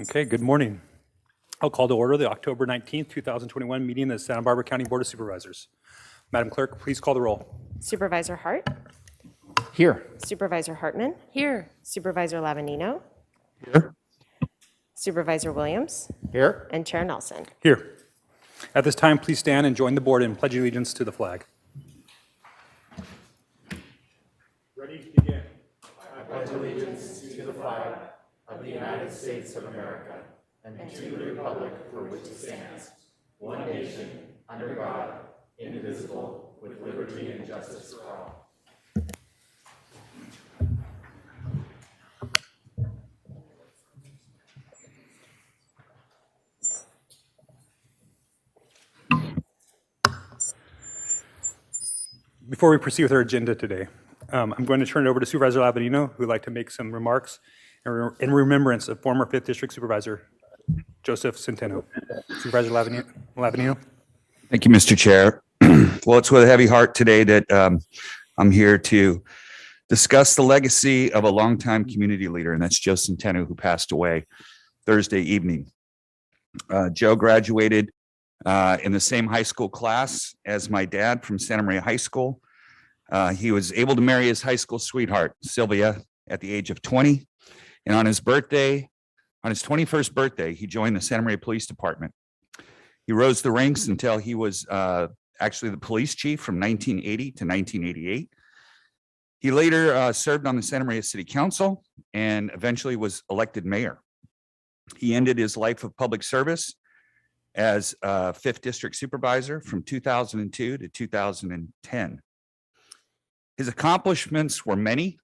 Okay, good morning. I'll call to order the October 19th, 2021 meeting of the Santa Barbara County Board of Supervisors. Madam Clerk, please call the roll. Supervisor Hart, Here. Supervisor Hartman, Here. Supervisor Lavanino, Here. Supervisor Williams, Here. and Chair Nelson. Here. At this time, please stand and join the board in pledge allegiance to the flag. Ready to begin. Before we proceed with our agenda today, I'm going to turn it over to Supervisor Lavanino, who would like to make some remarks in remembrance of former 5th District Supervisor Joseph Centeno. Supervisor Lavanino. Thank you, Mr. Chair. Well, it's with a heavy heart today that I'm here to discuss the legacy of a longtime community leader, and that's Joe Centeno, who passed away Thursday evening. Joe graduated in the same high school class as my dad from Santa Maria High School. He was able to marry his high school sweetheart, Sylvia, at the age of 20. And on his 21st birthday, he joined the Santa Maria Police Department. He rose the ranks until he was actually the police chief from 1980 to 1988. He later served on the Santa Maria City Council and eventually was elected mayor. He ended his life of public service as 5th District Supervisor from 2002 to 2010. His accomplishments were many,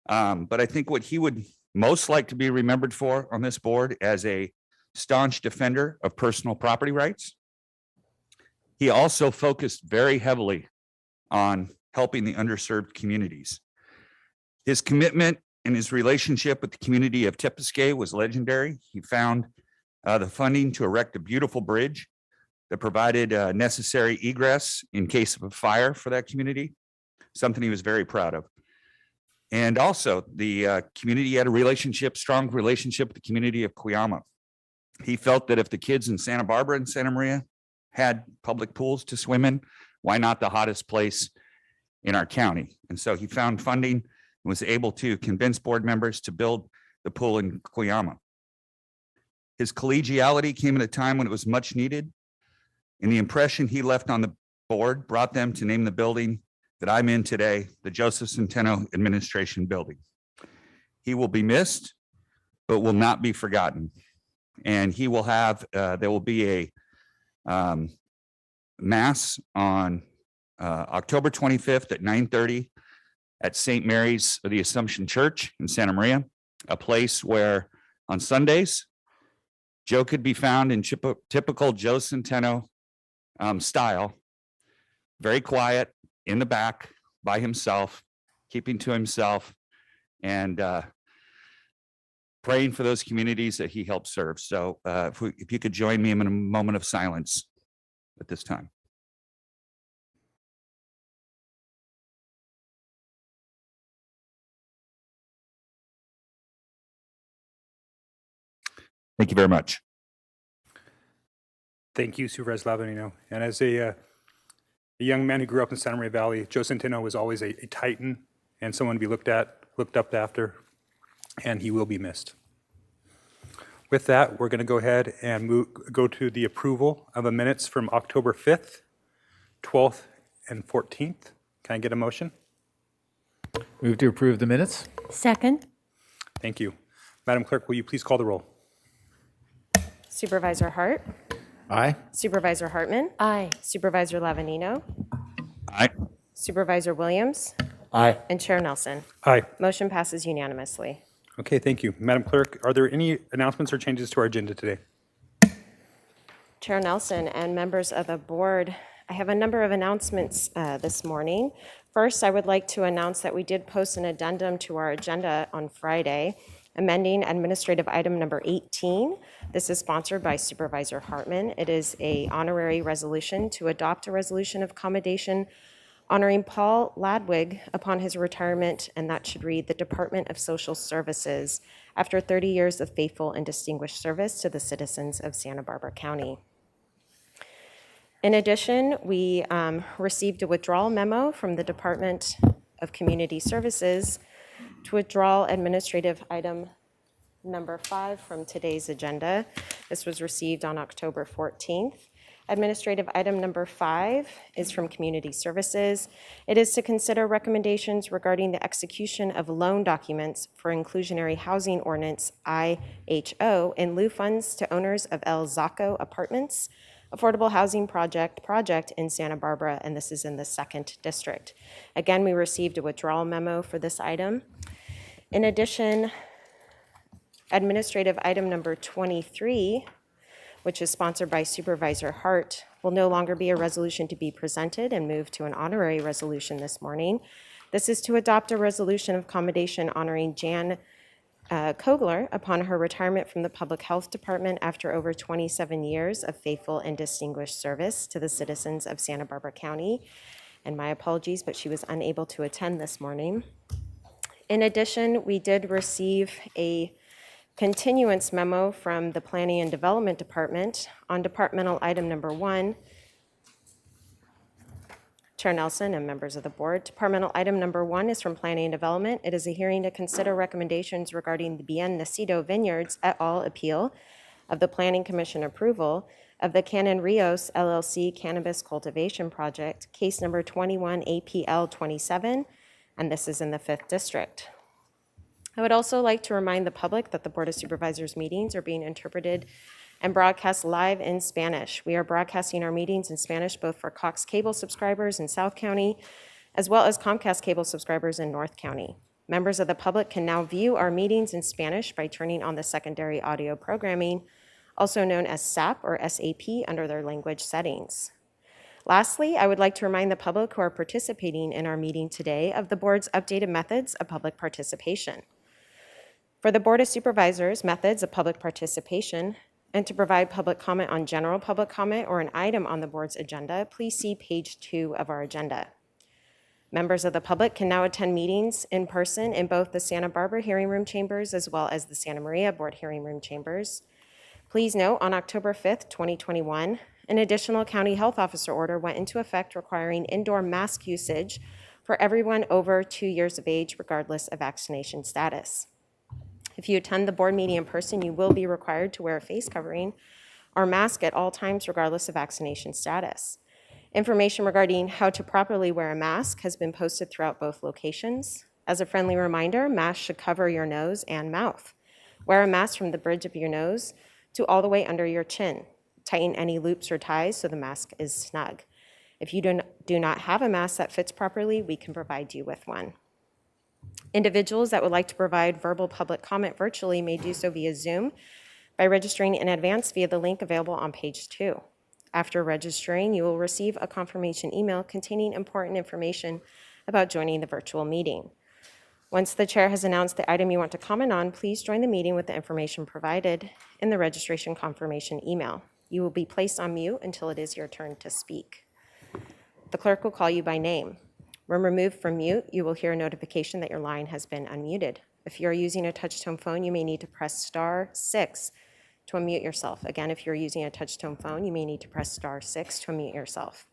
but I think what he would most like to be remembered for on this board as a staunch defender of personal property rights. He also focused very heavily on helping the underserved communities. His commitment and his relationship with the community of Tepiscay was legendary. He found the funding to erect a beautiful bridge that provided necessary egress in case of a fire for that community, something he was very proud of. And also the community had a strong relationship with the community of Cuyama. He felt that if the kids in Santa Barbara and Santa Maria had public pools to swim in, why not the hottest place in our county? And so he found funding and was able to convince board members to build the pool in Cuyama. His collegiality came at a time when it was much needed, and the impression he left on the board brought them to name the building that I'm in today, the Joseph Centeno Administration Building. He will be missed, but will not be forgotten. And he will have, there will be a mass on October 25th at 9:30 at St. Mary's of the Assumption Church in Santa Maria, a place where on Sundays, Joe could be found in typical Joe Centeno style, very quiet, in the back by himself, keeping to himself, and praying for those communities that he helped serve. So if you could join me in a moment of silence at this time. Thank you very much. Thank you, Supervisor Lavanino. And as a young man who grew up in Santa Maria Valley, Joe Centeno was always a titan and someone to be looked up after, and he will be missed. With that, we're going to go ahead and go to the approval of the minutes from October 5th, 12th, and 14th. Can I get a motion? Move to approve the minutes. Second. Thank you. Madam Clerk, will you please call the roll? Supervisor Hart, Aye. Supervisor Hartman, Aye. Supervisor Lavanino, Aye. Supervisor Williams, Aye. and Chair Nelson. Aye. Motion passes unanimously. Okay, thank you. Madam Clerk, are there any announcements or changes to our agenda today? Chair Nelson and members of the board, I have a number of announcements this morning. First, I would like to announce that we did post an addendum to our agenda on Friday, amending administrative item number 18. This is sponsored by Supervisor Hartman. It is an honorary resolution to adopt a resolution of commendation Honoring Paul Ladwig upon his retirement, and that should read the Department of Social Services, after 30 years of faithful and distinguished service to the citizens of Santa Barbara County. In addition, we received a withdrawal memo from the Department of Community Services to withdraw administrative item number 5 from today's agenda. This was received on October 14th. Administrative item number 5 is from Community Services. It is to consider recommendations regarding the execution of loan documents for inclusionary housing ordinance IHO in lieu funds to owners of El Zaco Apartments, affordable housing project in Santa Barbara, and this is in the 2nd District. Again, we received a withdrawal memo for this item. In addition, administrative item number 23, which is sponsored by Supervisor Hart, will no longer be a resolution to be presented and move to an honorary resolution this morning. This is to adopt a resolution of commendation honoring Jan Kogler upon her retirement from the Public Health Department after over 27 years of faithful and distinguished service to the citizens of Santa Barbara County. And my apologies, but she was unable to attend this morning. In addition, we did receive a continuance memo from the Planning and Development Department on departmental item number 1. Chair Nelson and members of the board, departmental item number 1 is from Planning and Development. It is a hearing to consider recommendations regarding the Bien Nacido Vineyards et al. Appeal of the Planning Commission approval of the Canon Rios LLC Cannabis Cultivation Project, case number 21 APL 27, and this is in the 5th District. I would also like to remind the public that the Board of Supervisors meetings are being interpreted and broadcast live in Spanish. We are broadcasting our meetings in Spanish both for Cox Cable subscribers in South County, as well as Comcast Cable subscribers in North County. Members of the public can now view our meetings in Spanish by turning on the secondary audio programming, also known as SAP or SAP, under their language settings. Lastly, I would like to remind the public who are participating in our meeting today of the board's updated methods of public participation. For the Board of Supervisors, methods of public participation, and to provide public comment on general public comment or an item on the board's agenda, please see page 2 of our agenda. Members of the public can now attend meetings in person in both the Santa Barbara hearing room chambers as well as the Santa Maria Board hearing room chambers. Please note, on October 5th, 2021, an additional county health officer order went into effect requiring indoor mask usage for everyone over 2 years of age, regardless of vaccination status. If you attend the board meeting in person, you will be required to wear a face covering or mask at all times, regardless of vaccination status. Information regarding how to properly wear a mask has been posted throughout both locations. As a friendly reminder, masks should cover your nose and mouth. Wear a mask from the bridge of your nose to all the way under your chin. Tighten any loops or ties so the mask is snug. If you do not have a mask that fits properly, we can provide you with one. Individuals that would like to provide verbal public comment virtually may do so via Zoom by registering in advance via the link available on page 2. After registering, you will receive a confirmation email containing important information about joining the virtual meeting. Once the chair has announced the item you want to comment on, please join the meeting with the information provided in the registration confirmation email. You will be placed on mute until it is your turn to speak. The clerk will call you by name. When removed from mute, you will hear a notification that your line has been unmuted. If you are using a touch-tone phone, you may need to press *6 to unmute yourself. Again, if you're using a touch-tone phone, you may need to press *6 to unmute yourself.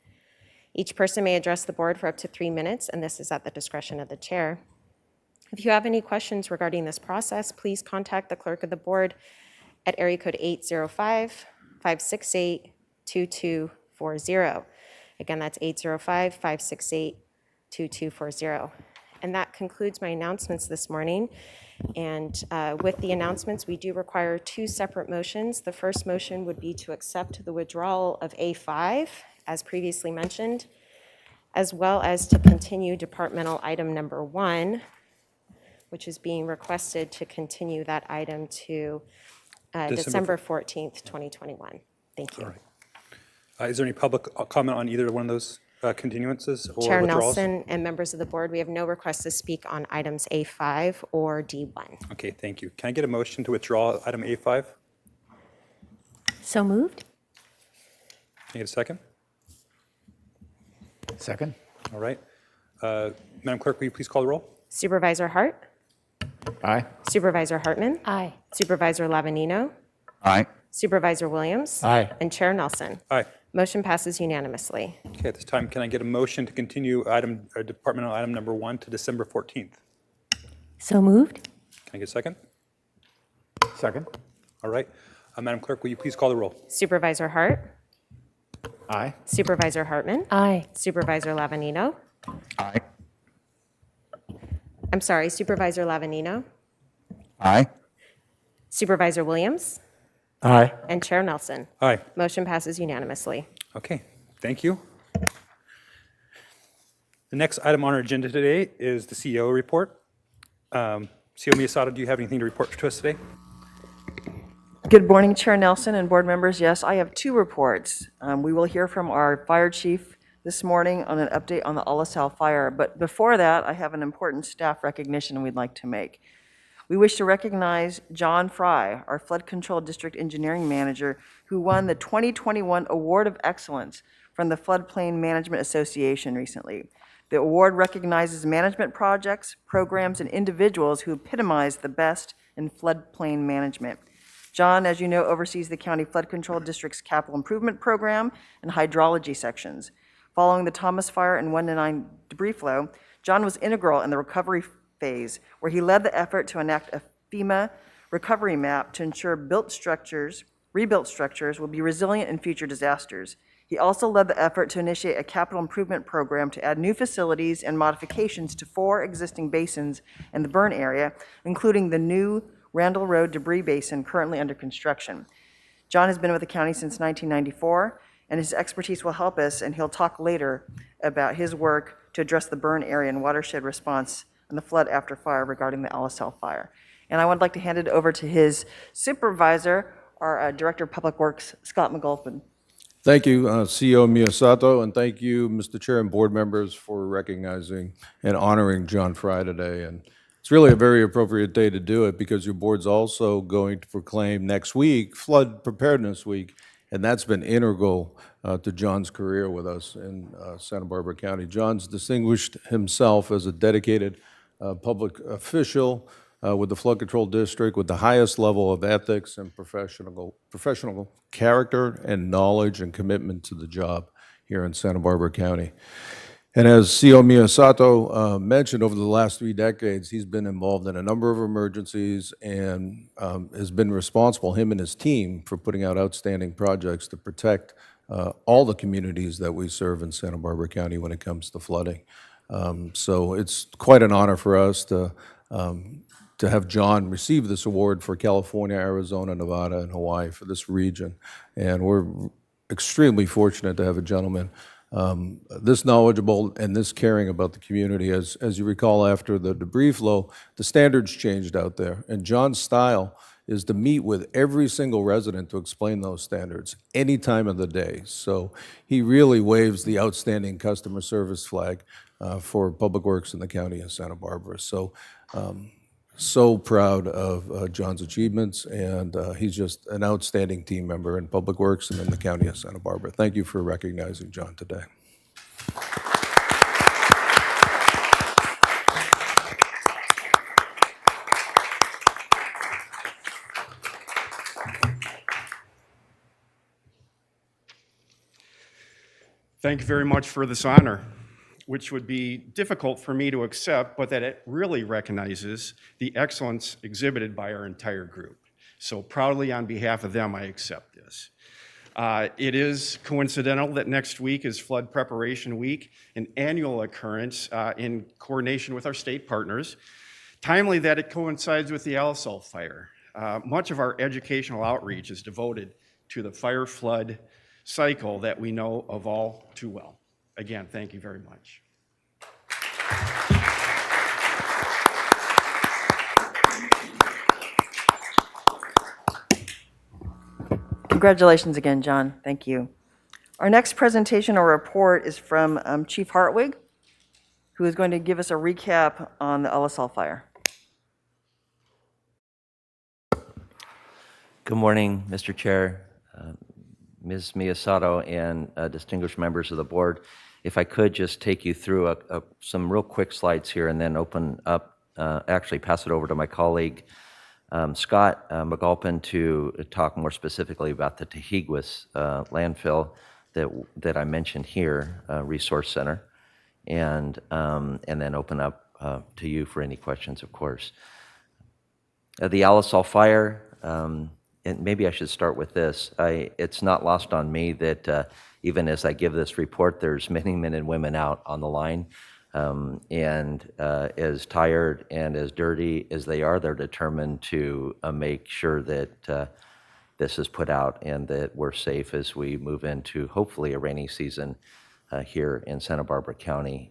Each person may address the board for up to 3 minutes, and this is at the discretion of the chair. If you have any questions regarding this process, please contact the clerk of the board at area code 805-568-2240. Again, that's 805-568-2240. And that concludes my announcements this morning. And with the announcements, we do require 2 separate motions. The first motion would be to accept the withdrawal of A5, as previously mentioned, as well as to continue departmental item number 1, which is being requested to continue that item to December 14th, 2021. Thank you. All right. Is there any public comment on either one of those continuances or Chair withdrawals? Nelson and members of the board, we have no requests to speak on items A5 or D1. Okay, thank you. Can I get a motion to withdraw item A5? So moved? Can I get a second? Second? All right. Madam Clerk, will you please call the roll? Supervisor Hart, Aye. Supervisor Hartman, Aye. Supervisor Lavanino, Aye. Supervisor Williams. Aye. And Chair Nelson. Aye. Motion passes unanimously. Okay, at this time, can I get a motion to continue departmental item number 1 to December 14th? So moved? Can I get a second? Second. All right. Madam Clerk, will you please call the roll? Supervisor Hart, Aye. Supervisor Hartman, Aye. Supervisor Lavanino. Aye. I'm sorry, Supervisor Lavanino, Aye. Supervisor Williams, Aye. and Chair Nelson. Aye. Motion passes unanimously. Okay, thank you. The next item on our agenda today is the CEO report. CEO Miyasato, do you have anything to report to us today? Good morning, Chair Nelson and board members. Yes, I have 2 reports. We will hear from our fire chief this morning on an update on the Olisal fire. But before that, I have an important staff recognition we'd like to make. We wish to recognize John Fry, our Flood Control District Engineering Manager, who won the 2021 Award of Excellence from the Floodplain Management Association recently. The award recognizes management projects, programs, and individuals who epitomize the best in floodplain management. John, as you know, oversees the County Flood Control District's capital improvement program and hydrology sections. Following the Thomas Fire and 1 to 9 debris flow, John was integral in the recovery phase, where he led the effort to enact a FEMA recovery map to ensure rebuilt structures will be resilient in future disasters. He also led the effort to initiate a capital improvement program to add new facilities and modifications to 4 existing basins in the burn area, including the new Randall Road debris basin currently under construction. John has been with the county since 1994, and his expertise will help us, and he'll talk later about his work to address the burn area and watershed response and the flood after fire regarding the Olisal fire. And I would like to hand it over to his supervisor, our Director of Public Works, Scott McGolfin. Thank you, CEO Miyasato, and thank you, Mr. Chair and board members, for recognizing and honoring John Fry today. And it's really a very appropriate day to do it because your board's also going to proclaim next week Flood Preparedness Week, and that's been integral to John's career with us in Santa Barbara County. John's distinguished himself as a dedicated public official with the Flood Control District with the highest level of ethics and professional character and knowledge and commitment to the job here in Santa Barbara County. And as CEO Miyasato mentioned, over the last 3 decades, he's been involved in a number of emergencies and has been responsible, him and his team, for putting out outstanding projects to protect all the communities that we serve in Santa Barbara County when it comes to flooding. So it's quite an honor for us to have John receive this award for California, Arizona, Nevada, and Hawaii for this region. And we're extremely fortunate to have a gentleman this knowledgeable and this caring about the community. As you recall, after the debris flow, the standards changed out there. And John's style is to meet with every single resident to explain those standards any time of the day. So he really waves the outstanding customer service flag for Public Works in the county of Santa Barbara. So proud of John's achievements, and he's just an outstanding team member in Public Works and in the county of Santa Barbara. Thank you for recognizing John today. Thank you very much for this honor, which would be difficult for me to accept, but that it really recognizes the excellence exhibited by our entire group. So proudly on behalf of them, I accept this. It is coincidental that next week is Flood Preparation Week, an annual occurrence in coordination with our state partners. Timely that it coincides with the Olisal fire. Much of our educational outreach is devoted to the fire flood cycle that we know of all too well. Again, thank you very much. Congratulations again, John. Thank you. Our next presentation or report is from Chief Hartwig, who is going to give us a recap on the Olisal fire. Good morning, Mr. Chair, Ms. Miyasato, and distinguished members of the board. If I could just take you through some real quick slides here and then open up, actually pass it over to my colleague, Scott McAlpin, to talk more specifically about the Tehiguis landfill that I mentioned here, Resource Center, and then open up to you for any questions, of course. The Alisol fire, and maybe I should start with this. It's not lost on me that even as I give this report, there's many men and women out on the line, and as tired and as dirty as they are, they're determined to make sure that this is put out and that we're safe as we move into hopefully a rainy season here in Santa Barbara County.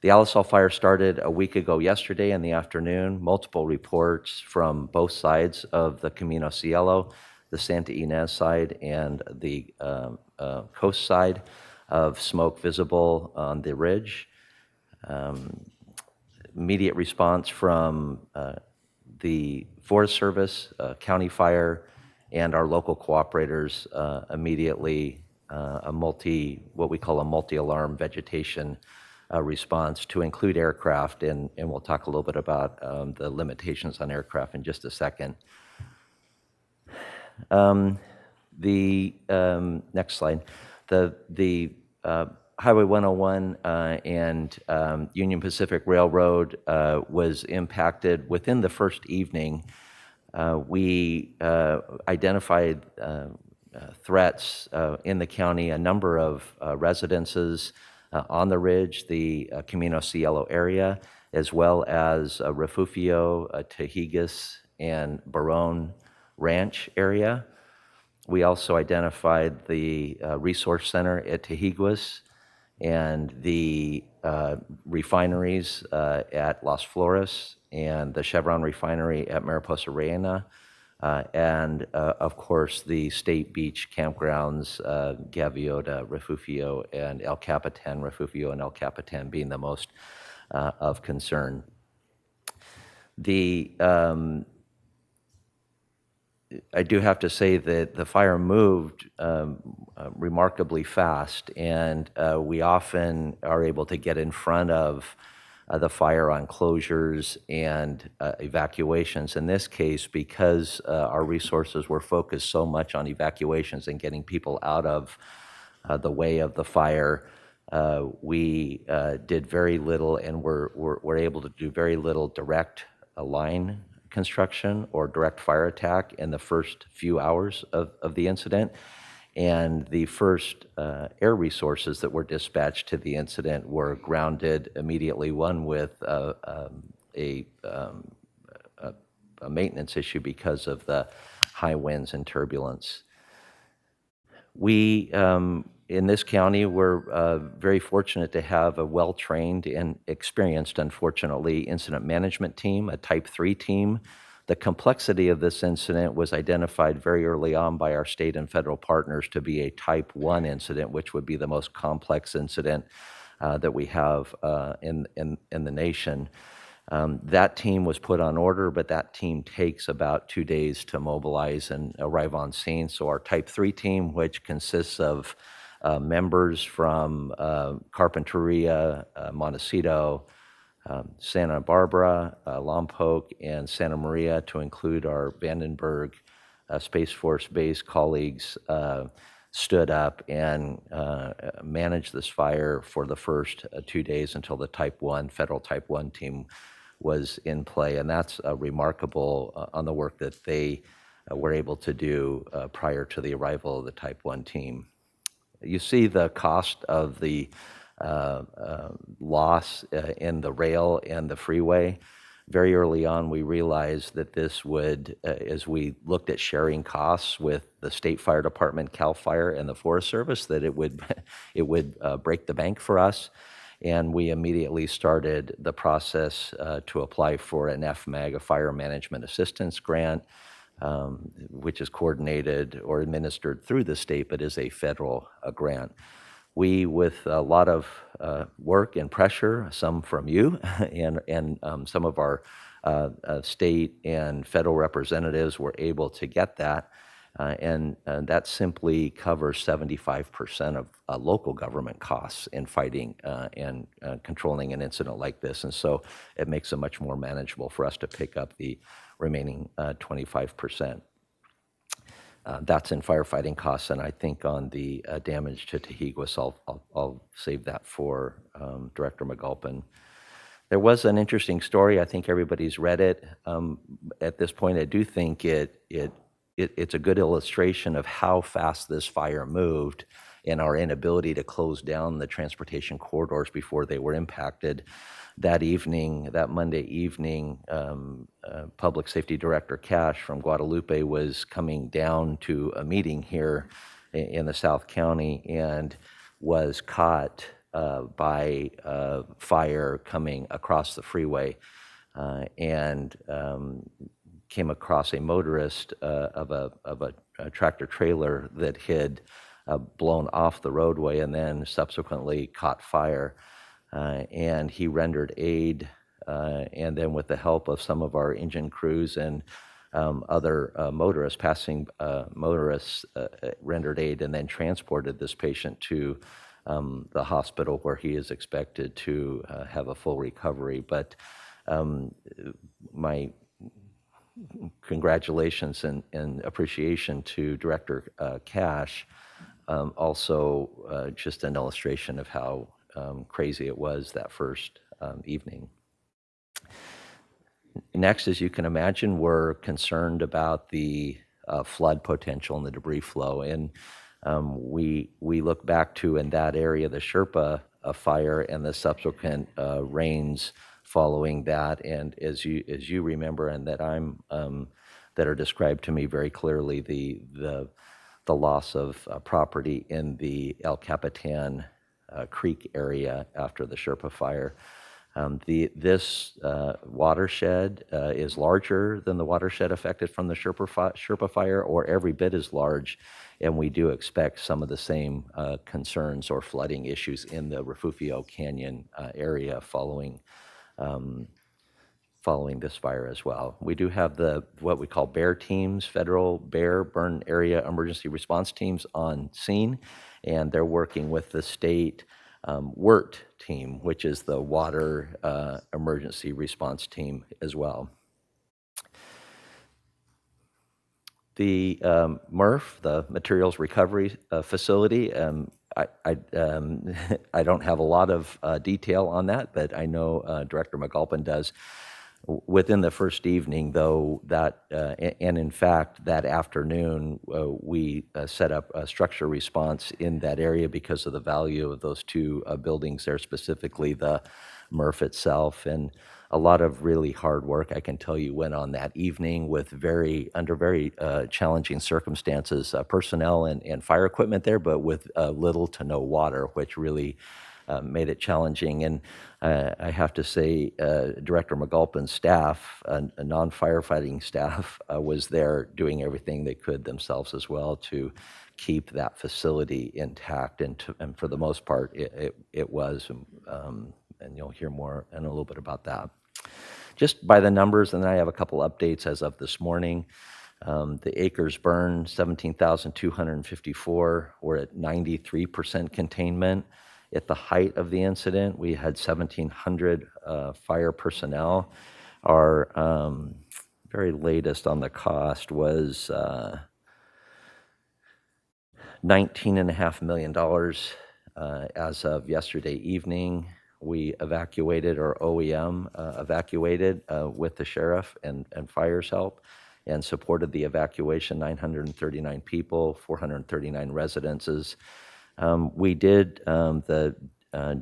The Alisol fire started a week ago yesterday in the afternoon. Multiple reports from both sides of the Camino Cielo, the Santa Ynez side and the coast side, of smoke visible on the ridge. Immediate response from the Forest Service, County Fire, and our local cooperators immediately what we call a multi-alarm vegetation response to include aircraft, and we'll talk a little bit about the limitations on aircraft in just a second. The next slide. The Highway 101 and Union Pacific Railroad was impacted within the first evening. We identified threats in the county, a number of residences on the ridge, the Camino Cielo area, as well as Refugio, Tehiguis, and Barone Ranch area. We also identified the Resource Center at Tehiguis and the refineries at Las Flores and the Chevron refinery at Mariposa Reina, and of course the State Beach campgrounds, Gaviota, Refugio, and El Capitan, Refugio and El Capitan being the most of concern. I do have to say that the fire moved remarkably fast, and we often are able to get in front of the fire on closures and evacuations. In this case, because our resources were focused so much on evacuations and getting people out of the way of the fire, we did very little and were able to do very little direct line construction or direct fire attack in the first few hours of the incident. And the first air resources that were dispatched to the incident were grounded immediately, one with a maintenance issue because of the high winds and turbulence. We, in this county, we're very fortunate to have a well-trained and experienced, unfortunately, incident management team, a Type 3 team. The complexity of this incident was identified very early on by our state and federal partners to be a Type 1 incident, which would be the most complex incident that we have in the nation. That team was put on order, but that team takes about 2 days to mobilize and arrive on scene. So our Type 3 team, which consists of members from Carpinteria, Montecito, Santa Barbara, Lompoc, and Santa Maria, to include our Vandenberg Space Force Base colleagues, stood up and managed this fire for the first 2 days until the federal Type 1 team was in play. And that's remarkable on the work that they were able to do prior to the arrival of the Type 1 team. You see the cost of the loss in the rail and the freeway. Very early on, we realized that this would, as we looked at sharing costs with the State Fire Department, CAL FIRE, and the Forest Service, that it would break the bank for us. And we immediately started the process to apply for an FMAG, a Fire Management Assistance Grant, which is coordinated or administered through the state, but is a federal grant. We, with a lot of work and pressure, some from you and some of our state and federal representatives, were able to get that. And that simply covers 75% of local government costs in fighting and controlling an incident like this. And so it makes it much more manageable for us to pick up the remaining 25%. That's in firefighting costs, and I think on the damage to Tehiguas, I'll save that for Director McGulpin. There was an interesting story. I think everybody's read it. At this point, I do think it's a good illustration of how fast this fire moved and our inability to close down the transportation corridors before they were impacted. That evening, that Monday evening, Public Safety Director Cash from Guadalupe was coming down to a meeting here in the South County and was caught by fire coming across the freeway and came across a motorist of a tractor trailer that had blown off the roadway and then subsequently caught fire. And he rendered aid, and then with the help of some of our engine crews and other passing motorists, rendered aid and then transported this patient to the hospital where he is expected to have a full recovery. But my congratulations and appreciation to Director Cash. Also, just an illustration of how crazy it was that first evening. Next, as you can imagine, we're concerned about the flood potential and the debris flow. And we look back to, in that area, the Sherpa fire and the subsequent rains following that. And as you remember, and that that are described to me very clearly, the loss of property in the El Capitan Creek area after the Sherpa fire. This watershed is larger than the watershed affected from the Sherpa fire, or every bit as large, and we do expect some of the same concerns or flooding issues in the Refugio Canyon area following this fire as well. We do have what we call BEAR teams, Federal Bear Burn Area Emergency Response Teams on scene, and they're working with the state WERT team, which is the Water Emergency Response Team as well. The MRF, the Materials Recovery Facility, I don't have a lot of detail on that, but I know Director McGulpin does. Within the first evening, though, and in fact, that afternoon, we set up a structure response in that area because of the value of those two buildings there, specifically the MRF itself. And a lot of really hard work, I can tell you, went on that evening with under very challenging circumstances, personnel and fire equipment there, but with little to no water, which really made it challenging. And I have to say, Director McGulpin's staff, a non-firefighting staff, was there doing everything they could themselves as well to keep that facility intact. And for the most part, it was. And you'll hear more in a little bit about that. Just by the numbers, and then I have a couple updates as of this morning. The acres burned, 17,254. We're at 93% containment. At the height of the incident, we had 1,700 fire personnel. Our very latest on the cost was $19.5 million as of yesterday evening. We evacuated, or OEM evacuated with the sheriff and fire's help, and supported the evacuation, 939 people, 439 residences. We did the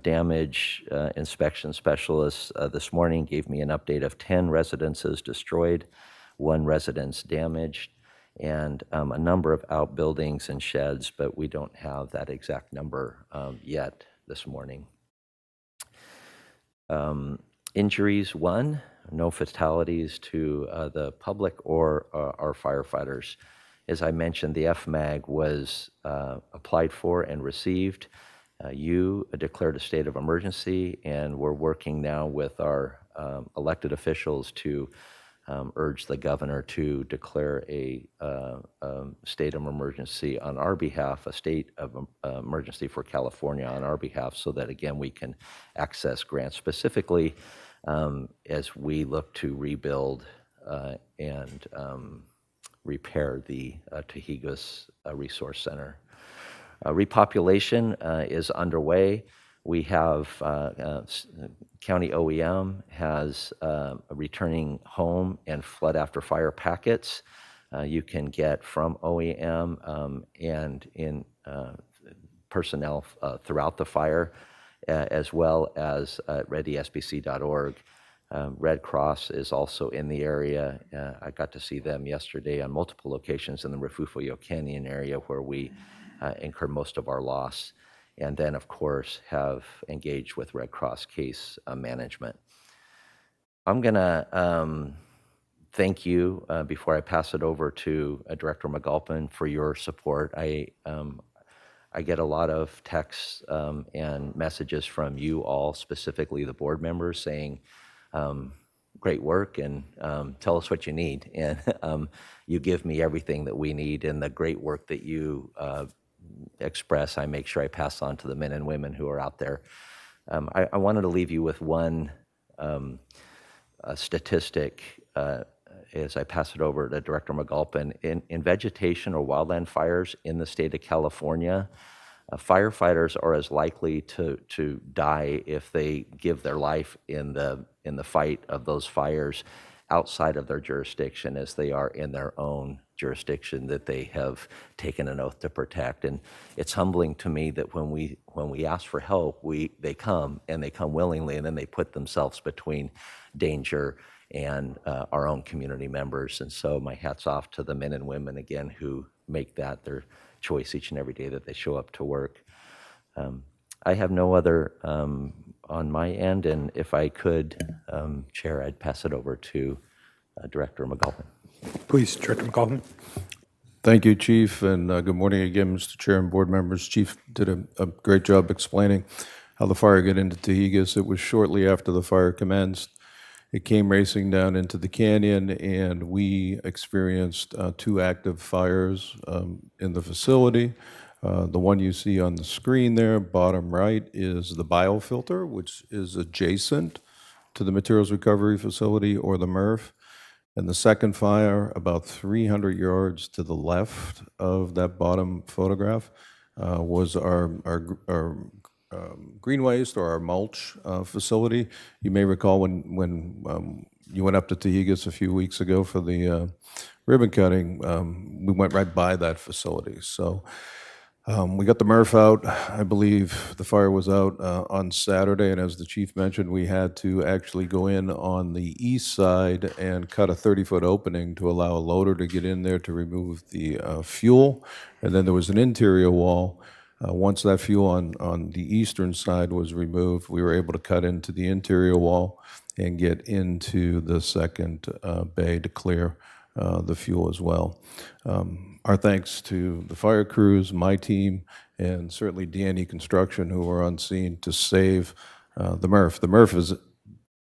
damage inspection specialist this morning gave me an update of 10 residences destroyed, 1 residence damaged, and a number of outbuildings and sheds, but we don't have that exact number yet this morning. Injuries, 1, no fatalities to the public or our firefighters. As I mentioned, the FMAG was applied for and received. You declared a state of emergency, and we're working now with our elected officials to urge the governor to declare a state of emergency on our behalf, a state of emergency for California on our behalf, so that, again, we can access grants specifically as we look to rebuild and repair the Tahigas Resource Center. Repopulation is underway. We have County OEM has a returning home and flood after fire packets you can get from OEM and in personnel throughout the fire, as well as readysbc.org. Red Cross is also in the area. I got to see them yesterday on multiple locations in the Refugio Canyon area where we incur most of our loss. And then, of course, have engaged with Red Cross case management. I'm going to thank you before I pass it over to Director McAlpin for your support. I get a lot of texts and messages from you all, specifically the board members, saying, great work and tell us what you need. And you give me everything that we need, and the great work that you express, I make sure I pass on to the men and women who are out there. I wanted to leave you with one statistic as I pass it over to Director McAlpin. In vegetation or wildland fires in the state of California, firefighters are as likely to die if they give their life in the fight of those fires outside of their jurisdiction as they are in their own jurisdiction that they have taken an oath to protect. And it's humbling to me that when we ask for help, they come willingly, and then they put themselves between danger and our own community members. And so my hat's off to the men and women, again, who make that their choice each and every day that they show up to work. I have no other on my end, and if I could, Chair, I'd pass it over to Director McAlpin. Please, Director McAlpin. Thank you, Chief, and good morning again, Mr. Chair and board members. Chief did a great job explaining how the fire got into Tahigas. It was shortly after the fire commenced. It came racing down into the canyon, and we experienced 2 active fires in the facility. The one you see on the screen there, bottom right, is the biofilter, which is adjacent to the materials recovery facility, or the MRF. And the second fire, about 300 yards to the left of that bottom photograph, was our green waste or our mulch facility. You may recall when you went up to Tahigas a few weeks ago for the ribbon cutting, we went right by that facility. So we got the MRF out. I believe the fire was out on Saturday, and as the chief mentioned, we had to actually go in on the east side and cut a 30-foot opening to allow a loader to get in there to remove the fuel. And then there was an interior wall. Once that fuel on the eastern side was removed, we were able to cut into the interior wall and get into the second bay to clear the fuel as well. Our thanks to the fire crews, my team, and certainly D&E Construction, who were on scene to save the MRF. The MRF is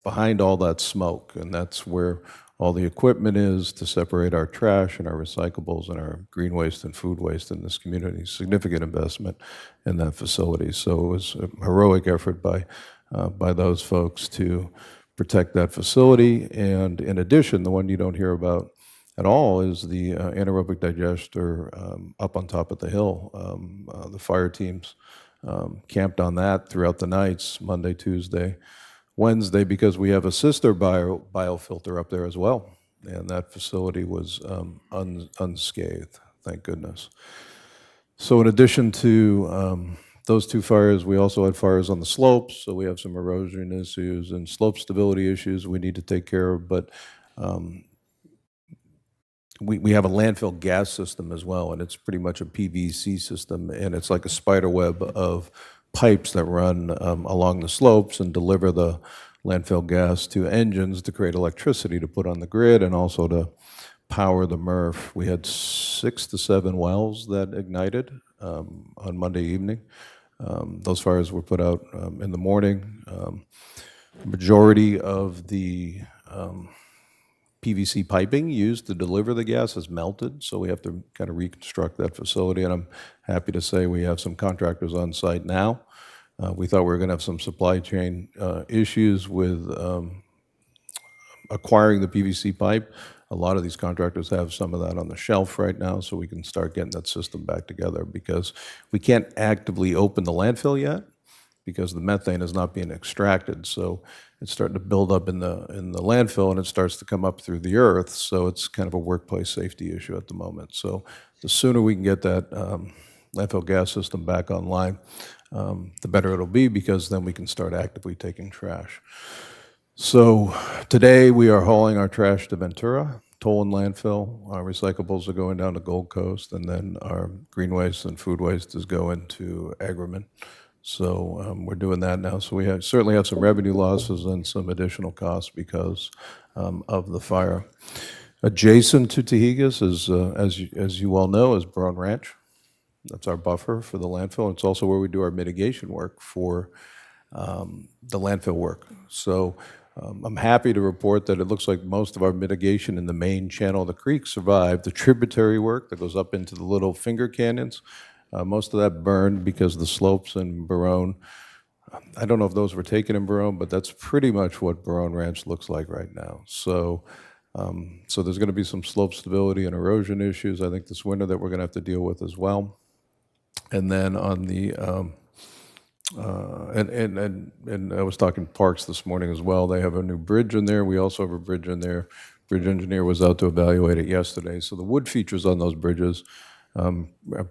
behind all that smoke, and that's where all the equipment is to separate our trash and our recyclables and our green waste and food waste in this community. Significant investment in that facility. So it was a heroic effort by those folks to protect that facility. And in addition, the one you don't hear about at all is the anaerobic digester up on top of the hill. The fire teams camped on that throughout the nights, Monday, Tuesday, Wednesday, because we have a sister biofilter up there as well. And that facility was unscathed, thank goodness. So in addition to those 2 fires, we also had fires on the slopes. So we have some erosion issues and slope stability issues we need to take care of. But we have a landfill gas system as well, and it's pretty much a PVC system, and it's like a spider web of pipes that run along the slopes and deliver the landfill gas to engines to create electricity to put on the grid and also to power the MRF. We had 6 to 7 wells that ignited on Monday evening. Those fires were put out in the morning. Majority of the PVC piping used to deliver the gas has melted, so we have to kind of reconstruct that facility, and I'm happy to say we have some contractors on site now. We thought we were going to have some supply chain issues with acquiring the PVC pipe. A lot of these contractors have some of that on the shelf right now, so we can start getting that system back together, because we can't actively open the landfill yet because the methane is not being extracted. So it's starting to build up in the landfill, and it starts to come up through the earth. So it's kind of a workplace safety issue at the moment. So the sooner we can get that landfill gas system back online, the better it'll be, because then we can start actively taking trash. So today we are hauling our trash to Ventura, toll and landfill. Our recyclables are going down to Gold Coast, and then our green waste and food waste is going to Agriman. So we're doing that now. So we certainly have some revenue losses and some additional costs because of the fire. Adjacent to Tahigas is, as you all know, is Brown Ranch. That's our buffer for the landfill. It's also where we do our mitigation work for the landfill work. So I'm happy to report that it looks like most of our mitigation in the main channel of the creek survived. The tributary work that goes up into the little finger canyons, most of that burned because of the slopes in Barone. I don't know if those were taken in Barone, but that's pretty much what Barone Ranch looks like right now. So there's going to be some slope stability and erosion issues, I think, this winter that we're going to have to deal with as well. And then on the and I was talking Parks this morning as well. They have a new bridge in there. We also have a bridge in there. Bridge engineer was out to evaluate it yesterday. So the wood features on those bridges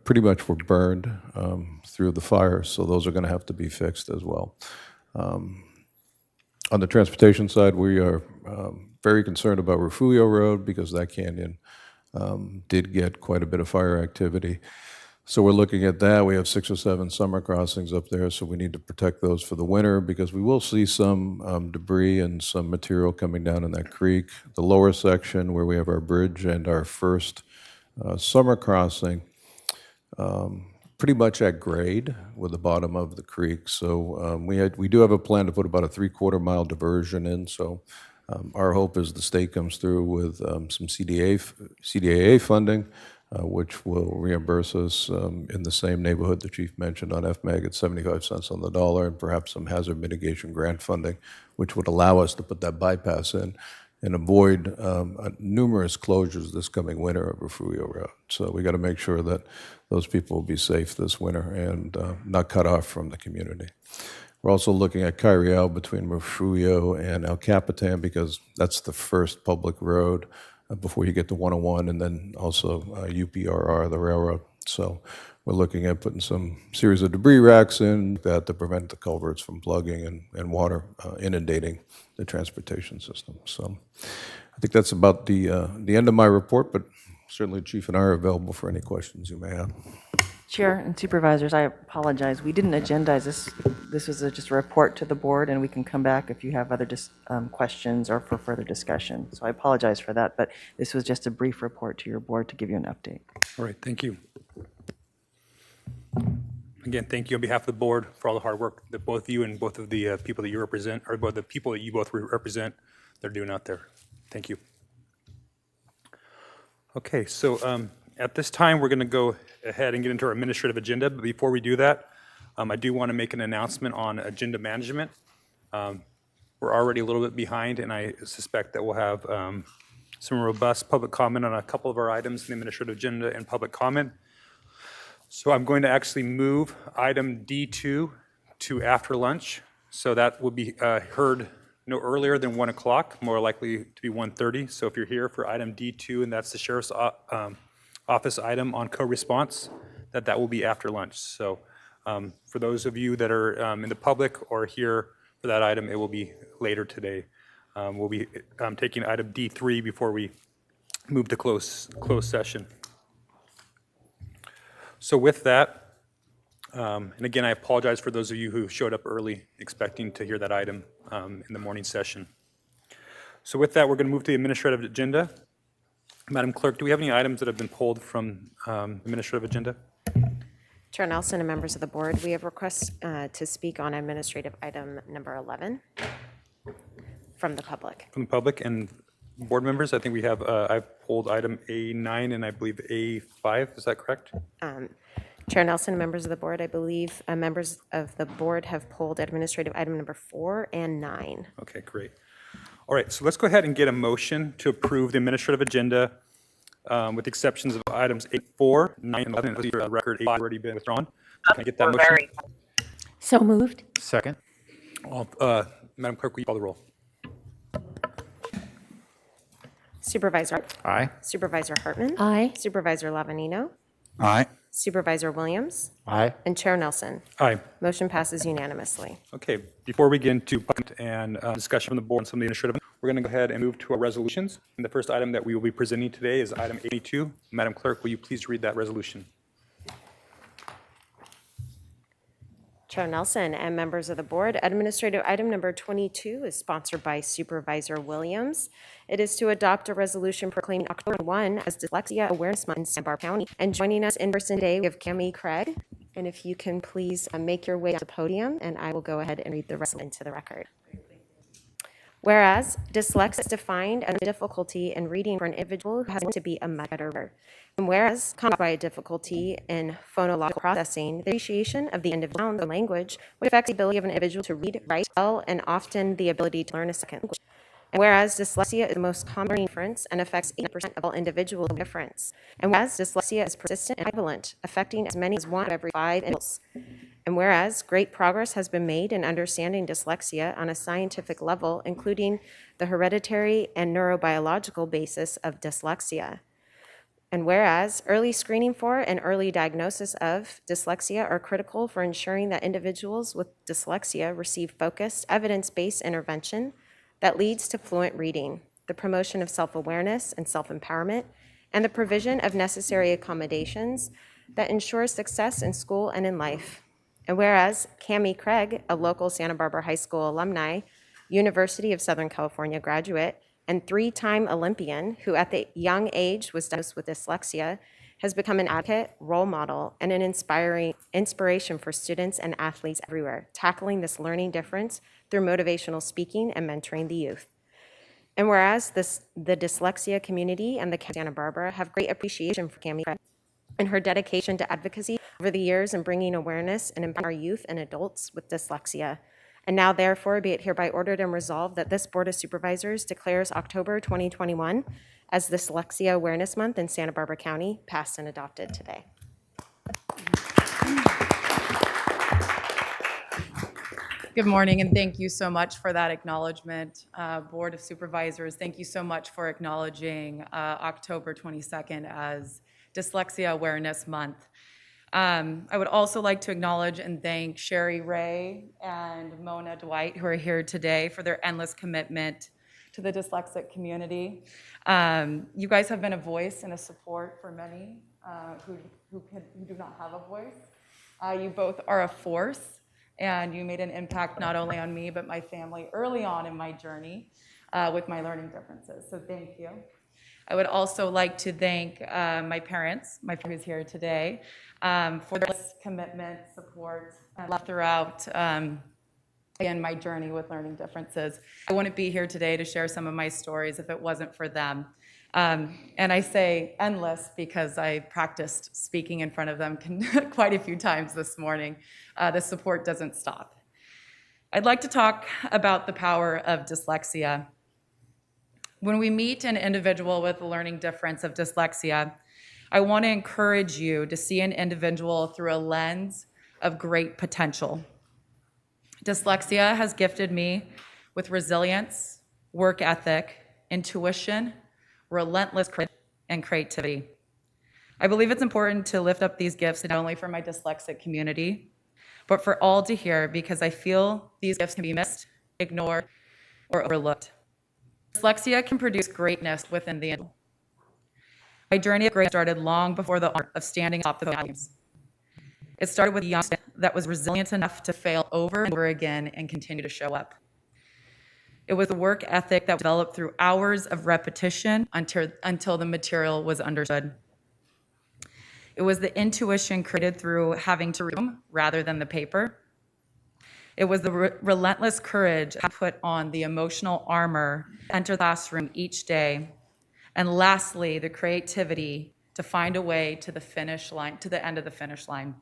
pretty much were burned through the fire. So those are going to have to be fixed as well. On the transportation side, we are very concerned about Refugio Road because that canyon did get quite a bit of fire activity. So we're looking at that. We have 6 or 7 summer crossings up there, so we need to protect those for the winter because we will see some debris and some material coming down in that creek. The lower section where we have our bridge and our first summer crossing, pretty much at grade with the bottom of the creek. So we do have a plan to put about a 3/4 mile diversion in. So our hope is the state comes through with some CDAA funding, which will reimburse us in the same neighborhood the chief mentioned on FMAG at 75 cents on the dollar, and perhaps some hazard mitigation grant funding, which would allow us to put that bypass in and avoid numerous closures this coming winter of Refugio Road. So we got to make sure that those people will be safe this winter and not cut off from the community. We're also looking at Kyriel between Refugio and El Capitan because that's the first public road before you get to 101, and then also UPRR, the railroad. So we're looking at putting some series of debris racks in that to prevent the culverts from plugging and water inundating the transportation system. So I think that's about the end of my report, but certainly the chief and I are available for any questions you may have. Chair and Supervisors, I apologize. We didn't agendize this. This was just a report to the board, and we can come back if you have other questions or for further discussion. So I apologize for that, but this was just a brief report to your board to give you an update. All right, thank you. Again, thank you on behalf of the board for all the hard work that both you and both of the people that you represent, or both the people that you both represent, they're doing out there. Thank you. Okay, so at this time, we're going to go ahead and get into our administrative agenda. But before we do that, I do want to make an announcement on agenda management. We're already a little bit behind, and I suspect that we'll have some robust public comment on a couple of our items in the administrative agenda and public comment. So I'm going to actually move item D2 to after lunch. So that will be heard no earlier than 1 o'clock, more likely to be 1:30. So if you're here for item D2, and that's the sheriff's office item on co-response, that will be after lunch. So for those of you that are in the public or here for that item, it will be later today. We'll be taking item D3 before we move to closed session. So with that, and again, I apologize for those of you who showed up early expecting to hear that item in the morning session. So with that, we're going to move to the administrative agenda. Madam Clerk, do we have any items that have been pulled from administrative agenda? Chair Nelson and members of the board, we have requests to speak on administrative item number 11 from the public. From the public, and Board members, I think we have, I've pulled item A9 and I believe A5. Is that correct? Chair Nelson, members of the board, I believe members of the board have pulled administrative item number 4 and 9. Okay, great. All right, so let's go ahead and get a motion to approve the administrative agenda with the exceptions of items 8, 4, 9, and 11. For the record, 8 has already been withdrawn. Can I get that motion? So moved. Second. Madam Clerk, will you call the roll? Supervisor Hart. Aye. Supervisor Hartman. Aye. Supervisor Lavanino. Aye. Supervisor Williams. Aye. And Chair Nelson. Aye. Motion passes unanimously. Okay, before we get into public and discussion from the board on some of the administrative, we're going to go ahead and move to our resolutions. And the first item that we will be presenting today is item 82. Madam Clerk, will you please read that resolution? Chair Nelson and members of the board, administrative item number 22 is sponsored by Supervisor Williams. It is to adopt a resolution proclaiming October 1 as Dyslexia Awareness Month in Santa Barbara County. And joining us in person today, we have Cami Craig. And if you can please make your way to the podium, and I will go ahead and read the resolution into the record. Whereas dyslexia is defined as a difficulty in reading for an individual who has to be a much better reader. And whereas caused by a difficulty in phonological processing, the appreciation of the individual sound or language, which affects the ability of an individual to read, write, spell, and often the ability to learn a second language. And whereas dyslexia is the most common learning difference and affects 80% of all individuals with difference. And whereas dyslexia is persistent and prevalent, affecting as many as 1 of every 5 individuals. And whereas great progress has been made in understanding dyslexia on a scientific level, including the hereditary and neurobiological basis of dyslexia. And whereas early screening for and early diagnosis of dyslexia are critical for ensuring that individuals with dyslexia receive focused, evidence-based intervention that leads to fluent reading, the promotion of self-awareness and self-empowerment, and the provision of necessary accommodations that ensure success in school and in life. And whereas Cami Craig, a local Santa Barbara High School alumni, University of Southern California graduate, and 3-time Olympian who at the young age was diagnosed with dyslexia, has become an advocate, role model, and an inspiration for students and athletes everywhere, tackling this learning difference through motivational speaking and mentoring the youth. And whereas the dyslexia community and the county of Santa Barbara have great appreciation for Cami Craig and her dedication to advocacy over the years in bringing awareness and empowering our youth and adults with dyslexia. And now therefore be it hereby ordered and resolved that this Board of Supervisors declares October 2021 as Dyslexia Awareness Month in Santa Barbara County, passed and adopted today. Good morning, and thank you so much for that acknowledgement. Board of Supervisors, thank you so much for acknowledging October 22nd as Dyslexia Awareness Month. I would also like to acknowledge and thank Sherry Ray and Mona Dwight, who are here today, for their endless commitment to the dyslexic community. You guys have been a voice and a support for many who do not have a voice. You both are a force, and you made an impact not only on me, but my family early on in my journey with my learning differences, so thank you. I would also like to thank my parents, my friend who's here today, for their commitment, support, and love throughout, again, my journey with learning differences. I wouldn't be here today to share some of my stories if it wasn't for them. And I say endless because I practiced speaking in front of them quite a few times this morning. The support doesn't stop. I'd like to talk about the power of dyslexia. When we meet an individual with a learning difference of dyslexia, I want to encourage you to see an individual through a lens of great potential. Dyslexia has gifted me with resilience, work ethic, intuition, relentless and creativity. I believe it's important to lift up these gifts not only for my dyslexic community, but for all to hear, because I feel these gifts can be missed, ignored, or overlooked. Dyslexia can produce greatness within the individual. My journey of greatness started long before the art of standing up to the values. It started with a young student that was resilient enough to fail over and over again and continue to show up. It was the work ethic that was developed through hours of repetition until the material was understood. It was the intuition created through having to read rather than the paper. It was the relentless courage to put on the emotional armor, enter the classroom each day, and lastly, the creativity to find a way to the finish line, to the end of the finish line.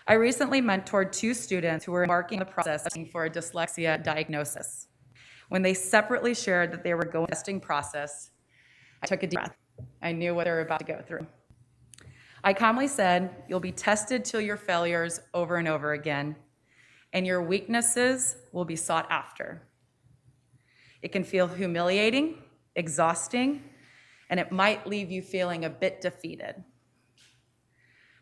I recently mentored 2 students who were embarking on the process for a dyslexia diagnosis. When they separately shared that they were going through the testing process, I took a deep breath. I knew what they were about to go through. I calmly said, "You'll be tested till your failures over and over again, and your weaknesses will be sought after. It can feel humiliating, exhausting, and it might leave you feeling a bit defeated.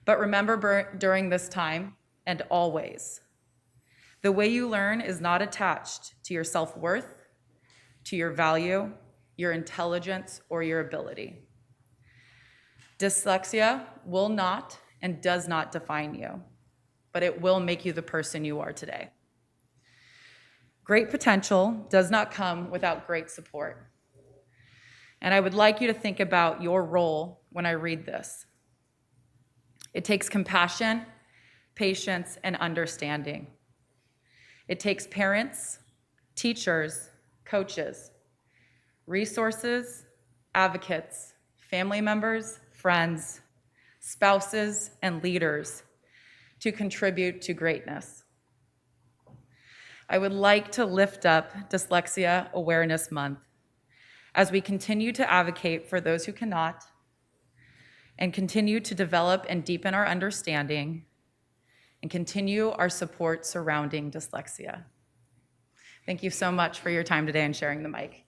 But remember during this time, and always, the way you learn is not attached to your self-worth, to your value, your intelligence, or your ability. Dyslexia will not and does not define you, but it will make you the person you are today. Great potential does not come without great support. And I would like you to think about your role when I read this. It takes compassion, patience, and understanding. It takes parents, teachers, coaches, resources, advocates, family members, friends, spouses, and leaders to contribute to greatness. I would like to lift up Dyslexia Awareness Month as we continue to advocate for those who cannot and continue to develop and deepen our understanding and continue our support surrounding dyslexia. Thank you so much for your time today and sharing the mic.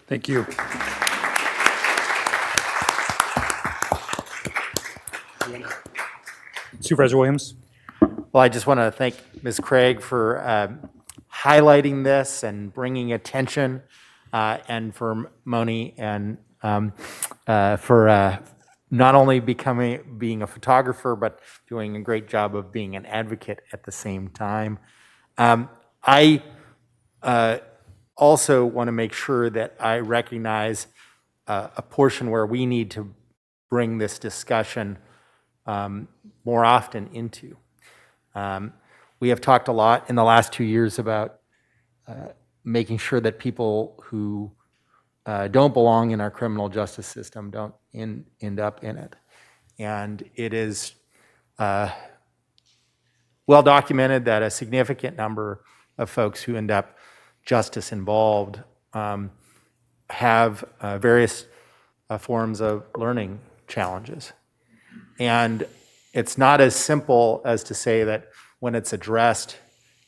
Thank you. Supervisor Williams? Well, I just want to thank Ms. Craig for highlighting this and bringing attention, and for Moni and for not only being a photographer, but doing a great job of being an advocate at the same time. I also want to make sure that I recognize a portion where we need to bring this discussion more often into. We have talked a lot in the last 2 years about making sure that people who don't belong in our criminal justice system don't end up in it. And it is well documented that a significant number of folks who end up justice involved have various forms of learning challenges. And it's not as simple as to say that when it's addressed,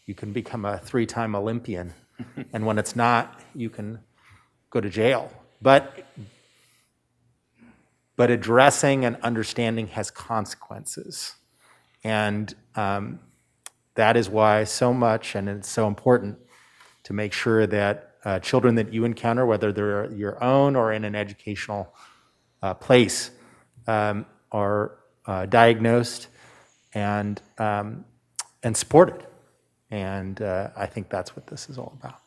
you can become a 3-time Olympian, and when it's not, you can go to jail. But addressing and understanding has consequences. And that is why so much, and it's so important to make sure that children that you encounter, whether they're your own or in an educational place, are diagnosed and supported. And I think that's what this is all about.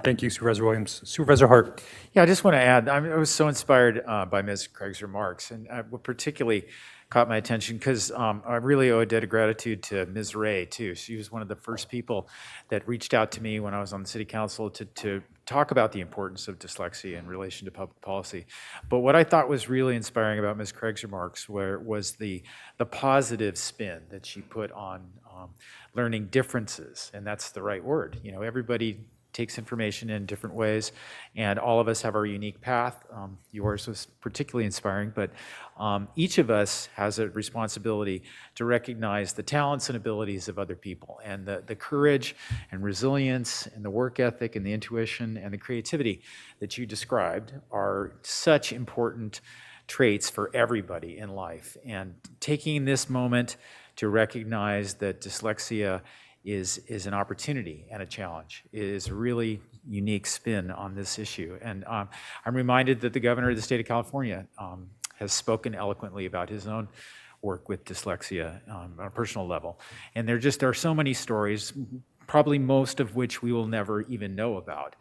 Thank you, Supervisor Williams. Supervisor Hart? Yeah, I just want to add, I was so inspired by Ms. Craig's remarks, and what particularly caught my attention, because I really owe a debt of gratitude to Ms. Ray, too. She was one of the first people that reached out to me when I was on the city council to talk about the importance of dyslexia in relation to public policy. But what I thought was really inspiring about Ms. Craig's remarks was the positive spin that she put on learning differences, and that's the right word. You know, everybody takes information in different ways, and all of us have our unique path. Yours was particularly inspiring, but each of us has a responsibility to recognize the talents and abilities of other people, and the courage and resilience and the work ethic and the intuition and the creativity that you described are such important traits for everybody in life. And taking this moment to recognize that dyslexia is an opportunity and a challenge is a really unique spin on this issue. And I'm reminded that the governor of the state of California has spoken eloquently about his own work with dyslexia on a personal level. And there are so many stories, probably most of which we will never even know about.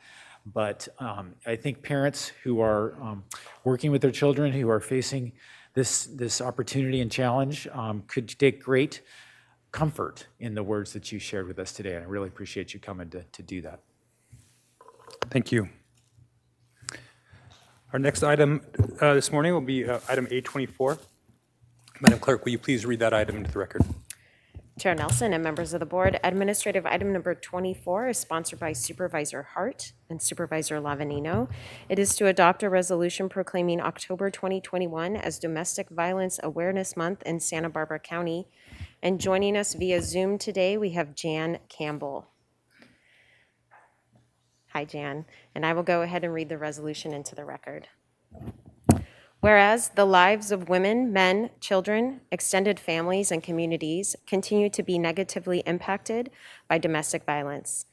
But I think parents who are working with their children who are facing this opportunity and challenge could take great comfort in the words that you shared with us today, and I really appreciate you coming to do that. Thank you. Our next item this morning will be item A24. Madam Clerk, will you please read that item into the record? Chair Nelson and members of the board, administrative item number 24 is sponsored by Supervisor Hart and Supervisor Lavanino. It is to adopt a resolution proclaiming October 2021 as Domestic Violence Awareness Month in Santa Barbara County. And joining us via Zoom today, we have Jan Campbell. Hi, Jan. And I will go ahead and read the resolution into the record. Whereas the lives of women, men, children, extended families, and communities continue to be negatively impacted by domestic violence.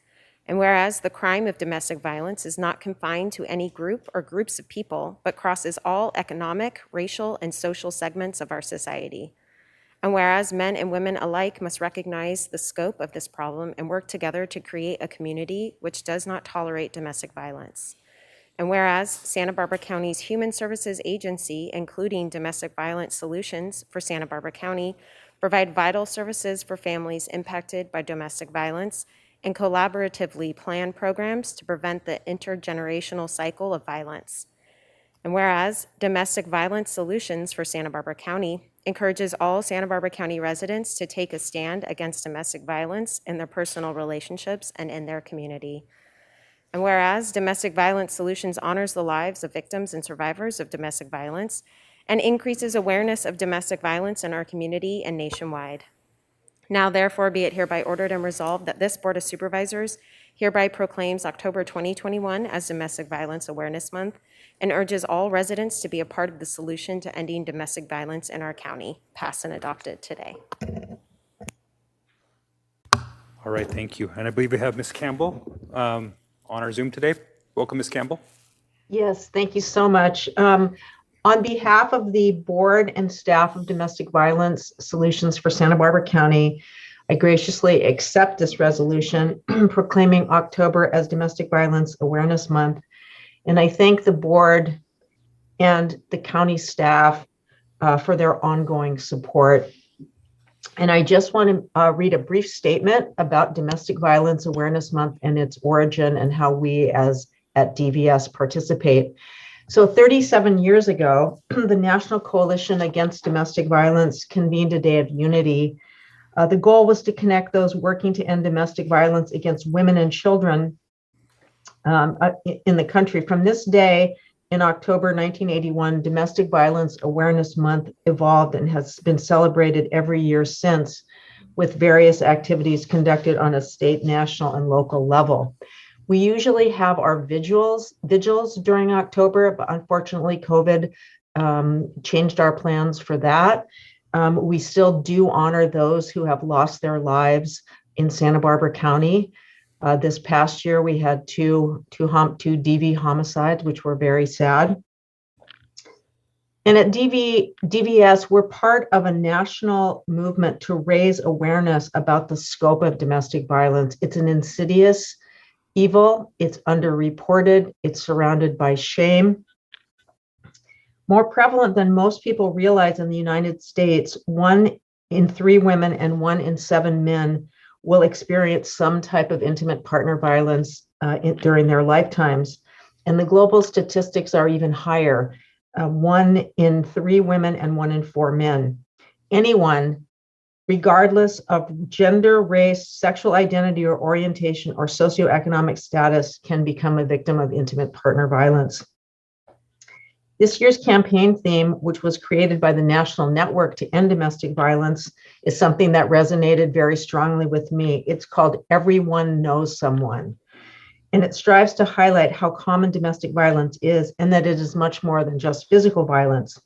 And whereas the crime of domestic violence is not confined to any group or groups of people, but crosses all economic, racial, and social segments of our society. And whereas men and women alike must recognize the scope of this problem and work together to create a community which does not tolerate domestic violence. And whereas Santa Barbara County's Human Services Agency, including Domestic Violence Solutions for Santa Barbara County, provide vital services for families impacted by domestic violence and collaboratively plan programs to prevent the intergenerational cycle of violence. And whereas Domestic Violence Solutions for Santa Barbara County encourages all Santa Barbara County residents to take a stand against domestic violence in their personal relationships and in their community. And whereas Domestic Violence Solutions honors the lives of victims and survivors of domestic violence and increases awareness of domestic violence in our community and nationwide. Now therefore be it hereby ordered and resolved that this Board of Supervisors hereby proclaims October 2021 as Domestic Violence Awareness Month and urges all residents to be a part of the solution to ending domestic violence in our county, passed and adopted today. All right, thank you. And I believe we have Ms. Campbell on our Zoom today. Welcome, Ms. Campbell. Yes, thank you so much. On behalf of the board and staff of Domestic Violence Solutions for Santa Barbara County, I graciously accept this resolution proclaiming October as Domestic Violence Awareness Month. And I thank the board and the county staff for their ongoing support. And I just want to read a brief statement about Domestic Violence Awareness Month and its origin and how we at DVS participate. So 37 years ago, the National Coalition Against Domestic Violence convened a day of unity. The goal was to connect those working to end domestic violence against women and children in the country. From this day, in October 1981, Domestic Violence Awareness Month evolved and has been celebrated every year since, with various activities conducted on a state, national, and local level. We usually have our vigils during October, but unfortunately COVID changed our plans for that. We still do honor those who have lost their lives in Santa Barbara County. This past year, we had two DV homicides, which were very sad. And at DVS, we're part of a national movement to raise awareness about the scope of domestic violence. It's an insidious evil, it's underreported, it's surrounded by shame. More prevalent than most people realize in the United States, 1 in 3 women and 1 in 7 men will experience some type of intimate partner violence during their lifetimes. And the global statistics are even higher, 1 in 3 women and 1 in 4 men. Anyone, regardless of gender, race, sexual identity or orientation or socioeconomic status, can become a victim of intimate partner violence. This year's campaign theme, which was created by the National Network to End Domestic Violence, is something that resonated very strongly with me. It's called Everyone Knows Someone. And it strives to highlight how common domestic violence is and that it is much more than just physical violence.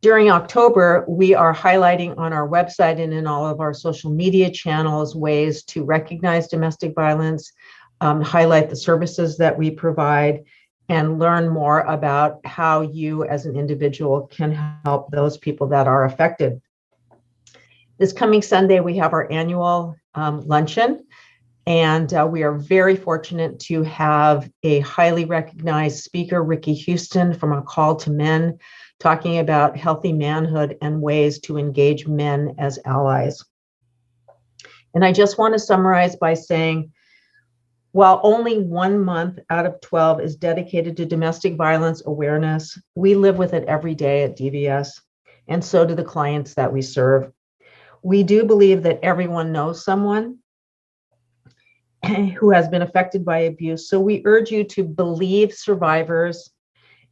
During October, we are highlighting on our website and in all of our social media channels ways to recognize domestic violence, highlight the services that we provide, and learn more about how you as an individual can help those people that are affected. This coming Sunday, we have our annual luncheon, and we are very fortunate to have a highly recognized speaker, Ricky Houston from A Call to Men, talking about healthy manhood and ways to engage men as allies. And I just want to summarize by saying, while only 1 month out of 12 is dedicated to domestic violence awareness, we live with it every day at DVS, and so do the clients that we serve. We do believe that everyone knows someone who has been affected by abuse. So we urge you to believe survivors.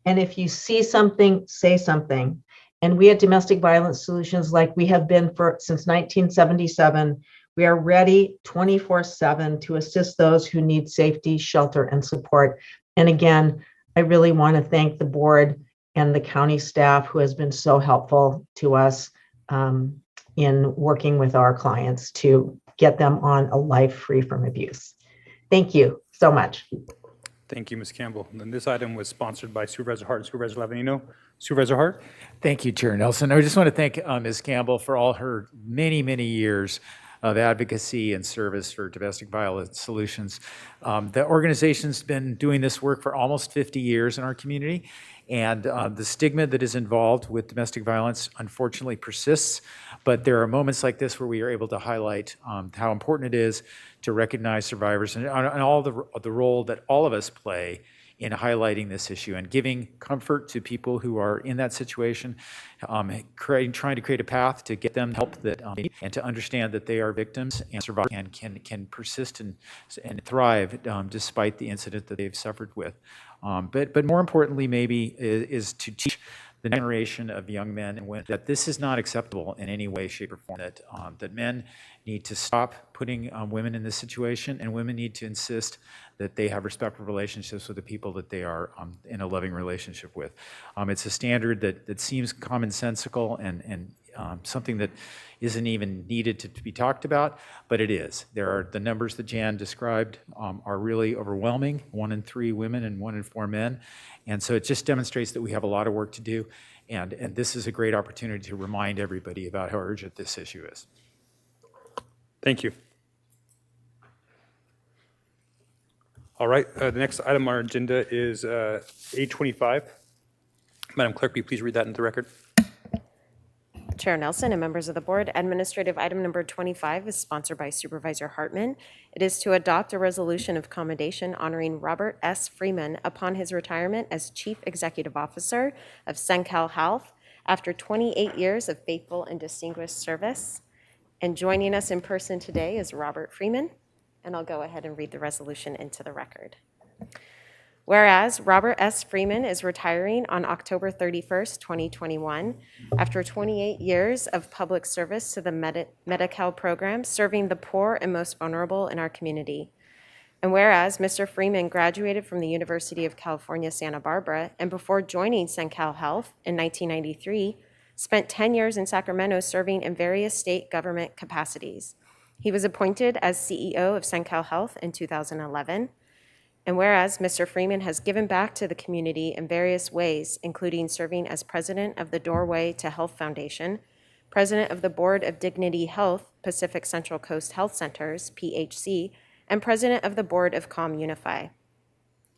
And if you see something, say something. And we at Domestic Violence Solutions, like we have been since 1977, we are ready 24/7 to assist those who need safety, shelter, and support. And again, I really want to thank the board and the county staff who has been so helpful to us in working with our clients to get them on a life free from abuse. Thank you so much. Thank you, Ms. Campbell. And this item was sponsored by Supervisor Hart and Supervisor Lavanino. Supervisor Hart? Thank you, Chair Nelson. I just want to thank Ms. Campbell for all her many, many years of advocacy and service for domestic violence solutions. The organization's been doing this work for almost 50 years in our community, and the stigma that is involved with domestic violence unfortunately persists, but there are moments like this where we are able to highlight how important it is to recognize survivors and all the role that all of us play in highlighting this issue and giving comfort to people who are in that situation, trying to create a path to get them help that and to understand that they are victims and survive and can persist and thrive despite the incident that they've suffered with. But more importantly, maybe is to teach the generation of young men and women that this is not acceptable in any way, shape, or form. That men need to stop putting women in this situation, and women need to insist that they have respectful relationships with the people that they are in a loving relationship with. It's a standard that seems commonsensical and something that isn't even needed to be talked about, but it is. The numbers that Jan described are really overwhelming, 1 in 3 women and 1 in 4 men. And so it just demonstrates that we have a lot of work to do, and this is a great opportunity to remind everybody about how urgent this issue is. Thank you. All right, the next item on our agenda is 825. Madam Clerk, will you please read that into the record? Chair Nelson and members of the board, administrative item number 25 is sponsored by Supervisor Hartman. It is to adopt a resolution of commendation honoring Robert S. Freeman upon his retirement as Chief Executive Officer of Sencal Health after 28 years of faithful and distinguished service. And joining us in person today is Robert Freeman, and I'll go ahead and read the resolution into the record. Whereas Robert S. Freeman is retiring on October 31st, 2021, after 28 years of public service to the Medi-Cal program, serving the poor and most vulnerable in our community. And whereas Mr. Freeman graduated from the University of California, Santa Barbara, and before joining Sencal Health in 1993, spent 10 years in Sacramento serving in various state government capacities. He was appointed as CEO of Sencal Health in 2011. And whereas Mr. Freeman has given back to the community in various ways, including serving as president of the Doorway to Health Foundation, president of the Board of Dignity Health Pacific Central Coast Health Centers, PHC, and president of the Board of Calm Unify.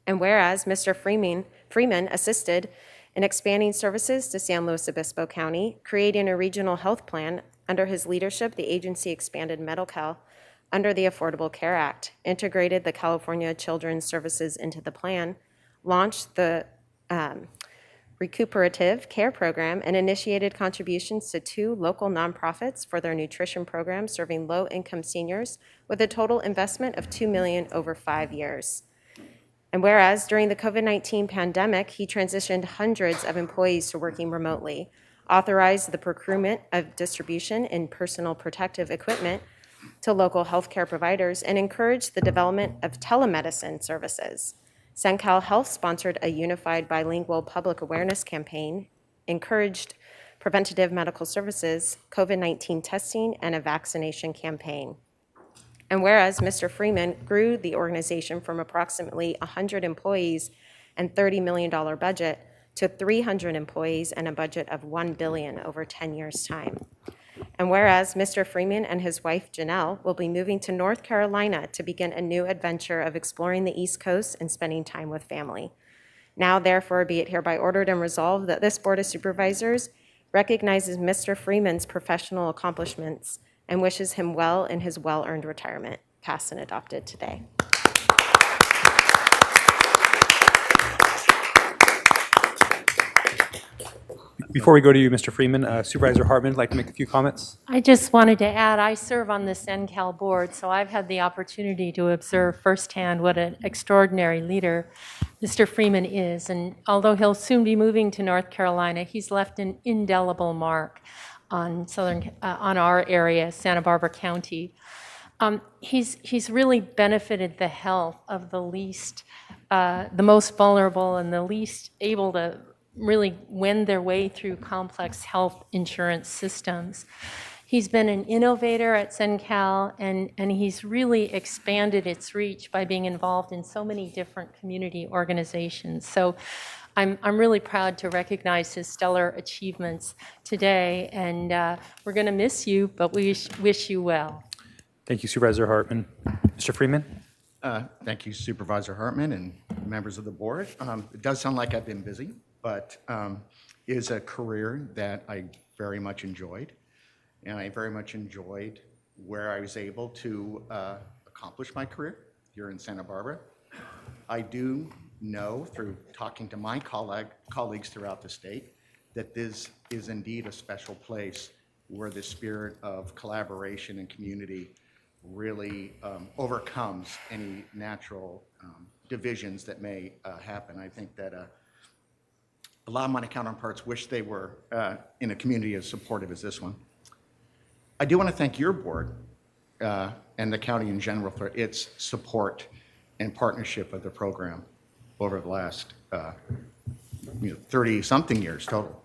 And whereas Mr. Freeman assisted in expanding services to San Luis Obispo County, creating a regional health plan. Under his leadership, the agency expanded Medi-Cal under the Affordable Care Act, integrated the California Children's Services into the plan, launched the Recuperative Care Program, and initiated contributions to 2 local nonprofits for their nutrition program serving low-income seniors with a total investment of $2 million over 5 years. And whereas during the COVID-19 pandemic, he transitioned hundreds of employees to working remotely, authorized the procurement of distribution in personal protective equipment to local healthcare providers, and encouraged the development of telemedicine services. Sencal Health sponsored a unified bilingual public awareness campaign, encouraged preventative medical services, COVID-19 testing, and a vaccination campaign. And whereas Mr. Freeman grew the organization from approximately 100 employees and $30 million budget to 300 employees and a budget of $1 billion over 10 years' time. And whereas Mr. Freeman and his wife Janelle will be moving to North Carolina to begin a new adventure of exploring the East Coast and spending time with family. Now therefore be it hereby ordered and resolved that this Board of Supervisors recognizes Mr. Freeman's professional accomplishments and wishes him well in his well-earned retirement. Passed and adopted today. Before we go to you, Mr. Freeman, Supervisor Hartman would like to make a few comments. I just wanted to add, I serve on the SENCAL board, so I've had the opportunity to observe firsthand what an extraordinary leader Mr. Freeman is. And although he'll soon be moving to North Carolina, he's left an indelible mark on on our area, Santa Barbara County. He's really benefited the health of the least, the most vulnerable and the least able to really wend their way through complex health insurance systems. He's been an innovator at SENCAL, and he's really expanded its reach by being involved in so many different community organizations. So I'm really proud to recognize his stellar achievements today, and we're going to miss you, but we wish you well. Thank you, Supervisor Hartman. Mr. Freeman? Thank you, Supervisor Hartman and members of the board. It does sound like I've been busy, but it is a career that I very much enjoyed. And I very much enjoyed where I was able to accomplish my career here in Santa Barbara. I do know through talking to my colleagues throughout the state that this is indeed a special place where the spirit of collaboration and community really overcomes any natural divisions that may happen. I think that a lot of my counterparts wish they were in a community as supportive as this one. I do want to thank your board and the county in general for its support and partnership of the program over the last 30-something years total.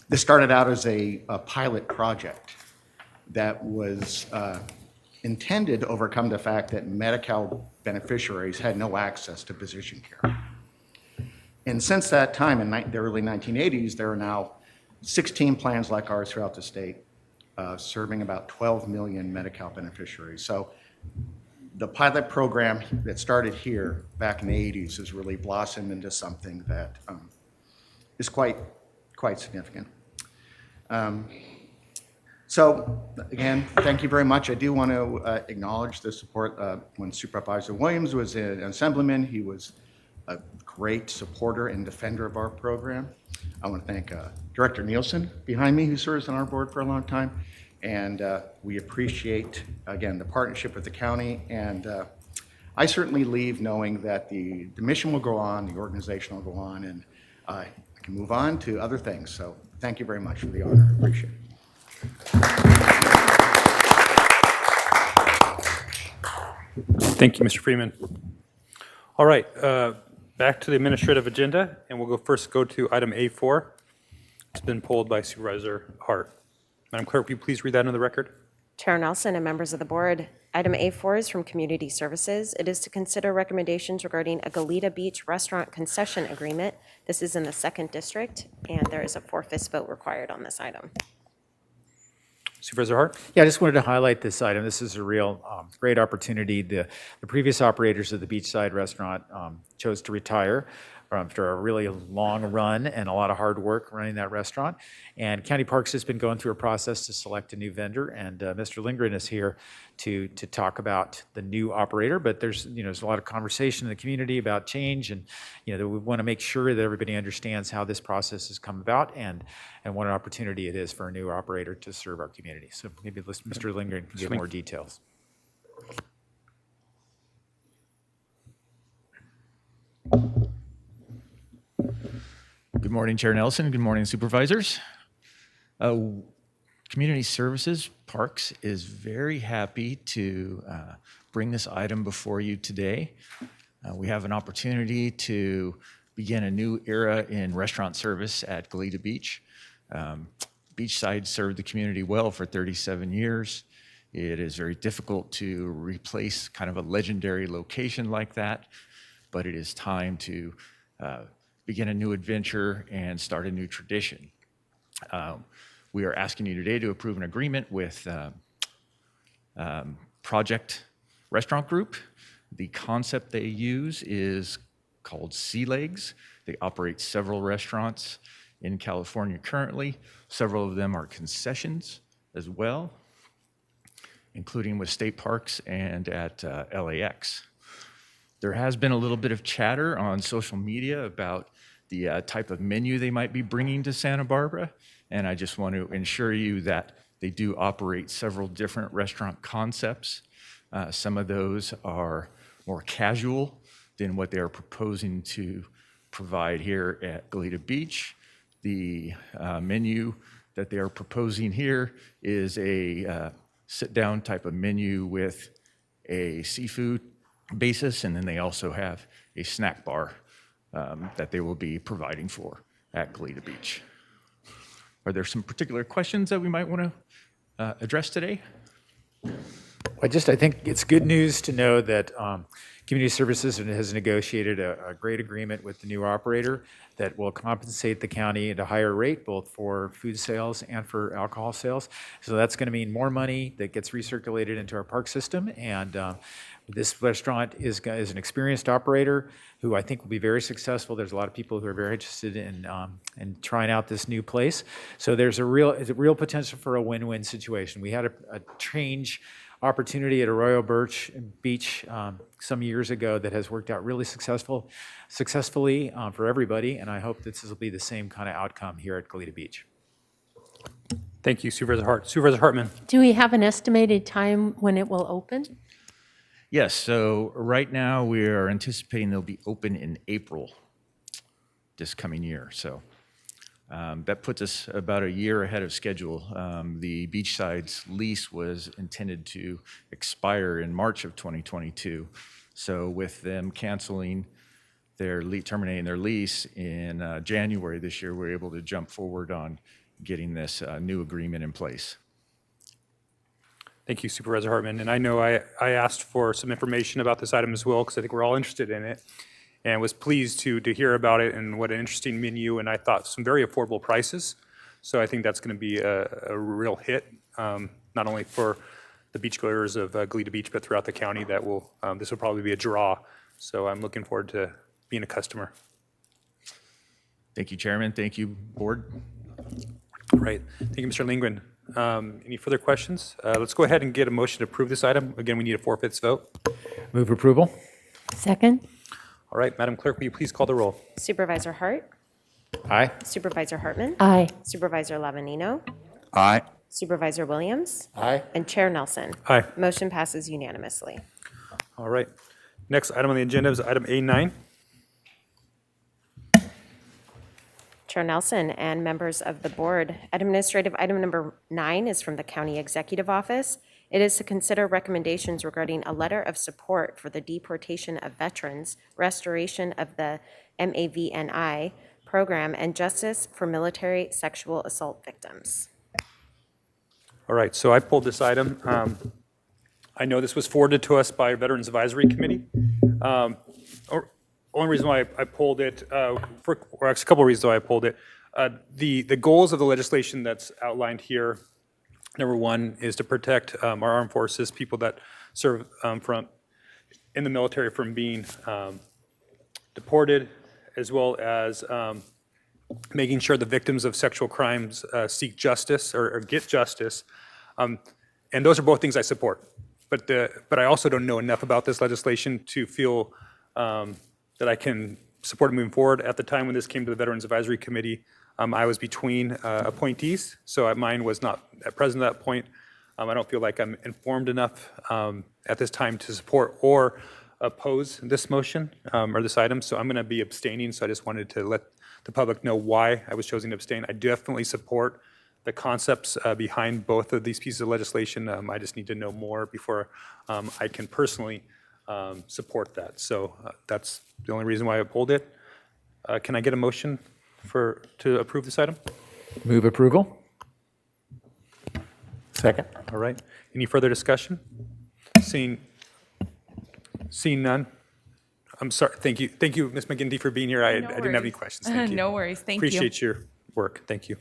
This started out as a pilot project that was intended to overcome the fact that Medi-Cal beneficiaries had no access to physician care. And since that time, in the early 1980s, there are now 16 plans like ours throughout the state, serving about 12 million Medi-Cal beneficiaries. So the pilot program that started here back in the 80s has really blossomed into something that is quite significant. So again, thank you very much. I do want to acknowledge the support when Supervisor Williams was an assemblyman. He was a great supporter and defender of our program. I want to thank Director Nielsen behind me, who serves on our board for a long time. And we appreciate, again, the partnership with the county. And I certainly leave knowing that the mission will go on, the organization will go on, and I can move on to other things. So thank you very much for the honor. I appreciate it. Thank you, Mr. Freeman. All right, back to the administrative agenda, and we'll first go to item A4. It's been pulled by Supervisor Hart. Madam Clerk, will you please read that into the record? Chair Nelson and members of the board, item A4 is from Community Services. It is to consider recommendations regarding a Goleta Beach restaurant concession agreement. This is in the 2nd District, and there is a 4/5 vote required on this item. Supervisor Hart? Yeah, I just wanted to highlight this item. This is a real great opportunity. The previous operators of the beachside restaurant chose to retire after a really long run and a lot of hard work running that restaurant. And County Parks has been going through a process to select a new vendor, and Mr. Lindgren is here to talk about the new operator. But there's a lot of conversation in the community about change, and we want to make sure that everybody understands how this process has come about and what an opportunity it is for a new operator to serve our community. So maybe Mr. Lindgren can give more details. Good morning, Chair Nelson. Good morning, Supervisors. Community Services Parks is very happy to bring this item before you today. We have an opportunity to begin a new era in restaurant service at Goleta Beach. Beachside served the community well for 37 years. It is very difficult to replace kind of a legendary location like that, but it is time to begin a new adventure and start a new tradition. We are asking you today to approve an agreement with Project Restaurant Group. The concept they use is called Sea Legs. They operate several restaurants in California currently. Several of them are concessions as well, including with state parks and at LAX. There has been a little bit of chatter on social media about the type of menu they might be bringing to Santa Barbara, and I just want to ensure you that they do operate several different restaurant concepts. Some of those are more casual than what they are proposing to provide here at Goleta Beach. The menu that they are proposing here is a sit-down type of menu with a seafood basis, and then they also have a snack bar that they will be providing for at Goleta Beach. Are there some particular questions that we might want to address today? I think it's good news to know that Community Services has negotiated a great agreement with the new operator that will compensate the county at a higher rate, both for food sales and for alcohol sales. So that's going to mean more money that gets recirculated into our park system. And this restaurant is an experienced operator who I think will be very successful. There's a lot of people who are very interested in trying out this new place. So there's a real potential for a win-win situation. We had a change opportunity at Arroyo Beach some years ago that has worked out really successfully for everybody, and I hope this will be the same kind of outcome here at Goleta Beach. Thank you, Supervisor Hart. Supervisor Hartman. Do we have an estimated time when it will open? Yes, so right now we are anticipating they'll be open in April this coming year. So that puts us about a year ahead of schedule. The Beachside's lease was intended to expire in March of 2022. So with them canceling terminating their lease in January this year, we're able to jump forward on getting this new agreement in place. Thank you, Supervisor Hartman. And I know I asked for some information about this item as well, because I think we're all interested in it, and was pleased to hear about it and what an interesting menu, and I thought some very affordable prices. So I think that's going to be a real hit, not only for the beachgoers of Goleta Beach, but throughout the county. This will probably be a draw. So I'm looking forward to being a customer. Thank you, Chairman. Thank you, Board. All right. Thank you, Mr. Lingren. Any further questions? Let's go ahead and get a motion to approve this item. Again, we need a 4/5 vote. Move approval. Second? All right, Madam Clerk, will you please call the roll? Supervisor Hart, Aye. Supervisor Hartman, Aye. Supervisor Lavanino, Aye. Supervisor Williams, Aye. and Chair Nelson. Aye. Motion passes unanimously. All right. Next item on the agenda is item A9. Chair Nelson and members of the board, administrative item number 9 is from the County Executive Office. It is to consider recommendations regarding a letter of support for the deportation of veterans, restoration of the MAVNI program, and justice for military sexual assault victims. All right, so I pulled this item. I know this was forwarded to us by Veterans Advisory Committee. Only reason why I pulled it, or actually a couple of reasons why I pulled it. The goals of the legislation that's outlined here, number one, is to protect our armed forces, people that serve in the military from being deported, as well as making sure the victims of sexual crimes seek justice or get justice. And those are both things I support. But I also don't know enough about this legislation to feel that I can support it moving forward. At the time when this came to the Veterans Advisory Committee, I was between appointees, so mine was not present at that point. I don't feel like I'm informed enough at this time to support or oppose this motion or this item, so I'm going to be abstaining. So I just wanted to let the public know why I was choosing to abstain. I definitely support the concepts behind both of these pieces of legislation. I just need to know more before I can personally support that. So that's the only reason why I pulled it. Can I get a motion to approve this item? Move approval. Second. All right. Any further discussion? Seeing none. I'm sorry. Thank you, Ms. McGinty, for being here. I didn't have any questions. Thank you. No worries. Thank you. Appreciate your work. Thank you.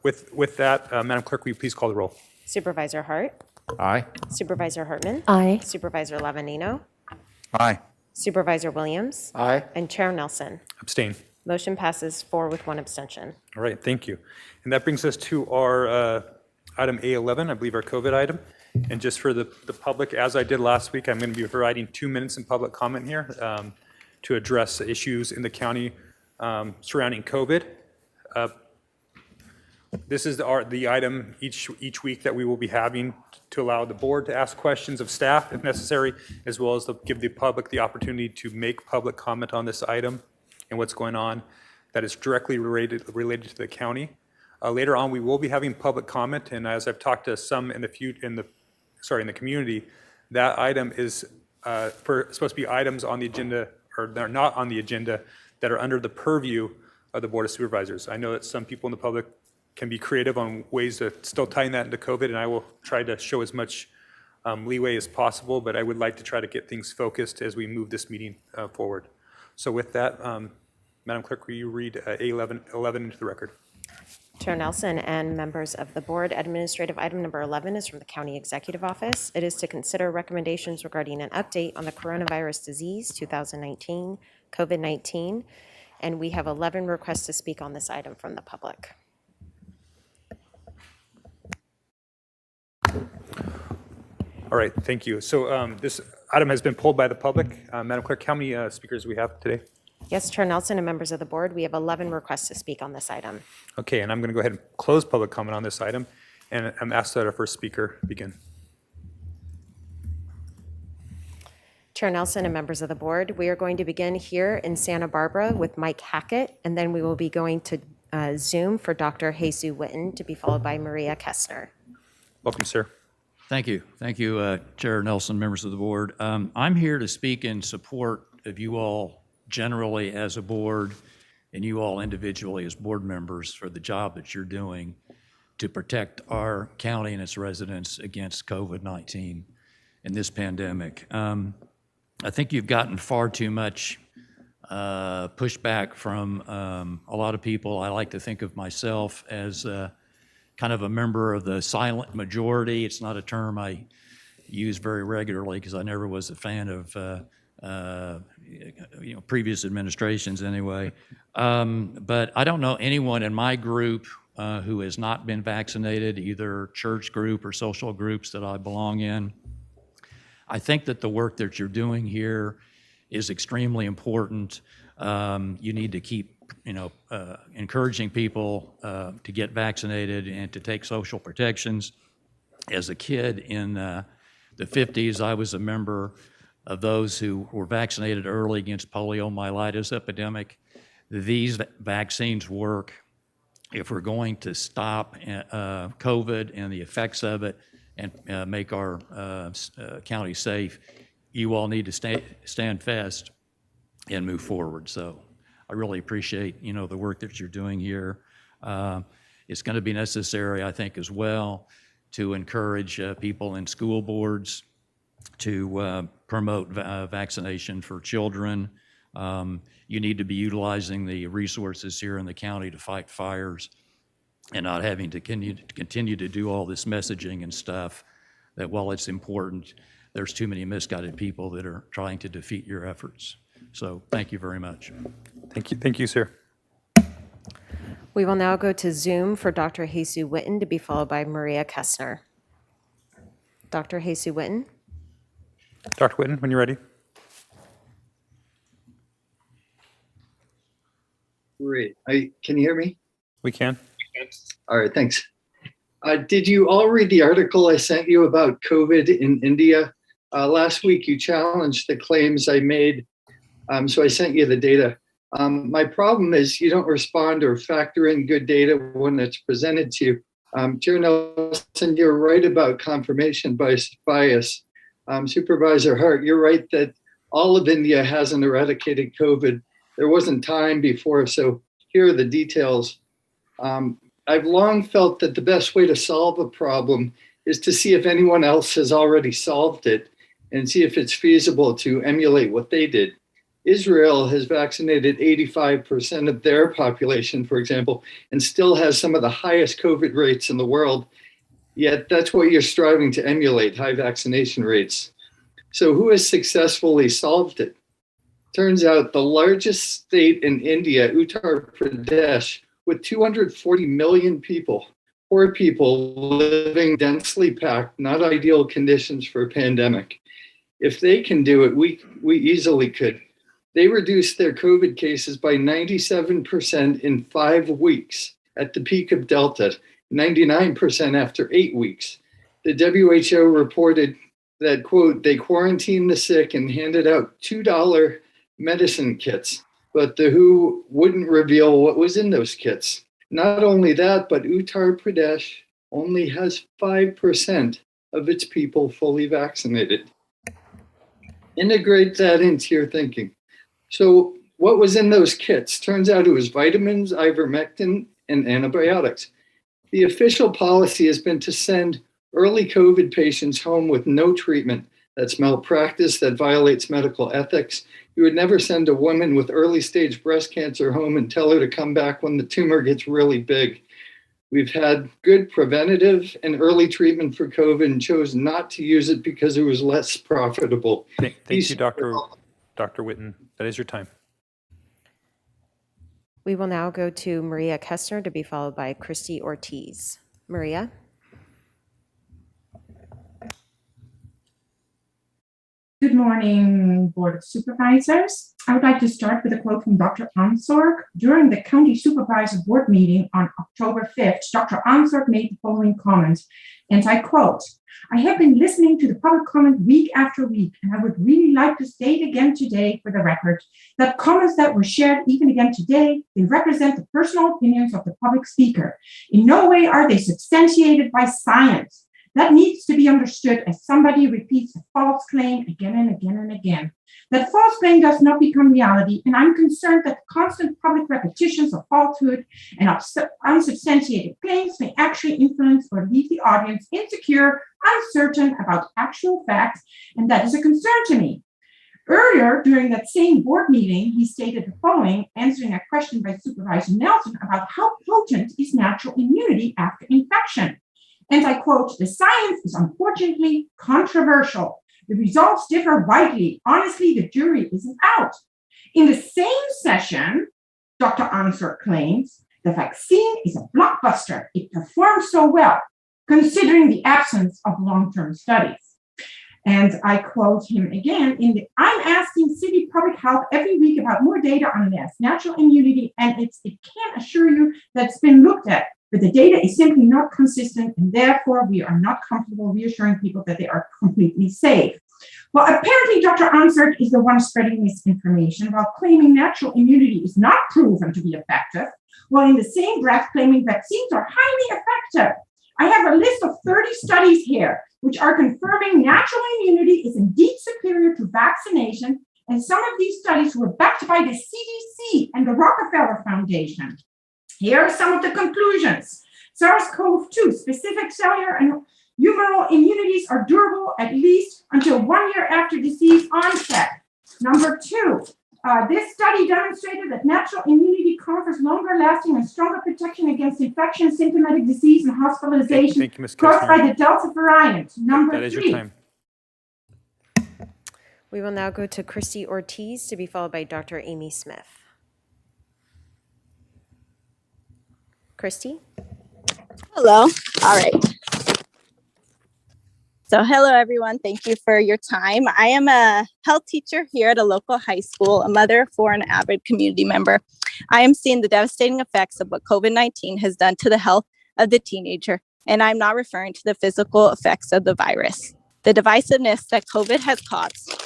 With that, Madam Clerk, will you please call the roll? Supervisor Hart, Aye. Supervisor Hartman, Aye. Supervisor Lavanino, Aye. Supervisor Williams, Aye. and Chair Nelson. Abstain. Motion passes 4 with 1 abstention. All right, thank you. And that brings us to our item A11, I believe our COVID item. And just for the public, as I did last week, I'm going to be providing 2 minutes in public comment here to address issues in the county surrounding COVID. This is the item each week that we will be having to allow the board to ask questions of staff if necessary, as well as to give the public the opportunity to make public comment on this item and what's going on that is directly related to the county. Later on, we will be having public comment, and as I've talked to some in the community, that item is supposed to be items on the agenda, or they're not on the agenda, that are under the purview of the Board of Supervisors. I know that some people in the public can be creative on ways of still tying that into COVID, and I will try to show as much leeway as possible, but I would like to try to get things focused as we move this meeting forward. So with that, Madam Clerk, will you read A11 into the record? Chair Nelson and members of the board, administrative item number 11 is from the County Executive Office. It is to consider recommendations regarding an update on the coronavirus disease 2019, COVID-19, and we have 11 requests to speak on this item from the public. All right, thank you. So this item has been pulled by the public. Madam Clerk, how many speakers do we have today? Yes, Chair Nelson and members of the board, we have 11 requests to speak on this item. Okay, and I'm going to go ahead and close public comment on this item, and I'm asked that our first speaker begin. Chair Nelson and members of the board, we are going to begin here in Santa Barbara with Mike Hackett, and then we will be going to Zoom for Dr. Jesus Witten, to be followed by Maria Kestner. Welcome, sir. Thank you. Thank you, Chair Nelson, members of the board. I'm here to speak in support of you all generally as a board and you all individually as board members for the job that you're doing to protect our county and its residents against COVID-19 and this pandemic. I think you've gotten far too much pushback from a lot of people. I like to think of myself as kind of a member of the silent majority. It's not a term I use very regularly because I never was a fan of previous administrations anyway. But I don't know anyone in my group who has not been vaccinated, either church group or social groups that I belong in. I think that the work that you're doing here is extremely important. You need to keep encouraging people to get vaccinated and to take social protections. As a kid in the 50s, I was a member of those who were vaccinated early against poliomyelitis epidemic. These vaccines work. If we're going to stop COVID and the effects of it and make our county safe, you all need to stand fast and move forward. So I really appreciate, the work that you're doing here. It's going to be necessary, I think, as well, to encourage people in school boards to promote vaccination for children. You need to be utilizing the resources here in the county to fight fires and not having to continue to do all this messaging and stuff that, while it's important, there's too many misguided people that are trying to defeat your efforts. So thank you very much. Thank you, sir. We will now go to Zoom for Dr. Jesus Witten, to be followed by Maria Kestner. Dr. Jesus Witten. Dr. Witten, when you're ready. Great. Can you hear me? We can. All right, thanks. Did you all read the article I sent you about COVID in India? Last week, you challenged the claims I made, so I sent you the data. My problem is you don't respond or factor in good data when it's presented to you. Chair Nelson, you're right about confirmation bias. Supervisor Hart, you're right that all of India hasn't eradicated COVID. There wasn't time before, so here are the details. I've long felt that the best way to solve a problem is to see if anyone else has already solved it and see if it's feasible to emulate what they did. Israel has vaccinated 85% of their population, for example, and still has some of the highest COVID rates in the world. Yet that's what you're striving to emulate, high vaccination rates. So who has successfully solved it? Turns out the largest state in India, Uttar Pradesh, with 240 million people, poor people living densely packed, not ideal conditions for a pandemic. If they can do it, we easily could. They reduced their COVID cases by 97% in 5 weeks at the peak of Delta, 99% after 8 weeks. The WHO reported that, quote, they quarantined the sick and handed out $2 medicine kits, but the WHO wouldn't reveal what was in those kits. Not only that, but Uttar Pradesh only has 5% of its people fully vaccinated. Integrate that into your thinking. So what was in those kits? Turns out it was vitamins, ivermectin, and antibiotics. The official policy has been to send early COVID patients home with no treatment. That's malpractice, that violates medical ethics. You would never send a woman with early stage breast cancer home and tell her to come back when the tumor gets really big. We've had good preventative and early treatment for COVID and chose not to use it because it was less profitable. Thank you, Dr. Witten. That is your time. We will now go to Maria Kestner to be followed by Christy Ortiz. Maria? Good morning, Board of Supervisors. I would like to start with a quote from Dr. Ansorg. During the County Supervisor Board meeting on October 5th, Dr. Ansorg made the following comment, and I quote, I have been listening to the public comment week after week, and I would really like to state again today for the record that comments that were shared even again today, they represent the personal opinions of the public speaker. In no way are they substantiated by science. That needs to be understood as somebody repeats a false claim again and again and again. That false claim does not become reality, and I'm concerned that constant public repetitions of falsehood and unsubstantiated claims may actually influence or leave the audience insecure, uncertain about actual facts, and that is a concern to me. Earlier, during that same board meeting, he stated the following, answering a question by Supervisor Nelson about how potent is natural immunity after infection. And I quote, the science is unfortunately controversial. The results differ widely. Honestly, the jury isn't out. In the same session, Dr. Answer claims the vaccine is a blockbuster. It performs so well, considering the absence of long-term studies. And I quote him again, I'm asking city public health every week about more data on this natural immunity, and it can't assure you that it's been looked at. But the data is simply not consistent, and therefore we are not comfortable reassuring people that they are completely safe. Well, apparently Dr. Ansert is the one spreading misinformation while claiming natural immunity is not proven to be effective, while in the same breath claiming vaccines are highly effective. I have a list of 30 studies here which are confirming natural immunity is indeed superior to vaccination, and some of these studies were backed by the CDC and the Rockefeller Foundation. Here are some of the conclusions. SARS-CoV-2 specific cellular and humoral immunities are durable at least until 1 year after disease onset. Number 2, this study demonstrated that natural immunity confers longer lasting and stronger protection against infection, symptomatic disease, and hospitalization Thank you, Ms. caused by Kestner. the Delta variant. Number That is 3. your time. We will now go to Christy Ortiz to be followed by Dr. Amy Smith. Christy? Hello. All right. So hello, everyone. Thank you for your time. I am a health teacher here at a local high school, a mother of 4 and an avid community member. I am seeing the devastating effects of what COVID-19 has done to the health of the teenager, and I'm not referring to the physical effects of the virus. The divisiveness that COVID has caused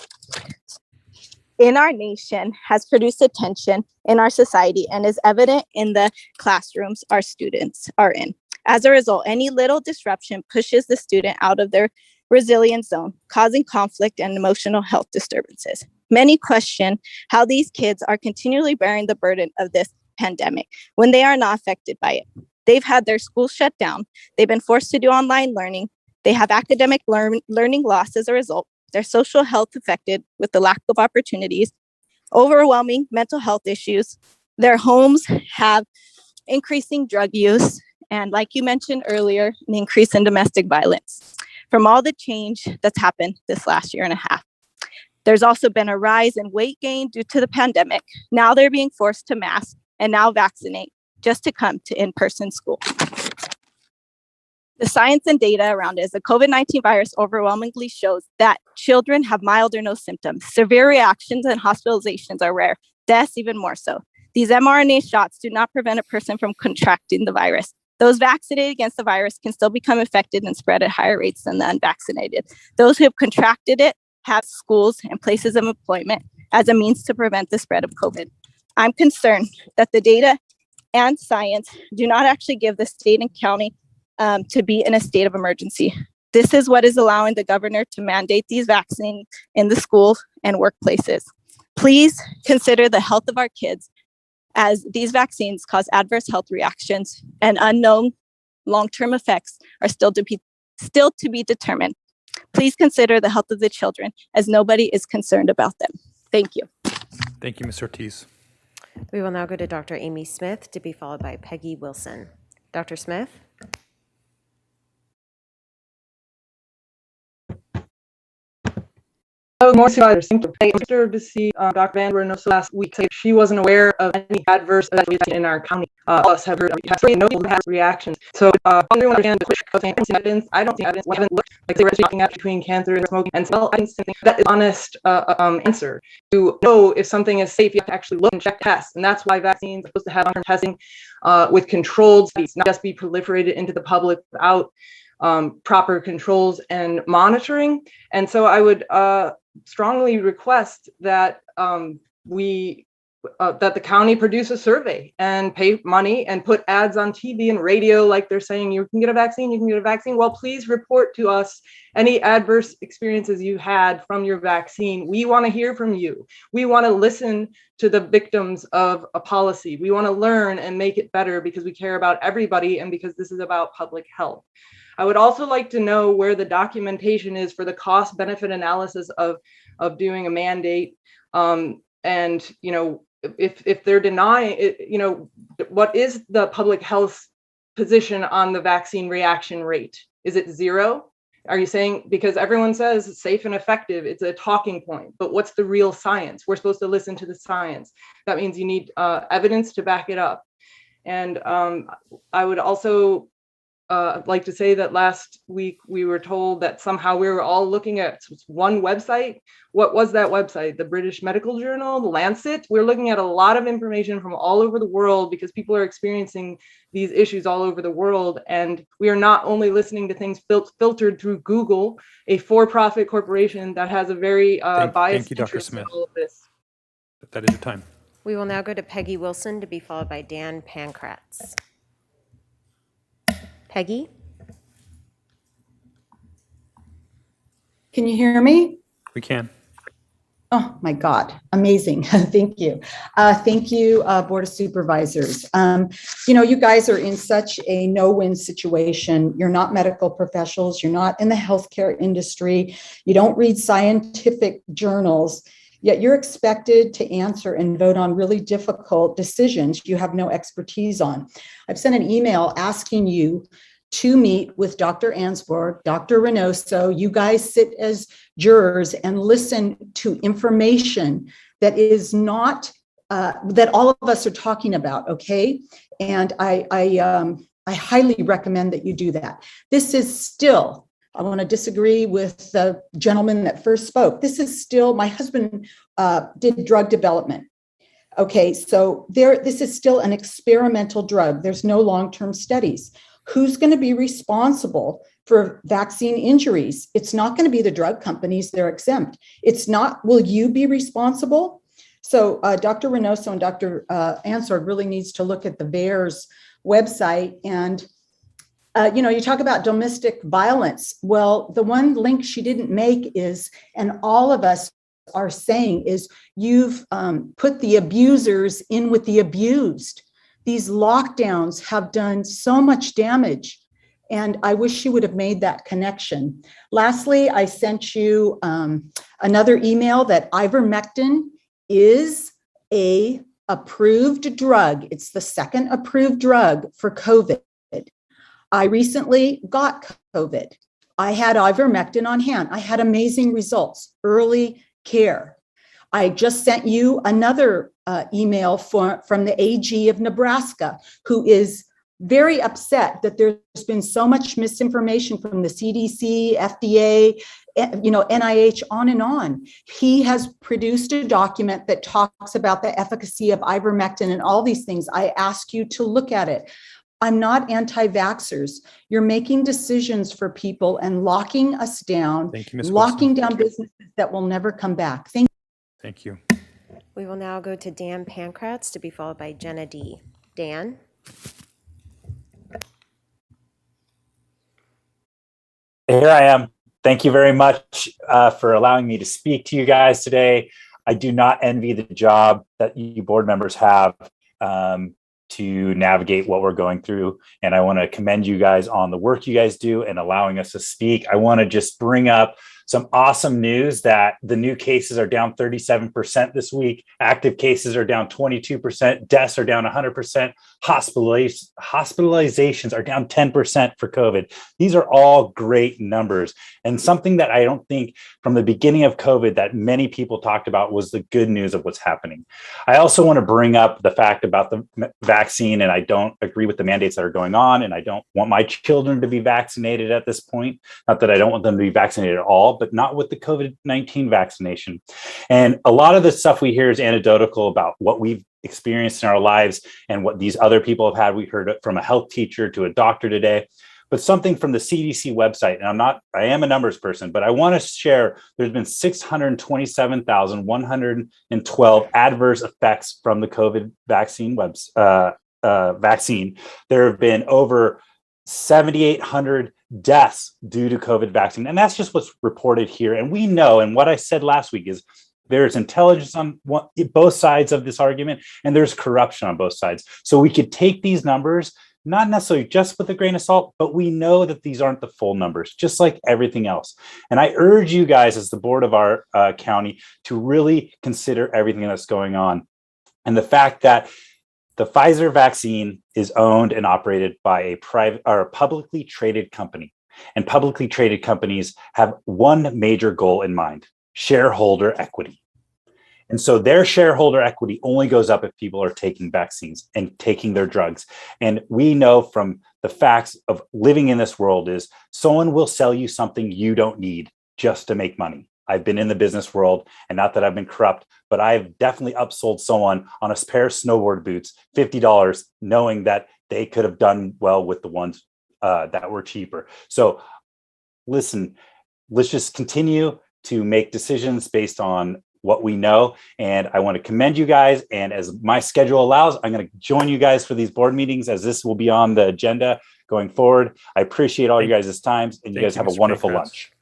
in our nation has produced a tension in our society and is evident in the classrooms our students are in. As a result, any little disruption pushes the student out of their resilience zone, causing conflict and emotional health disturbances. Many question how these kids are continually bearing the burden of this pandemic when they are not affected by it. They've had their schools shut down. They've been forced to do online learning. They have academic learning loss as a result. Their social health affected with the lack of opportunities, overwhelming mental health issues. Their homes have increasing drug use, and like you mentioned earlier, an increase in domestic violence from all the change that's happened this last year and a half. There's also been a rise in weight gain due to the pandemic. Now they're being forced to mask and now vaccinate just to come to in-person school. The science and data around it is the COVID-19 virus overwhelmingly shows that children have mild or no symptoms. Severe reactions and hospitalizations are rare, deaths even more so. These mRNA shots do not prevent a person from contracting the virus. Those vaccinated against the virus can still become infected and spread at higher rates than the unvaccinated. Those who have contracted it have schools and places of employment as a means to prevent the spread of COVID. I'm concerned that the data and science do not actually give the state and county to be in a state of emergency. This is what is allowing the governor to mandate these vaccines in the schools and workplaces. Please consider the health of our kids, as these vaccines cause adverse health reactions and unknown long-term effects are still to be determined. Please consider the health of the children, as nobody is concerned about them. Thank you. Thank you, Ms. Ortiz. We will now go to Dr. Amy Smith, to be followed by Peggy Wilson. Dr. Smith? Oh, more supervisors. Thank you. I observed to see Dr. Van Reynoso last week say she wasn't aware of any adverse events we've seen in our county. Us have heard no reactions. So everyone understands the evidence. I don't see evidence. We haven't looked like they were looking at between cancer and smoking. And so I think that is an honest answer. To know if something is safe, you have to actually look and check tests. And that's why vaccines are supposed to have long-term testing with controlled studies, not just be proliferated into the public without proper controls and monitoring. And so I would strongly request that that the county produce a survey and pay money and put ads on TV and radio like they're saying you can get a vaccine, you can get a vaccine. Well, please report to us any adverse experiences you had from your vaccine. We want to hear from you. We want to listen to the victims of a policy. We want to learn and make it better because we care about everybody and because this is about public health. I would also like to know where the documentation is for the cost benefit analysis of doing a mandate. And, you know, if they're denying it, you know, what is the public health position on the vaccine reaction rate? Is it 0? Are you saying, because everyone says it's safe and effective, it's a talking point, but what's the real science? We're supposed to listen to the science. That means you need evidence to back it up. And I would also like to say that last week we were told that somehow we were all looking at one website. What was that website? The British Medical Journal, the Lancet? We're looking at a lot of information from all over the world because people are experiencing these issues all over the world. And we are not only listening to things filtered through Google, a for-profit corporation that has a very biased interest in all of this. That is your time. We will now go to Peggy Wilson, to be followed by Dan Pankratz. Peggy? Can you hear me? We can. Oh, my God. Amazing. Thank you. Thank you, Board of Supervisors. You know, you guys are in such a no-win situation. You're not medical professionals. You're not in the healthcare industry. You don't read scientific journals, yet you're expected to answer and vote on really difficult decisions you have no expertise on. I've sent an email asking you to meet with Dr. Ansborg, Dr. Reynoso. You guys sit as jurors and listen to information that is not, that all of us are talking about, okay? And I highly recommend that you do that. This is still, I want to disagree with the gentleman that first spoke. This is still, my husband did drug development. Okay, so this is still an experimental drug. There's no long-term studies. Who's going to be responsible for vaccine injuries? It's not going to be the drug companies, they're exempt. It's not, will you be responsible? So Dr. Reynoso and Dr. Ansborg really needs to look at the VAERS website. And, you know, you talk about domestic violence. Well, the one link she didn't make is, and all of us are saying is, you've put the abusers in with the abused. These lockdowns have done so much damage, and I wish she would have made that connection. Lastly, I sent you another email that ivermectin is a approved drug. It's the second approved drug for COVID. I recently got COVID. I had ivermectin on hand. I had amazing results, early care. I just sent you another email from the AG of Nebraska, who is very upset that there's been so much misinformation from the CDC, FDA, NIH, on and on. He has produced a document that talks about the efficacy of ivermectin and all these things. I ask you to look at it. I'm not anti-vaxxers. You're making decisions for people and locking us down, Thank you, Ms. locking Wilson. down businesses that will never come back. Thank you. We will now go to Dan Pankratz, to be followed by Jenna D. Dan? Here I am. Thank you very much for allowing me to speak to you guys today. I do not envy the job that you board members have to navigate what we're going through. And I want to commend you guys on the work you guys do and allowing us to speak. I want to just bring up some awesome news that the new cases are down 37% this week. Active cases are down 22%. Deaths are down 100%. Hospitalizations are down 10% for COVID. These are all great numbers. And something that I don't think from the beginning of COVID that many people talked about was the good news of what's happening. I also want to bring up the fact about the vaccine, and I don't agree with the mandates that are going on, and I don't want my children to be vaccinated at this point. Not that I don't want them to be vaccinated at all, but not with the COVID-19 vaccination. And a lot of the stuff we hear is anecdotal about what we've experienced in our lives and what these other people have had. We heard it from a health teacher to a doctor today, but something from the CDC website. And I am a numbers person, but I want to share, there's been 627,112 adverse effects from the COVID vaccine vaccine. There have been over 7,800 deaths due to COVID vaccine. And that's just what's reported here. And we know, and what I said last week is there's intelligence on both sides of this argument, and there's corruption on both sides. So we could take these numbers, not necessarily just with a grain of salt, but we know that these aren't the full numbers, just like everything else. And I urge you guys as the board of our county to really consider everything that's going on. And the fact that the Pfizer vaccine is owned and operated by a private or a publicly traded company. And publicly traded companies have one major goal in mind: shareholder equity. And so their shareholder equity only goes up if people are taking vaccines and taking their drugs. And we know from the facts of living in this world is someone will sell you something you don't need just to make money. I've been in the business world, and not that I've been corrupt, but I've definitely upsold someone on a pair of snowboard boots, $50, knowing that they could have done well with the ones that were cheaper. So listen, let's just continue to make decisions based on what we know. And I want to commend you guys. And as my schedule allows, I'm going to join you guys for these board meetings, as this will be on the agenda going forward. I appreciate all you guys' times, and you guys have a wonderful lunch.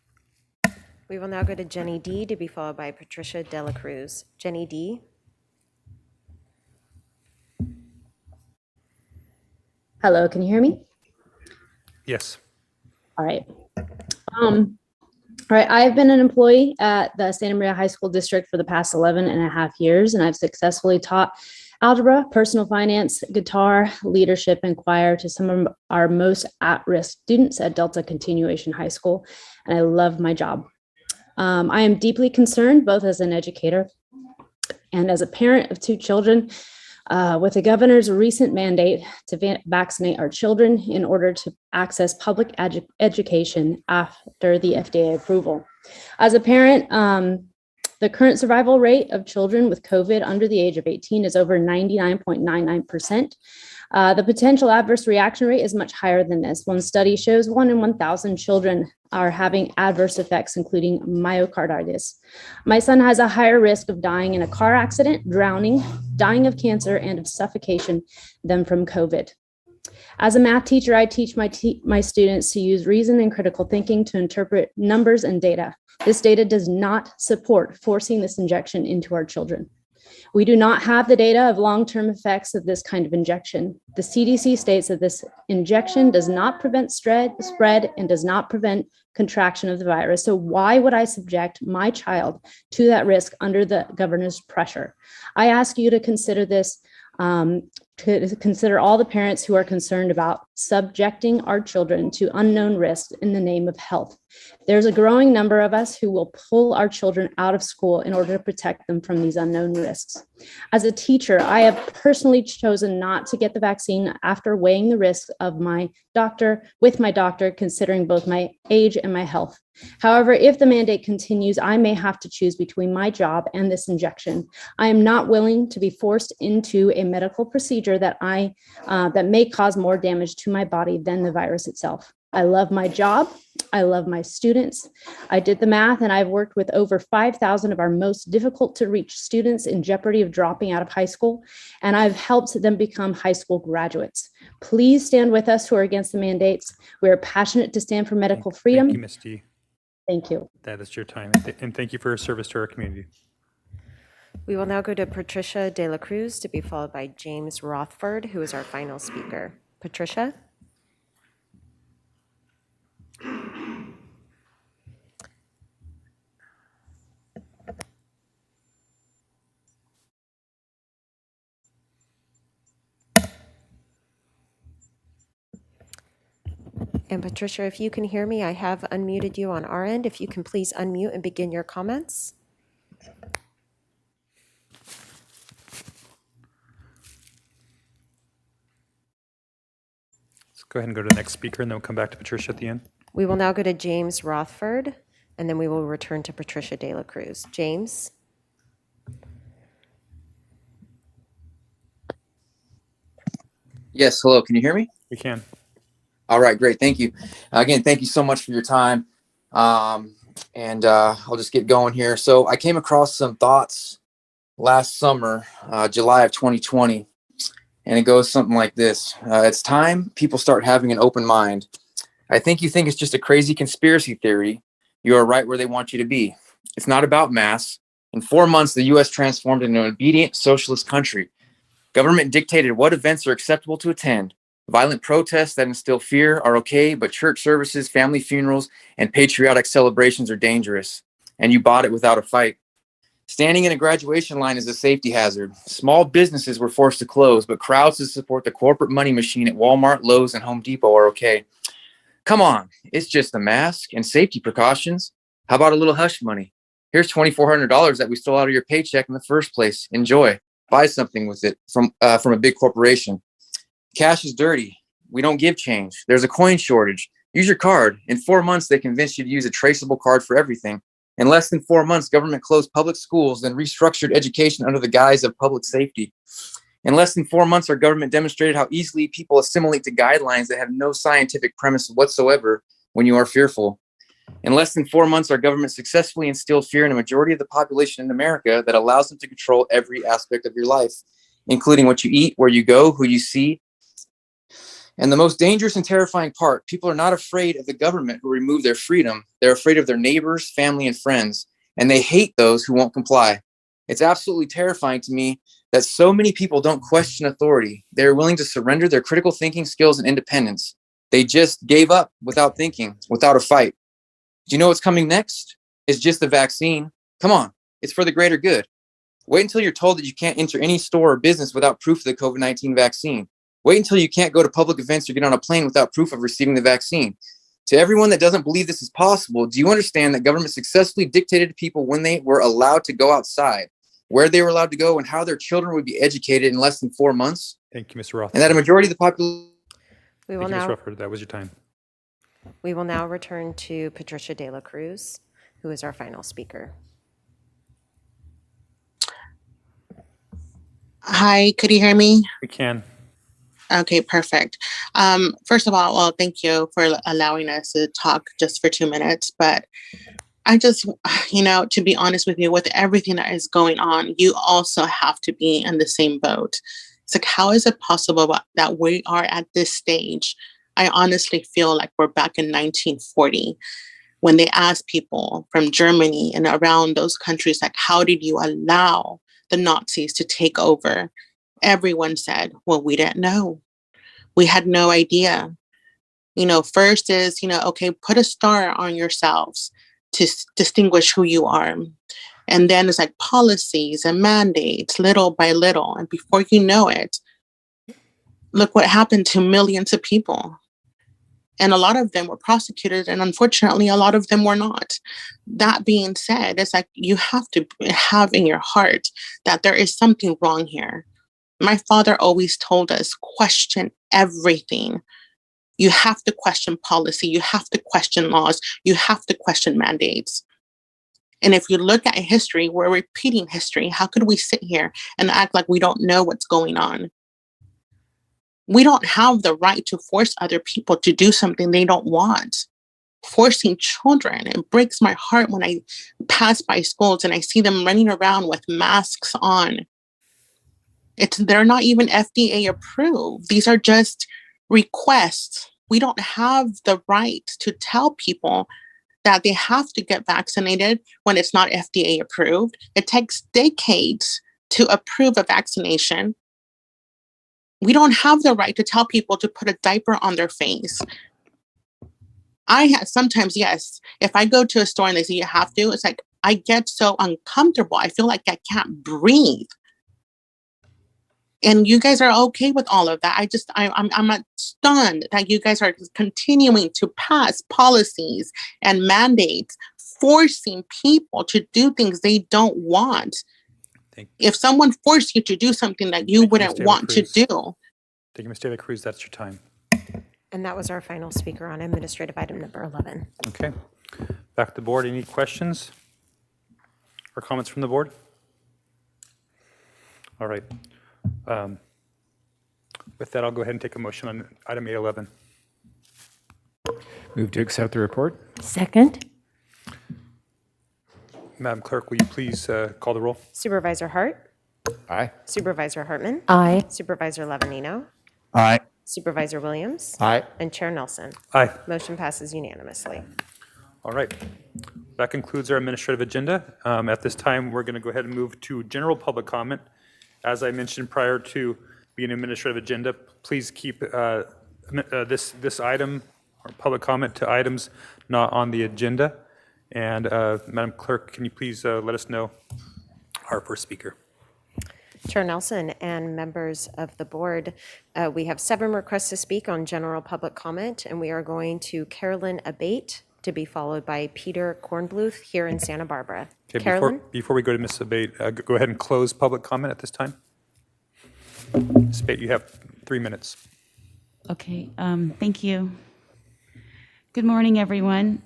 We will now go to Jenny D, to be followed by Patricia Dela Cruz. Jenny D. Hello, can you hear me? Yes. All right. All right, I've been an employee at the Santa Maria High School District for the past 11 and a half years, and I've successfully taught algebra, personal finance, guitar, leadership, and choir to some of our most at-risk students at Delta Continuation High School, and I love my job. I am deeply concerned, both as an educator and as a parent of 2 children, with the governor's recent mandate to vaccinate our children in order to access public education after the FDA approval. As a parent, the current survival rate of children with COVID under the age of 18 is over 99.99%. The potential adverse reaction rate is much higher than this. One study shows 1 in 1,000 children are having adverse effects, including myocarditis. My son has a higher risk of dying in a car accident, drowning, dying of cancer, and of suffocation than from COVID. As a math teacher, I teach my students to use reason and critical thinking to interpret numbers and data. This data does not support forcing this injection into our children. We do not have the data of long-term effects of this kind of injection. The CDC states that this injection does not prevent spread and does not prevent contraction of the virus. So why would I subject my child to that risk under the governor's pressure? I ask you to consider this, to consider all the parents who are concerned about subjecting our children to unknown risks in the name of health. There's a growing number of us who will pull our children out of school in order to protect them from these unknown risks. As a teacher, I have personally chosen not to get the vaccine after weighing the risks of my doctor, considering both my age and my health. However, if the mandate continues, I may have to choose between my job and this injection. I am not willing to be forced into a medical procedure that may cause more damage to my body than the virus itself. I love my job. I love my students. I did the math, and I've worked with over 5,000 of our most difficult to reach students in jeopardy of dropping out of high school, and I've helped them become high school graduates. Please stand with us who are against the mandates. We are passionate to stand for medical freedom. Thank you, Ms. D. Thank you. That is your time. And thank you for your service to our community. We will now go to Patricia De La Cruz, to be followed by James Rothford, who is our final speaker. Patricia? And Patricia, if you can hear me, I have unmuted you on our end. If you can please unmute and begin your comments. Let's go ahead and go to the next speaker, and then we'll come back to Patricia at the end. We will now go to James Rothford, and then we will return to Patricia De La Cruz. James? Yes, hello, can you hear me? We can. All right, great, thank you. Again, thank you so much for your time. I'll just get going here. So I came across some thoughts last summer, July of 2020, and it goes something like this. It's time people start having an open mind. I think you think it's just a crazy conspiracy theory. You are right where they want you to be. It's not about mass. In 4 months, the U.S. transformed into an obedient socialist country. Government dictated what events are acceptable to attend. Violent protests that instill fear are okay, but church services, family funerals, and patriotic celebrations are dangerous. And you bought it without a fight. Standing in a graduation line is a safety hazard. Small businesses were forced to close, but crowds to support the corporate money machine at Walmart, Lowe's, and Home Depot are okay. Come on, it's just a mask and safety precautions. How about a little hush money? Here's $2,400 that we stole out of your paycheck in the first place. Enjoy. Buy something with it from a big corporation. Cash is dirty. We don't give change. There's a coin shortage. Use your card. In 4 months, they convinced you to use a traceable card for everything. In less than 4 months, government closed public schools and restructured education under the guise of public safety. In less than 4 months, our government demonstrated how easily people assimilate to guidelines that have no scientific premise whatsoever when you are fearful. In less than 4 months, our government successfully instilled fear in a majority of the population in America that allows them to control every aspect of your life, including what you eat, where you go, who you see. And the most dangerous and terrifying part, people are not afraid of the government who remove their freedom. They're afraid of their neighbors, family, and friends, and they hate those who won't comply. It's absolutely terrifying to me that so many people don't question authority. They're willing to surrender their critical thinking skills and independence. They just gave up without thinking, without a fight. Do you know what's coming next? It's just the vaccine. Come on, it's for the greater good. Wait until you're told that you can't enter any store or business without proof of the COVID-19 vaccine. Wait until you can't go to public events or get on a plane without proof of receiving the vaccine. To everyone that doesn't believe this is possible, do you understand that government successfully dictated to people when they were allowed to go outside, where they were allowed to go, and how their children would be educated in less than 4 months? Thank you, Mr. Roth. And that a majority of the population... We will Thank you, Ms. now Rufford. That was your time. We will now return to Patricia De La Cruz, who is our final speaker. Hi, could you hear me? We can. Okay, perfect. First of all, well, thank you for allowing us to talk just for 2 minutes. But I just, to be honest with you, with everything that is going on, you also have to be in the same boat. It's like, how is it possible that we are at this stage? I honestly feel like we're back in 1940 when they asked people from Germany and around those countries, like, how did you allow the Nazis to take over? Everyone said, well, we didn't know. We had no idea. First is, okay, put a star on yourselves to distinguish who you are. And then it's like policies and mandates, little by little. And before you know it, look what happened to millions of people. And a lot of them were prosecuted, and unfortunately, a lot of them were not. That being said, it's like you have to have in your heart that there is something wrong here. My father always told us, question everything. You have to question policy. You have to question laws. You have to question mandates. And if you look at history, we're repeating history. How could we sit here and act like we don't know what's going on? We don't have the right to force other people to do something they don't want. Forcing children, it breaks my heart when I pass by schools and I see them running around with masks on. They're not even FDA approved. These are just requests. We don't have the right to tell people that they have to get vaccinated when it's not FDA approved. It takes decades to approve a vaccination. We don't have the right to tell people to put a diaper on their face. Sometimes, yes, if I go to a store and they say you have to, it's like I get so uncomfortable. I feel like I can't breathe. And you guys are okay with all of that. I'm stunned that you guys are continuing to pass policies and mandates, forcing people to do things they don't want. If someone forced you to do something that you wouldn't want to do. Thank you, Ms. David Cruz. That's your time. And that was our final speaker on administrative item number 11. Okay. Back to the board. Any questions or comments from the board? All right. With that, I'll go ahead and take a motion on item 811. Move to accept the report. Second. Madam Clerk, will you please call the roll? Supervisor Hart? Aye. Supervisor Hartman? Aye. Supervisor Levanino? Aye. Supervisor Williams? Aye. And Chair Nelson? Aye. Motion passes unanimously. All right. That concludes our administrative agenda. At this time, we're going to go ahead and move to general public comment. As I mentioned prior to being administrative agenda, please keep this item or public comment to items not on the agenda. And Madam Clerk, can you please let us know our first speaker? Chair Nelson and members of the board, we have 7 requests to speak on general public comment, and we are going to Carolyn Abate, to be followed by Peter Kornbluth here in Santa Barbara. Okay, Carolyn? before we go to Ms. Abate, go ahead and close public comment at this time. Ms. Abate, you have 3 minutes. Okay, thank you. Good morning, everyone.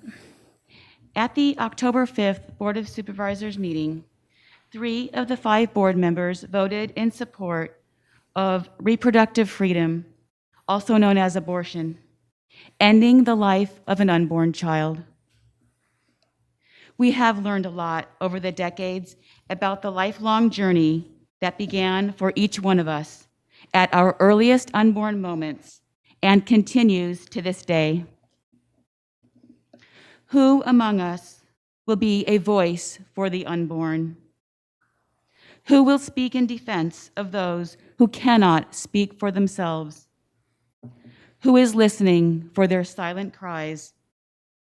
At the October 5th Board of Supervisors meeting, 3 of the 5 board members voted in support of reproductive freedom, also known as abortion, ending the life of an unborn child. We have learned a lot over the decades about the lifelong journey that began for each one of us at our earliest unborn moments and continues to this day. Who among us will be a voice for the unborn? Who will speak in defense of those who cannot speak for themselves? Who is listening for their silent cries?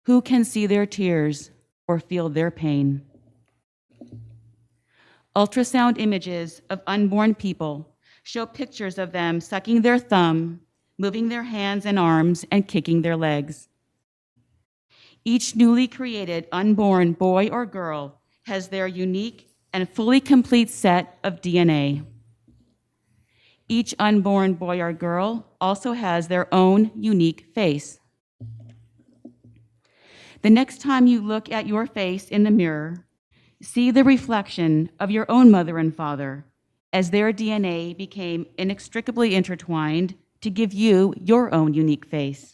Who can see their tears or feel their pain? Ultrasound images of unborn people show pictures of them sucking their thumb, moving their hands and arms, and kicking their legs. Each newly created unborn boy or girl has their unique and fully complete set of DNA. Each unborn boy or girl also has their own unique face. The next time you look at your face in the mirror, see the reflection of your own mother and father as their DNA became inextricably intertwined to give you your own unique face.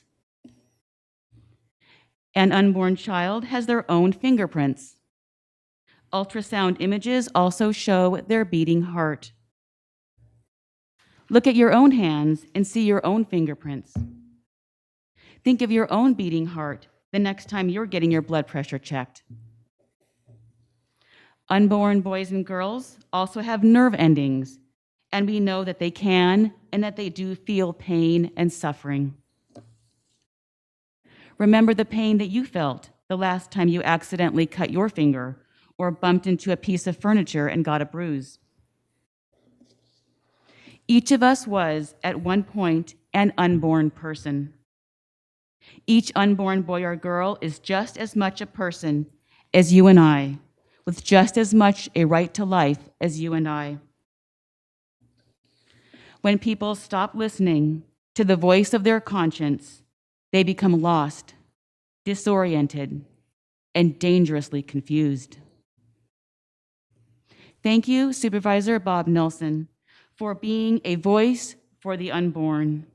An unborn child has their own fingerprints. Ultrasound images also show their beating heart. Look at your own hands and see your own fingerprints. Think of your own beating heart the next time you're getting your blood pressure checked. Unborn boys and girls also have nerve endings, and we know that they can and that they do feel pain and suffering. Remember the pain that you felt the last time you accidentally cut your finger or bumped into a piece of furniture and got a bruise. Each of us was, at one point, an unborn person. Each unborn boy or girl is just as much a person as you and I, with just as much a right to life as you and I. When people stop listening to the voice of their conscience, they become lost, disoriented, and dangerously confused. Thank you, Supervisor Bob Nelson, for being a voice for the unborn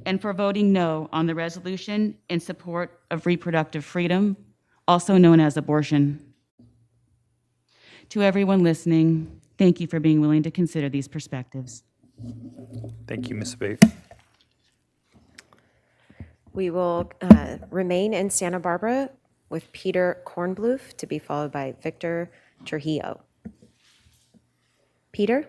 and for voting no on the resolution in support of reproductive freedom, also known as abortion. To everyone listening, thank you for being willing to consider these perspectives. Thank you, Ms. Abate. We will remain in Santa Barbara with Peter Kornbluth to be followed by Victor Trujillo. Peter?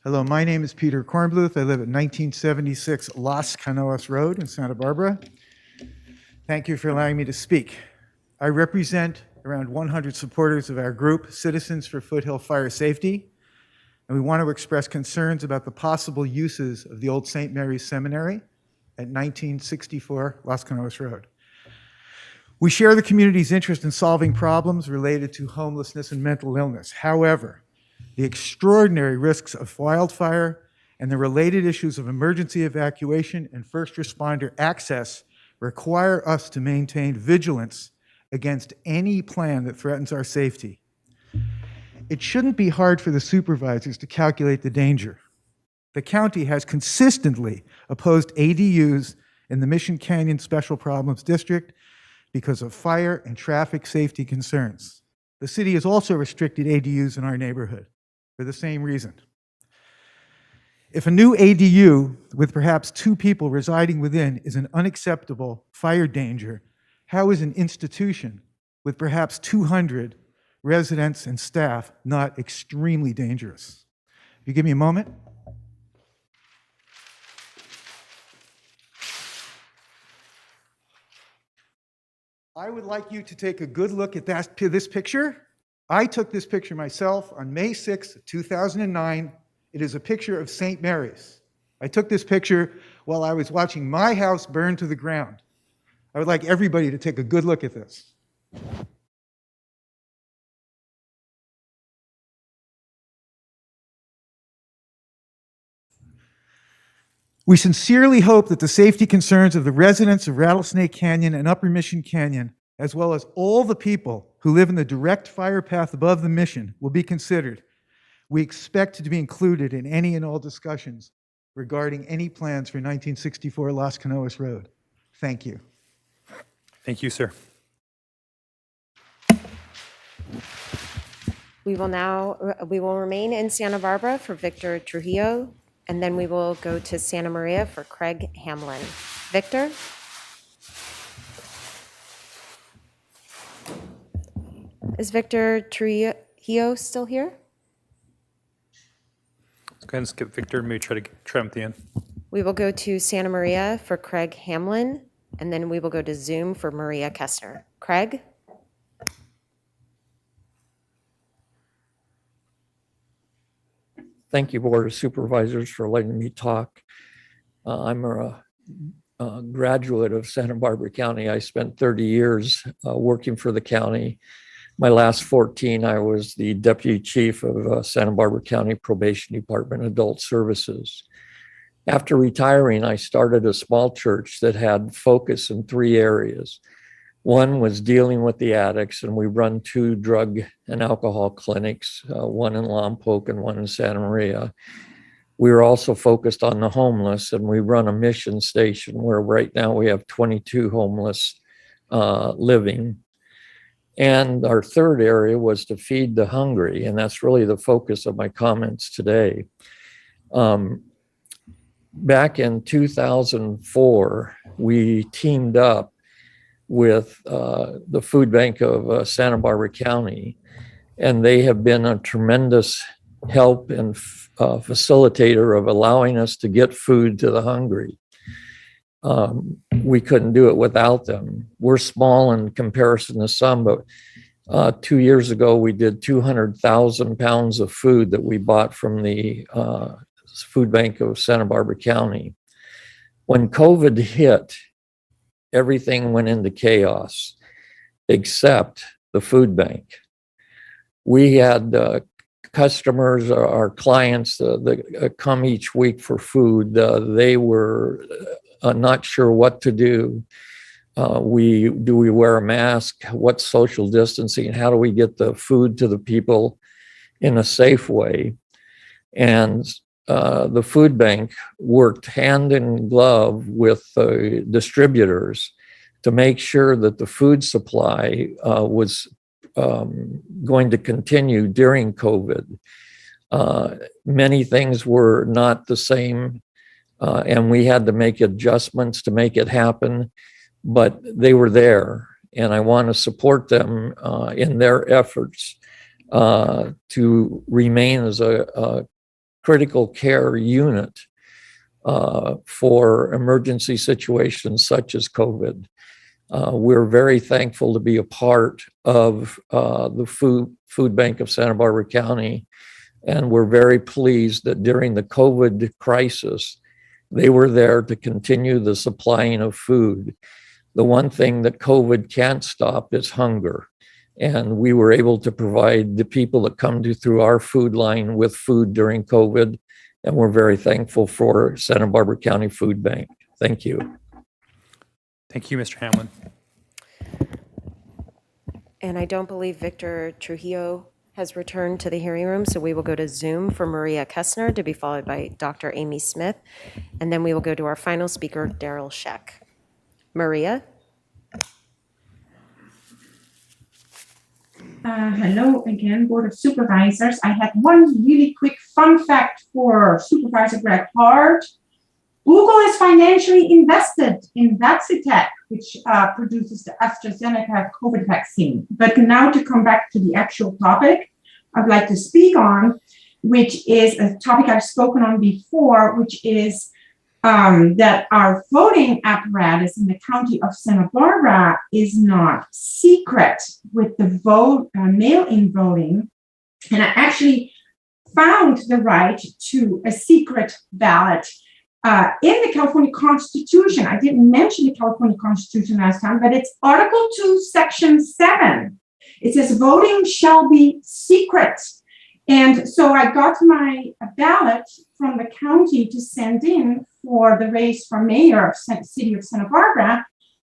Hello, my name is Peter Kornbluth. I live at 1976 Las Canoas Road in Santa Barbara. Thank you for allowing me to speak. I represent around 100 supporters of our group, Citizens for Foothill Fire Safety, and we want to express concerns about the possible uses of the old St. Mary's Seminary at 1964 Las Canoas Road. We share the community's interest in solving problems related to homelessness and mental illness. However, the extraordinary risks of wildfire and the related issues of emergency evacuation and first responder access require us to maintain vigilance against any plan that threatens our safety. It shouldn't be hard for the supervisors to calculate the danger. The county has consistently opposed ADUs in the Mission Canyon Special Problems District because of fire and traffic safety concerns. The city has also restricted ADUs in our neighborhood for the same reason. If a new ADU with perhaps 2 people residing within is an unacceptable fire danger, how is an institution with perhaps 200 residents and staff not extremely dangerous? If you give me a moment. I would like you to take a good look at this picture. I took this picture myself on May 6, 2009. It is a picture of St. Mary's. I took this picture while I was watching my house burn to the ground. I would like everybody to take a good look at this. We sincerely hope that the safety concerns of the residents of Rattlesnake Canyon and Upper Mission Canyon, as well as all the people who live in the direct fire path above the mission, will be considered. We expect to be included in any and all discussions regarding any plans for 1964 Las Canoas Road. Thank you. Thank you, sir. We will remain in Santa Barbara for Victor Trujillo, and then we will go to Santa Maria for Craig Hamlin. Victor? Is Victor Trujillo still here? Let's go ahead and skip Victor. Maybe try him at the end. We will go to Santa Maria for Craig Hamlin, and then we will go to Zoom for Maria Kessner. Craig? Thank you, Board of Supervisors, for letting me talk. I'm a graduate of Santa Barbara County. I spent 30 years working for the county. My last 14, I was the Deputy Chief of Santa Barbara County Probation Department Adult Services. After retiring, I started a small church that had focus in 3 areas. One was dealing with the addicts, and we run 2 drug and alcohol clinics, one in Lompoc and one in Santa Maria. We were also focused on the homeless, and we run a mission station where right now we have 22 homeless living. And our third area was to feed the hungry, and that's really the focus of my comments today. Back in 2004, we teamed up with the food bank of Santa Barbara County, and they have been a tremendous help and facilitator of allowing us to get food to the hungry. we couldn't do it without them. We're small in comparison to some, but 2 years ago, we did 200,000 pounds of food that we bought from the food bank of Santa Barbara County. When COVID hit, everything went into chaos except the food bank. We had customers, our clients that come each week for food. They were not sure what to do. Do we wear a mask? What's social distancing? How do we get the food to the people in a safe way? And the food bank worked hand in glove with distributors to make sure that the food supply was going to continue during COVID. Many things were not the same, and we had to make adjustments to make it happen, but they were there, and I want to support them in their efforts to remain as a critical care unit for emergency situations such as COVID. We're very thankful to be a part of the food bank of Santa Barbara County, and we're very pleased that during the COVID crisis, they were there to continue the supplying of food. The one thing that COVID can't stop is hunger. And we were able to provide the people that come through our food line with food during COVID. And we're very thankful for Santa Barbara County Food Bank. Thank you. Thank you, Mr. Hamlin. And I don't believe Victor Trujillo has returned to the hearing room, so we will go to Zoom for Maria Kessner, to be followed by Dr. Amy Smith. And then we will go to our final speaker, Daryl Sheck. Maria? Hello again, Board of Supervisors. I had one really quick fun fact for Supervisor Greg Hart. Google is financially invested in Vaccitech, which produces the AstraZeneca COVID vaccine. But now to come back to the actual topic I'd like to speak on, which is a topic I've spoken on before, which is that our voting apparatus in the county of Santa Barbara is not secret with the mail-in voting. And I actually found the right to a secret ballot in the California Constitution. I didn't mention the California Constitution last time, but it's Article 2, Section 7. It says voting shall be secret. And so I got my ballot from the county to send in for the race for mayor of city of Santa Barbara,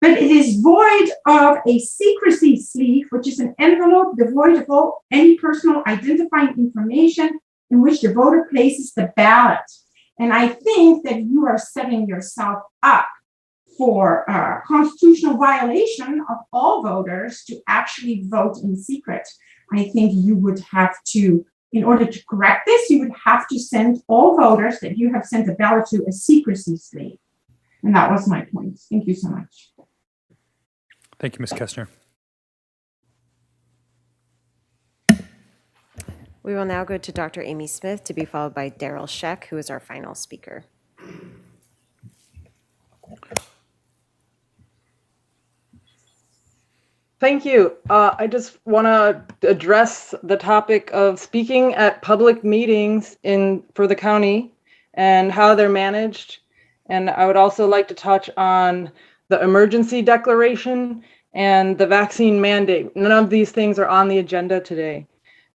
but it is void of a secrecy sleeve, which is an envelope devoid of all any personal identifying information in which the voter places the ballot. And I think that you are setting yourself up for a constitutional violation of all voters to actually vote in secret. I think you would have to, in order to correct this, you would have to send all voters that you have sent a ballot to a secrecy sleeve. And that was my point. Thank you so much. Thank you, Ms. Kessner. We will now go to Dr. Amy Smith, to be followed by Daryl Sheck, who is our final speaker. Thank you. I just want to address the topic of speaking at public meetings for the county and how they're managed. And I would also like to touch on the emergency declaration and the vaccine mandate. None of these things are on the agenda today.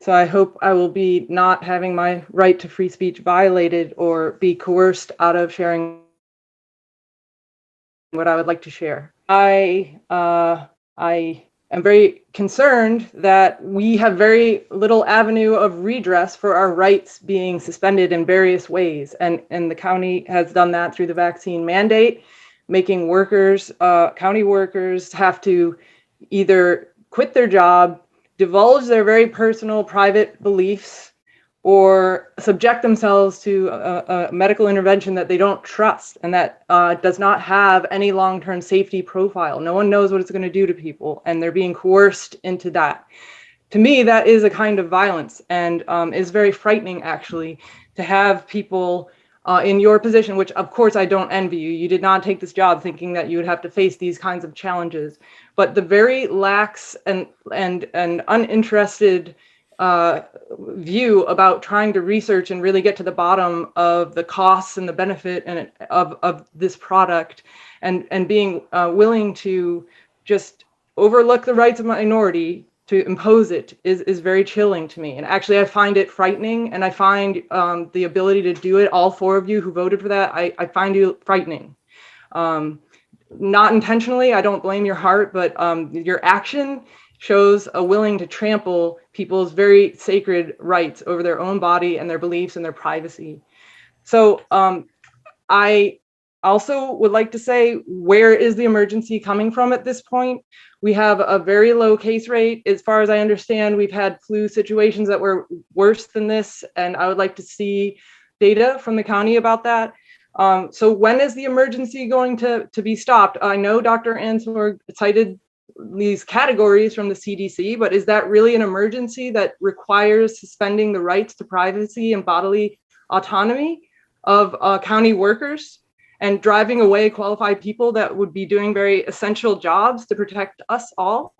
So I hope I will be not having my right to free speech violated or be coerced out of sharing what I would like to share. I am very concerned that we have very little avenue of redress for our rights being suspended in various ways. And the county has done that through the vaccine mandate, making workers, county workers, have to either quit their job, divulge their very personal private beliefs, or subject themselves to a medical intervention that they don't trust and that does not have any long-term safety profile. No one knows what it's going to do to people, and they're being coerced into that. To me, that is a kind of violence, and is very frightening, actually, to have people in your position, which of course I don't envy you. You did not take this job thinking that you would have to face these kinds of challenges. But the very lax and uninterested view about trying to research and really get to the bottom of the costs and the benefit of this product, and being willing to just overlook the rights of minority to impose it is very chilling to me. And actually, I find it frightening, and I find the ability to do it, all 4 of you who voted for that, I find you frightening. Not intentionally, I don't blame your heart, but your action shows a willing to trample people's very sacred rights over their own body and their beliefs and their privacy. So I also would like to say, where is the emergency coming from at this point? We have a very low case rate. As far as I understand, we've had flu situations that were worse than this, and I would like to see data from the county about that. So when is the emergency going to be stopped? I know Dr. Ansberg cited these categories from the CDC, but is that really an emergency that requires suspending the rights to privacy and bodily autonomy of county workers and driving away qualified people that would be doing very essential jobs to protect us all?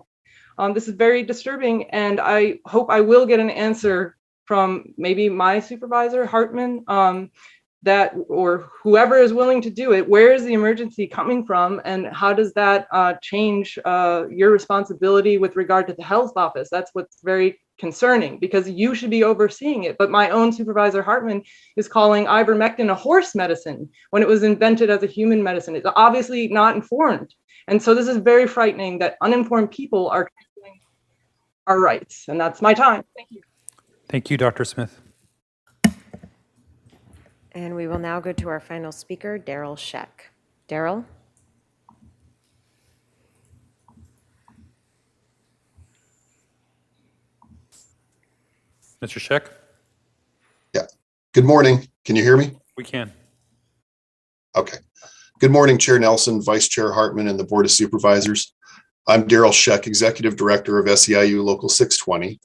This is very disturbing, and I hope I will get an answer from maybe my supervisor, Hartman, that, or whoever is willing to do it. Where is the emergency coming from, and how does that change your responsibility with regard to the health office? That's what's very concerning, because you should be overseeing it. But my own supervisor, Hartman, is calling ivermectin a horse medicine when it was invented as a human medicine. It's obviously not informed. And so this is very frightening that uninformed people are taking our rights. And that's my time. Thank you. Thank you, Dr. Smith. And we will now go to our final speaker, Daryl Sheck. Daryl? Mr. Sheck? Yeah. Good morning. Can you hear me? We can. Okay. Good morning, Chair Nelson, Vice Chair Hartman, and the Board of Supervisors. I'm Daryl Sheck, Executive Director of SEIU Local 620.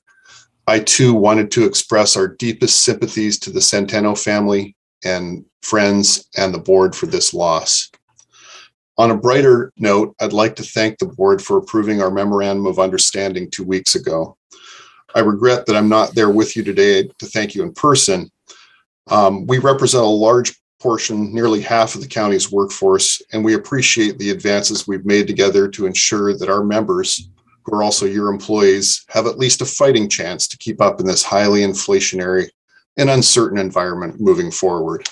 I too wanted to express our deepest sympathies to the Centeno family and friends and the board for this loss. On a brighter note, I'd like to thank the board for approving our memorandum of understanding 2 weeks ago. I regret that I'm not there with you today to thank you in person. We represent a large portion, nearly half of the county's workforce, and we appreciate the advances we've made together to ensure that our members, who are also your employees, have at least a fighting chance to keep up in this highly inflationary and uncertain environment moving forward.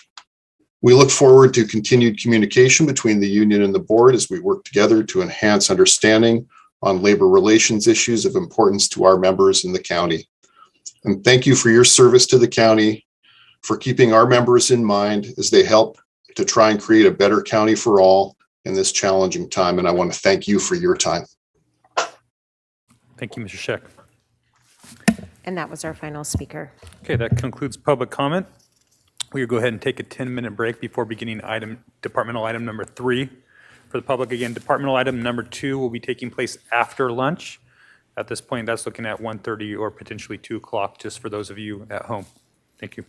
We look forward to continued communication between the union and the board as we work together to enhance understanding on labor relations issues of importance to our members in the county. And thank you for your service to the county, for keeping our members in mind as they help to try and create a better county for all in this challenging time. And I want to thank you for your time. Thank you, Mr. Sheck. And that was our final speaker. Okay, that concludes public comment. We'll go ahead and take a 10-minute break before beginning departmental item number 3. For the public, again, departmental item number 2 will be taking place after lunch. At this point, that's looking at 1:30 or potentially 2 o'clock, just for those of you at home. Thank you.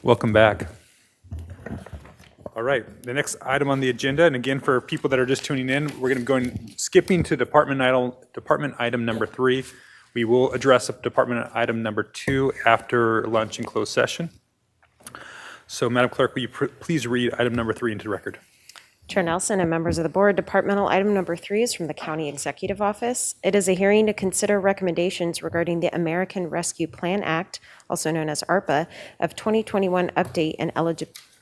Welcome back. All right, the next item on the agenda, and again, for people that are just tuning in, we're going to go skipping to department item number 3. We will address department item number 2 after lunch in closed session. So, Madam Clerk, will you please read item number 3 into the record? Chair Nelson and members of the board, departmental item number 3 is from the County Executive Office. It is a hearing to consider recommendations regarding the American Rescue Plan Act, also known as ARPA, of 2021 update and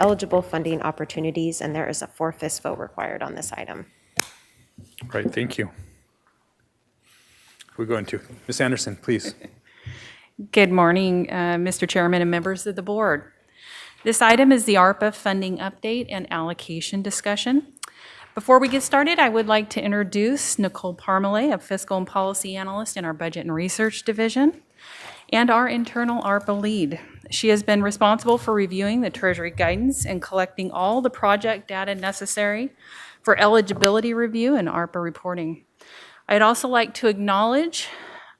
eligible funding opportunities, and there is a 4/5 vote required on this item. All right, thank you. We're going to Ms. Anderson, please. Good morning, Mr. Chairman and members of the board. This item is the ARPA funding update and allocation discussion. Before we get started, I would like to introduce Nicole Parmalee, a fiscal and policy analyst in our budget and research division, and our internal ARPA lead. She has been responsible for reviewing the Treasury guidance and collecting all the project data necessary for eligibility review and ARPA reporting. I'd also like to acknowledge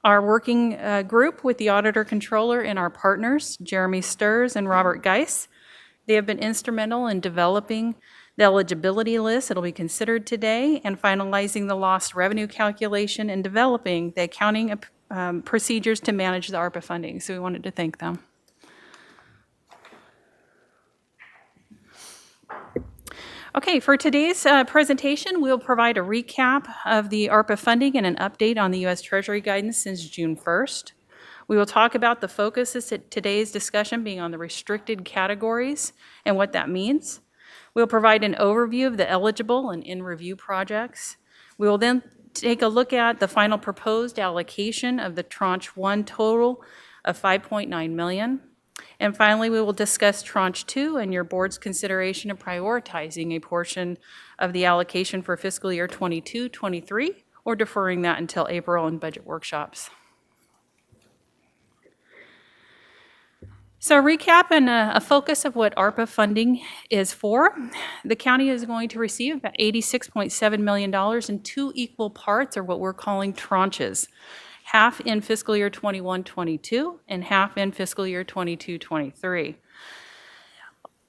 our working group with the Auditor Controller and our partners, Jeremy Sturz and Robert Geis. They have been instrumental in developing the eligibility list that will be considered today and finalizing the lost revenue calculation and developing the accounting procedures to manage the ARPA funding. So we wanted to thank them. Okay, for today's presentation, we'll provide a recap of the ARPA funding and an update on the U.S. Treasury guidance since June 1st. We will talk about the focus of today's discussion being on the restricted categories and what that means. We'll provide an overview of the eligible and in-review projects. We will then take a look at the final proposed allocation of the Tranche 1 total of $5.9 million. And finally, we will discuss Tranche 2 and your board's consideration of prioritizing a portion of the allocation for fiscal year 22-23 or deferring that until April in budget workshops. So a recap and a focus of what ARPA funding is for. The county is going to receive about $86.7 million in 2 equal parts, or what we're calling tranches. Half in fiscal year 21-22 and half in fiscal year 22-23.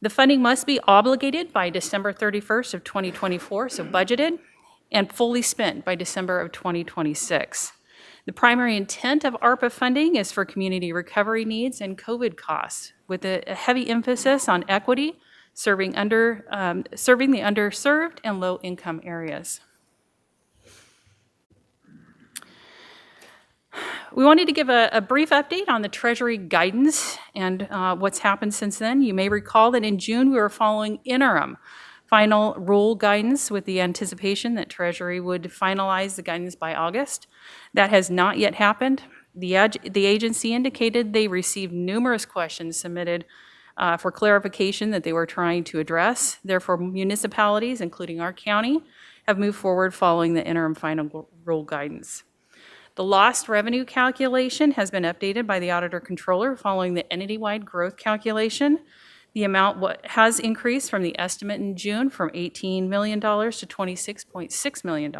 The funding must be obligated by December 31st of 2024, so budgeted, and fully spent by December of 2026. The primary intent of ARPA funding is for community recovery needs and COVID costs, with a heavy emphasis on equity, serving the underserved and low-income areas. We wanted to give a brief update on the Treasury guidance and what's happened since then. You may recall that in June we were following interim final rule guidance with the anticipation that Treasury would finalize the guidance by August. That has not yet happened. The agency indicated they received numerous questions submitted for clarification that they were trying to address. Therefore, municipalities, including our county, have moved forward following the interim final rule guidance. The lost revenue calculation has been updated by the Auditor Controller following the entity-wide growth calculation. The amount has increased from the estimate in June from $18 million to $26.6 million.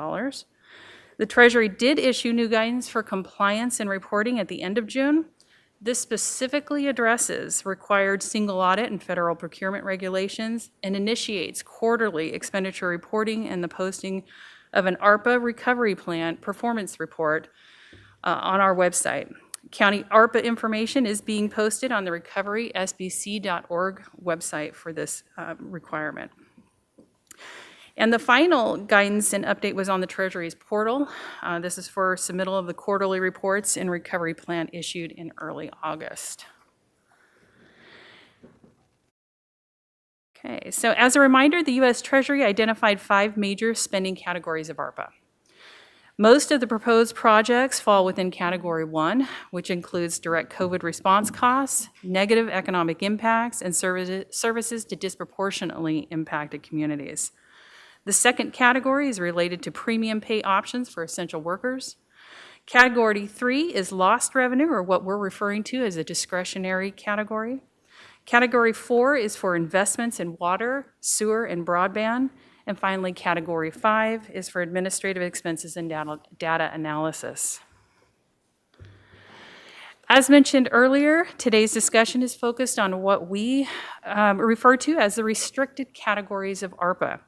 The Treasury did issue new guidance for compliance and reporting at the end of June. This specifically addresses required single audit and federal procurement regulations and initiates quarterly expenditure reporting and the posting of an ARPA recovery plan performance report on our website. County ARPA information is being posted on the recoverysbc.org website for this requirement. And the final guidance and update was on the Treasury's portal. This is for submittal of the quarterly reports and recovery plan issued in early August. Okay, so as a reminder, the U.S. Treasury identified 5 major spending categories of ARPA. Most of the proposed projects fall within Category 1, which includes direct COVID response costs, negative economic impacts, and services to disproportionately impacted communities. The second category is related to premium pay options for essential workers. Category 3 is lost revenue, or what we're referring to as a discretionary category. Category 4 is for investments in water, sewer, and broadband. And finally, Category 5 is for administrative expenses and data analysis. As mentioned earlier, today's discussion is focused on what we refer to as the restricted categories of ARPA,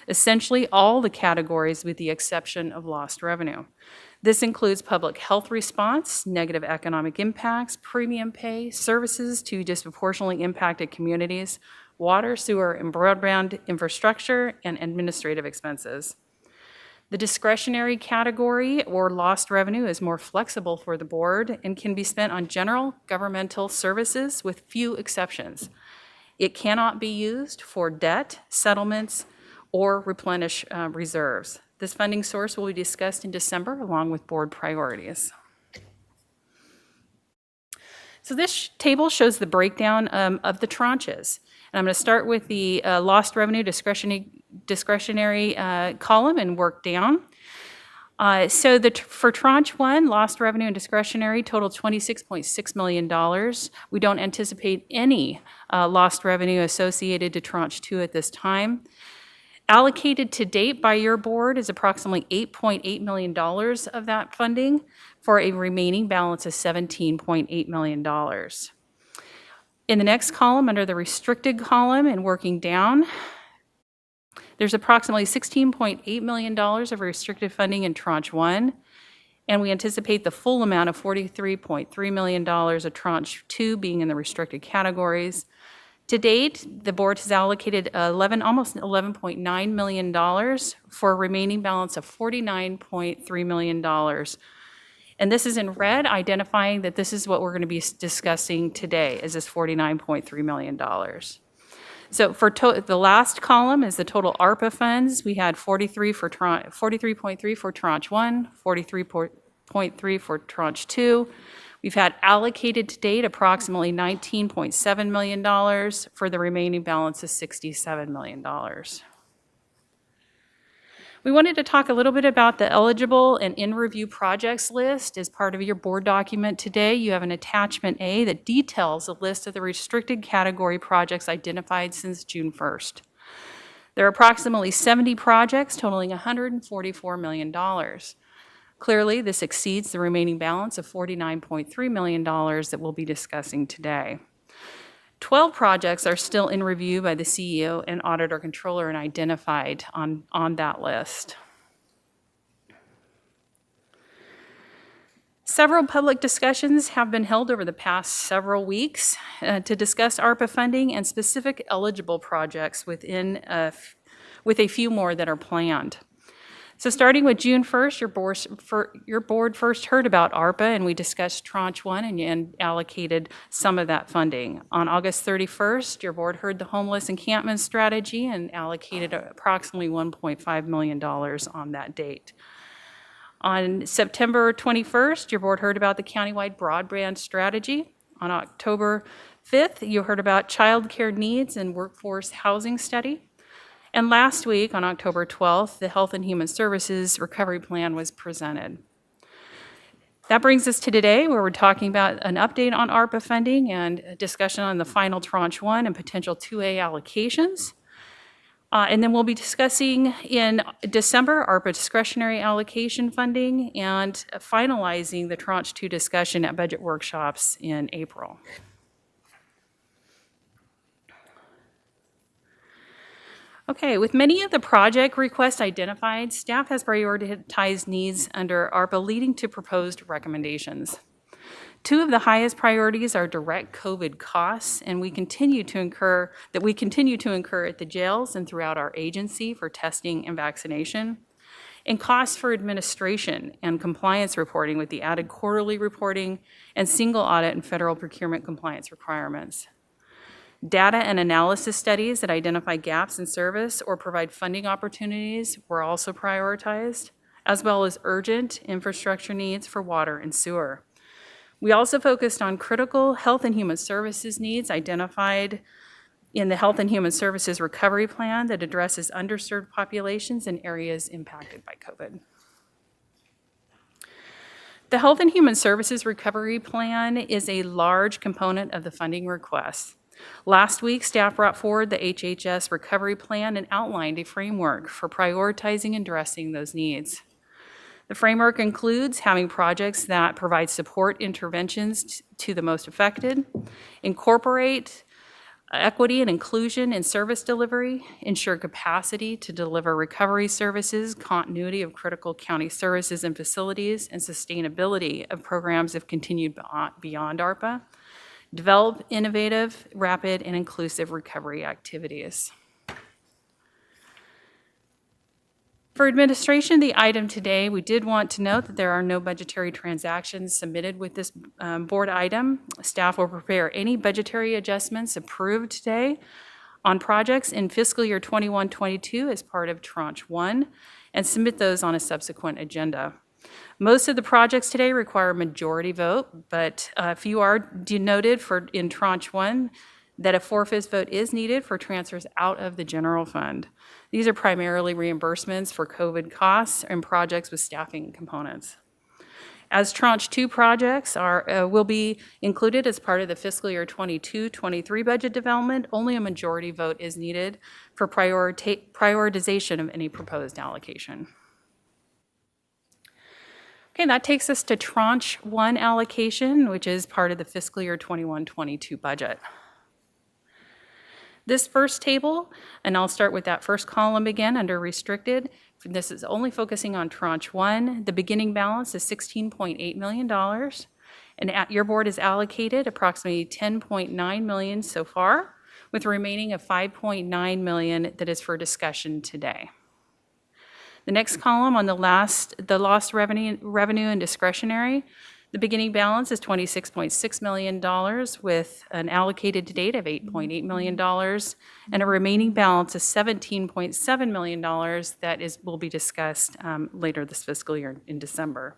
essentially all the categories with the exception of lost revenue. This includes public health response, negative economic impacts, premium pay, services to disproportionately impacted communities, water, sewer, and broadband infrastructure, and administrative expenses. The discretionary category or lost revenue is more flexible for the board and can be spent on general governmental services with few exceptions. It cannot be used for debt, settlements, or replenish reserves. This funding source will be discussed in December along with board priorities. So this table shows the breakdown of the tranches. And I'm going to start with the lost revenue discretionary column and work down. So for tranche 1, lost revenue and discretionary total $26.6 million. We don't anticipate any lost revenue associated to tranche 2 at this time. Allocated to date by your board is approximately $8.8 million of that funding for a remaining balance of $17.8 million. In the next column, under the restricted column and working down, there's approximately $16.8 million of restricted funding in tranche 1, and we anticipate the full amount of $43.3 million of tranche 2 being in the restricted categories. To date, the board has allocated almost $11.9 million for a remaining balance of $49.3 million. And this is in red, identifying that this is what we're going to be discussing today, is this $49.3 million. So for the last column is the total ARPA funds. We had 43.3 for tranche 1, 43.3 for tranche 2. We've had allocated to date approximately $19.7 million for the remaining balance of $67 million. We wanted to talk a little bit about the eligible and in-review projects list. As part of your board document today, you have an attachment A that details a list of the restricted category projects identified since June 1st. There are approximately 70 projects totaling $144 million. Clearly, this exceeds the remaining balance of $49.3 million that we'll be discussing today. 12 projects are still in review by the CEO and auditor controller and identified on that list. Several public discussions have been held over the past several weeks to discuss ARPA funding and specific eligible projects with a few more that are planned. So starting with June 1st, your board first heard about ARPA, and we discussed tranche 1 and allocated some of that funding. On August 31st, your board heard the homeless encampment strategy and allocated approximately $1.5 million on that date. On September 21st, your board heard about the countywide broadband strategy. On October 5th, you heard about childcare needs and workforce housing study. And last week, on October 12th, the Health and Human Services Recovery Plan was presented. That brings us to today, where we're talking about an update on ARPA funding and a discussion on the final tranche 1 and potential 2A allocations. And then we'll be discussing in December ARPA discretionary allocation funding and finalizing the tranche 2 discussion at budget workshops in April. Okay, with many of the project requests identified, staff has prioritized needs under ARPA, leading to proposed recommendations. 2 of the highest priorities are direct COVID costs, and we continue to incur at the jails and throughout our agency for testing and vaccination, and costs for administration and compliance reporting with the added quarterly reporting and single audit and federal procurement compliance requirements. Data and analysis studies that identify gaps in service or provide funding opportunities were also prioritized, as well as urgent infrastructure needs for water and sewer. We also focused on critical health and human services needs identified in the Health and Human Services Recovery Plan that addresses underserved populations in areas impacted by COVID. The Health and Human Services Recovery Plan is a large component of the funding request. Last week, staff brought forward the HHS Recovery Plan and outlined a framework for prioritizing and addressing those needs. The framework includes having projects that provide support interventions to the most affected, incorporate equity and inclusion in service delivery, ensure capacity to deliver recovery services, continuity of critical county services and facilities, and sustainability of programs if continued beyond ARPA, develop innovative, rapid, and inclusive recovery activities. For administration, the item today, we did want to note that there are no budgetary transactions submitted with this board item. Staff will prepare any budgetary adjustments approved today on projects in fiscal year 21-22 as part of Tranche 1 and submit those on a subsequent agenda. Most of the projects today require a majority vote, but a few are denoted in Tranche 1 that a 4/5 vote is needed for transfers out of the general fund. These are primarily reimbursements for COVID costs and projects with staffing components. As Tranche 2 projects will be included as part of the fiscal year 22-23 budget development, only a majority vote is needed for prioritization of any proposed allocation. Okay, that takes us to Tranche 1 allocation, which is part of the fiscal year 21-22 budget. This first table, and I'll start with that first column again under restricted. This is only focusing on Tranche 1. The beginning balance is $16.8 million, and your board has allocated approximately $10.9 million so far, with a remaining of $5.9 million that is for discussion today. The next column on the lost revenue and discretionary, the beginning balance is $26.6 million with an allocated to date of $8.8 million and a remaining balance of $17.7 million that will be discussed later this fiscal year in December.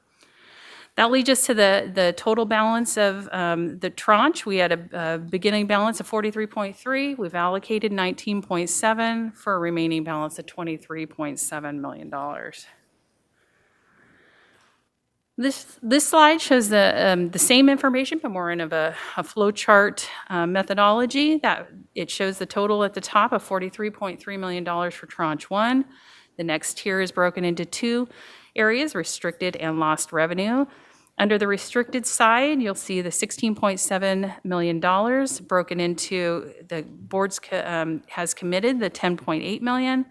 That leads us to the total balance of the tranche. We had a beginning balance of 43.3. We've allocated 19.7 for a remaining balance of $23.7 million. This slide shows the same information, but more in a flow chart methodology. That it shows the total at the top of $43.3 million for Tranche 1. The next tier is broken into two areas, restricted and lost revenue. Under the restricted side, you'll see the $16.7 million broken into the boards has committed the $10.8 million,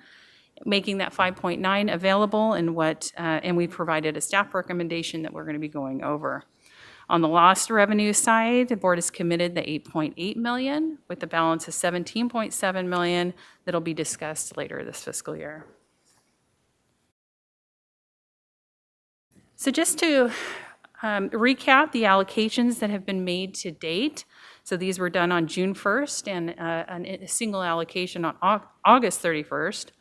making that 5.9 available and we provided a staff recommendation that we're going to be going over. On the lost revenue side, the board has committed the $8.8 million with the balance of $17.7 million that'll be discussed later this fiscal year. So just to recap the allocations that have been made to date. So these were done on June 1st and a single allocation on August 31st.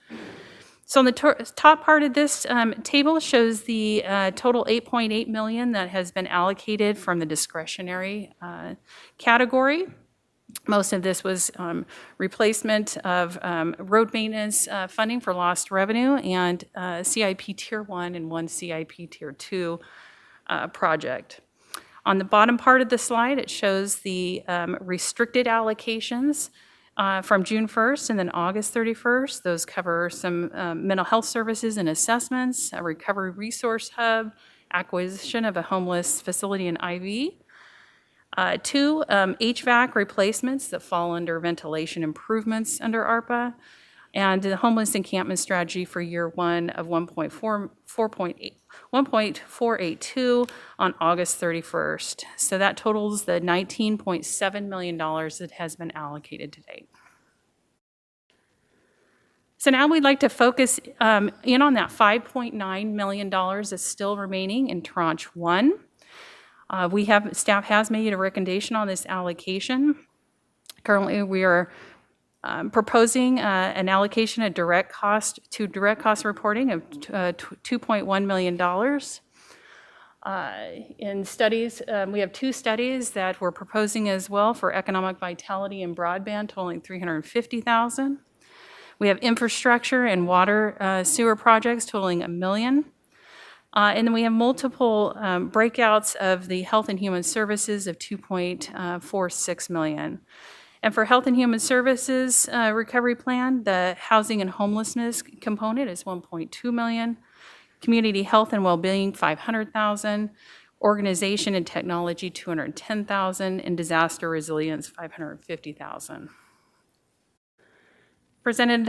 So on the top part of this table shows the total $8.8 million that has been allocated from the discretionary category. Most of this was replacement of road maintenance funding for lost revenue and CIP Tier 1 and one CIP Tier 2 project. On the bottom part of the slide, it shows the restricted allocations from June 1st and then August 31st. Those cover some mental health services and assessments, a recovery resource hub, acquisition of a homeless facility in IV, two HVAC replacements that fall under ventilation improvements under ARPA, and the homeless encampment strategy for year one of 1.482 on August 31st. So that totals the $19.7 million that has been allocated to date. So now we'd like to focus in on that $5.9 million that's still remaining in Tranche 1. Staff has made a recommendation on this allocation. Currently, we are proposing an allocation of direct cost reporting of $2.1 million. In studies, we have two studies that we're proposing as well for economic vitality and broadband totaling $350,000. We have infrastructure and water sewer projects totaling $1 million. And then we have multiple breakouts of the health and human services of $2.46 million. And for Health and Human Services recovery plan, the housing and homelessness component is $1.2 million. Community health and well-being, $500,000. Organization and technology, $210,000. And disaster resilience, $550,000. Presented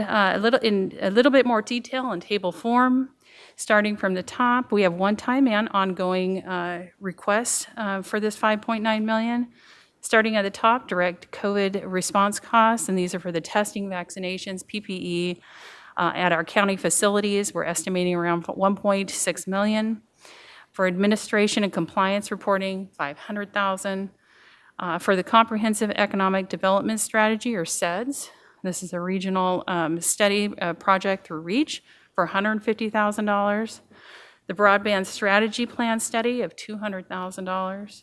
in a little bit more detail in table form. Starting from the top, we have one-time and ongoing requests for this $5.9 million. Starting at the top, direct COVID response costs, and these are for the testing, vaccinations, PPE at our county facilities. We're estimating around $1.6 million. For administration and compliance reporting, $500,000. For the Comprehensive Economic Development Strategy, or CEDS, this is a regional study project through REACH for $150,000. The Broadband Strategy Plan Study of $200,000.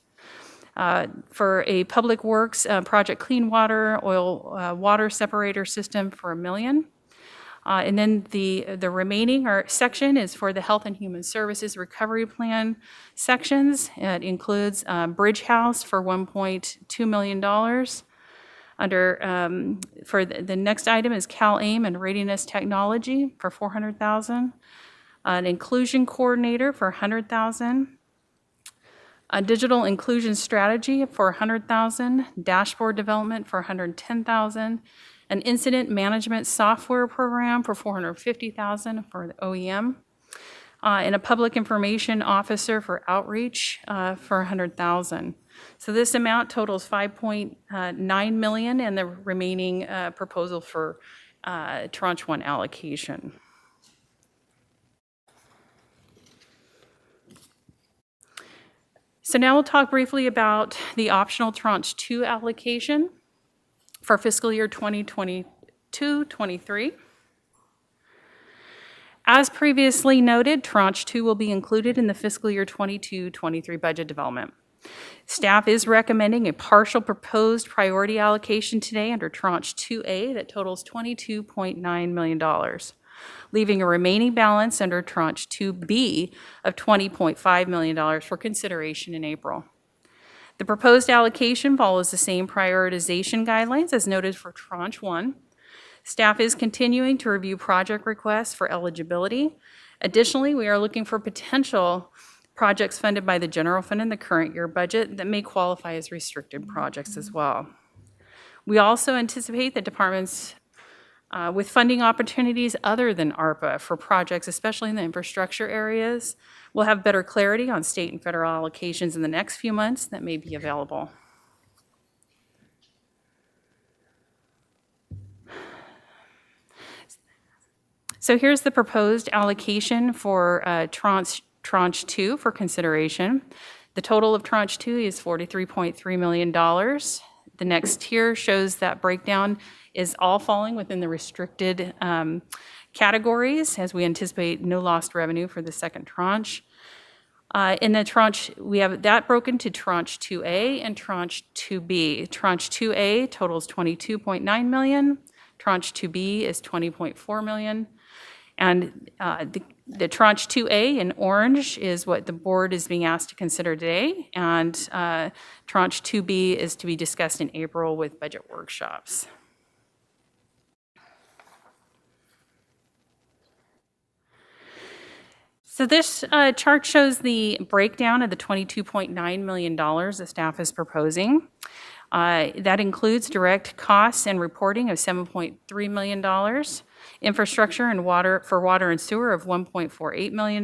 For a Public Works project, clean water, oil water separator system for $1 million. And then the remaining section is for the Health and Human Services Recovery Plan sections. It includes Bridge House for $1.2 million. For the next item is CalAIM and Readiness Technology for $400,000. An inclusion coordinator for $100,000. A digital inclusion strategy for $100,000, dashboard development for $110,000, an incident management software program for $450,000 for the OEM, and a public information officer for outreach for $100,000. So this amount totals $5.9 million, and the remaining proposal for tranche 1 allocation. So now we'll talk briefly about the tranche 2 allocation for fiscal year 2022-23. As previously noted, tranche 2 will be included in the fiscal year 22-23 budget development. Staff is recommending a partial proposed priority allocation today under tranche 2A that totals $22.9 million. Leaving a remaining balance under tranche 2B of $20.5 million for consideration in April. The proposed allocation follows the same prioritization guidelines as noted for tranche 1. Staff is continuing to review project requests for eligibility. Additionally, we are looking for potential projects funded by the general fund in the current year budget that may qualify as restricted projects as well. We also anticipate that departments with funding opportunities other than ARPA for projects, especially in the infrastructure areas, will have better clarity on state and federal allocations in the next few months that may be available. So here's the proposed allocation for tranche 2 for consideration. The total of tranche 2 is $43.3 million. The next tier shows that breakdown is all falling within the restricted categories, as we anticipate no lost revenue for the second tranche. In the tranche, we have that broken to tranche 2A and tranche 2B. Tranche 2A totals $22.9 million. Tranche 2B is $20.4 million. And the tranche 2A in orange is what the board is being asked to consider today. And tranche 2B is to be discussed in April with budget workshops. So this chart shows the breakdown of the $22.9 million that staff is proposing. That includes direct costs and reporting of $7.3 million, infrastructure and water and sewer of $1.48 million,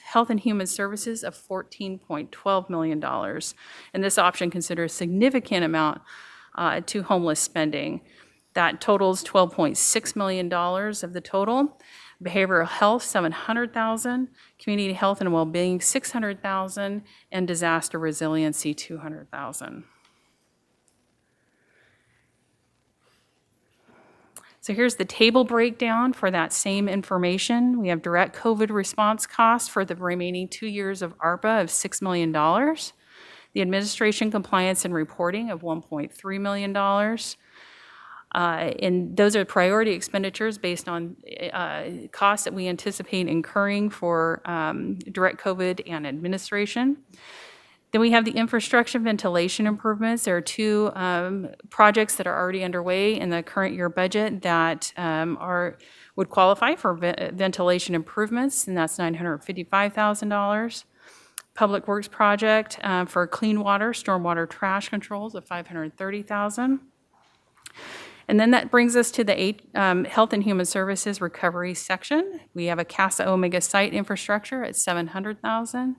health and human services of $14.12 million. And this option considers a significant amount to homeless spending. That totals $12.6 million of the total. Behavioral health, $700,000, community health and well-being, $600,000, and disaster resiliency, $200,000. So here's the table breakdown for that same information. We have direct COVID response costs for the remaining 2 years of ARPA of $6 million. The administration compliance and reporting of $1.3 million. And those are priority expenditures based on costs that we anticipate incurring for direct COVID and administration. Then we have the infrastructure ventilation improvements. There are 2 projects that are already underway in the current year budget that would qualify for ventilation improvements, and that's $955,000. Public Works project for clean water, stormwater trash controls of $530,000. And then that brings us to the Health and Human Services recovery section. We have a CASA Omega site infrastructure at $700,000.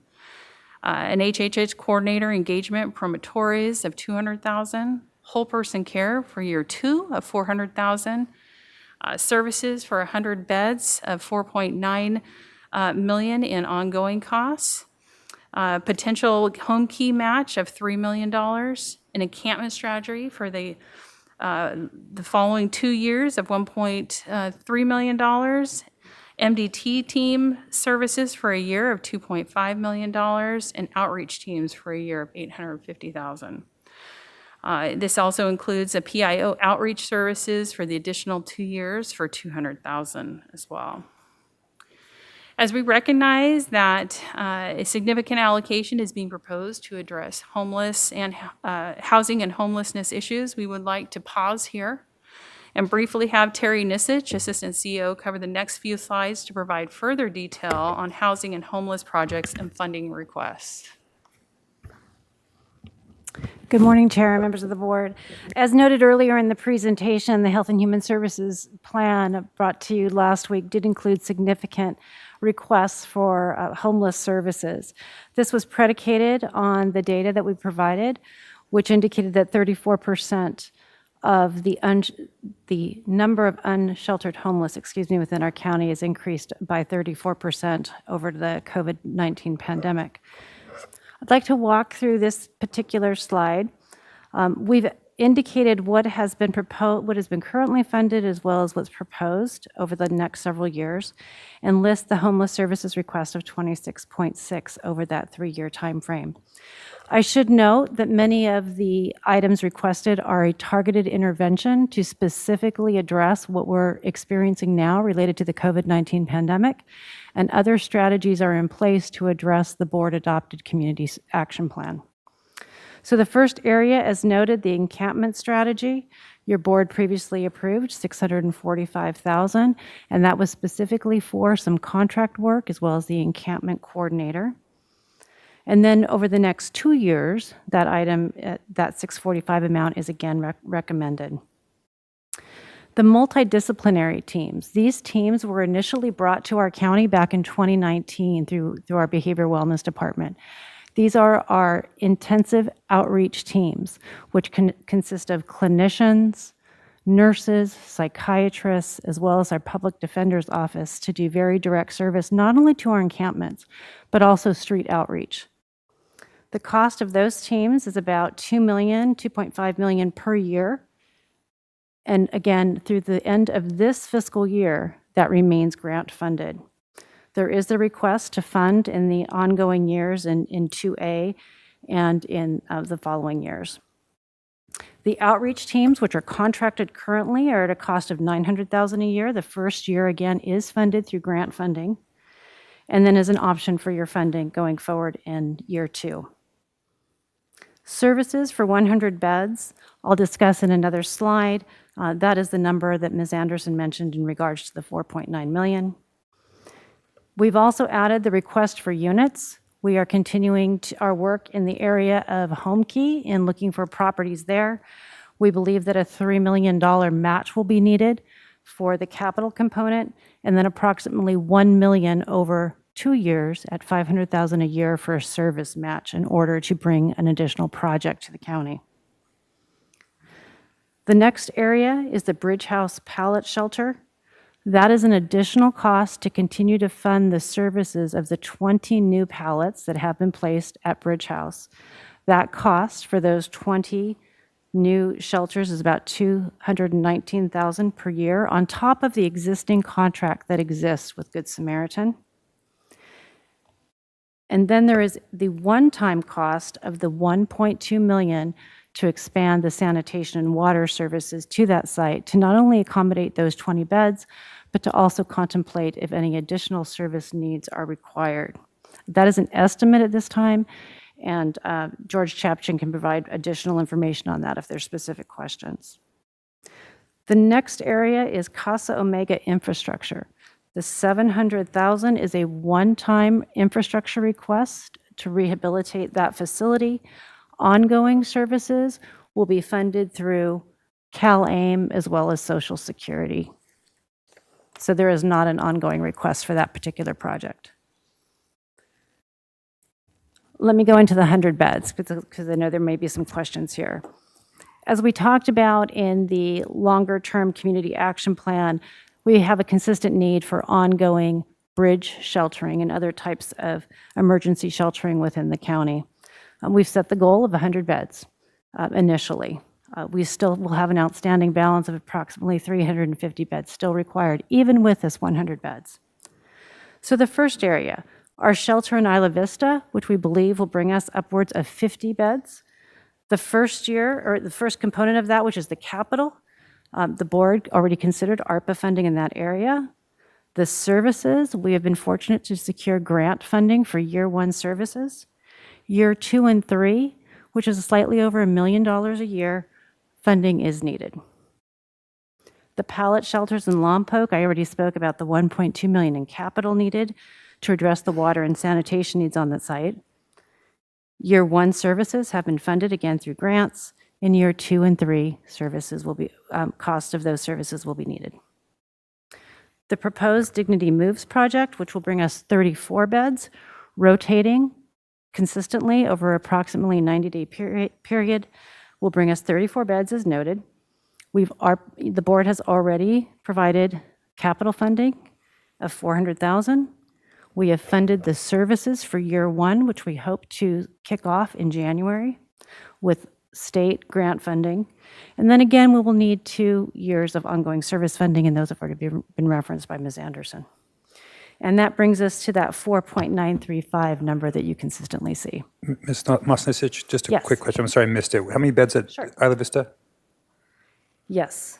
An HHH coordinator engagement promotores of $200,000. Whole person care for year 2 of $400,000. Services for 100 beds of $4.9 million in ongoing costs. Potential home key match of $3 million. An encampment strategy for the following 2 years of $1.3 million. MDT team services for a year of $2.5 million, and outreach teams for a year of $850,000. This also includes a PIO outreach services for the additional 2 years for $200,000 as well. As we recognize that a significant allocation is being proposed to address homeless and housing and homelessness issues, we would like to pause here and briefly have Terry Nisich, Assistant CEO, cover the next few slides to provide further detail on housing and homeless projects and funding requests. Good morning, Chair and members of the board. As noted earlier in the presentation, the Health and Human Services Plan brought to you last week did include significant requests for homeless services. This was predicated on the data that we provided, which indicated that 34% of the number of unsheltered homeless, within our county is increased by 34% over the COVID-19 pandemic. I'd like to walk through this particular slide. We've indicated what has been proposed, what has been currently funded, as well as what's proposed over the next several years, and list the homeless services request of 26.6 over that 3-year time frame. I should note that many of the items requested are a targeted intervention to specifically address what we're experiencing now related to the COVID-19 pandemic, and other strategies are in place to address the board-adopted community action plan. So the first area, as noted, the encampment strategy. Your board previously approved $645,000, and that was specifically for some contract work as well as the encampment coordinator. And then over the next 2 years, that item, that 645 amount is again recommended. The multidisciplinary teams. These teams were initially brought to our county back in 2019 through our Behavioral Wellness Department. These are our intensive outreach teams, which consist of clinicians, nurses, psychiatrists, as well as our public defender's office to do very direct service, not only to our encampments, but also street outreach. The cost of those teams is about $2.5 million per year. And again, through the end of this fiscal year, that remains grant funded. There is a request to fund in the ongoing years in 2A and in the following years. The outreach teams, which are contracted currently, are at a cost of $900,000 a year. The first year, again, is funded through grant funding, and then as an option for your funding going forward in year 2. Services for 100 beds, I'll discuss in another slide. That is the number that Ms. Anderson mentioned in regards to the $4.9 million. We've also added the request for units. We are continuing our work in the area of home key and looking for properties there. We believe that a $3 million match will be needed for the capital component, and then approximately $1 million over 2 years at $500,000 a year for a service match in order to bring an additional project to the county. The next area is the Bridge House Pallet Shelter. That is an additional cost to continue to fund the services of the 20 new pallets that have been placed at Bridge House. That cost for those 20 new shelters is about $219,000 per year on top of the existing contract that exists with Good Samaritan. And then there is the one-time cost of the $1.2 million to expand the sanitation and water services to that site to not only accommodate those 20 beds, but to also contemplate if any additional service needs are required. That is an estimate at this time, and George Chapchin can provide additional information on that if there's specific questions. The next area is Casa Omega infrastructure. The $700,000 is a one-time infrastructure request to rehabilitate that facility. Ongoing services will be funded through CalAIM as well as Social Security. So there is not an ongoing request for that particular project. Let me go into the 100 beds because I know there may be some questions here. As we talked about in the longer-term community action plan, we have a consistent need for ongoing bridge sheltering and other types of emergency sheltering within the county. We've set the goal of 100 beds initially. We still will have an outstanding balance of approximately 350 beds still required, even with this 100 beds. So the first area, our shelter in Isla Vista, which we believe will bring us upwards of 50 beds. The first year, or the first component of that, which is the capital, the board already considered ARPA funding in that area. The services, we have been fortunate to secure grant funding for year 1 services. Year 2 and 3, which is slightly over $1 million a year, funding is needed. The pallet shelters in Lompoc, I already spoke about the $1.2 million in capital needed to address the water and sanitation needs on the site. Year 1 services have been funded again through grants. In year 2 and 3, services will be cost of those services will be needed. The proposed Dignity Moves project, which will bring us 34 beds, rotating consistently over approximately 90-day period, will bring us 34 beds as noted. The board has already provided capital funding of $400,000. We have funded the services for year 1, which we hope to kick off in January with state grant funding. And then again, we will need 2 years of ongoing service funding, and those have already been referenced by Ms. Anderson. And that brings us to that 4.935 number that you consistently see. Ms. Mosnisic, just a Yes. quick question. I'm sorry I missed it. How many beds at Isla Vista? Yes.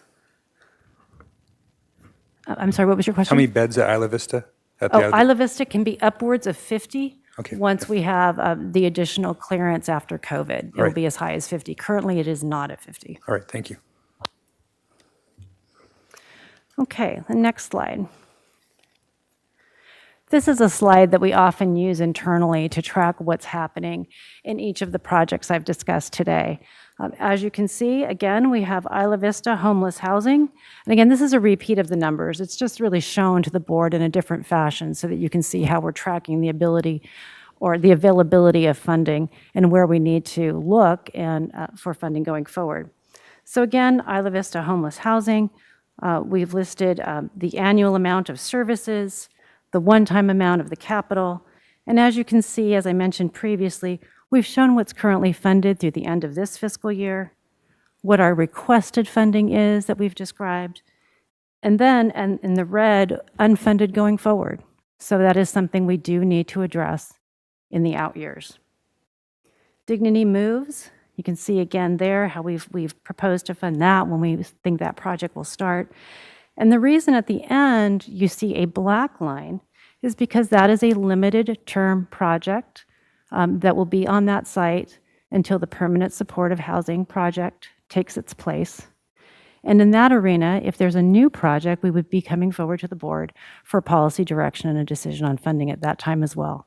I'm sorry, what was your question? How many beds at Isla Vista? Isla Vista can be upwards of 50 Okay. once we have the additional clearance after COVID. It'll Right. be as high as 50. Currently, it is not at 50. All right, thank you. Okay, the next slide. This is a slide that we often use internally to track what's happening in each of the projects I've discussed today. As you can see, again, we have Isla Vista homeless housing. And again, this is a repeat of the numbers. It's just really shown to the board in a different fashion so that you can see how we're tracking the ability or the availability of funding and where we need to look and for funding going forward. So again, Isla Vista homeless housing, we've listed the annual amount of services, the one-time amount of the capital. And as you can see, as I mentioned previously, we've shown what's currently funded through the end of this fiscal year, what our requested funding is that we've described, and then in the red, unfunded going forward. So that is something we do need to address in the out years. Dignity Moves, you can see again there how we've proposed to fund that when we think that project will start. And the reason at the end you see a black line is because that is a limited term project that will be on that site until the permanent supportive housing project takes its place. And in that arena, if there's a new project, we would be coming forward to the board for policy direction and a decision on funding at that time as well.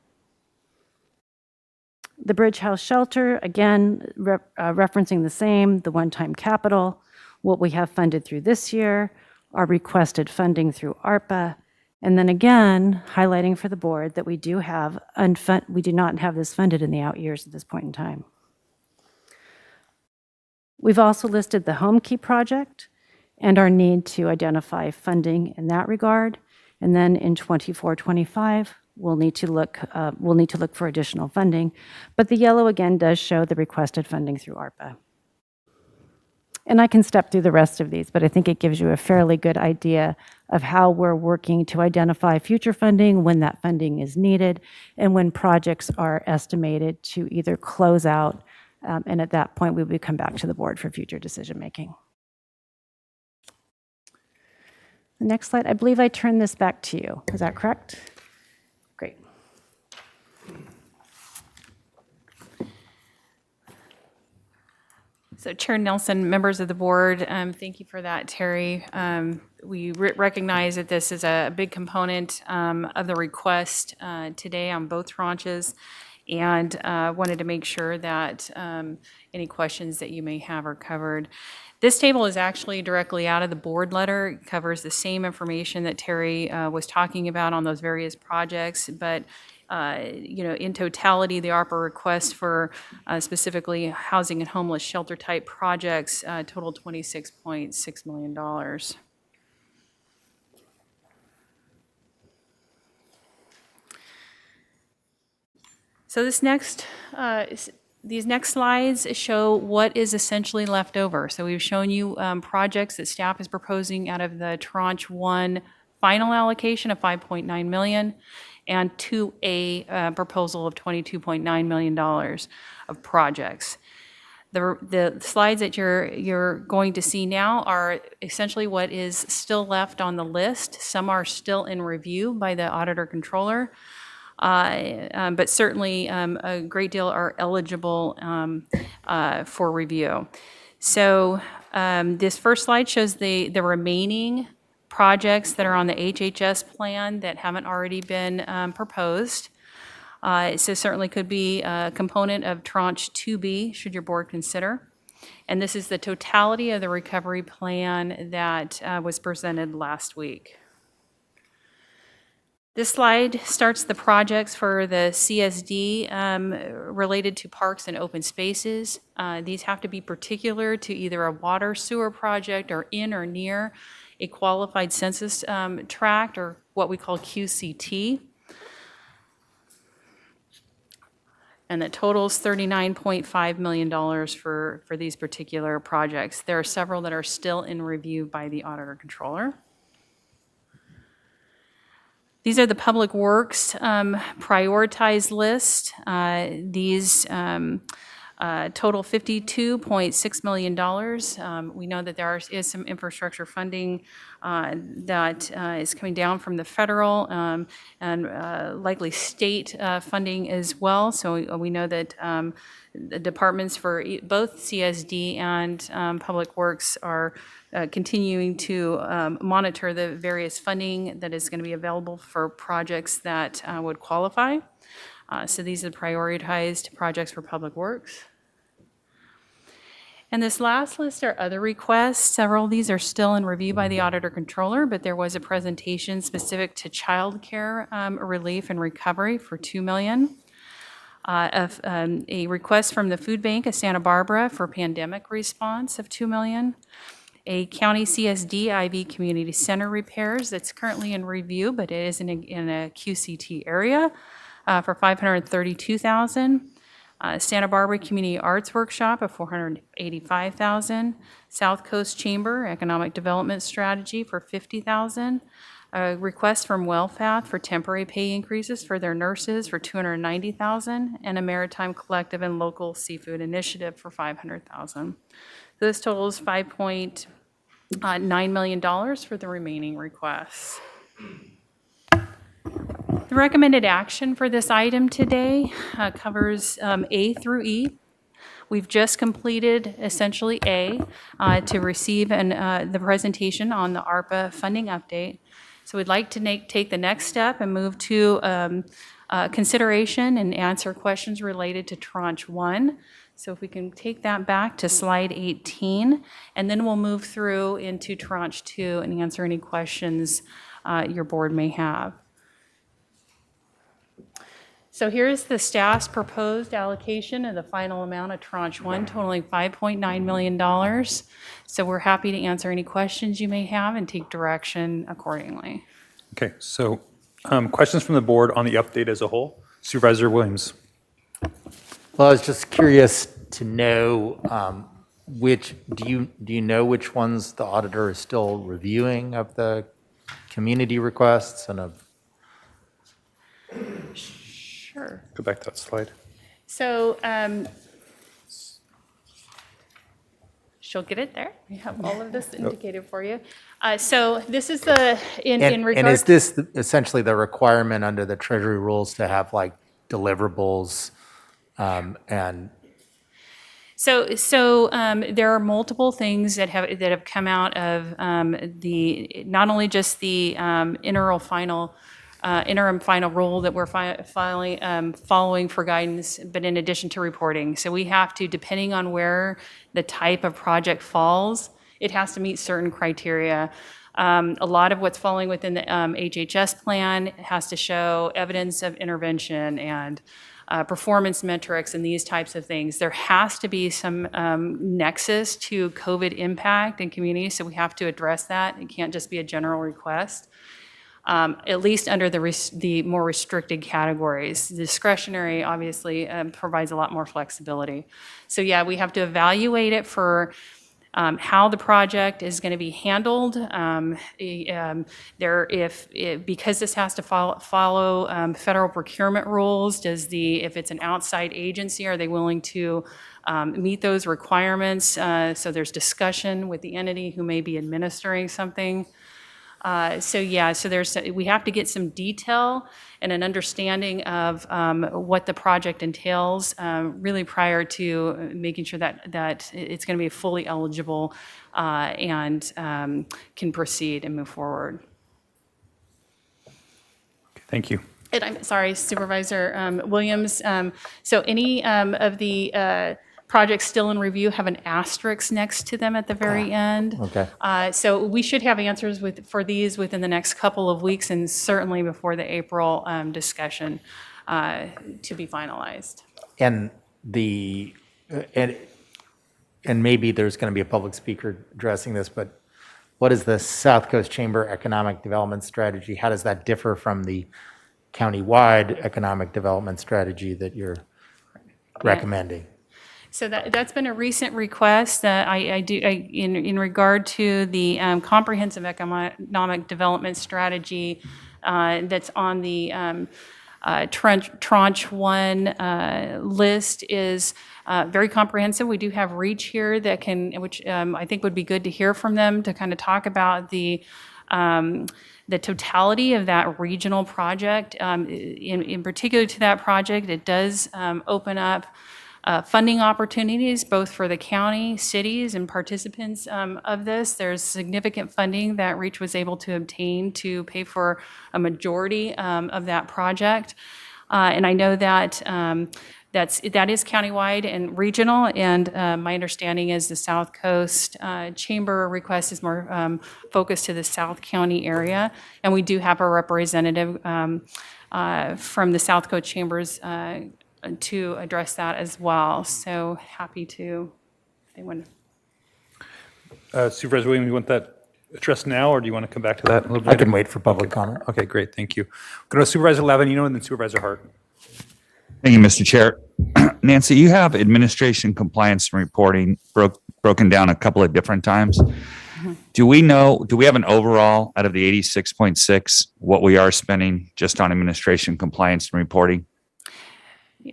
The Bridge House Shelter, again, referencing the same, the one-time capital, what we have funded through this year, our requested funding through ARPA, and then again, highlighting for the board that we do not have this funded in the out years at this point in time. We've also listed the Home Key project and our need to identify funding in that regard. And then in 24-25, we'll need to look for additional funding. But the yellow again does show the requested funding through ARPA. And I can step through the rest of these, but I think it gives you a fairly good idea of how we're working to identify future funding, when that funding is needed, and when projects are estimated to either close out, and at that point, we would come back to the board for future decision-making. The next slide, I believe I turned this back to you. Is that correct? Great. So Chair Nelson, members of the board, thank you for that, Terry. We recognize that this is a big component of the request today on both tranches, and wanted to make sure that any questions that you may have are covered. This table is actually directly out of the board letter. It covers the same information that Terry was talking about on those various projects, but in totality, the ARPA request for specifically housing and homeless shelter type projects totaled $26.6 million. So these next slides show what is essentially left over. So we've shown you projects that staff is proposing out of the Tranche 1 final allocation of $5.9 million and 2A proposal of $22.9 million of projects. The slides that you're going to see now are essentially what is still left on the list. Some are still in review by the auditor controller. But certainly a great deal are eligible for review. So this first slide shows the remaining projects that are on the HHS plan that haven't already been proposed. So certainly could be a component of Tranche 2B, should your board consider. And this is the totality of the recovery plan that was presented last week. This slide starts the projects for the CSD related to parks and open spaces. These have to be particular to either a water sewer project or in or near a qualified census tract, or what we call QCT. And that totals $39.5 million for these particular projects. There are several that are still in review by the auditor controller. These are the Public Works prioritized list. These total $52.6 million. We know that there is some infrastructure funding that is coming down from the federal and likely state funding as well. So we know that the departments for both CSD and Public Works are continuing to monitor the various funding that is going to be available for projects that would qualify. So these are prioritized projects for Public Works. And this last list are other requests. Several of these are still in review by the auditor controller, but there was a presentation specific to child care relief and recovery for $2 million. A request from the Food Bank of Santa Barbara for pandemic response of $2 million. A county CSD IV community center repairs that's currently in review, but it is in a QCT area for $532,000. Santa Barbara Community Arts Workshop of $485,000. South Coast Chamber Economic Development Strategy for $50,000. A request from WellPath for temporary pay increases for their nurses for $290,000, and a Maritime Collective and Local Seafood Initiative for $500,000. This totals $5.9 million for the remaining requests. The recommended action for this item today covers A through E. We've just completed essentially A to receive the presentation on the ARPA funding update. So we'd like to take the next step and move to consideration and answer questions related to Tranche 1. So if we can take that back to slide 18, and then we'll move through into Tranche 2 and answer any questions your board may have. So here's the staff's proposed allocation of the final amount of Tranche 1, totaling $5.9 million. So we're happy to answer any questions you may have and take direction accordingly. Okay, so questions from the board on the update as a whole? Supervisor Williams. Well, I was just curious to know do you know which ones the auditor is still reviewing of the community requests and of? Sure. Go back to that slide. So she'll get it there. We have all of this indicated for you. So this is in regard. And is this essentially the requirement under the Treasury rules to have like deliverables and? There are multiple things that have come out of not only just the interim final rule that we're following for guidance, but in addition to reporting. So we have to, depending on where the type of project falls, it has to meet certain criteria. A lot of what's falling within the HHS plan has to show evidence of intervention and performance metrics and these types of things. There has to be some nexus to COVID impact in communities, so we have to address that. It can't just be a general request. At least under the more restricted categories. Discretionary obviously provides a lot more flexibility. So yeah, we have to evaluate it for how the project is going to be handled. Because this has to follow federal procurement rules, if it's an outside agency, are they willing to meet those requirements? So there's discussion with the entity who may be administering something. We have to get some detail and an understanding of what the project entails really prior to making sure that it's going to be fully eligible and can proceed and move forward. Thank you. And I'm sorry, Supervisor Williams. So any of the projects still in review have an asterisk next to them at the very end. Okay. So we should have answers for these within the next couple of weeks and certainly before the April discussion to be finalized. And and maybe there's going to be a public speaker addressing this, but what is the South Coast Chamber Economic Development Strategy? How does that differ from the county-wide economic development strategy that you're recommending? So that's been a recent request that I do in regard to the comprehensive economic development strategy that's on the tranche 1 list is very comprehensive. We do have REACH here which I think would be good to hear from them to kind of talk about the totality of that regional project. In particular to that project, it does open up funding opportunities both for the county, cities, and participants of this. There's significant funding that REACH was able to obtain to pay for a majority of that project. And I know that that is countywide and regional, and my understanding is the South Coast Chamber request is more focused to the South County area, and we do have a representative from the South Coast Chambers to address that as well. So happy to, if they want. Supervisor Williams, you want that addressed now, or do you want to come back to that a little bit? I can wait for public comment. Okay, great, thank you. Go to Supervisor Lavanino and then Supervisor Hart. Thank you, Mr. Chair. Nancy, you have administration compliance and reporting broken down a couple of different times. Do we have an overall out of the 86.6, what we are spending just on administration compliance and reporting?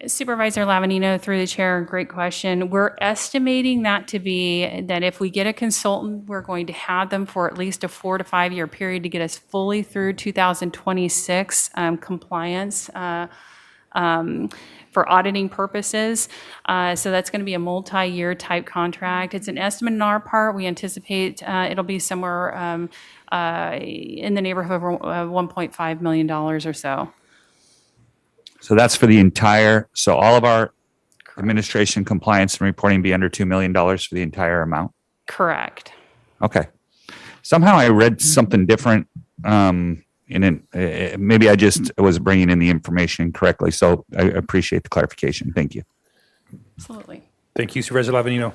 Supervisor Lavanino, through the chair, great question. We're estimating that to be that if we get a consultant, we're going to have them for at least a 4 to 5 year period to get us fully through 2026 compliance for auditing purposes. So that's going to be a multi-year type contract. It's an estimate on our part. We anticipate it'll be somewhere in the neighborhood of $1.5 million or so. So that's for the entire, so all of our administration compliance and reporting be under $2 million for the entire amount? Correct. Okay. Somehow I read something different maybe I just was bringing in the information correctly. So I appreciate the clarification. Thank you. Absolutely. Thank you, Supervisor Lavanino.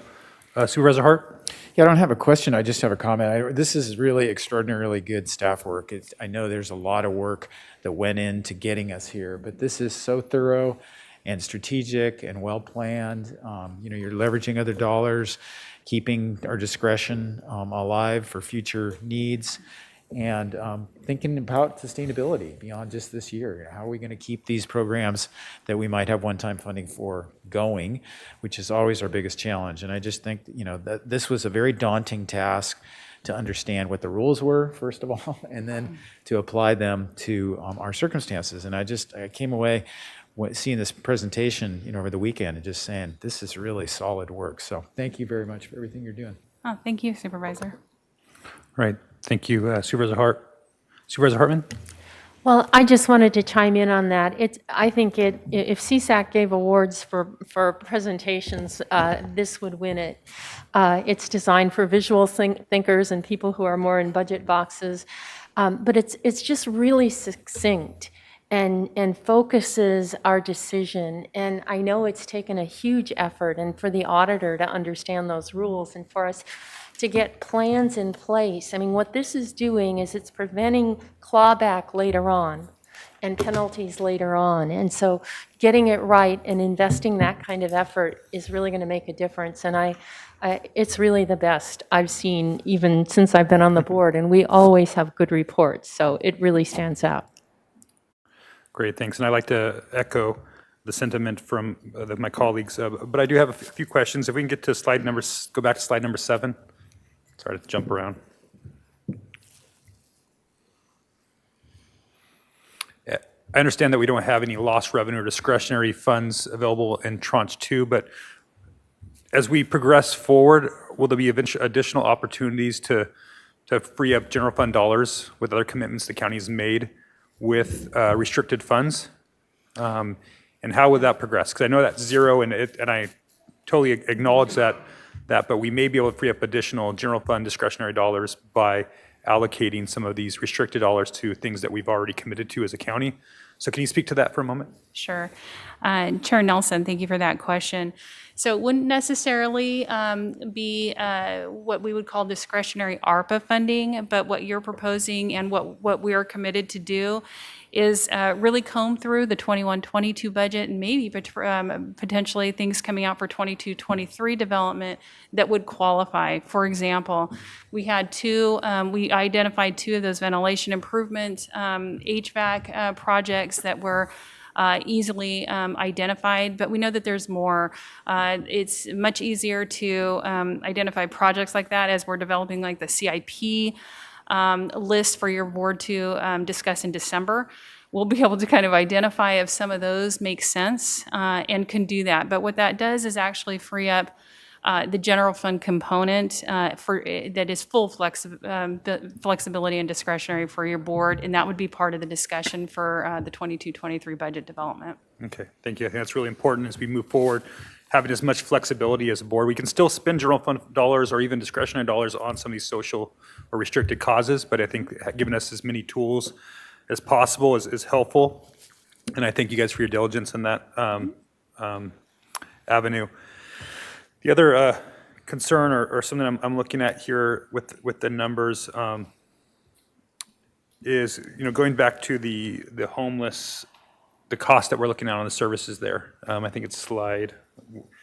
Supervisor Hart? Yeah, I don't have a question. I just have a comment. This is really extraordinarily good staff work. I know there's a lot of work that went into getting us here, but this is so thorough and strategic and well-planned. You're leveraging other dollars, keeping our discretion alive for future needs, and thinking about sustainability beyond just this year. How are we going to keep these programs that we might have one-time funding for going, which is always our biggest challenge. And I just think, that this was a very daunting task to understand what the rules were, first of all, and then to apply them to our circumstances. And I came away seeing this presentation, over the weekend and just saying, this is really solid work. So thank you very much for everything you're doing. Oh, thank you, Supervisor. Right. Thank you, Supervisor Hart. Supervisor Hartman? Well, I just wanted to chime in on that. I think if CSAC gave awards for presentations, this would win it. It's designed for visual thinkers and people who are more in budget boxes, but it's just really succinct and focuses our decision. And I know it's taken a huge effort and for the auditor to understand those rules and for us to get plans in place. I mean, what this is doing is it's preventing clawback later on and penalties later on. And so getting it right and investing that kind of effort is really going to make a difference. And it's really the best I've seen even since I've been on the board. And we always have good reports. So it really stands out. Great, thanks. And I'd like to echo the sentiment from my colleagues, but I do have a few questions. If we can get to go back to slide number 7. Sorry to jump around. I understand that we don't have any lost revenue or discretionary funds available in tranche 2, but as we progress forward, will there be additional opportunities to free up general fund dollars with other commitments the county has made with restricted funds? And how would that progress? Because I know that's zero, and I totally acknowledge that, but we may be able to free up additional general fund discretionary dollars by allocating some of these restricted dollars to things that we've already committed to as a county. So can you speak to that for a moment? Sure. Chair Nelson, thank you for that question. So it wouldn't necessarily be what we would call discretionary ARPA funding, but what you're proposing and what we are committed to do is really comb through the 21-22 budget and maybe potentially things coming out for 22-23 development that would qualify. For example, we identified 2 of those ventilation improvement HVAC projects that were easily identified, but we know that there's more. It's much easier to identify projects like that as we're developing like the CIP list for your board to discuss in December. We'll be able to kind of identify if some of those make sense and can do that. But what that does is actually free up the general fund component that is full flexibility and discretionary for your board, and that would be part of the discussion for the 22-23 budget development. Okay, thank you. I think that's really important as we move forward, having as much flexibility as a board. We can still spend general fund dollars or even discretionary dollars on some of these social or restricted causes, but I think giving us as many tools as possible is helpful. And I thank you guys for your diligence in that avenue. The other concern or something I'm looking at here with the numbers is, going back to the homeless, the cost that we're looking at on the services there. I think it's slide,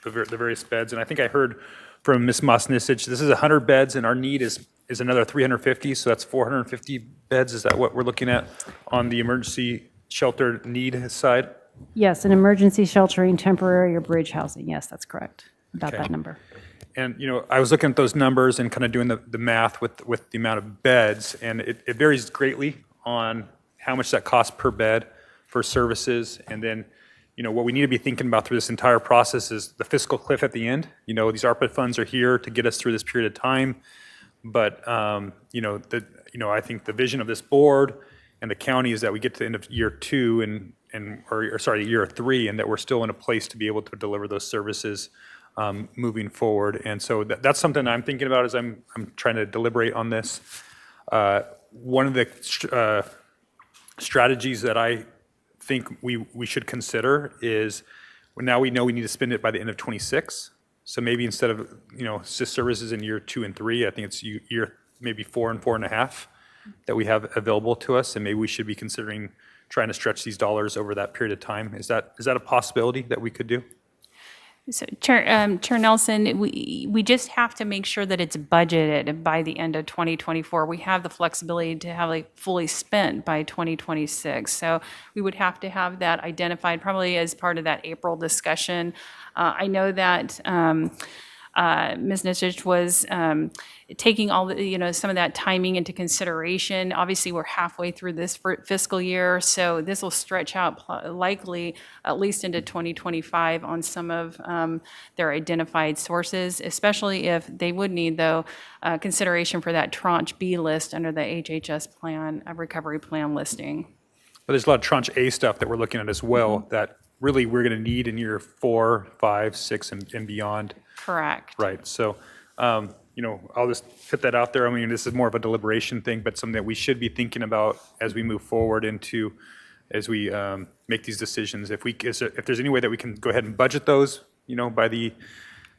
the various beds. And I think I heard from Ms. Mosnisich, this is 100 beds and our need is another 350. So that's 450 beds. Is that what we're looking at on the emergency shelter need side? Yes, an emergency sheltering, temporary or bridge housing. Yes, that's correct about Okay. that number. And, I was looking at those numbers and kind of doing the math with the amount of beds, and it varies greatly on how much that costs per bed for services. And then, what we need to be thinking about through this entire process is the fiscal cliff at the end. These ARPA funds are here to get us through this period of time. But, I think the vision of this board and the county is that we get to the end of year 2 year 3, and that we're still in a place to be able to deliver those services moving forward. And so that's something I'm thinking about as I'm trying to deliberate on this. One of the strategies that I think we should consider is, now we know we need to spend it by the end of 26. So maybe instead of, assist services in year 2 and 3, I think it's year maybe 4 and 4.5 that we have available to us. And maybe we should be considering trying to stretch these dollars over that period of time. Is that a possibility that we could do? So Chair Nelson, we just have to make sure that it's budgeted by the end of 2024. We have the flexibility to have fully spent by 2026. So we would have to have that identified probably as part of that April discussion. I know that Ms. Nisic was taking all the, some of that timing into consideration. Obviously, we're halfway through this fiscal year, so this will stretch out likely at least into 2025 on some of their identified sources, especially if they would need, though, consideration for that Tranche B list under the HHS plan, recovery plan listing. But there's a lot of Tranche A stuff that we're looking at as well that really we're going to need in year 4, 5, 6, and beyond. Correct. Right. So, I'll just put that out there. I mean, this is more of a deliberation thing, but something that we should be thinking about as we move forward as we make these decisions. If there's any way that we can go ahead and budget those, by the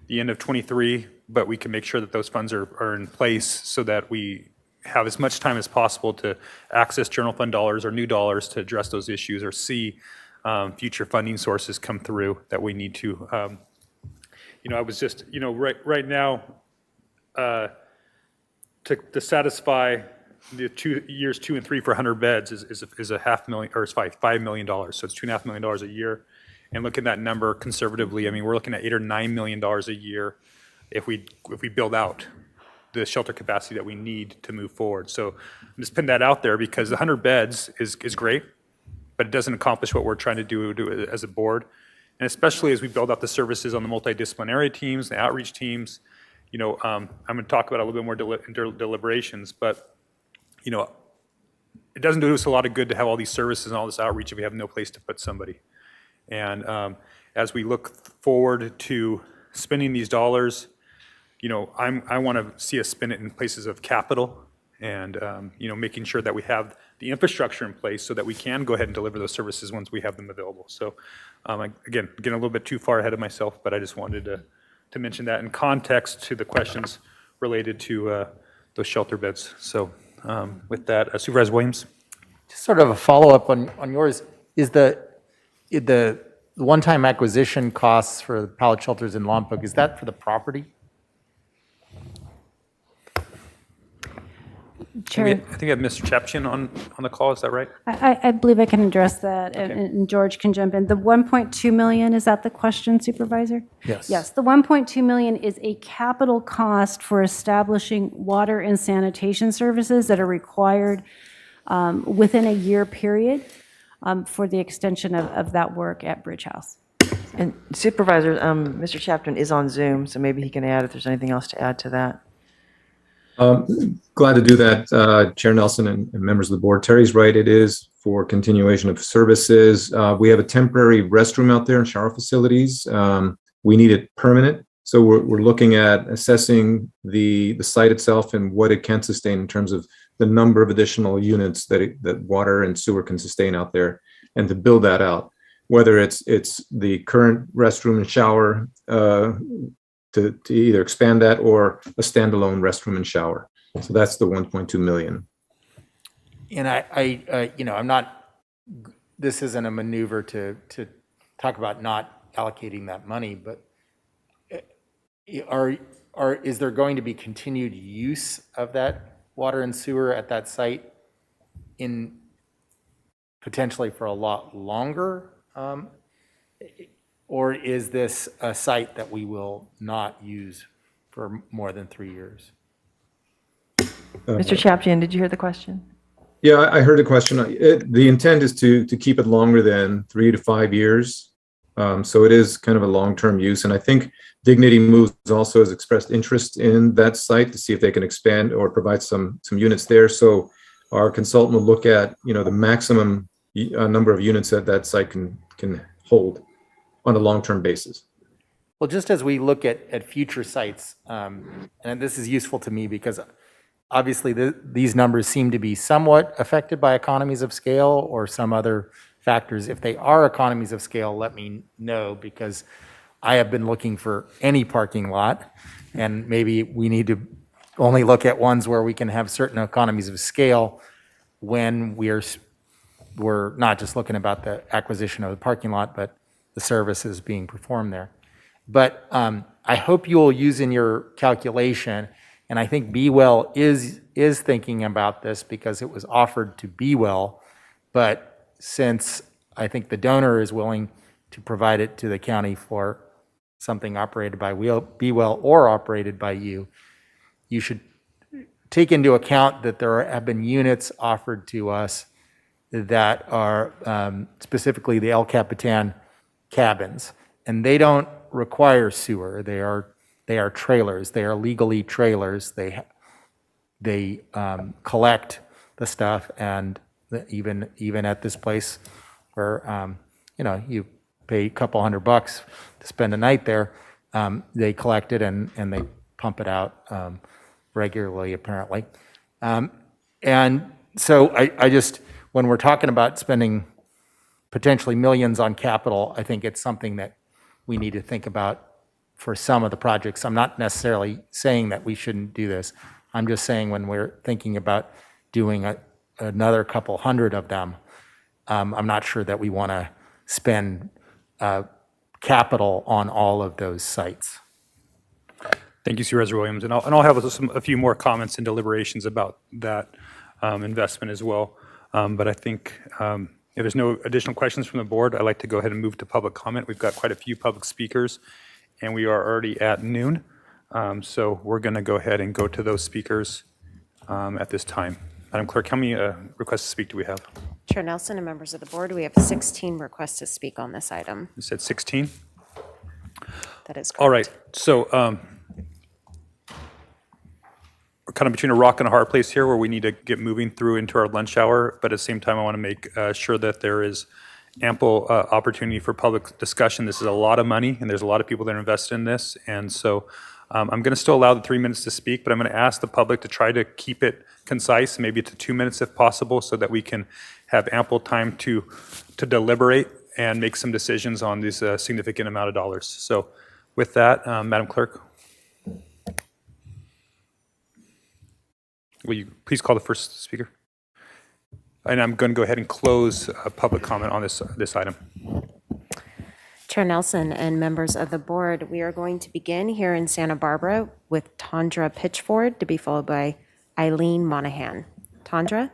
end of 23, but we can make sure that those funds are in place so that we have as much time as possible to access general fund dollars or new dollars to address those issues or see future funding sources come through that we need to. I was just, right now, to satisfy the years 2 and 3 for 100 beds is $500,000 or it's $5 million. So it's $2.5 million a year. And look at that number conservatively. I mean, we're looking at $8 or $9 million a year if we build out the shelter capacity that we need to move forward. So I'm just putting that out there because the 100 beds is great, but it doesn't accomplish what we're trying to do as a board. And especially as we build out the services on the multidisciplinary teams, the outreach teams, I'm going to talk about a little bit more deliberations, but, it doesn't do us a lot of good to have all these services and all this outreach if we have no place to put somebody. And as we look forward to spending these dollars, I want to see us spend it in places of capital and, making sure that we have the infrastructure in place so that we can go ahead and deliver those services once we have them available. So again, getting a little bit too far ahead of myself, but I just wanted to mention that in context to the questions related to those shelter beds. So with that, Supervisor Williams. Just sort of a follow-up on yours, is the one-time acquisition costs for the pallet shelters in Lompoc, is that for the property? Chair, I think we have Mr. Chapchian on the call, is that right? I believe I can address that, Okay. and George can jump in. The 1.2 million, is that the question, Supervisor? Yes. Yes, the 1.2 million is a capital cost for establishing water and sanitation services that are required within a year period for the extension of that work at Bridge House. And Supervisor, Mr. Chapman is on Zoom, so maybe he can add if there's anything else to add to that. Glad to do that, Chair Nelson and members of the board. Terry's right, it is for continuation of services. We have a temporary restroom out there in shower facilities. We need it permanent. So we're looking at assessing the site itself and what it can sustain in terms of the number of additional units that water and sewer can sustain out there, and to build that out. Whether it's the current restroom and shower, to either expand that or a standalone restroom and shower. So that's the 1.2 million. And I'm not, this isn't a maneuver to talk about not allocating that money, but is there going to be continued use of that water and sewer at that site in potentially for a lot longer? Or is this a site that we will not use for more than 3 years? Mr. Chapchian, did you hear the question? Yeah, I heard the question. The intent is to keep it longer than 3 to 5 years. So it is kind of a long-term use. And I think Dignity Moves also has expressed interest in that site to see if they can expand or provide some units there. So our consultant will look at, the maximum number of units that site can hold on a long-term basis. Well, just as we look at future sites, and this is useful to me because obviously these numbers seem to be somewhat affected by economies of scale or some other factors. If they are economies of scale, let me know, because I have been looking for any parking lot, and maybe we need to only look at ones where we can have certain economies of scale when we're not just looking about the acquisition of the parking lot, but the services being performed there. But I hope you will use in your calculation, and I think Be Well is thinking about this because it was offered to Be Well, but since I think the donor is willing to provide it to the county for something operated by Be Well or operated by you, you should take into account that there have been units offered to us that are specifically the El Capitan cabins, and they don't require sewer. They are trailers. They are legally trailers. They collect the stuff, and even at this place where you pay a couple $100 to spend a night there, they collect it and they pump it out regularly, apparently. And so I just, when we're talking about spending potentially millions on capital, I think it's something that we need to think about for some of the projects. I'm not necessarily saying that we shouldn't do this. I'm just saying when we're thinking about doing another couple hundred of them, I'm not sure that we want to spend capital on all of those sites. Thank you, Supervisor Williams. And I'll have a few more comments and deliberations about that investment as well. But I think if there's no additional questions from the board, I'd like to go ahead and move to public comment. We've got quite a few public speakers, and we are already at noon. So we're going to go ahead and go to those speakers at this time. Madam Clerk, how many requests to speak do we have? Chair Nelson and members of the board, we have 16 requests to speak on this item. You said 16? That is correct. All right. So we're kind of between a rock and a hard place here where we need to get moving through into our lunch hour, but at the same time, I want to make sure that there is ample opportunity for public discussion. This is a lot of money, and there's a lot of people that are invested in this. And so I'm going to still allow the 3 minutes to speak, but I'm going to ask the public to try to keep it concise, maybe to 2 minutes if possible, so that we can have ample time to deliberate and make some decisions on this significant amount of dollars. So with that, Madam Clerk, will you please call the first speaker? And I'm going to go ahead and close public comment on this item. Chair Nelson and members of the board, we are going to begin here in Santa Barbara with Tondra Pitchford, to be followed by Eileen Monahan. Tondra?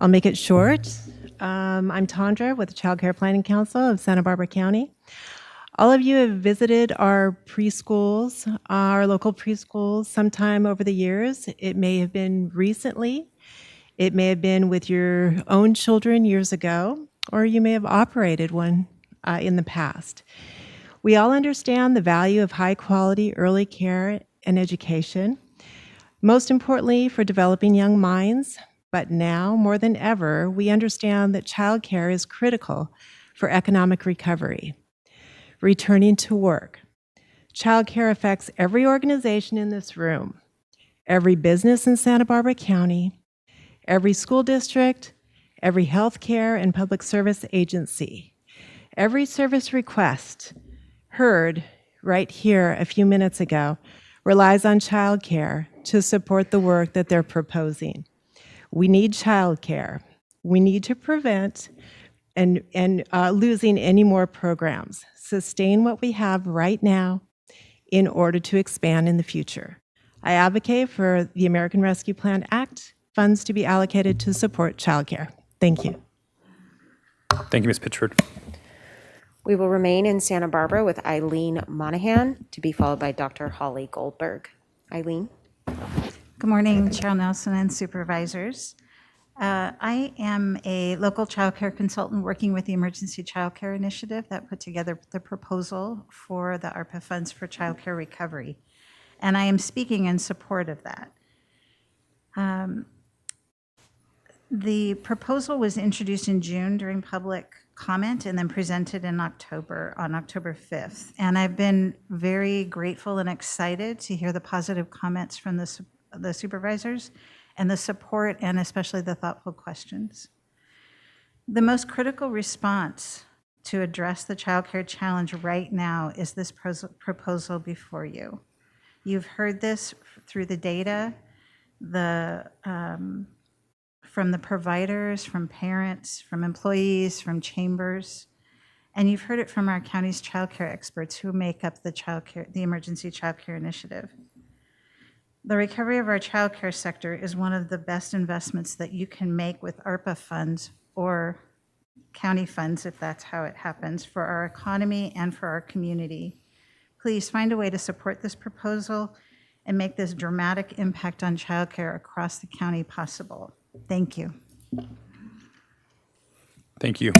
I'll make it short. I'm Tondra with the Child Care Planning Council of Santa Barbara County. All of you have visited our preschools, our local preschools, sometime over the years. It may have been recently. It may have been with your own children years ago, or you may have operated one in the past. We all understand the value of high-quality early care and education, most importantly for developing young minds. But now, more than ever, we understand that childcare is critical for economic recovery. Returning to work. Childcare affects every organization in this room, every business in Santa Barbara County, every school district, every healthcare and public service agency. Every service request heard right here a few minutes ago relies on childcare to support the work that they're proposing. We need childcare. We need to prevent and losing any more programs. Sustain what we have right now in order to expand in the future. I advocate for the American Rescue Plan Act funds to be allocated to support childcare. Thank you. Thank you, Ms. Pitchford. We will remain in Santa Barbara with Eileen Monahan, to be followed by Dr. Holly Goldberg. Eileen? Good morning, Chair Nelson and supervisors. I am a local child care consultant working with the Emergency Child Care Initiative that put together the proposal for the ARPA funds for child care recovery. And I am speaking in support of that. The proposal was introduced in June during public comment and then presented in October, on October 5th. And I've been very grateful and excited to hear the positive comments from the supervisors and the support and especially the thoughtful questions. The most critical response to address the childcare challenge right now is this proposal before you. You've heard this through the data, from the providers, from parents, from employees, from chambers, and you've heard it from our county's childcare experts who make up the Emergency Child Care Initiative. The recovery of our childcare sector is one of the best investments that you can make with ARPA funds or county funds, if that's how it happens, for our economy and for our community. Please find a way to support this proposal and make this dramatic impact on childcare across the county possible. Thank you. Thank you.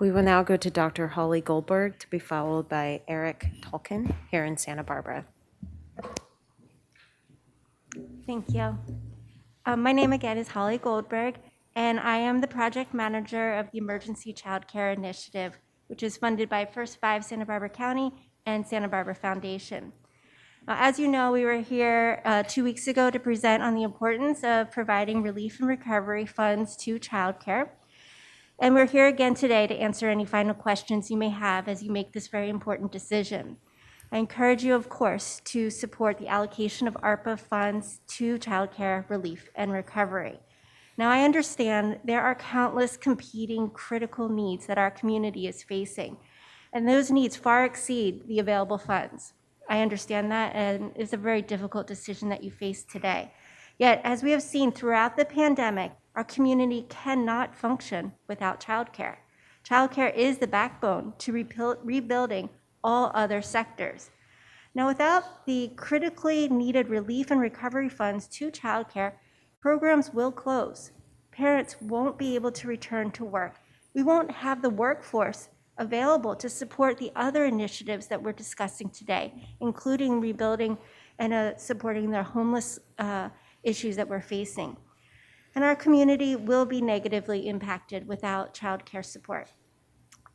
We will now go to Dr. Holly Goldberg, to be followed by Eric Tolkien here in Santa Barbara. Thank you. My name again is Holly Goldberg, and I am the project manager of the Emergency Child Care Initiative, which is funded by First Five Santa Barbara County and Santa Barbara Foundation. As you know, we were here 2 weeks ago to present on the importance of providing relief and recovery funds to childcare. And we're here again today to answer any final questions you may have as you make this very important decision. I encourage you, of course, to support the allocation of ARPA funds to childcare relief and recovery. Now, I understand there are countless competing critical needs that our community is facing, and those needs far exceed the available funds. I understand that, and it's a very difficult decision that you face today. Yet, as we have seen throughout the pandemic, our community cannot function without childcare. Childcare is the backbone to rebuilding all other sectors. Now, without the critically needed relief and recovery funds to childcare, programs will close. Parents won't be able to return to work. We won't have the workforce available to support the other initiatives that we're discussing today, including rebuilding and supporting the homeless issues that we're facing. And our community will be negatively impacted without childcare support.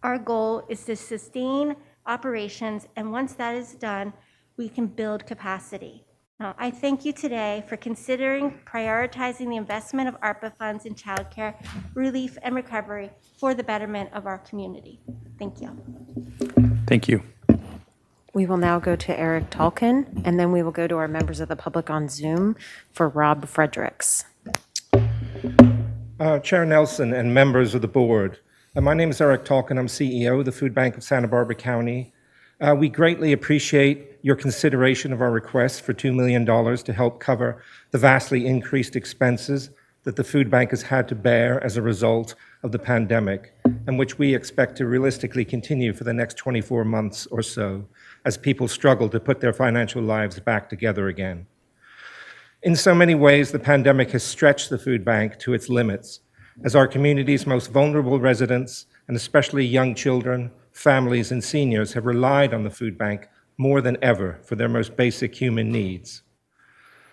Our goal is to sustain operations, and once that is done, we can build capacity. Now, I thank you today for considering prioritizing the investment of ARPA funds in childcare, relief, and recovery for the betterment of our community. Thank you. Thank you. We will now go to Eric Tolkien, and then we will go to our members of the public on Zoom for Rob Fredericks. Chair Nelson and members of the board, my name is Eric Tolkien. I'm CEO of the Food Bank of Santa Barbara County. We greatly appreciate your consideration of our request for $2 million to help cover the vastly increased expenses that the food bank has had to bear as a result of the pandemic, and which we expect to realistically continue for the next 24 months or so as people struggle to put their financial lives back together again. In so many ways, the pandemic has stretched the food bank to its limits, as our community's most vulnerable residents, and especially young children, families, and seniors, have relied on the food bank more than ever for their most basic human needs.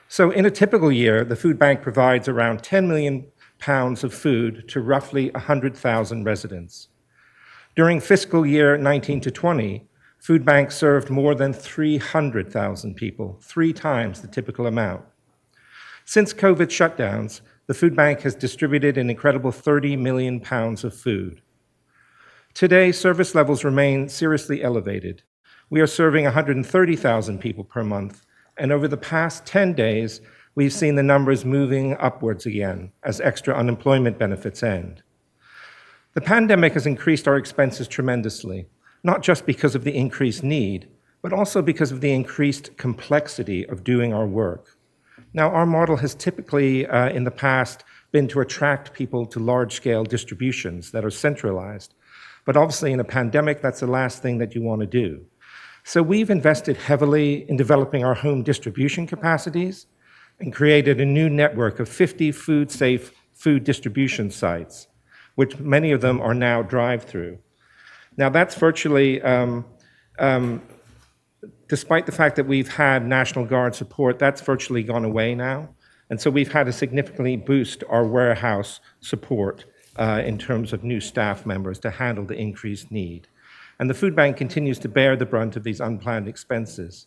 So in a typical year, the food bank provides around 10 million pounds of food to roughly 100,000 residents. During fiscal year 19 to 20, food bank served more than 300,000 people, 3 times the typical amount. Since COVID shutdowns, the food bank has distributed an incredible 30 million pounds of food. Today, service levels remain seriously elevated. We are serving 130,000 people per month, and over the past 10 days, we've seen the numbers moving upwards again as extra unemployment benefits end. The pandemic has increased our expenses tremendously, not just because of the increased need, but also because of the increased complexity of doing our work. Now, our model has typically, in the past, been to attract people to large-scale distributions that are centralized. But obviously, in a pandemic, that's the last thing that you want to do. So we've invested heavily in developing our home distribution capacities and created a new network of 50 food-safe food distribution sites, which many of them are now drive-through. Now, that's virtually, despite the fact that we've had National Guard support, that's virtually gone away now. And so we've had to significantly boost our warehouse support in terms of new staff members to handle the increased need. And the food bank continues to bear the brunt of these unplanned expenses.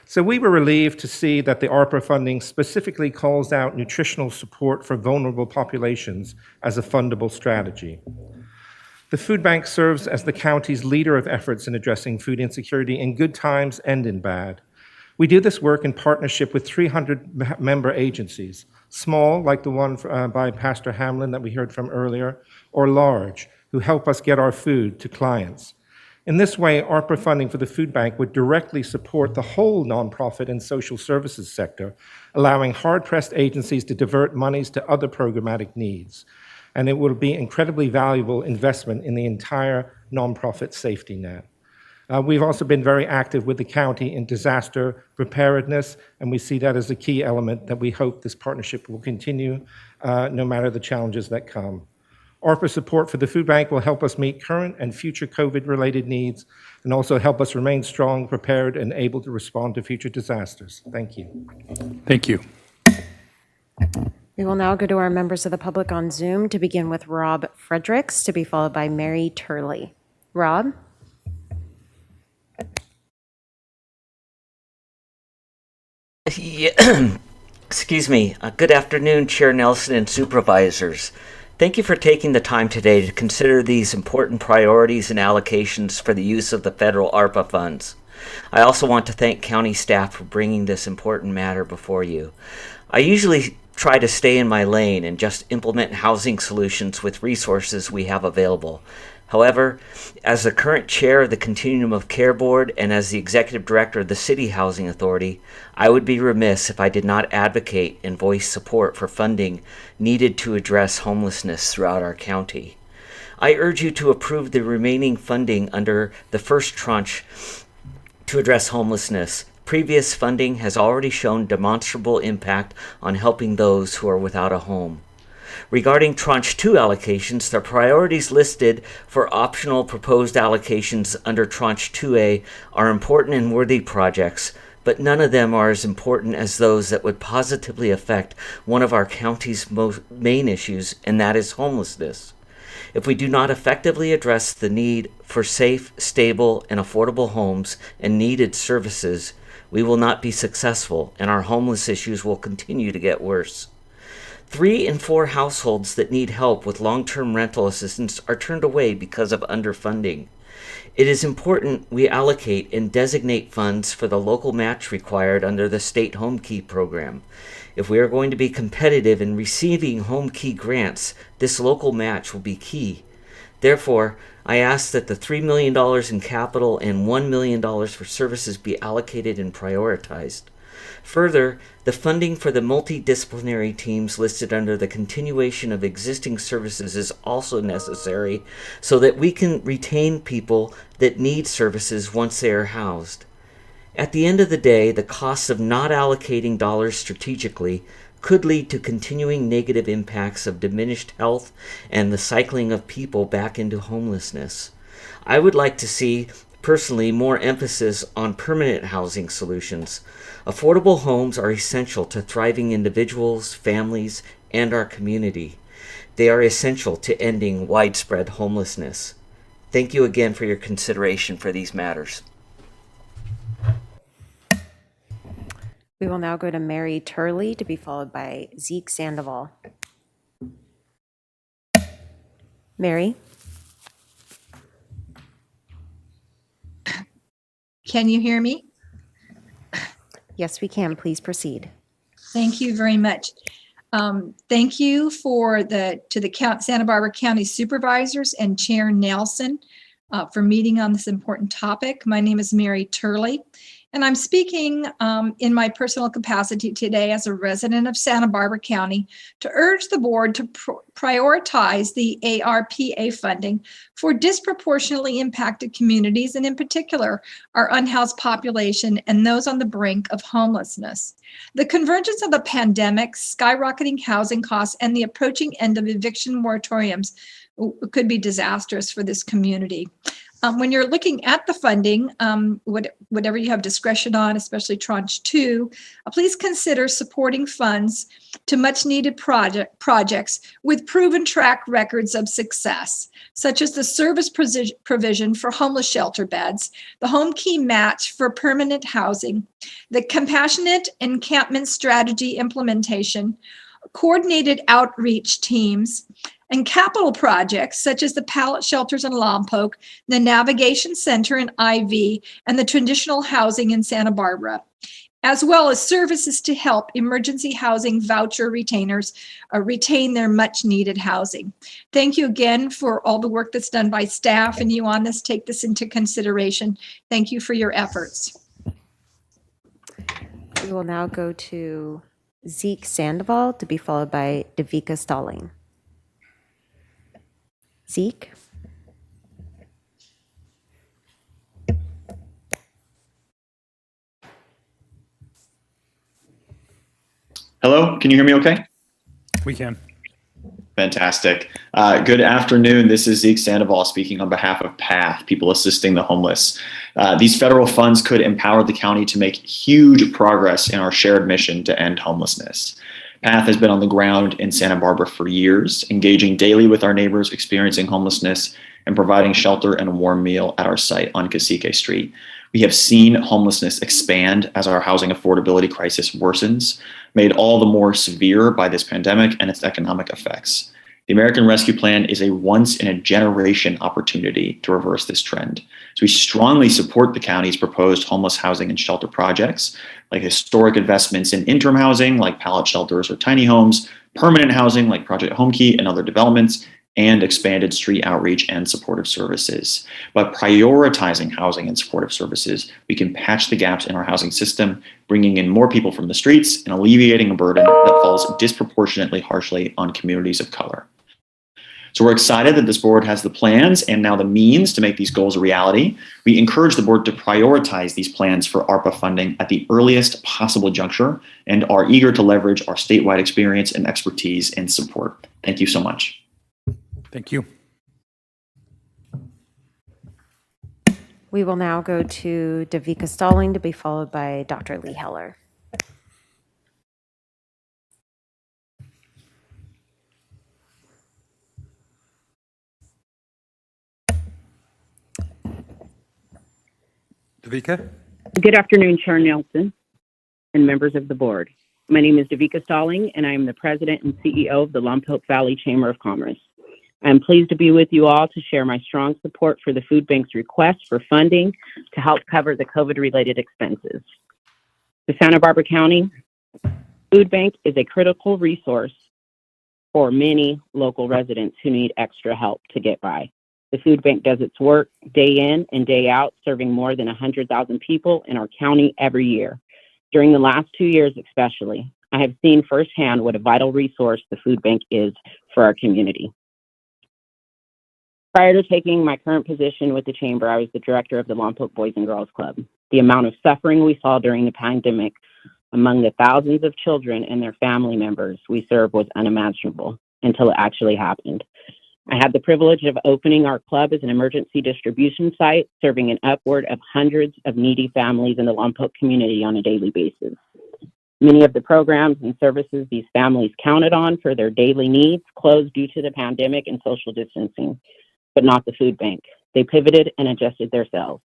So we were relieved to see that the ARPA funding specifically calls out nutritional support for vulnerable populations as a fundable strategy. The food bank serves as the county's leader of efforts in addressing food insecurity in good times and in bad. We do this work in partnership with 300 member agencies, small, like the one by Pastor Hamlin that we heard from earlier, or large, who help us get our food to clients. In this way, ARPA funding for the food bank would directly support the whole nonprofit and social services sector, allowing hard-pressed agencies to divert monies to other programmatic needs. And it will be incredibly valuable investment in the entire nonprofit safety net. We've also been very active with the county in disaster preparedness, and we see that as a key element that we hope this partnership will continue no matter the challenges that come. ARPA support for the food bank will help us meet current and future COVID-related needs and also help us remain strong, prepared, and able to respond to future disasters. Thank you. Thank you. We will now go to our members of the public on Zoom, to begin with Rob Fredericks, to be followed by Mary Turley. Rob? Yeah. Excuse me. Good afternoon, Chair Nelson and supervisors. Thank you for taking the time today to consider these important priorities and allocations for the use of the federal ARPA funds. I also want to thank county staff for bringing this important matter before you. I usually try to stay in my lane and just implement housing solutions with resources we have available. However, as the current chair of the Continuum of Care Board and as the executive director of the City Housing Authority, I would be remiss if I did not advocate and voice support for funding needed to address homelessness throughout our county. I urge you to approve the remaining funding under the first tranche to address homelessness. Previous funding has already shown demonstrable impact on helping those who are without a home. Regarding Tranche 2 allocations, the priorities listed for optional proposed allocations under Tranche 2A are important and worthy projects, but none of them are as important as those that would positively affect one of our county's main issues, and that is homelessness. If we do not effectively address the need for safe, stable, and affordable homes and needed services, we will not be successful, and our homeless issues will continue to get worse. 3 in 4 households that need help with long-term rental assistance are turned away because of underfunding. It is important we allocate and designate funds for the local match required under the State Home Key program. If we are going to be competitive in receiving Home Key grants, this local match will be key. Therefore, I ask that the $3 million in capital and $1 million for services be allocated and prioritized. Further, the funding for the multidisciplinary teams listed under the continuation of existing services is also necessary so that we can retain people that need services once they are housed. At the end of the day, the costs of not allocating dollars strategically could lead to continuing negative impacts of diminished health and the cycling of people back into homelessness. I would like to see, personally, more emphasis on permanent housing solutions. Affordable homes are essential to thriving individuals, families, and our community. They are essential to ending widespread homelessness. Thank you again for your consideration for these matters. We will now go to Mary Turley, to be followed by Zeke Sandoval. Mary? Can you hear me? Yes, we can. Please proceed. Thank you very much. Thank you to the Santa Barbara County Supervisors and Chair Nelson for meeting on this important topic. My name is Mary Turley, and I'm speaking in my personal capacity today as a resident of Santa Barbara County to urge the board to prioritize the ARPA funding for disproportionately impacted communities, and in particular, our unhoused population and those on the brink of homelessness. The convergence of the pandemic, skyrocketing housing costs, and the approaching end of eviction moratoriums could be disastrous for this community. When you're looking at the funding, whatever you have discretion on, especially Tranche 2, please consider supporting funds to much needed projects with proven track records of success, such as the service provision for homeless shelter beds, the Home Key match for permanent housing, the compassionate encampment strategy implementation, coordinated outreach teams, and capital projects such as the pallet shelters in Lompoc, the Navigation Center in IV, and the transitional housing in Santa Barbara. as well as services to help emergency housing voucher retainers retain their much needed housing. Thank you again for all the work that's done by staff and you on this. Take this into consideration. Thank you for your efforts. We will now go to Zeke Sandoval to be followed by Davika Stalling. Zeke? Hello, can you hear me okay? We can. Fantastic. Good afternoon. This is Zeke Sandoval speaking on behalf of PATH, People Assisting the Homeless. These federal funds could empower the county to make huge progress in our shared mission to end homelessness. PATH has been on the ground in Santa Barbara for years, engaging daily with our neighbors experiencing homelessness and providing shelter and a warm meal at our site on Cacique Street. We have seen homelessness expand as our housing affordability crisis worsens, made all the more severe by this pandemic and its economic effects. The American Rescue Plan is a once-in-a-generation opportunity to reverse this trend. So we strongly support the county's proposed homeless housing and shelter projects, like historic investments in interim housing, like pallet shelters or tiny homes, permanent housing, like Project Homekey and other developments, and expanded street outreach and supportive services. By prioritizing housing and supportive services, we can patch the gaps in our housing system, bringing in more people from the streets and alleviating a burden that falls disproportionately harshly on communities of color. So we're excited that this board has the plans and now the means to make these goals a reality. We encourage the board to prioritize these plans for ARPA funding at the earliest possible juncture and are eager to leverage our statewide experience and expertise and support. Thank you so much. Thank you. We will now go to Davika Stalling to be followed by Dr. Lee Heller. Davika? Good afternoon, Chair Nelson and members of the board. My name is Davika Stalling, and I am the president and CEO of the Lompoc Valley Chamber of Commerce. I am pleased to be with you all to share my strong support for the food bank's request for funding to help cover the COVID-related expenses. The Santa Barbara County Food Bank is a critical resource for many local residents who need extra help to get by. The food bank does its work day in and day out, serving more than 100,000 people in our county every year. During the last 2 years especially, I have seen firsthand what a vital resource the food bank is for our community. Prior to taking my current position with the Chamber, I was the director of the Lompoc Boys and Girls Club. The amount of suffering we saw during the pandemic among the thousands of children and their family members we serve was unimaginable until it actually happened. I had the privilege of opening our club as an emergency distribution site, serving an upward of hundreds of needy families in the Lompoc community on a daily basis. Many of the programs and services these families counted on for their daily needs closed due to the pandemic and social distancing, but not the food bank. They pivoted and adjusted themselves.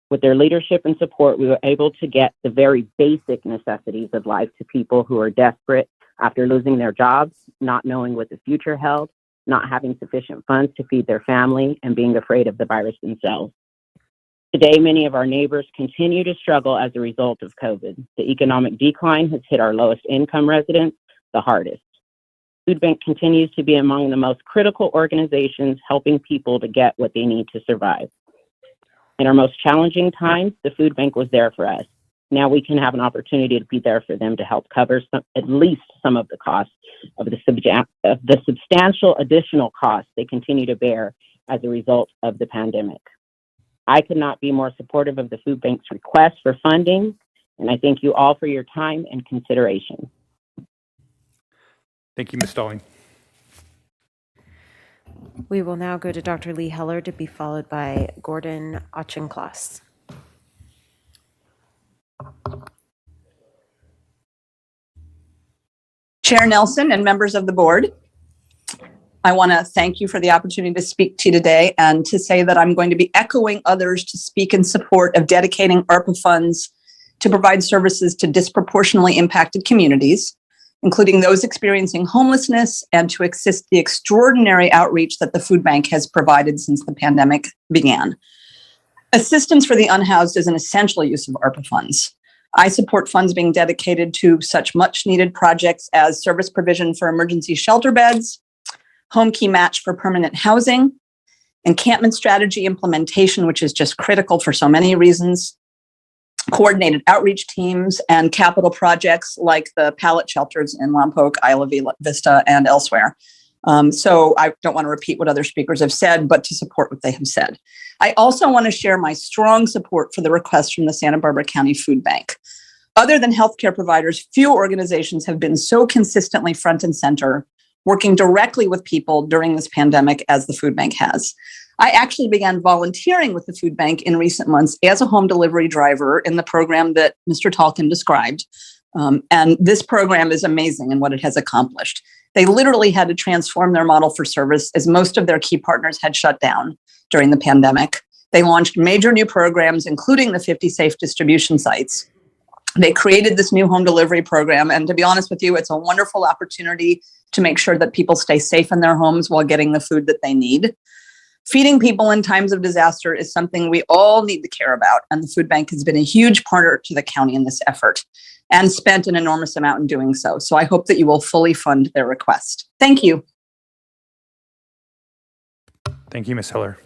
With their leadership and support, we were able to get the very basic necessities of life to people who are desperate after losing their jobs, not knowing what the future held, not having sufficient funds to feed their family, and being afraid of the virus themselves. Today, many of our neighbors continue to struggle as a result of COVID. The economic decline has hit our lowest income residents the hardest. Food Bank continues to be among the most critical organizations helping people to get what they need to survive. In our most challenging times, the Food Bank was there for us. Now we can have an opportunity to be there for them to help cover at least some of the costs of the substantial additional costs they continue to bear as a result of the pandemic. I could not be more supportive of the Food Bank's request for funding, and I thank you all for your time and consideration. Thank you, Ms. Stalling. We will now go to Dr. Lee Heller to be followed by Gordon Auchincloss. Chair Nelson and members of the board, I want to thank you for the opportunity to speak to you today and to say that I'm going to be echoing others to speak in support of dedicating ARPA funds to provide services to disproportionately impacted communities, including those experiencing homelessness, and to assist the extraordinary outreach that the food bank has provided since the pandemic began. Assistance for the unhoused is an essential use of ARPA funds. I support funds being dedicated to such much needed projects as service provision for emergency shelter beds, home key match for permanent housing, encampment strategy implementation, which is just critical for so many reasons, coordinated outreach teams, and capital projects like the pallet shelters in Lompoc, Isla Vista, and elsewhere. So I don't want to repeat what other speakers have said, but to support what they have said. I also want to share my strong support for the request from the Santa Barbara County Food Bank. Other than healthcare providers, few organizations have been so consistently front and center, working directly with people during this pandemic as the food bank has. I actually began volunteering with the food bank in recent months as a home delivery driver in the program that Mr. Talkin described. And this program is amazing in what it has accomplished. They literally had to transform their model for service as most of their key partners had shut down during the pandemic. They launched major new programs, including the 50 safe distribution sites. They created this new home delivery program. And to be honest with you, it's a wonderful opportunity to make sure that people stay safe in their homes while getting the food that they need. Feeding people in times of disaster is something we all need to care about. And the food bank has been a huge partner to the county in this effort and spent an enormous amount in doing so. So I hope that you will fully fund their request. Thank you. Thank you, Ms. Heller.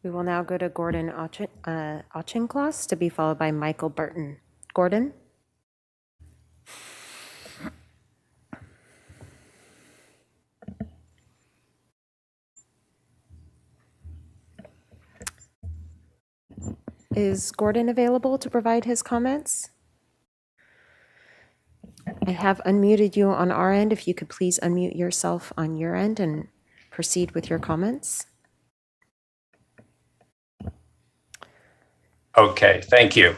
We will now go to Gordon Auchincloss to be followed by Michael Burton. Gordon? Is Gordon available to provide his comments? I have unmuted you on our end. If you could please unmute yourself on your end and proceed with your comments. Okay, thank you.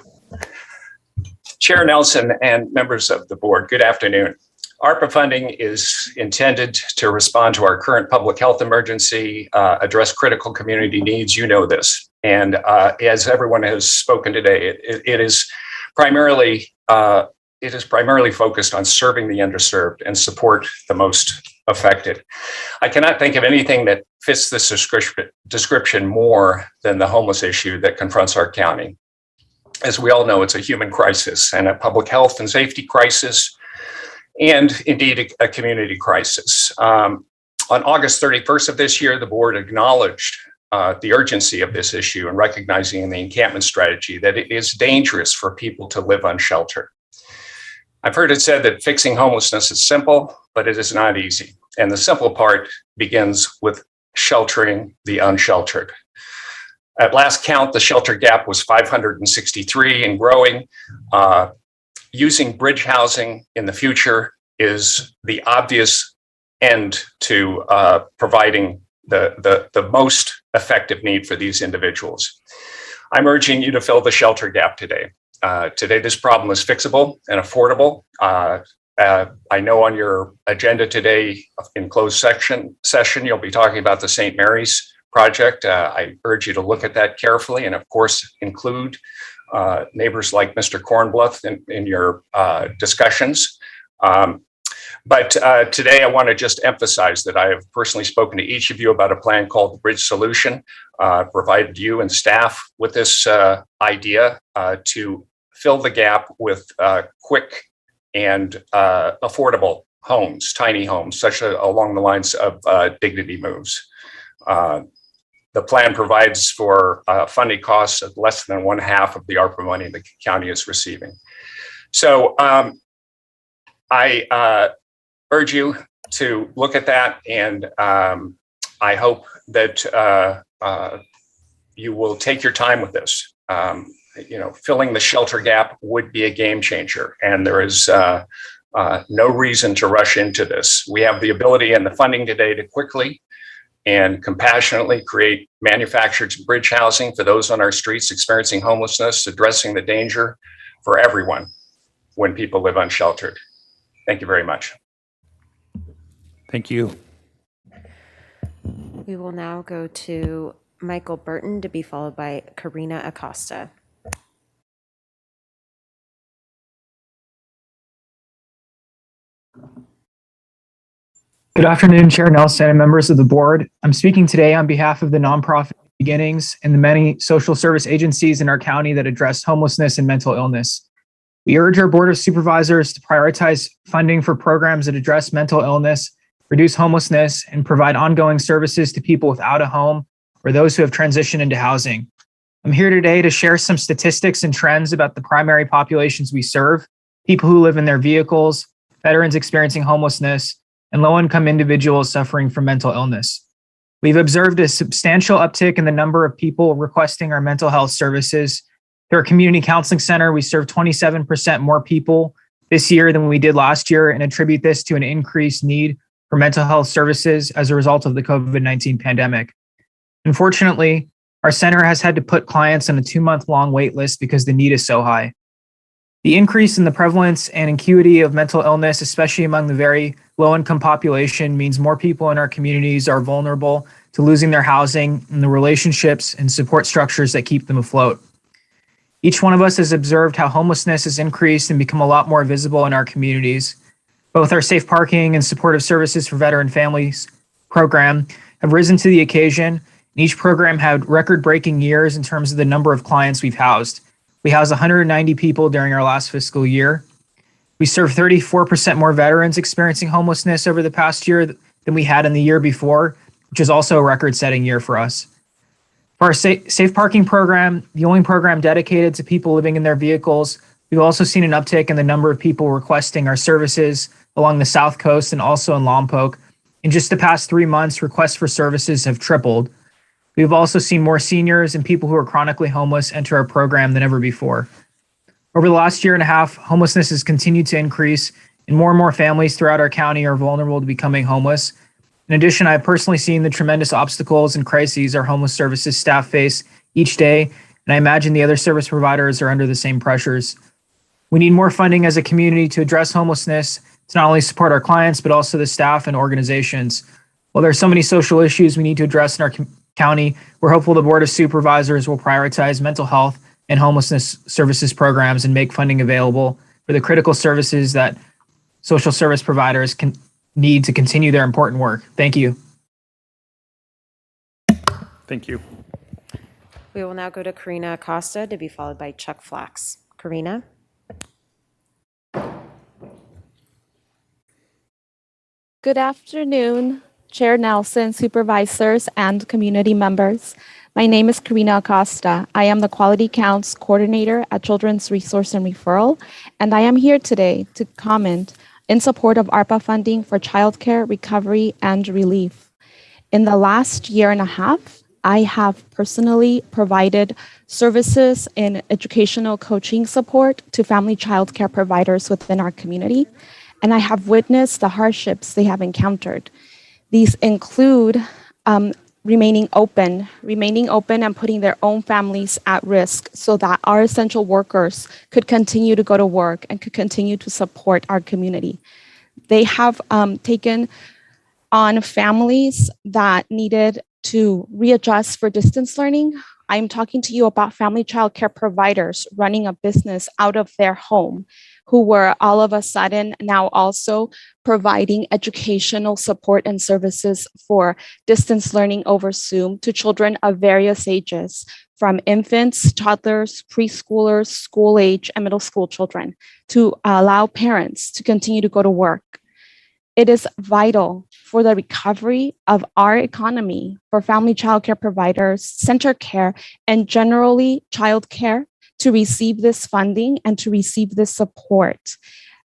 Chair Nelson and members of the board, good afternoon. ARPA funding is intended to respond to our current public health emergency, address critical community needs. You know this. And as everyone has spoken today, it is primarily focused on serving the underserved and support the most affected. I cannot think of anything that fits this description more than the homeless issue that confronts our county. As we all know, it's a human crisis and a public health and safety crisis, and indeed a community crisis. On August 31st of this year, the board acknowledged the urgency of this issue and recognizing in the encampment strategy that it is dangerous for people to live unsheltered. I've heard it said that fixing homelessness is simple, but it is not easy. And the simple part begins with sheltering the unsheltered. At last count, the shelter gap was 563 and growing. Using bridge housing in the future is the obvious end to providing the most effective need for these individuals. I'm urging you to fill the shelter gap today. Today, this problem is fixable and affordable. I know on your agenda today in closed session, you'll be talking about the St. Mary's project. I urge you to look at that carefully and of course include neighbors like Mr. Kornbluth in your discussions. But today I want to just emphasize that I have personally spoken to each of you about a plan called the Bridge Solution, provided you and staff with this idea to fill the gap with quick and affordable homes, tiny homes, such along the lines of dignity moves. The plan provides for funding costs of less than 1/2 of the ARPA money the county is receiving. So I urge you to look at that, and I hope that you will take your time with this. Filling the shelter gap would be a game changer, and there is no reason to rush into this. We have the ability and the funding today to quickly and compassionately create manufactured bridge housing for those on our streets experiencing homelessness, addressing the danger for everyone when people live unsheltered. Thank you very much. Thank you. We will now go to Michael Burton to be followed by Karina Acosta. Good afternoon, Chair Nelson and members of the board. I'm speaking today on behalf of the nonprofit Beginnings and the many social service agencies in our county that address homelessness and mental illness. We urge our Board of Supervisors to prioritize funding for programs that address mental illness, reduce homelessness, and provide ongoing services to people without a home or those who have transitioned into housing. I'm here today to share some statistics and trends about the primary populations we serve: people who live in their vehicles, veterans experiencing homelessness, and low-income individuals suffering from mental illness. We've observed a substantial uptick in the number of people requesting our mental health services. Through our community counseling center, we served 27% more people this year than we did last year, and attribute this to an increased need for mental health services as a result of the COVID-19 pandemic. Unfortunately, our center has had to put clients on a 2-month-long wait list because the need is so high. The increase in the prevalence and acuity of mental illness, especially among the very low-income population, means more people in our communities are vulnerable to losing their housing and the relationships and support structures that keep them afloat. Each one of us has observed how homelessness has increased and become a lot more visible in our communities. Both our safe parking and supportive services for veteran families program have risen to the occasion. Each program had record-breaking years in terms of the number of clients we've housed. We housed 190 people during our last fiscal year. We served 34% more veterans experiencing homelessness over the past year than we had in the year before, which is also a record-setting year for us. For our safe parking program, the only program dedicated to people living in their vehicles, we've also seen an uptick in the number of people requesting our services along the South Coast and also in Lompoc. In just the past 3 months, requests for services have tripled. We've also seen more seniors and people who are chronically homeless enter our program than ever before. Over the last year and a half, homelessness has continued to increase, and more families throughout our county are vulnerable to becoming homeless. In addition, I've personally seen the tremendous obstacles and crises our homeless services staff face each day, and I imagine the other service providers are under the same pressures. We need more funding as a community to address homelessness, to not only support our clients, but also the staff and organizations. While there are so many social issues we need to address in our county, we're hopeful the Board of Supervisors will prioritize mental health and homelessness services programs and make funding available for the critical services that social service providers can need to continue their important work. Thank you. Thank you. We will now go to Karina Acosta to be followed by Chuck Flax. Karina? Good afternoon, Chair Nelson, supervisors, and community members. My name is Karina Acosta. I am the Quality Counts Coordinator at Children's Resource and Referral, and I am here today to comment in support of ARPA funding for childcare, recovery, and relief. In the last year and a half, I have personally provided services in educational coaching support to family childcare providers within our community, and I have witnessed the hardships they have encountered. These include remaining open and putting their own families at risk so that our essential workers could continue to go to work and could continue to support our community. They have taken on families that needed to readjust for distance learning. I'm talking to you about family child care providers running a business out of their home, who were all of a sudden now also providing educational support and services for distance learning over Zoom to children of various ages, from infants, toddlers, preschoolers, school age, and middle school children, to allow parents to continue to go to work. It is vital for the recovery of our economy for family child care providers, center care, and generally child care to receive this funding and to receive this support.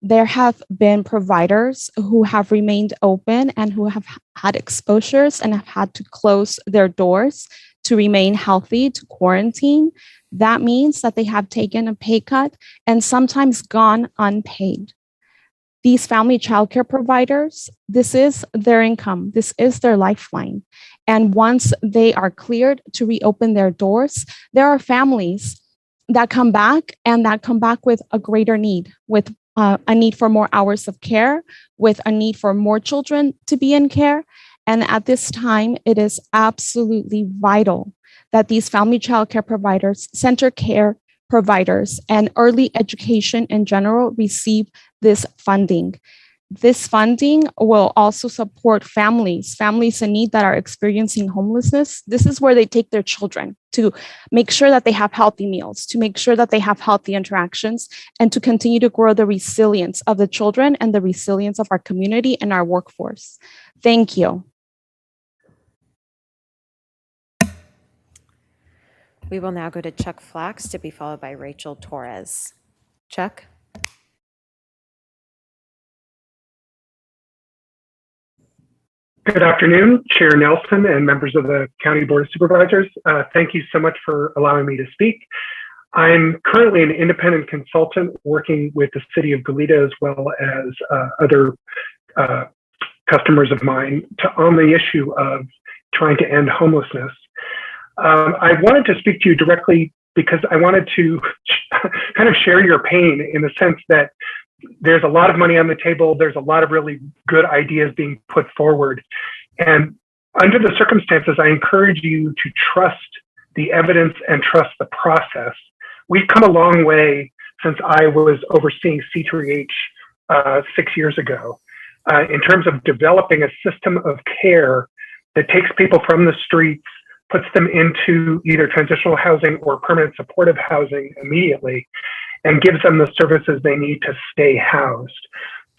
There have been providers who have remained open and who have had exposures and have had to close their doors to remain healthy, to quarantine. That means that they have taken a pay cut and sometimes gone unpaid. These family childcare providers, this is their income, this is their lifeline. And once they are cleared to reopen their doors, there are families that come back and that come back with a greater need, with a need for more hours of care, with a need for more children to be in care. And at this time, it is absolutely vital that these family child care providers, center care providers, and early education in general receive this funding. this funding will also support families in need that are experiencing homelessness. This is where they take their children to make sure that they have healthy meals, to make sure that they have healthy interactions, and to continue to grow the resilience of the children and the resilience of our community and our workforce. Thank you. We will now go to Chuck Flax to be followed by Rachel Torres. Chuck? Good afternoon, Chair Nelson and members of the County Board of Supervisors. Thank you so much for allowing me to speak. I'm currently an independent consultant working with the City of Goleta as well as other customers of mine on the issue of trying to end homelessness. I wanted to speak to you directly because I wanted to kind of share your pain in the sense that there's a lot of money on the table. There's a lot of really good ideas being put forward. And under the circumstances, I encourage you to trust the evidence and trust the process. We've come a long way since I was overseeing C3H 6 years ago in terms of developing a system of care that takes people from the streets, puts them into either transitional housing or permanent supportive housing immediately, and gives them the services they need to stay housed.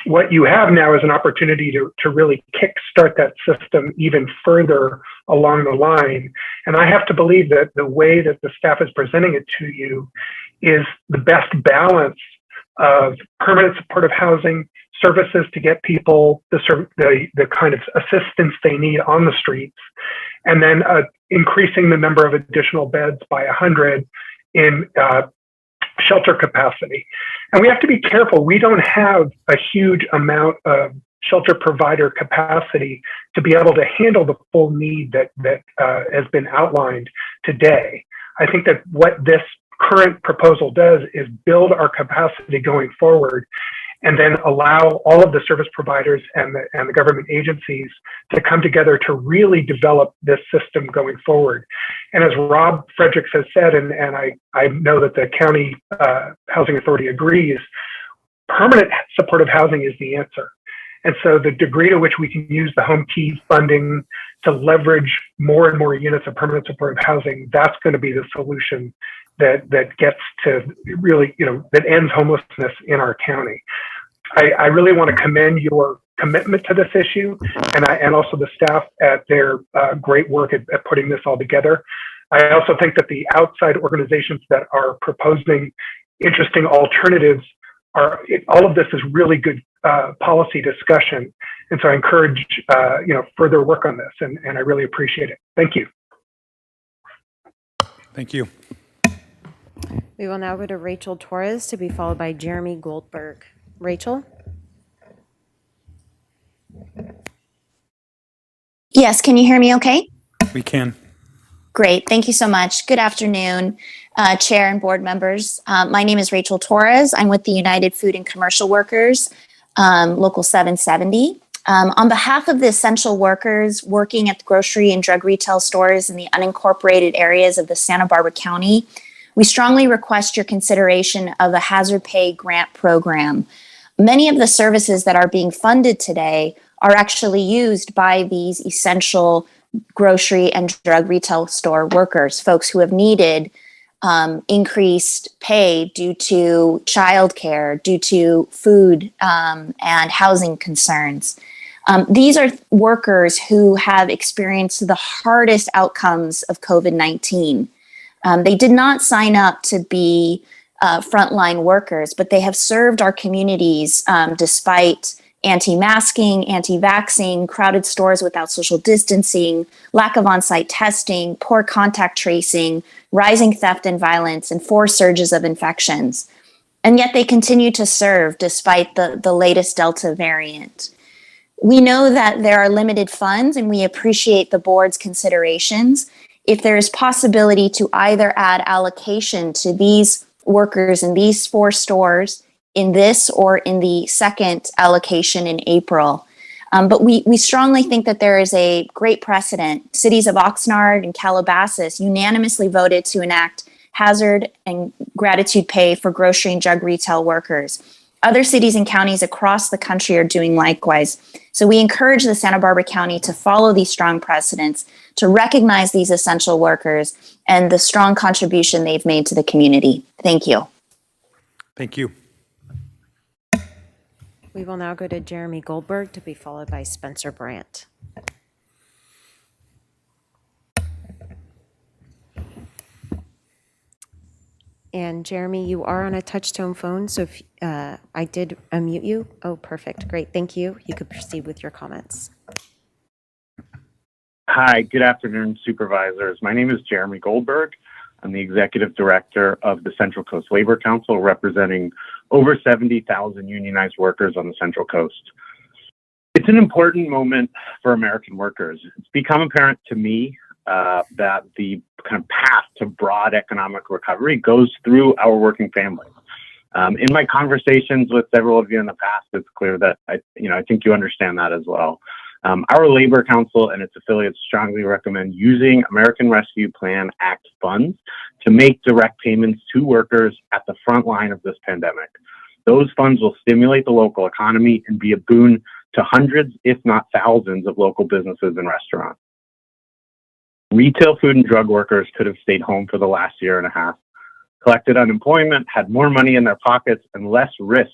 What you have now is an opportunity to really kickstart that system even further along the line. And I have to believe that the way that the staff is presenting it to you is the best balance of permanent supportive housing, services to get people the kind of assistance they need on the streets, and then increasing the number of additional beds by 100 in shelter capacity. And we have to be careful. We don't have a huge amount of shelter provider capacity to be able to handle the full need that has been outlined today. I think that what this current proposal does is build our capacity going forward, and then allow all of the service providers and the government agencies to come together to really develop this system going forward. And as Rob Fredericks has said, and I know that the County Housing Authority agrees, permanent supportive housing is the answer. And so the degree to which we can use the home key funding to leverage more and more units of permanent supportive housing, that's going to be the solution that gets to really, that ends homelessness in our county. I really want to commend your commitment to this issue and also the staff at their great work at putting this all together. I also think that the outside organizations that are proposing interesting alternatives all of this is really good policy discussion. And so I encourage, further work on this, and I really appreciate it. Thank you. Thank you. We will now go to Rachel Torres to be followed by Jeremy Goldberg. Rachel? Yes, can you hear me okay? We can. Great, thank you so much. Good afternoon, Chair and board members. My name is Rachel Torres. I'm with the United Food and Commercial Workers, Local 770. On behalf of the essential workers working at the grocery and drug retail stores in the unincorporated areas of the Santa Barbara County, we strongly request your consideration of a hazard pay grant program. Many of the services that are being funded today are actually used by these essential grocery and drug retail store workers, folks who have needed increased pay due to childcare, due to food and housing concerns. These are workers who have experienced the hardest outcomes of COVID-19. They did not sign up to be frontline workers, but they have served our communities despite anti-masking, anti-vaxxing, crowded stores without social distancing, lack of on-site testing, poor contact tracing, rising theft and violence, and 4 surges of infections. And yet they continue to serve despite the latest Delta variant. We know that there are limited funds, and we appreciate the board's considerations. If there is possibility to either add allocation to these workers in these 4 stores in this or in the second allocation in April. But we strongly think that there is a great precedent. Cities of Oxnard and Calabasas unanimously voted to enact hazard and gratitude pay for grocery and drug retail workers. Other cities and counties across the country are doing likewise. So we encourage the Santa Barbara County to follow these strong precedents, to recognize these essential workers and the strong contribution they've made to the community. Thank you. Thank you. We will now go to Jeremy Goldberg to be followed by Spencer Brandt. And Jeremy, you are on a touch-tone phone, so if I did unmute you. Oh, perfect. Great. Thank you. You could proceed with your comments. Hi, good afternoon, supervisors. My name is Jeremy Goldberg. I'm the executive director of the Central Coast Labor Council, representing over 70,000 unionized workers on the Central Coast. It's an important moment for American workers. It's become apparent to me that the kind of path to broad economic recovery goes through our working families. In my conversations with several of you in the past, it's clear that I think you understand that as well. Our Labor Council and its affiliates strongly recommend using American Rescue Plan Act funds to make direct payments to workers at the front line of this pandemic. Those funds will stimulate the local economy and be a boon to hundreds, if not thousands, of local businesses and restaurants. Retail food and drug workers could have stayed home for the last year and a half, collected unemployment, had more money in their pockets, and less risk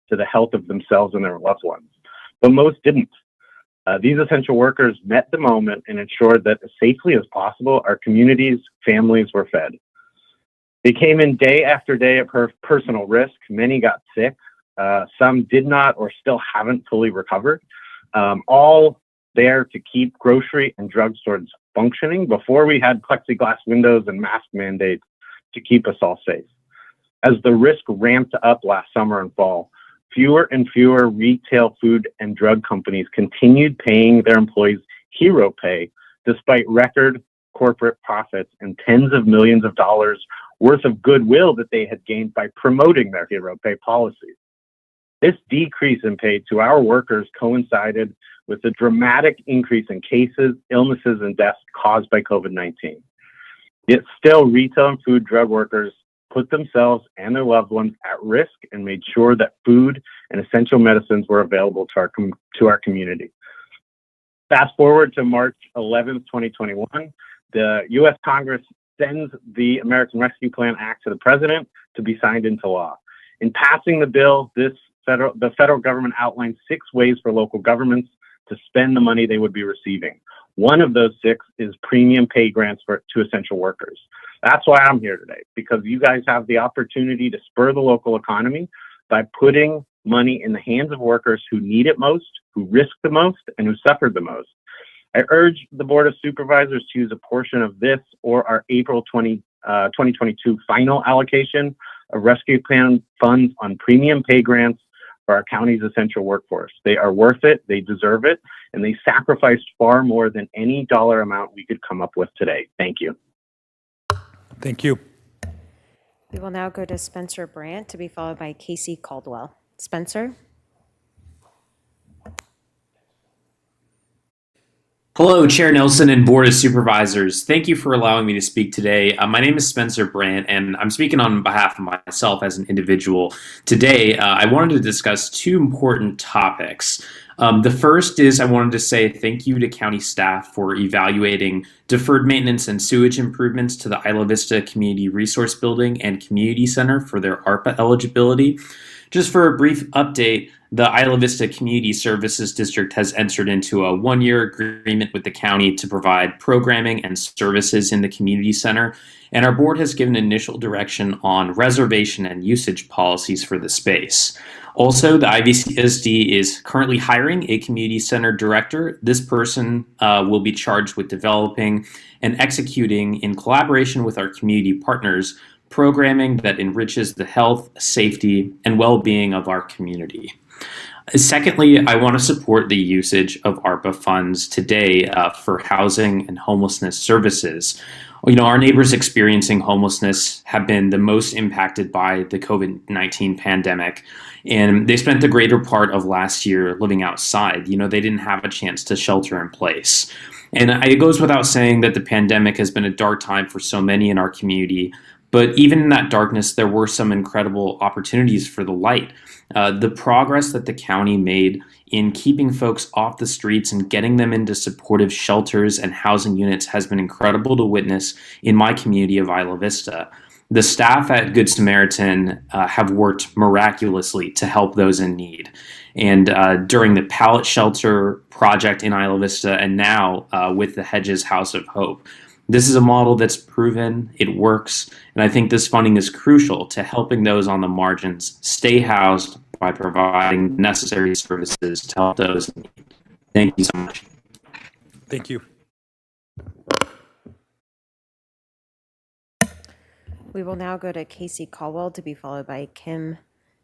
to the health of themselves and their loved ones. But most didn't. These essential workers met the moment and ensured that as safely as possible, our communities, families were fed. They came in day after day at personal risk. Many got sick. Some did not or still haven't fully recovered. All there to keep grocery and drugstores functioning before we had plexiglass windows and mask mandates to keep us all safe. As the risk ramped up last summer and fall, fewer and fewer retail food and drug companies continued paying their employees hero pay despite record corporate profits and tens of millions of dollars worth of goodwill that they had gained by promoting their hero pay policies. This decrease in pay to our workers coincided with a dramatic increase in cases, illnesses, and deaths caused by COVID-19. Yet still, retail and food drug workers put themselves and their loved ones at risk and made sure that food and essential medicines were available to our community. Fast forward to March 11th, 2021, the U.S. Congress sends the American Rescue Plan Act to the president to be signed into law. In passing the bill, the federal government outlined 6 ways for local governments to spend the money they would be receiving. One of those 6 is premium pay grants to essential workers. That's why I'm here today, because you guys have the opportunity to spur the local economy by putting money in the hands of workers who need it most, who risk the most, and who suffered the most. I urge the Board of Supervisors to use a portion of this or our April 2022 final allocation of rescue plan funds on premium pay grants for our county's essential workforce. They are worth it, they deserve it, and they sacrificed far more than any dollar amount we could come up with today. Thank you. Thank you. We will now go to Spencer Brandt to be followed by Casey Caldwell. Spencer? Hello, Chair Nelson and Board of Supervisors. Thank you for allowing me to speak today. My name is Spencer Brandt, and I'm speaking on behalf of myself as an individual. Today, I wanted to discuss 2 important topics. The first is I wanted to say thank you to county staff for evaluating deferred maintenance and sewage improvements to the Isla Vista Community Resource Building and Community Center for their ARPA eligibility. Just for a brief update, the Isla Vista Community Services District has entered into a 1-year agreement with the county to provide programming and services in the community center, and our board has given initial direction on reservation and usage policies for the space. Also, the IVCSD is currently hiring a community center director. This person will be charged with developing and executing, in collaboration with our community partners, programming that enriches the health, safety, and well-being of our community. Secondly, I want to support the usage of ARPA funds today for housing and homelessness services. You know, our neighbors experiencing homelessness have been the most impacted by the COVID-19 pandemic, and they spent the greater part of last year living outside. You know, they didn't have a chance to shelter in place. And it goes without saying that the pandemic has been a dark time for so many in our community, But even in that darkness, there were some incredible opportunities for the light. The progress that the county made in keeping folks off the streets and getting them into supportive shelters and housing units has been incredible to witness in my community of Isla Vista. The staff at Good Samaritan have worked miraculously to help those in need. And during the pallet shelter project in Isla Vista, and now with the Hedges House of Hope, this is a model that's proven, it works, and I think this funding is crucial to helping those on the margins stay housed by providing necessary services to help those in need. Thank you so much. Thank you. We will now go to Casey Caldwell to be followed by Kim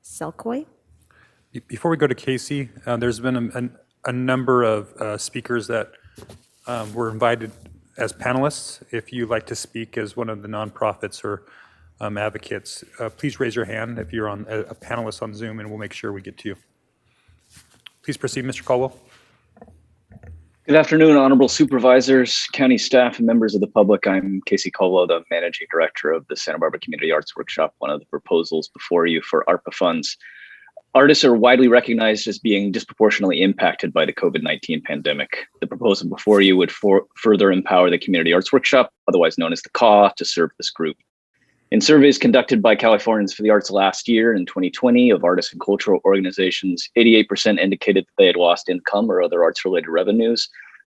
Selkoy. Before we go to Casey, there's been a number of speakers that were invited as panelists. If you'd like to speak as one of the nonprofits or advocates, please raise your hand if you're on a panelist on Zoom, and we'll make sure we get to you. Please proceed, Mr. Caldwell. Good afternoon, honorable supervisors, county staff, and members of the public. I'm Casey Caldwell, the managing director of the Santa Barbara Community Arts Workshop, one of the proposals before you for ARPA funds. Artists are widely recognized as being disproportionately impacted by the COVID-19 pandemic. The proposal before you would further empower the Community Arts Workshop, otherwise known as the CAW, to serve this group. In surveys conducted by Californians for the Arts last year in 2020 of artists and cultural organizations, 88% indicated that they had lost income or other arts-related revenues.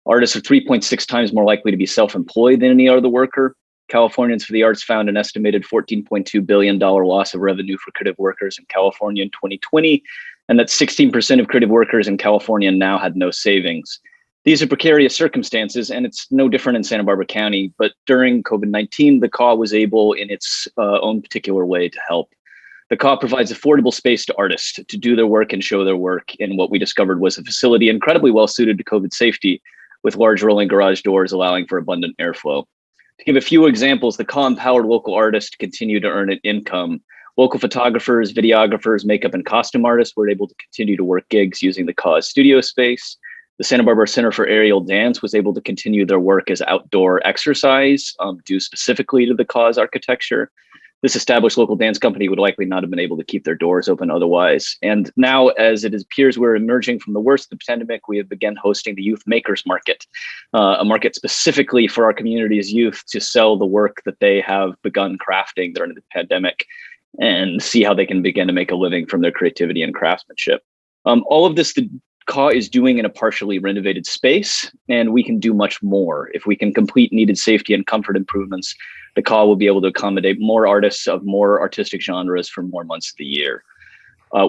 Artists are 3.6 times more likely to be self-employed than any other worker. Californians for the Arts found an estimated $14.2 billion loss of revenue for creative workers in California in 2020, and that 16% of creative workers in California now had no savings. These are precarious circumstances, and it's no different in Santa Barbara County, but during COVID-19, the CAW was able in its own particular way to help. The CAW provides affordable space to artists to do their work and show their work in what we discovered was a facility incredibly well suited to COVID safety, with large rolling garage doors allowing for abundant airflow. To give a few examples, the CAW empowered local artists to continue to earn an income. Local photographers, videographers, makeup and costume artists were able to continue to work gigs using the CAW's studio space. The Santa Barbara Center for Aerial Dance was able to continue their work as outdoor exercise due specifically to the CAW's architecture. This established local dance company would likely not have been able to keep their doors open otherwise. And now, as it appears we're emerging from the worst of the pandemic, we have begun hosting the Youth Makers Market, a market specifically for our community's youth to sell the work that they have begun crafting during the pandemic and see how they can begin to make a living from their creativity and craftsmanship. All of this, the CAW is doing in a partially renovated space, and we can do much more. If we can complete needed safety and comfort improvements, the CAW will be able to accommodate more artists of more artistic genres for more months of the year.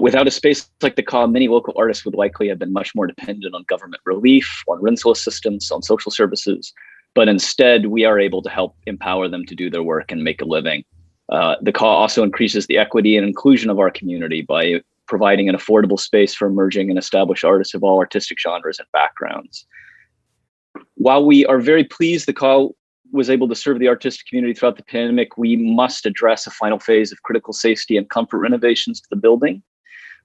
Without a space like the CAW, many local artists would likely have been much more dependent on government relief, on rental assistance, on social services, but instead we are able to help empower them to do their work and make a living. The CAW also increases the equity and inclusion of our community by providing an affordable space for emerging and established artists of all artistic genres and backgrounds. While we are very pleased the CAW was able to serve the artistic community throughout the pandemic, we must address a final phase of critical safety and comfort renovations to the building.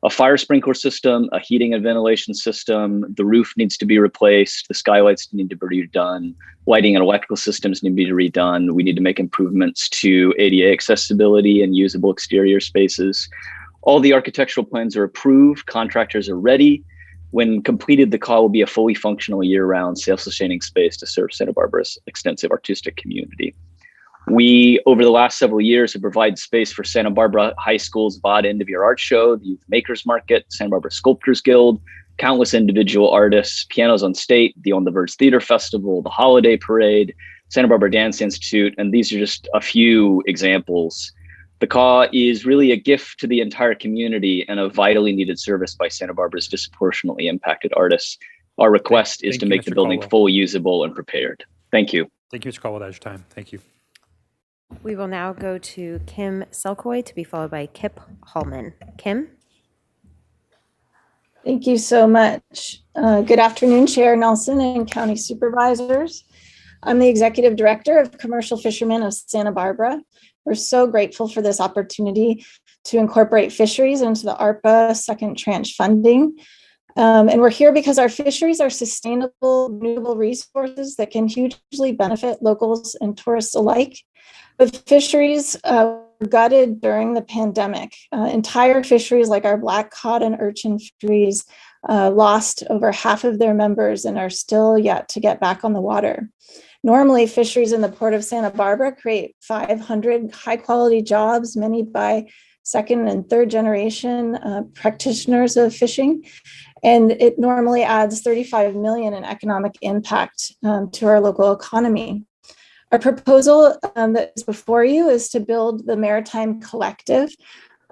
A fire sprinkler system, a heating and ventilation system, the roof needs to be replaced, the skylights need to be redone, lighting and electrical systems need to be redone. We need to make improvements to ADA accessibility and usable exterior spaces. All the architectural plans are approved, contractors are ready. When completed, the CAW will be a fully functional year-round self-sustaining space to serve Santa Barbara's extensive artistic community. We, over the last several years, have provided space for Santa Barbara High School's VOD End-of-Year Art Show, the Youth Makers Market, Santa Barbara Sculptors Guild, countless individual artists, Pianos on State, the On the Verge Theater Festival, the Holiday Parade, Santa Barbara Dance Institute, and these are just a few examples. The CAW is really a gift to the entire community and a vitally needed service by Santa Barbara's disproportionately impacted artists. Our request is to make the building fully usable and prepared. Thank you. Thank you, Mr. Caldwell. That's your time. Thank you. We will now go to Kim Selkoy to be followed by Kip Hallman. Kim? Thank you so much. Good afternoon, Chair Nelson and County Supervisors. I'm the Executive Director of Commercial Fishermen of Santa Barbara. We're so grateful for this opportunity to incorporate fisheries into the ARPA second tranche funding. And we're here because our fisheries are sustainable, renewable resources that can hugely benefit locals and tourists alike. But fisheries were gutted during the pandemic. Entire fisheries like our black cod and urchin fisheries lost over half of their members and are still yet to get back on the water. Normally, fisheries in the Port of Santa Barbara create 500 high-quality jobs, many by second and third generation practitioners of fishing. And it normally adds 35 million in economic impact to our local economy. Our proposal that is before you is to build the Maritime Collective.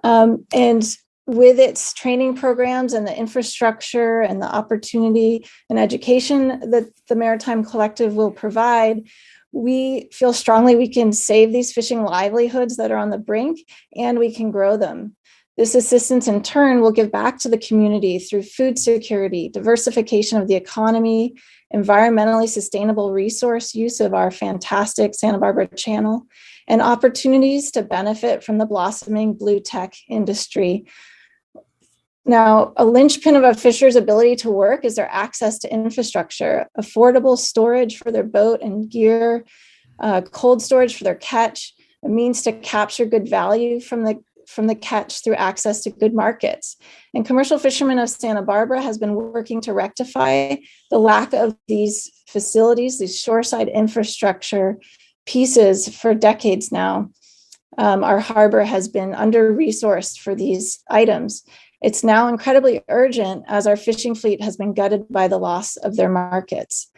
And with its training programs and the infrastructure and the opportunity and education that the Maritime Collective will provide, we feel strongly we can save these fishing livelihoods that are on the brink, and we can grow them. This assistance in turn will give back to the community through food security, diversification of the economy, environmentally sustainable resource use of our fantastic Santa Barbara Channel, and opportunities to benefit from the blossoming blue tech industry. Now, a linchpin of a fisher's ability to work is their access to infrastructure, affordable storage for their boat and gear, cold storage for their catch, a means to capture good value from the catch through access to good markets. And Commercial Fishermen of Santa Barbara has been working to rectify the lack of these facilities, these shoreside infrastructure pieces for decades now. Our harbor has been under-resourced for these items. It's now incredibly urgent as our fishing fleet has been gutted by the loss of their markets.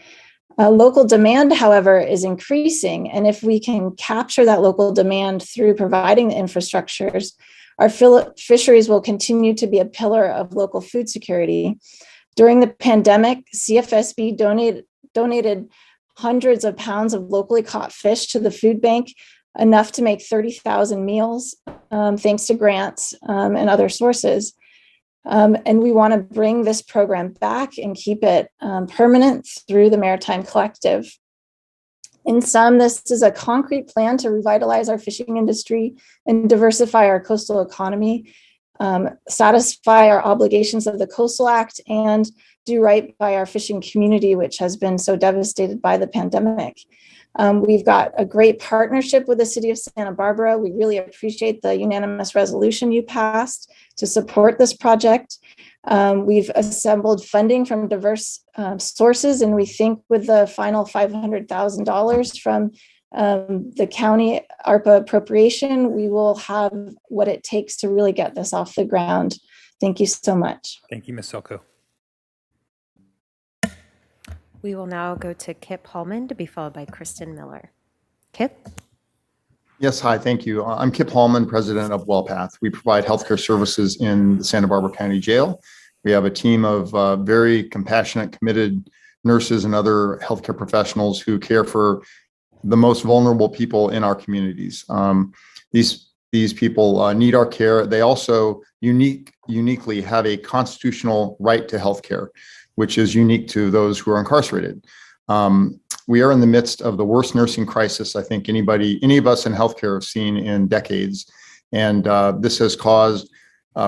Local demand, however, is increasing, and if we can capture that local demand through providing the infrastructures, our fisheries will continue to be a pillar of local food security. During the pandemic, CFSB donated hundreds of pounds of locally caught fish to the food bank, enough to make 30,000 meals, thanks to grants and other sources. And we want to bring this program back and keep it permanent through the Maritime Collective. In sum, this is a concrete plan to revitalize our fishing industry and diversify our coastal economy, satisfy our obligations of the Coastal Act, and do right by our fishing community, which has been so devastated by the pandemic. We've got a great partnership with the City of Santa Barbara. We really appreciate the unanimous resolution you passed to support this project. We've assembled funding from diverse sources, and we think with the final $500,000 from the county ARPA appropriation, we will have what it takes to really get this off the ground. Thank you so much. Thank you, Ms. Selko. We will now go to Kip Hallman to be followed by Kristen Miller. Kip? Yes, hi, thank you. I'm Kip Hallman, president of WellPath. We provide healthcare services in the Santa Barbara County Jail. We have a team of very compassionate, committed nurses and other healthcare professionals who care for the most vulnerable people in our communities. These people need our care. They also uniquely have a constitutional right to healthcare, which is unique to those who are incarcerated. We are in the midst of the worst nursing crisis I think any of us in healthcare have seen in decades. And this has caused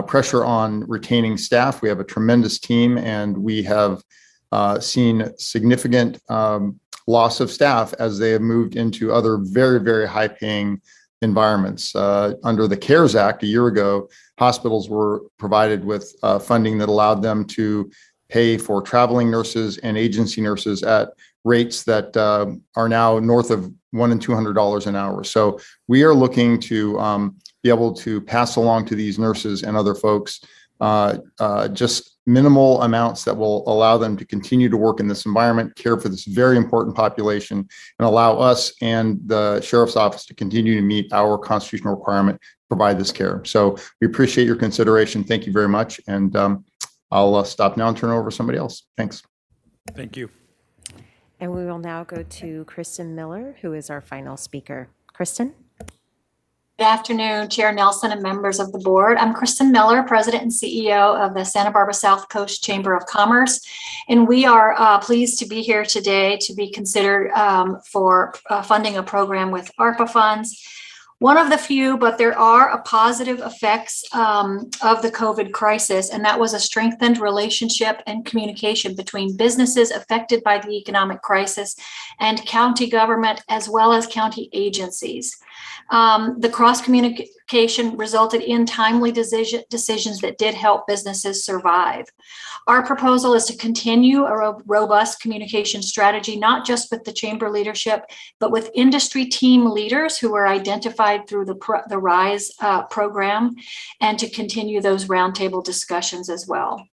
pressure on retaining staff. We have a tremendous team, and we have seen significant loss of staff as they have moved into other very, very high paying environments. Under the CARES Act a year ago, hospitals were provided with funding that allowed them to pay for traveling nurses and agency nurses at rates that are now north of $100 and $200 an hour. So we are looking to be able to pass along to these nurses and other folks just minimal amounts that will allow them to continue to work in this environment, care for this very important population, and allow us and the Sheriff's Office to continue to meet our constitutional requirement to provide this care. So we appreciate your consideration. Thank you very much. And I'll stop now and turn it over to somebody else. Thanks. Thank you. And we will now go to Kristen Miller, who is our final speaker. Kristen? Good afternoon, Chair Nelson and members of the board. I'm Kristen Miller, President and CEO of the Santa Barbara South Coast Chamber of Commerce. And we are pleased to be here today to be considered for funding a program with ARPA funds. One of the few, but there are a positive effects of the COVID crisis, and that was a strengthened relationship and communication between businesses affected by the economic crisis and county government, as well as county agencies. The cross communication resulted in timely decisions that did help businesses survive. Our proposal is to continue a robust communication strategy, not just with the chamber leadership, but with industry team leaders who were identified through the RISE program, and to continue those roundtable discussions as well.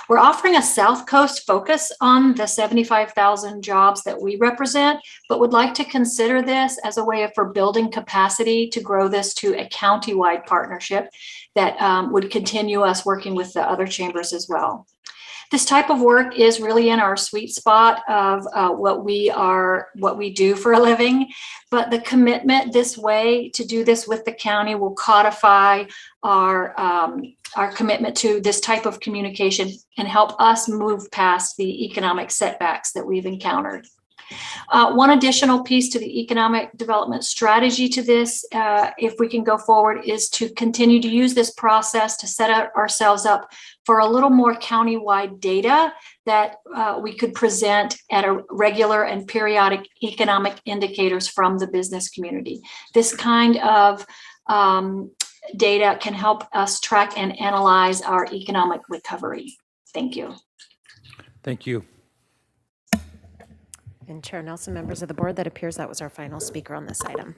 We're offering a South Coast focus on the 75,000 jobs that we represent, but would like to consider this as a way for building capacity to grow this to a county-wide partnership that would continue us working with the other chambers as well. This type of work is really in our sweet spot of what we do for a living, but the commitment this way to do this with the county will codify our commitment to this type of communication and help us move past the economic setbacks that we've encountered. One additional piece to the economic development strategy to this, if we can go forward, is to continue to use this process to set ourselves up for a little more countywide data that we could present at a regular and periodic economic indicators from the business community. This kind of data can help us track and analyze our economic recovery. Thank you. Thank you. And Chair Nelson, members of the board, that appears that was our final speaker on this item.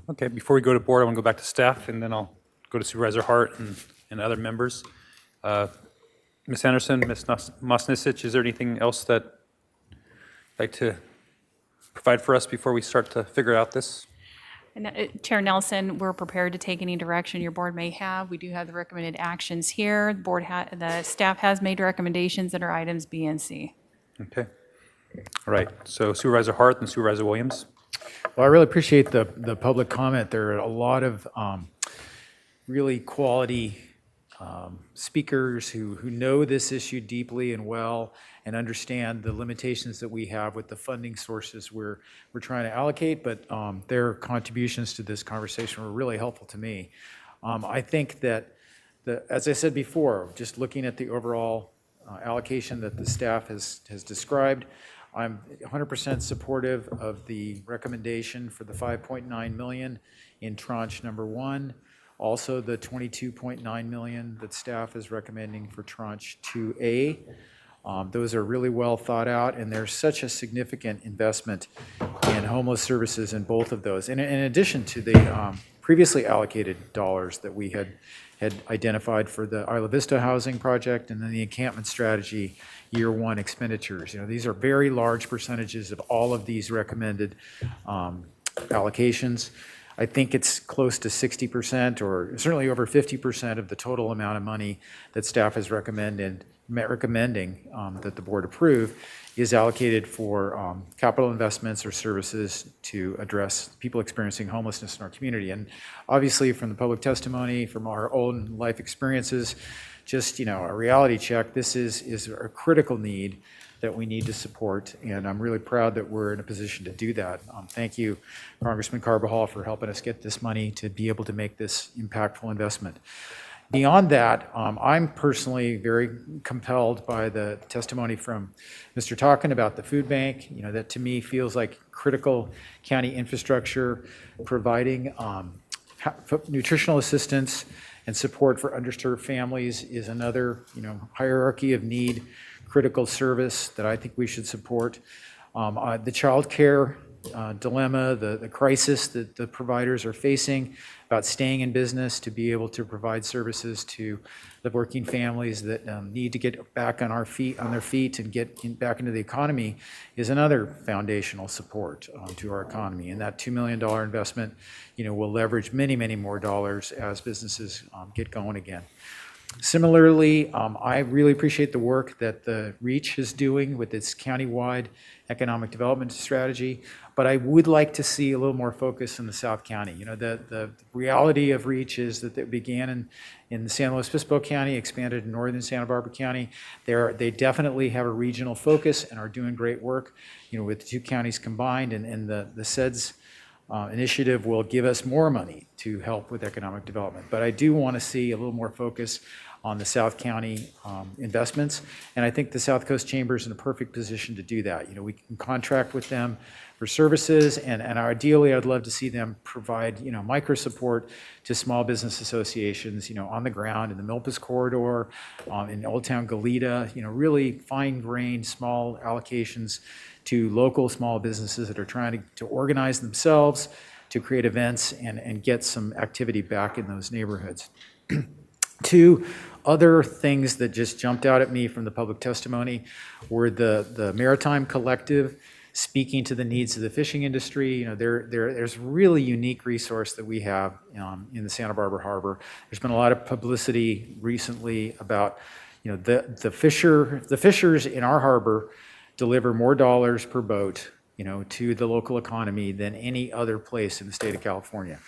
Okay, before we go to board, I want to go back to staff, and then I'll go to Supervisor Hart and other members. Ms. Anderson, Ms. Mosnisic, is there anything else that you'd like to provide for us before we start to figure out this? And Chair Nelson, we're prepared to take any direction your board may have. We do have the recommended actions here. The staff has made recommendations under items B and C. Okay. All right. So Supervisor Hart and Supervisor Williams. Well, I really appreciate the public comment. There are a lot of really quality speakers who know this issue deeply and well and understand the limitations that we have with the funding sources we're trying to allocate, but their contributions to this conversation were really helpful to me. I think that, as I said before, just looking at the overall allocation that the staff has described, I'm 100% supportive of the recommendation for the 5.9 million in tranche number 1. Also, the 22.9 million that staff is recommending for tranche 2A. Those are really well thought out, and there's such a significant investment in homeless services in both of those. And in addition to the previously allocated dollars that we had identified for the Isla Vista housing project and then the encampment strategy year 1 expenditures. You know, these are very large percentages of all of these recommended allocations. I think it's close to 60% or certainly over 50% of the total amount of money that staff is recommending that the board approve is allocated for capital investments or services to address people experiencing homelessness in our community. And obviously from the public testimony, from our own life experiences, just, you know, a reality check, this is a critical need that we need to support, and I'm really proud that we're in a position to do that. Thank you, Congressman Carbajal, for helping us get this money to be able to make this impactful investment. Beyond that, I'm personally very compelled by the testimony from Mr. Talkin about the food bank. You know, that to me feels like critical county infrastructure, providing nutritional assistance and support for underserved families is another, you know, hierarchy of need, critical service that I think we should support. The child care dilemma, the crisis that the providers are facing about staying in business to be able to provide services to the working families that need to get back on their feet and get back into the economy is another foundational support to our economy. And that $2 million investment, you know, will leverage many, many more dollars as businesses get going again. Similarly, I really appreciate the work that the REACH is doing with its countywide economic development strategy, but I would like to see a little more focus in the South County. You know, the reality of REACH is that it began in San Luis Obispo County, expanded in northern Santa Barbara County. They definitely have a regional focus and are doing great work, you know, with the two counties combined, and the SEDS initiative will give us more money to help with economic development. But I do want to see a little more focus on the South County investments. And I think the South Coast Chamber is in a perfect position to do that. You know, we can contract with them for services, and ideally, I'd love to see them provide, you know, micro support to small business associations, you know, on the ground in the Milpas corridor, in Old Town Goleta, you know, really fine-grained small allocations to local small businesses that are trying to organize themselves, to create events and get some activity back in those neighborhoods. Two other things that just jumped out at me from the public testimony were the Maritime Collective speaking to the needs of the fishing industry. You know, there's really unique resource that we have in the Santa Barbara Harbor. There's been a lot of publicity recently about, you know, the fishers in our harbor deliver more dollars per boat, you know, to the local economy than any other place in the state of California.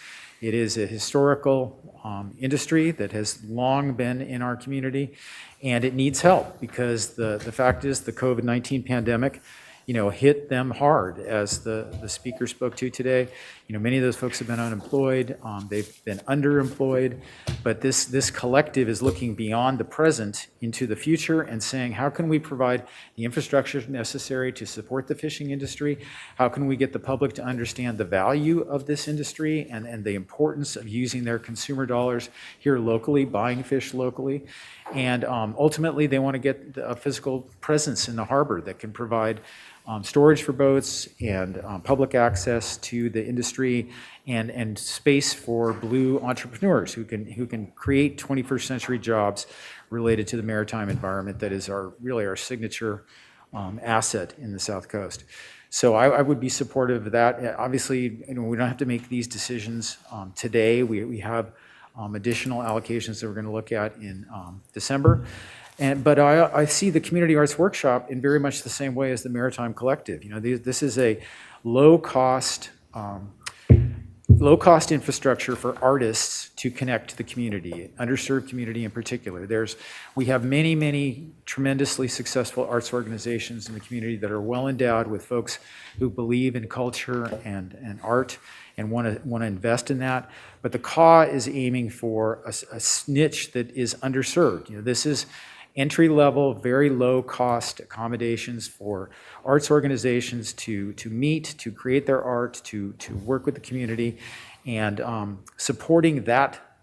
It is a historical industry that has long been in our community, and it needs help because the fact is the COVID-19 pandemic, you know, hit them hard, as the speaker spoke to today. You know, many of those folks have been unemployed, they've been underemployed, but this collective is looking beyond the present into the future and saying, how can we provide the infrastructure necessary to support the fishing industry? How can we get the public to understand the value of this industry and the importance of using their consumer dollars here locally, buying fish locally? And ultimately, they want to get a physical presence in the harbor that can provide storage for boats and public access to the industry and space for blue entrepreneurs who can create 21st century jobs related to the maritime environment that is really our signature asset in the South Coast. So I would be supportive of that. Obviously, you know, we don't have to make these decisions today. We have additional allocations that we're going to look at in December. But I see the Community Arts Workshop in very much the same way as the Maritime Collective. You know, this is a low-cost infrastructure for artists to connect to the community, underserved community in particular. We have many tremendously successful arts organizations in the community that are well endowed with folks who believe in culture and art and want to invest in that. But the CAW is aiming for a niche that is underserved. You know, this is entry-level, very low-cost accommodations for arts organizations to meet, to create their art, to work with the community, and supporting that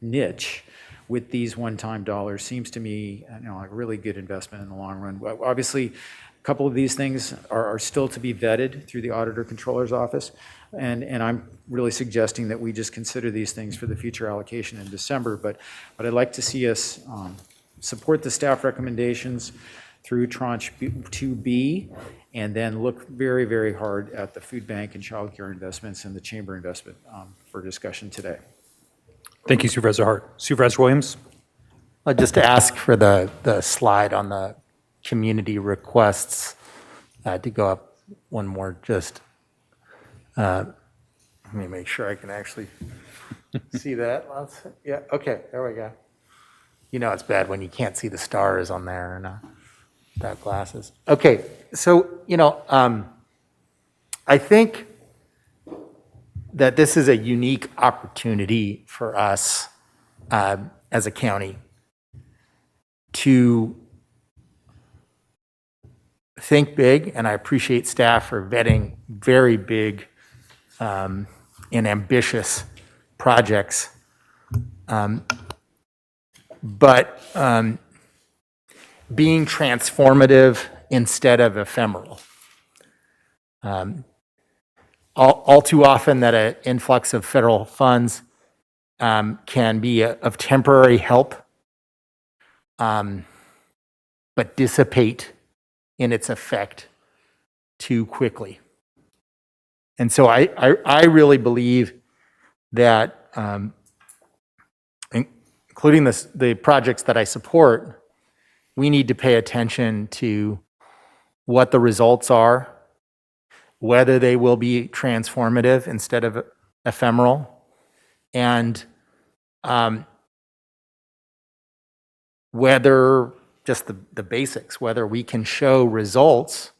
niche with these one-time dollars seems to me, you know, like a really good investment in the long run. Obviously, a couple of these things are still to be vetted through the Auditor Controller's Office, and I'm really suggesting that we just consider these things for the future allocation in December. But I'd like to see us support the staff recommendations through Tranche 2B, and then look very, very hard at the food bank and childcare investments and the chamber investment for discussion today. Thank you, Supervisor Hart. Supervisor Williams? Just to ask for the slide on the community requests to go up one more, just let me make sure I can actually see that. Yeah, okay, there we go. You know it's bad when you can't see the stars on there and without glasses. Okay, so, you know, I think that this is a unique opportunity for us as a county to think big, and I appreciate staff for vetting very big and ambitious projects. But being transformative instead of ephemeral. All too often that an influx of federal funds can be of temporary help, but dissipate in its effect too quickly. And so I really believe that including the projects that I support, we need to pay attention to what the results are, whether they will be transformative instead of ephemeral, and whether just the basics, whether we can show results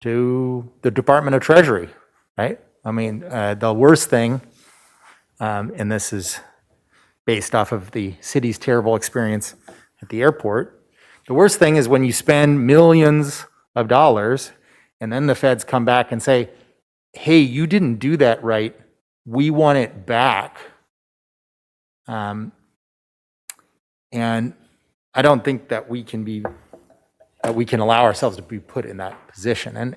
to the Department of Treasury, right? I mean, the worst thing, and this is based off of the city's terrible experience at the airport, the worst thing is when you spend millions of dollars and then the feds come back and say, hey, you didn't do that right. We want it back. And I don't think that we can allow ourselves to be put in that position.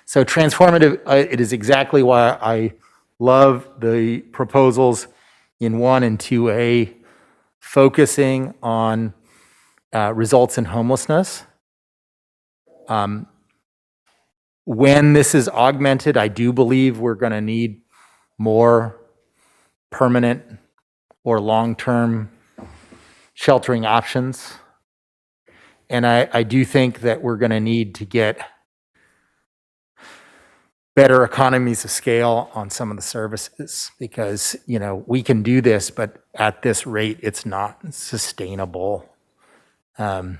So transformative, it is exactly why I love the proposals in 1 and 2A, focusing on results in homelessness. When this is augmented, I do believe we're going to need more permanent or long-term sheltering options. And I do think that we're going to need to get better economies of scale on some of the services because, we can do this, but at this rate, it's not sustainable. I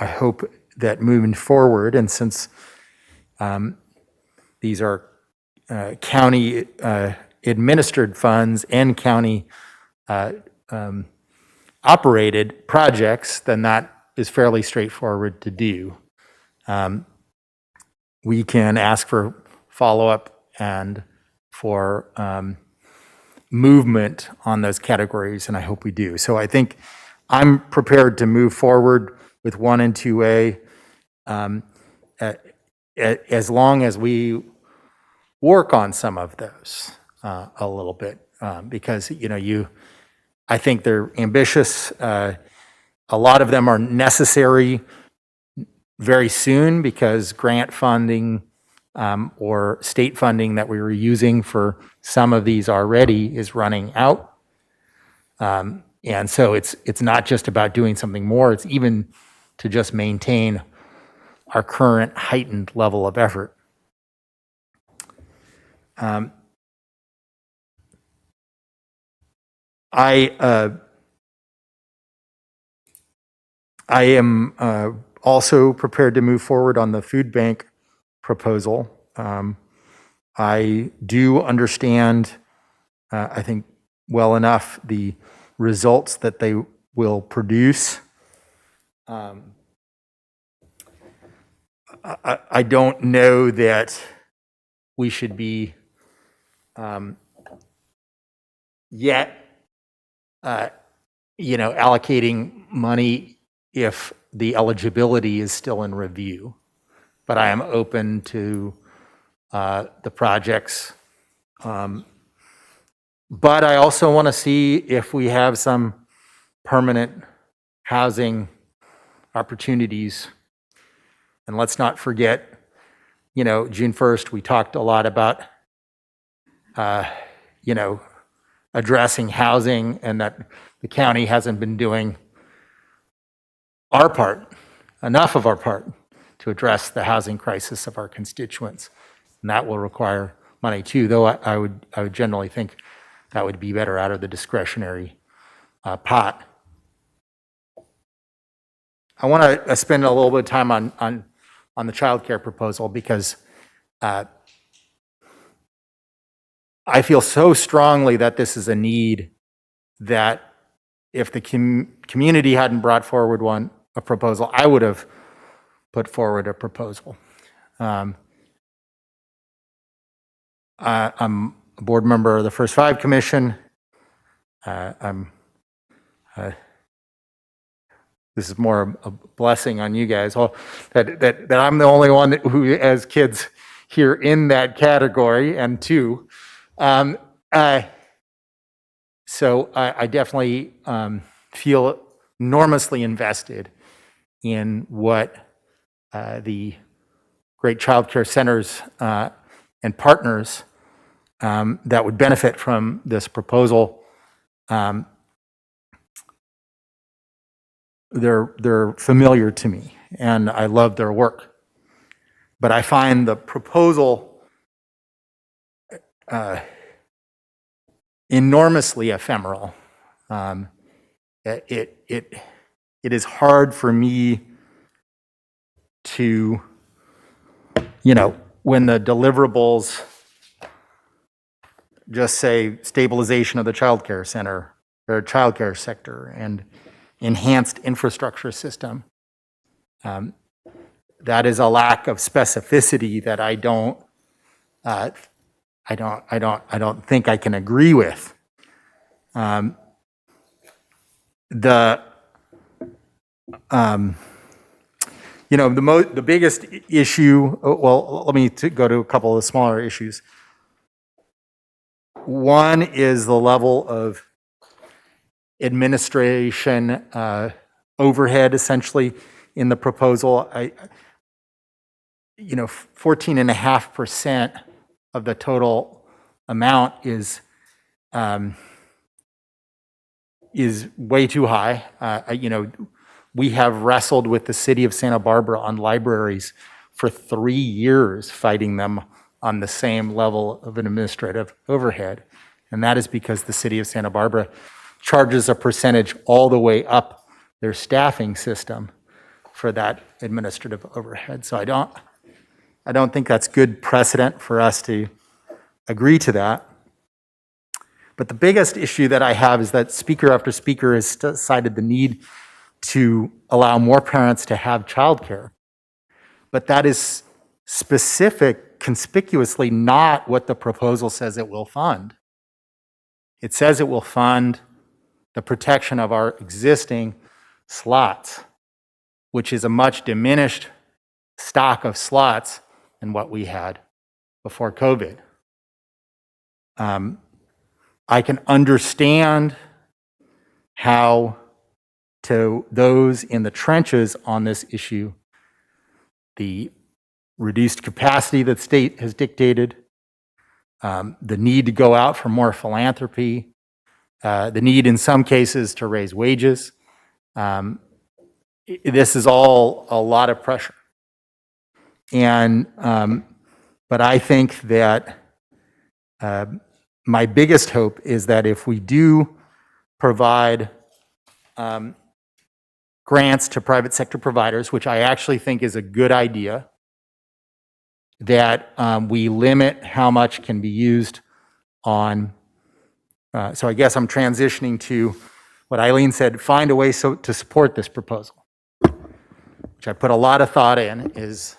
hope that moving forward, and since these are county administered funds and county operated projects, then that is fairly straightforward to do. We can ask for follow-up and for movement on those categories, and I hope we do. So I think I'm prepared to move forward with 1 and 2A as long as we work on some of those a little bit because, I think they're ambitious. A lot of them are necessary very soon because grant funding or state funding that we were using for some of these already is running out. And so it's not just about doing something more, it's even to just maintain our current heightened level of effort. I am also prepared to move forward on the food bank proposal. I do understand, I think, well enough the results that they will produce. I don't know that we should be yet allocating money if the eligibility is still in review. But I am open to the projects. But I also want to see if we have some permanent housing opportunities. And let's not forget, June 1st, we talked a lot about, addressing housing and that the county hasn't been doing our part, enough of our part, to address the housing crisis of our constituents. And that will require money too, though I would generally think that would be better out of the discretionary pot. I want to spend a little bit of time on the child care proposal because I feel so strongly that this is a need that if the community hadn't brought forward a proposal, I would have put forward a proposal. I'm a board member of the First Five Commission. This is more a blessing on you guys, that I'm the only one who has kids here in that category, and two. So I definitely feel enormously invested in what the great child care centers and partners that would benefit from this proposal. They're familiar to me, and I love their work. But I find the proposal enormously ephemeral. It is hard for me to when the deliverables just say stabilization of the childcare center or childcare sector and enhanced infrastructure system, that is a lack of specificity that I don't think I can agree with. The biggest issue, well, let me go to a couple of smaller issues. One is the level of administration overhead, essentially, in the proposal. 14.5% of the total amount is way too high. We have wrestled with the city of Santa Barbara on libraries for 3 years, fighting them on the same level of an administrative overhead. And that is because the city of Santa Barbara charges a percentage all the way up their staffing system for that administrative overhead. So I don't think that's good precedent for us to agree to that. But the biggest issue that I have is that speaker after speaker has cited the need to allow more parents to have childcare. But that is conspicuously not what the proposal says it will fund. It says it will fund the protection of our existing slots, which is a much diminished stock of slots than what we had before COVID. I can understand how, to those in the trenches on this issue, the reduced capacity that the state has dictated, the need to go out for more philanthropy, the need in some cases to raise wages. This is all a lot of pressure. But I think that my biggest hope is that if we do provide grants to private sector providers, which I actually think is a good idea, that we limit how much can be used on, so I guess I'm transitioning to what Eileen said, find a way to support this proposal, which I put a lot of thought in, is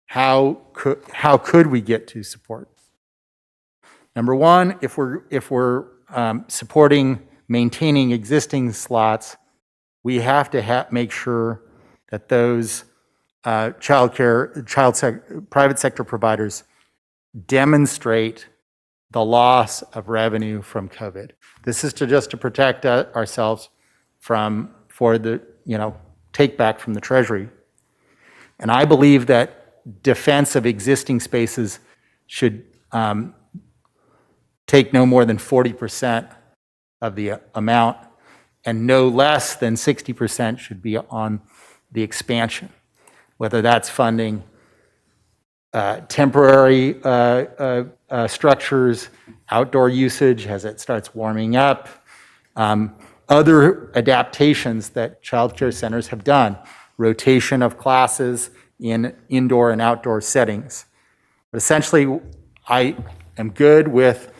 how could we get to support? Number one, if we're supporting maintaining existing slots, we have to make sure that those private sector providers demonstrate the loss of revenue from COVID. This is just to protect ourselves for the take back from the Treasury. And I believe that defense of existing spaces should take no more than 40% of the amount, and no less than 60% should be on the expansion, whether that's funding temporary structures, outdoor usage as it starts warming up, other adaptations that childcare centers have done, rotation of classes in indoor and outdoor settings. But essentially, I am good with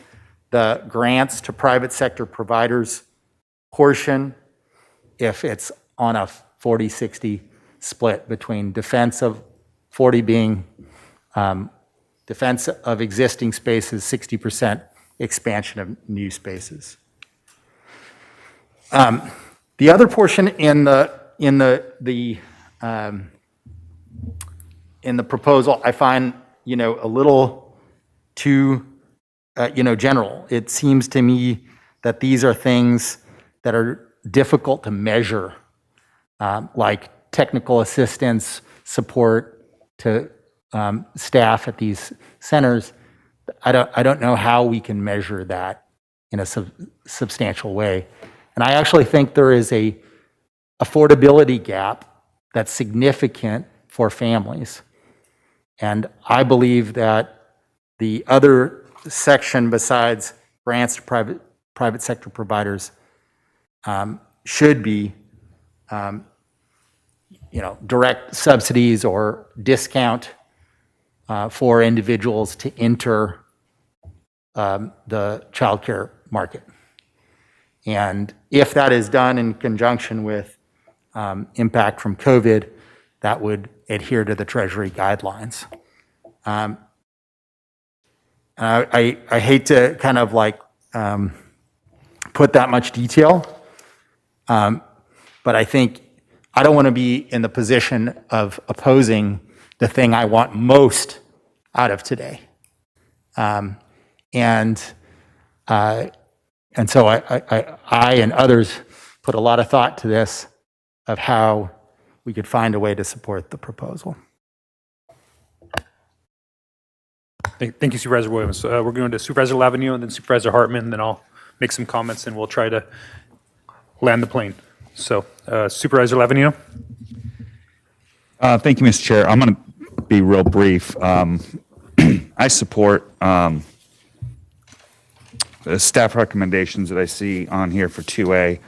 the grants to private sector providers portion if it's on a 40-60 split between defense of 40 being defense of existing spaces, 60% expansion of new spaces. The other portion in the proposal I find a little too general. It seems to me that these are things that are difficult to measure, like technical assistance, support to staff at these centers. I don't know how we can measure that in a substantial way. And I actually think there is a affordability gap that's significant for families. And I believe that the other section besides grants to private sector providers should be direct subsidies or discount for individuals to enter the childcare market. And if that is done in conjunction with impact from COVID, that would adhere to the Treasury guidelines. I hate to kind of like put that much detail, but I think I don't want to be in the position of opposing the thing I want most out of today. And so I and others put a lot of thought to this of how we could find a way to support the proposal. Thank you, Supervisor Williams. We're going to Supervisor Lavigno and then Supervisor Hartman, and then I'll make some comments and we'll try to land the plane. So Supervisor Lavigno. Thank you, Mr. Chair. I'm going to be real brief. I support the staff recommendations that I see on here for 2A.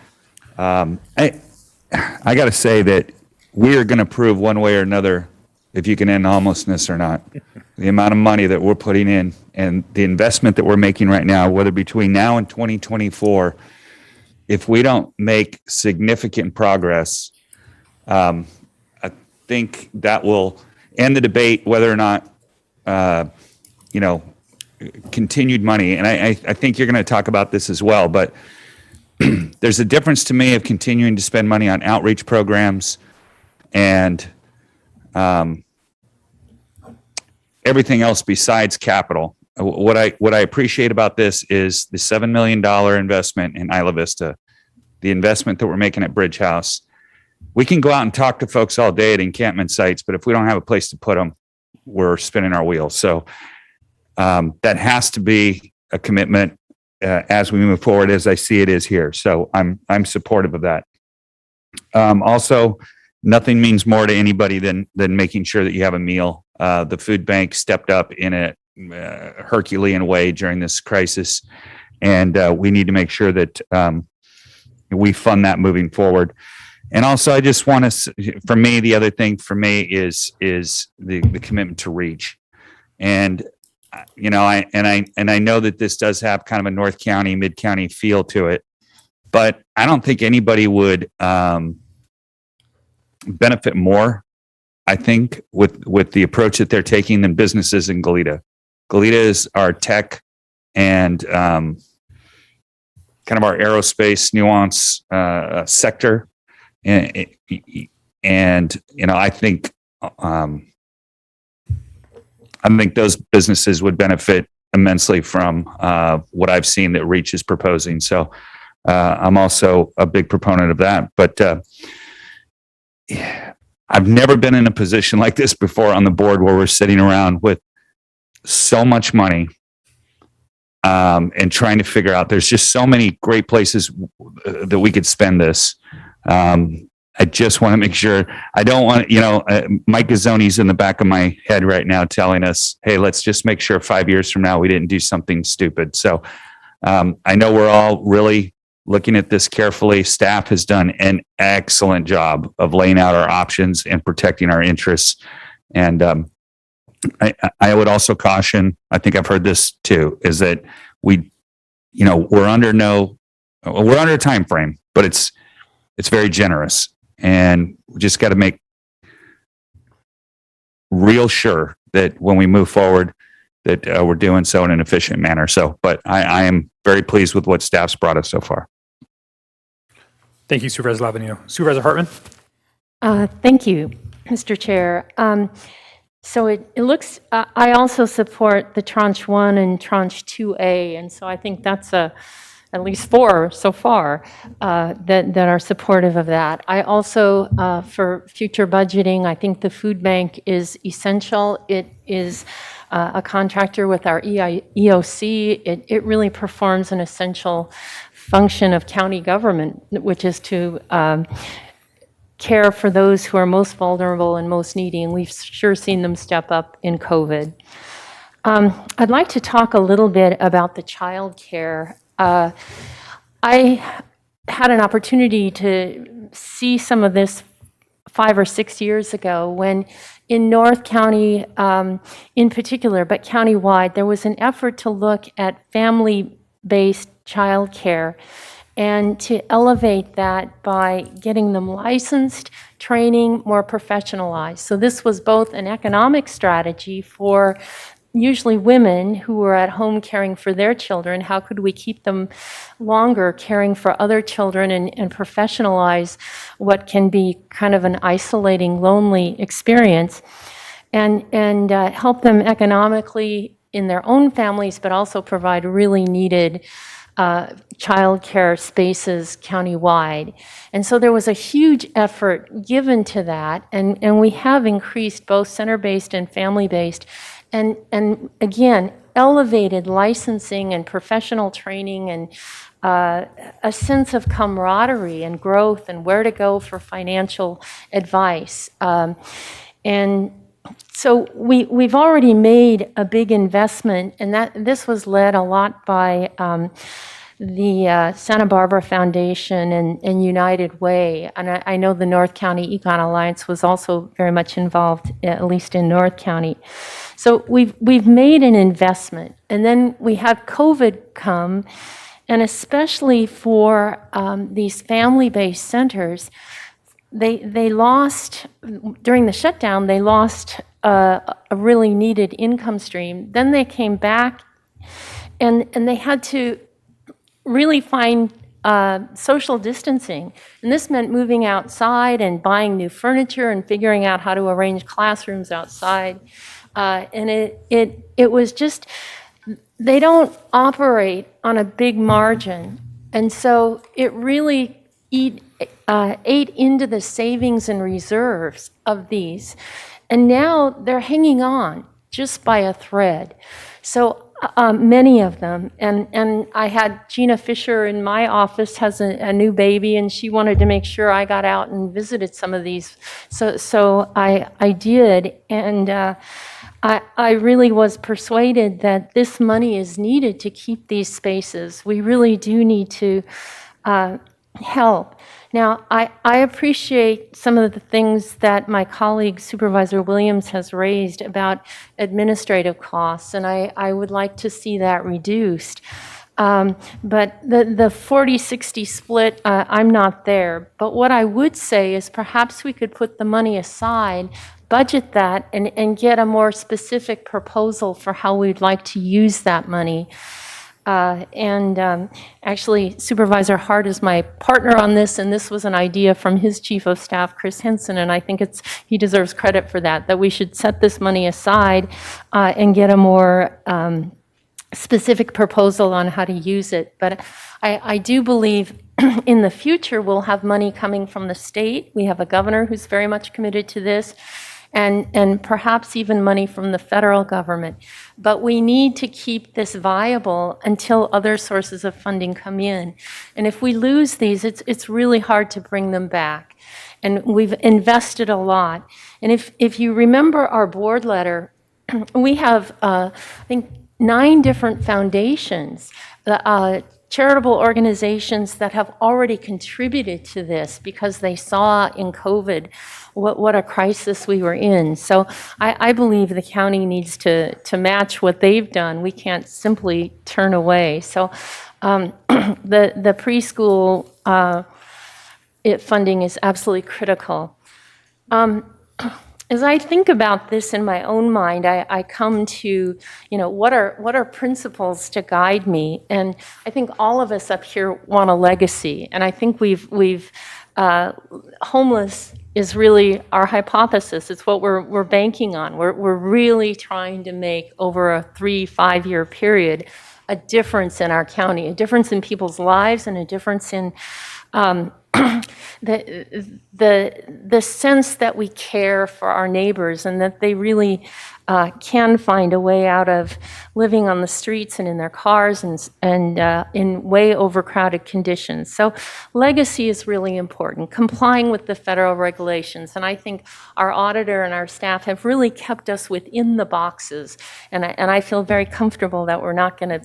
I got to say that we are going to prove one way or another if you can end homelessness or not. The amount of money that we're putting in and the investment that we're making right now, whether between now and 2024, if we don't make significant progress, I think that will end the debate whether or not, continued money. And I think you're going to talk about this as well, but there's a difference to me of continuing to spend money on outreach programs and everything else besides capital. What I appreciate about this is the $7 million investment in Isla Vista, the investment that we're making at Bridge House. We can go out and talk to folks all day at encampment sites, but if we don't have a place to put them, we're spinning our wheels. So that has to be a commitment as we move forward, as I see it is here. So I'm supportive of that. Also, nothing means more to anybody than making sure that you have a meal. The food bank stepped up in a Herculean way during this crisis, and we need to make sure that we fund that moving forward. And also, I just want to, for me, the other thing for me is the commitment to reach. And I know that this does have kind of a North County, Mid County feel to it, but I don't think anybody would benefit more, I think, with the approach that they're taking than businesses in Goleta. Goleta is our tech and kind of our aerospace nuance sector, and I think those businesses would benefit immensely from what I've seen that Reach is proposing. So I'm also a big proponent of that. But I've never been in a position like this before on the board where we're sitting around with so much money and trying to figure out, there's just so many great places that we could spend this. I just want to make sure, I don't want, Mike Gazzoni's in the back of my head right now telling us, hey, let's just make sure 5 years from now we didn't do something stupid. So I know we're all really looking at this carefully. Staff has done an excellent job of laying out our options and protecting our interests. And I would also caution, I think I've heard this too, is that we're under a time frame, but it's very generous. And we just got to make real sure that when we move forward, that we're doing so in an efficient manner. So, but I am very pleased with what staff's brought us so far. Thank you, Supervisor Lavigno. Supervisor Hartman. Thank you, Mr. Chair. So it looks, I also support the Tranche 1 and Tranche 2A, and so I think that's at least 4 so far that are supportive of that. I also, for future budgeting, I think the food bank is essential. It is a contractor with our EOC. It really performs an essential function of county government, which is to care for those who are most vulnerable and most needy, and we've sure seen them step up in COVID. I'd like to talk a little bit about the child care. I had an opportunity to see some of this 5 or 6 years ago when in North County in particular, but countywide, there was an effort to look at family-based childcare and to elevate that by getting them licensed, training, more professionalized. So this was both an economic strategy for usually women who were at home caring for their children. How could we keep them longer caring for other children and professionalize what can be kind of an isolating, lonely experience, and help them economically in their own families, but also provide really needed childcare spaces countywide. And so there was a huge effort given to that, and we have increased both center-based and family-based, and again, elevated licensing and professional training and a sense of camaraderie and growth and where to go for financial advice. And so we've already made a big investment, and this was led a lot by the Santa Barbara Foundation and United Way. And I know the North County Econ Alliance was also very much involved, at least in North County. So we've made an investment, and then we had COVID come, and especially for these family-based centers, they lost, during the shutdown, they lost a really needed income stream. Then they came back, and they had to really find social distancing. And this meant moving outside and buying new furniture and figuring out how to arrange classrooms outside. And it was just, they don't operate on a big margin. And so it really ate into the savings and reserves of these. And now they're hanging on just by a thread. So many of them, and I had Gina Fisher in my office has a new baby, and she wanted to make sure I got out and visited some of these. So I did, and I really was persuaded that this money is needed to keep these spaces. We really do need to help. Now, I appreciate some of the things that my colleague Supervisor Williams has raised about administrative costs, and I would like to see that reduced. But the 40-60 split, I'm not there. But what I would say is perhaps we could put the money aside, budget that, and get a more specific proposal for how we'd like to use that money. Actually, Supervisor Hart is my partner on this, and this was an idea from his Chief of Staff, Chris Henson, and I think he deserves credit for that we should set this money aside and get a more specific proposal on how to use it. But I do believe in the future we'll have money coming from the state. We have a governor who's very much committed to this, and perhaps even money from the federal government. But we need to keep this viable until other sources of funding come in. And if we lose these, it's really hard to bring them back. And we've invested a lot. And if you remember our board letter, we have, I think, 9 different foundations, charitable organizations that have already contributed to this because they saw in COVID what a crisis we were in. So I believe the county needs to match what they've done. We can't simply turn away. So the preschool funding is absolutely critical. As I think about this in my own mind, I come to, what are principles to guide me? And I think all of us up here want a legacy. And I think homeless is really our hypothesis. It's what we're banking on. We're really trying to make over a 3-5 year period a difference in our county, a difference in people's lives, and a difference in the sense that we care for our neighbors and that they really can find a way out of living on the streets and in their cars and in way overcrowded conditions. So legacy is really important, complying with the federal regulations. And I think our auditor and our staff have really kept us within the boxes. And I feel very comfortable that we're not going to,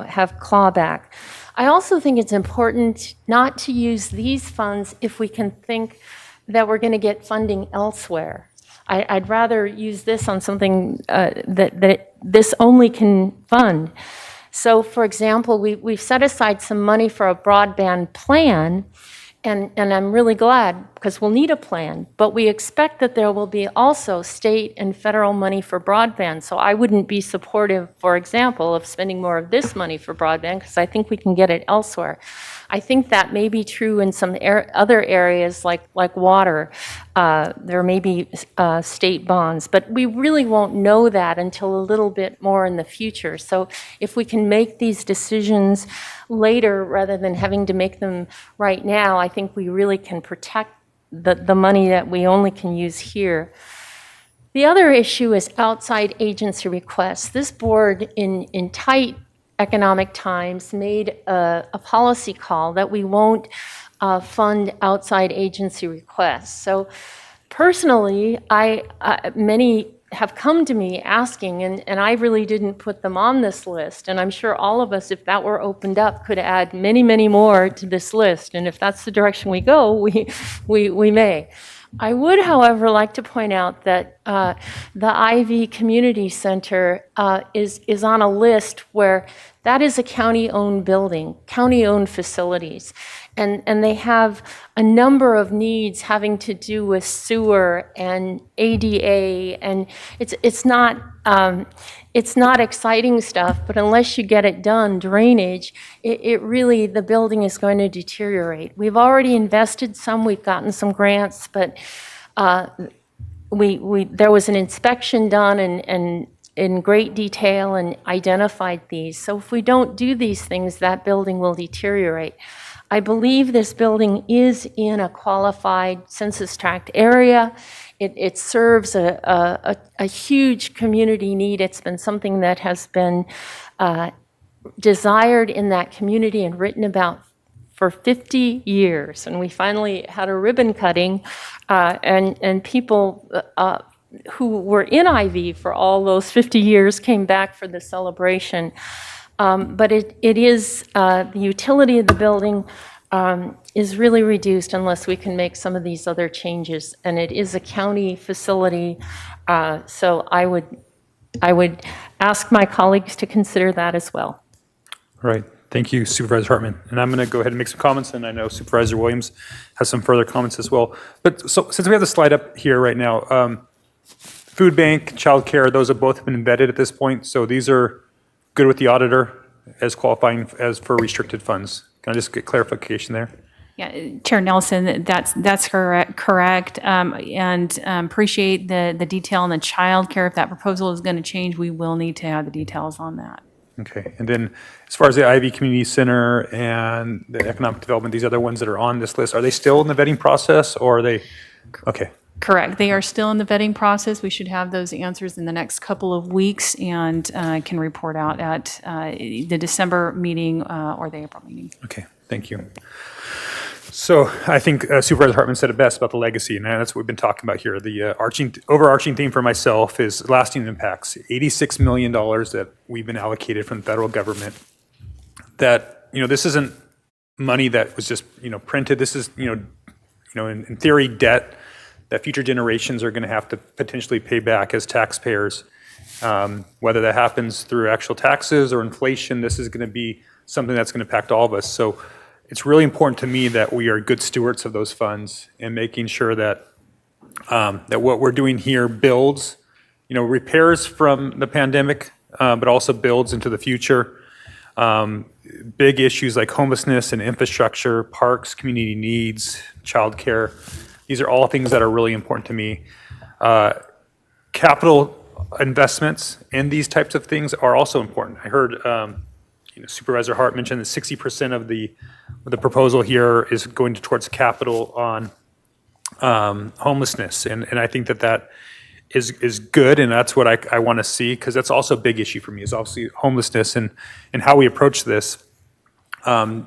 have clawback. I also think it's important not to use these funds if we can think that we're going to get funding elsewhere. I'd rather use this on something that this only can fund. So, for example, we've set aside some money for a broadband plan, and I'm really glad because we'll need a plan, but we expect that there will be also state and federal money for broadband. So I wouldn't be supportive, for example, of spending more of this money for broadband because I think we can get it elsewhere. I think that may be true in some other areas like water. There may be state bonds, but we really won't know that until a little bit more in the future. So if we can make these decisions later rather than having to make them right now, I think we really can protect the money that we only can use here. The other issue is outside agency requests. This board in tight economic times made a policy call that we won't fund outside agency requests. So personally, many have come to me asking, and I really didn't put them on this list. And I'm sure all of us, if that were opened up, could add many, many more to this list. And if that's the direction we go, we may. I would, however, like to point out that the Ivy Community Center is on a list where that is a county-owned building, county-owned facilities. And they have a number of needs having to do with sewer and ADA, and it's not exciting stuff, but unless you get it done, drainage, it really, the building is going to deteriorate. We've already invested some, we've gotten some grants, but there was an inspection done and in great detail and identified these. So if we don't do these things, that building will deteriorate. I believe this building is in a qualified census tract area. It serves a huge community need. It's been something that has been desired in that community and written about for 50 years. And we finally had a ribbon cutting, and people who were in IV for all those 50 years came back for the celebration. But it is, the utility of the building is really reduced unless we can make some of these other changes. And it is a county facility, so I would ask my colleagues to consider that as well. All right. Thank you, Supervisor Hartman. And I'm going to go ahead and make some comments, and I know Supervisor Williams has some further comments as well. But so since we have the slide up here right now, food bank, childcare, those have both been embedded at this point. So these are good with the auditor as qualifying as for restricted funds. Can I just get clarification there? Yeah, Chair Nelson, that's correct. And appreciate the detail on the childcare. If that proposal is going to change, we will need to have the details on that. Okay, and then as far as the Ivy Community Center and the economic development, these other ones that are on this list, are they still in the vetting process, or are they, okay? Correct. They are still in the vetting process. We should have those answers in the next couple of weeks and can report out at the December meeting or the April meeting. Okay, thank you. So I think Supervisor Hartman said it best about the legacy, and that's what we've been talking about here. The overarching theme for myself is lasting impacts. $86 million that we've been allocated from the federal government. That, this isn't money that was just, printed. This is, in theory, debt that future generations are going to have to potentially pay back as taxpayers. Whether that happens through actual taxes or inflation, this is going to be something that's going to impact all of us. So it's really important to me that we are good stewards of those funds and making sure that that what we're doing here builds, repairs from the pandemic, but also builds into the future. Big issues like homelessness and infrastructure, parks, community needs, childcare. These are all things that are really important to me. Capital investments in these types of things are also important. I heard Supervisor Hart mentioned that 60% of the proposal here is going towards capital on homelessness, and I think that is good, and that's what I want to see, because that's also a big issue for me, is obviously homelessness and how we approach this. I'm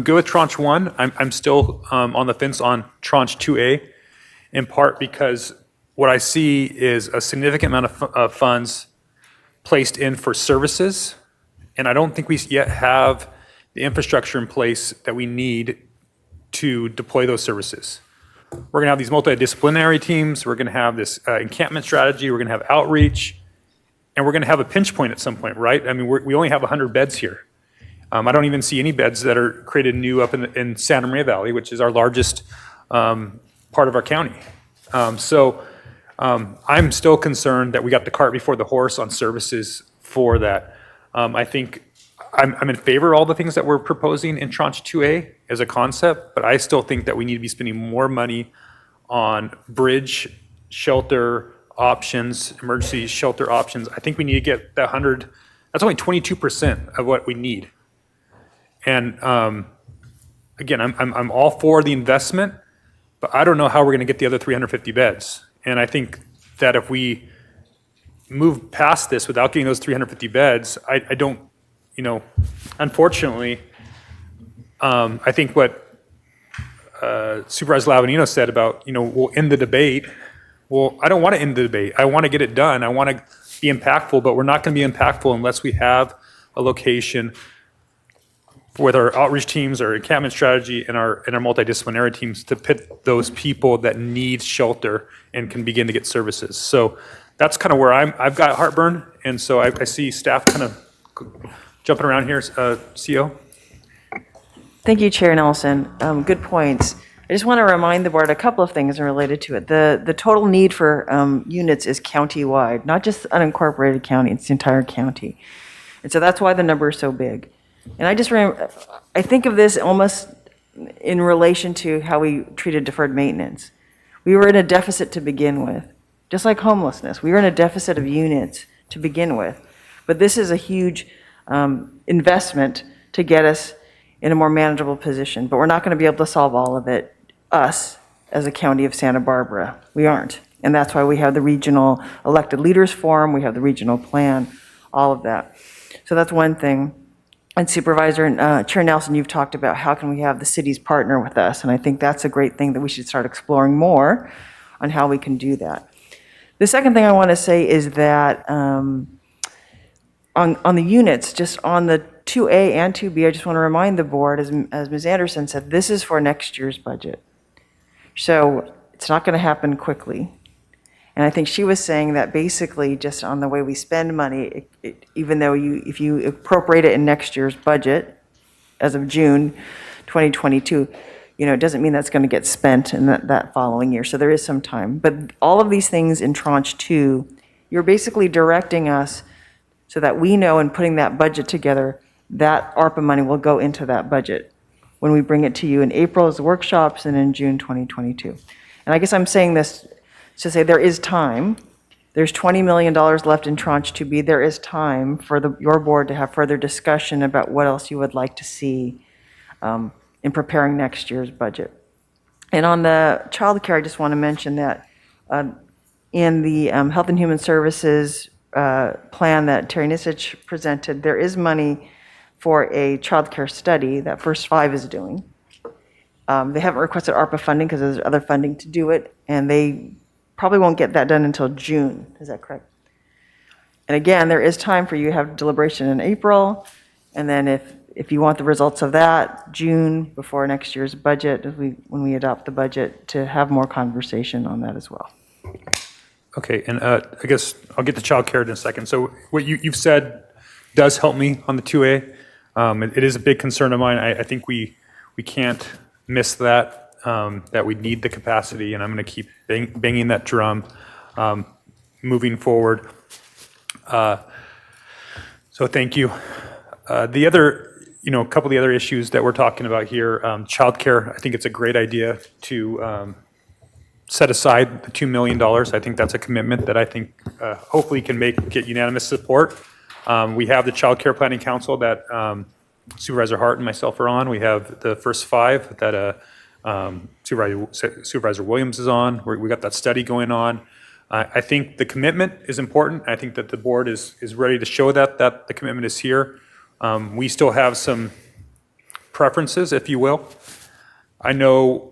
good with tranche 1. I'm still on the fence on tranche 2A, in part because what I see is a significant amount of funds placed in for services, and I don't think we yet have the infrastructure in place that we need to deploy those services. We're going to have these multidisciplinary teams. We're going to have this encampment strategy. We're going to have outreach. And we're going to have a pinch point at some point, right? I mean, we only have 100 beds here. I don't even see any beds that are created new up in Santa Maria Valley, which is our largest part of our county. So I'm still concerned that we got the cart before the horse on services for that. I think I'm in favor of all the things that we're proposing in Tranche 2A as a concept, but I still think that we need to be spending more money on bridge, shelter options, emergency shelter options. I think we need to get that 100, that's only 22% of what we need. And again, I'm all for the investment, but I don't know how we're going to get the other 350 beds. And I think that if we move past this without getting those 350 beds, I don't, unfortunately, I think what Supervisor Lavanino said about, we'll end the debate. Well, I don't want to end the debate. I want to get it done. I want to be impactful, but we're not going to be impactful unless we have a location with our outreach teams, our encampment strategy, and our multidisciplinary teams to pit those people that need shelter and can begin to get services. So that's kind of where I've got heartburn, and so I see staff kind of jumping around here. CO? Thank you, Chair Nelson. Good points. I just want to remind the board a couple of things related to it. The total need for units is county-wide, not just unincorporated county, it's the entire county. And so that's why the number is so big. And I think of this almost in relation to how we treated deferred maintenance. We were in a deficit to begin with, just like homelessness. We were in a deficit of units to begin with. But this is a huge investment to get us in a more manageable position. But we're not going to be able to solve all of it, us, as a county of Santa Barbara. We aren't. And that's why we have the regional elected leaders forum, we have the regional plan, all of that. So that's one thing. And Supervisor and Chair Nelson, you've talked about how can we have the cities partner with us, and I think that's a great thing that we should start exploring more on how we can do that. The second thing I want to say is that on the units, just on the 2A and 2B, I just want to remind the board, as Ms. Anderson said, this is for next year's budget. So it's not going to happen quickly. And I think she was saying that basically just on the way we spend money, even though if you appropriate it in next year's budget as of June 2022, it doesn't mean that's going to get spent in that following year. So there is some time. But all of these things in Tranche 2, you're basically directing us so that we know, and putting that budget together, that ARPA money will go into that budget when we bring it to you in April as workshops and in June 2022. And I guess I'm saying this to say there is time. There's $20 million left in Tranche 2B. There is time for your board to have further discussion about what else you would like to see in preparing next year's budget. And on the child care, I just want to mention that in the Health and Human Services plan that Terry Nisich presented, there is money for a child care study that First Five is doing. They haven't requested ARPA funding because there's other funding to do it, and they probably won't get that done until June. Is that correct? And again, there is time for you to have deliberation in April, and then if you want the results of that, June, before next year's budget, when we adopt the budget, to have more conversation on that as well. Okay, and I guess I'll get to child care in a second. So what you've said does help me on the 2A. It is a big concern of mine. I think we can't miss that, that we need the capacity, and I'm going to keep banging that drum moving forward. So thank you. The other, a couple of the other issues that we're talking about here, childcare, I think it's a great idea to set aside the $2 million. I think that's a commitment that I think hopefully can get unanimous support. We have the Child Care Planning Council that Supervisor Hart and myself are on. We have the First Five that Supervisor Williams is on. We got that study going on. I think the commitment is important. I think that the board is ready to show that the commitment is here. We still have some preferences, if you will. I know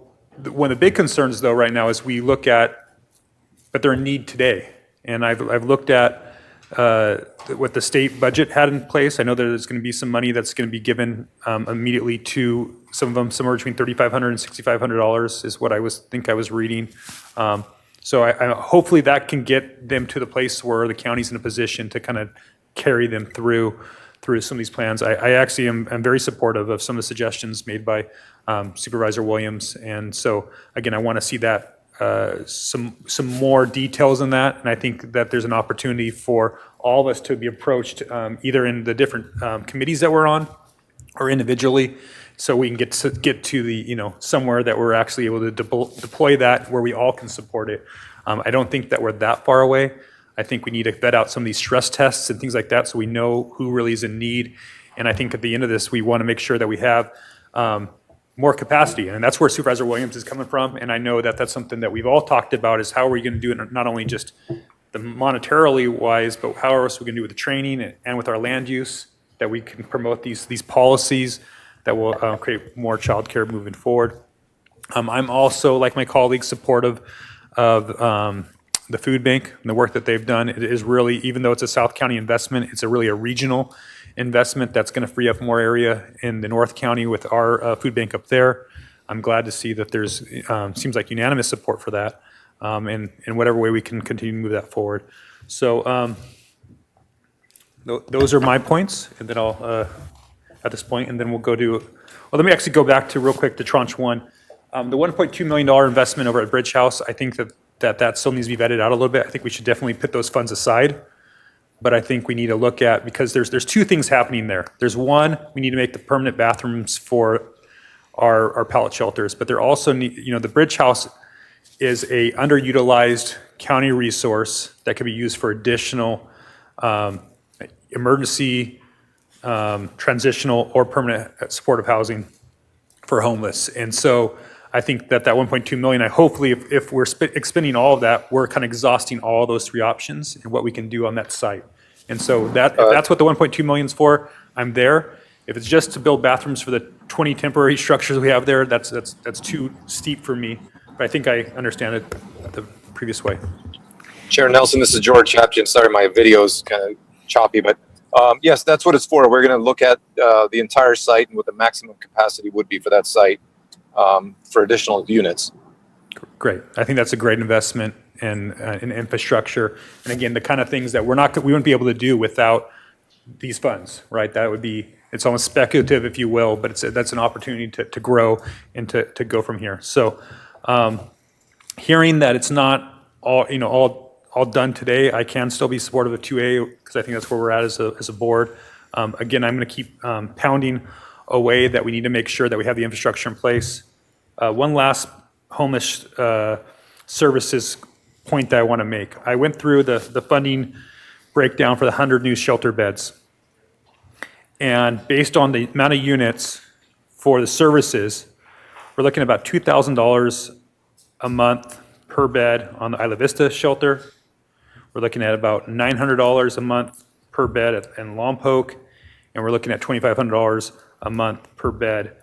one of the big concerns, though, right now is we look at, but they're in need today. And I've looked at what the state budget had in place. I know there's going to be some money that's going to be given immediately to some of them, somewhere between $3,500 and $6,500 is what I was reading. So I hopefully that can get them to the place where the county's in a position to kind of carry them through some of these plans. I actually am very supportive of some of the suggestions made by Supervisor Williams. And so again, I want to see that some more details on that. And I think that there's an opportunity for all of us to be approached either in the different committees that we're on or individually, so we can get to the, somewhere that we're actually able to deploy that where we all can support it. I don't think that we're that far away. I think we need to vet out some of these stress tests and things like that so we know who really is in need. And I think at the end of this, we want to make sure that we have more capacity. And that's where Supervisor Williams is coming from. And I know that that's something that we've all talked about, is how are we going to do it, not only just the monetarily wise, but how else we going to do with the training and with our land use, that we can promote these policies that will create more childcare moving forward. I'm also, like my colleagues, supportive of the food bank and the work that they've done. It is really, even though it's a South County investment, it's really a regional investment that's going to free up more area in the North County with our food bank up there. I'm glad to see that there's seems like unanimous support for that, and in whatever way we can continue to move that forward. So those are my points, and then I'll at this point, and then we'll go to. Well, let me actually go back to real quick to tranche one. The $1.2 million investment over at Bridge House, I think that still needs to be vetted out a little bit. I think we should definitely put those funds aside. But I think we need to look at, because there's two things happening there. There's one, we need to make the permanent bathrooms for our pallet shelters, but there also need, the Bridge House is a underutilized county resource that could be used for additional emergency, transitional, or permanent supportive housing for homeless. And so I think that 1.2 million, hopefully if we're expending all of that, we're kind of exhausting all those three options and what we can do on that site. And so if that's what the 1.2 million is for, I'm there. If it's just to build bathrooms for the 20 temporary structures we have there, that's too steep for me. But I think I understand it the previous way. Chair Nelson, this is George Chapchin. Sorry, my video's kind of choppy, but yes, that's what it's for. We're going to look at the entire site and what the maximum capacity would be for that site for additional units. Great. I think that's a great investment in infrastructure. And again, the kind of things that we wouldn't be able to do without these funds, right? That would be, it's almost speculative, if you will, but that's an opportunity to grow and to go from here. So hearing that it's not all done today, I can still be supportive of 2A, because I think that's where we're at as a board. Again, I'm going to keep pounding away that we need to make sure that we have the infrastructure in place. One last homeless services point that I want to make. I went through the funding breakdown for the 100 new shelter beds. And based on the amount of units for the services, we're looking at about $2,000 a month per bed on the Isla Vista shelter. We're looking at about $900 a month per bed in Lompoc, and we're looking at $2,500 a month per bed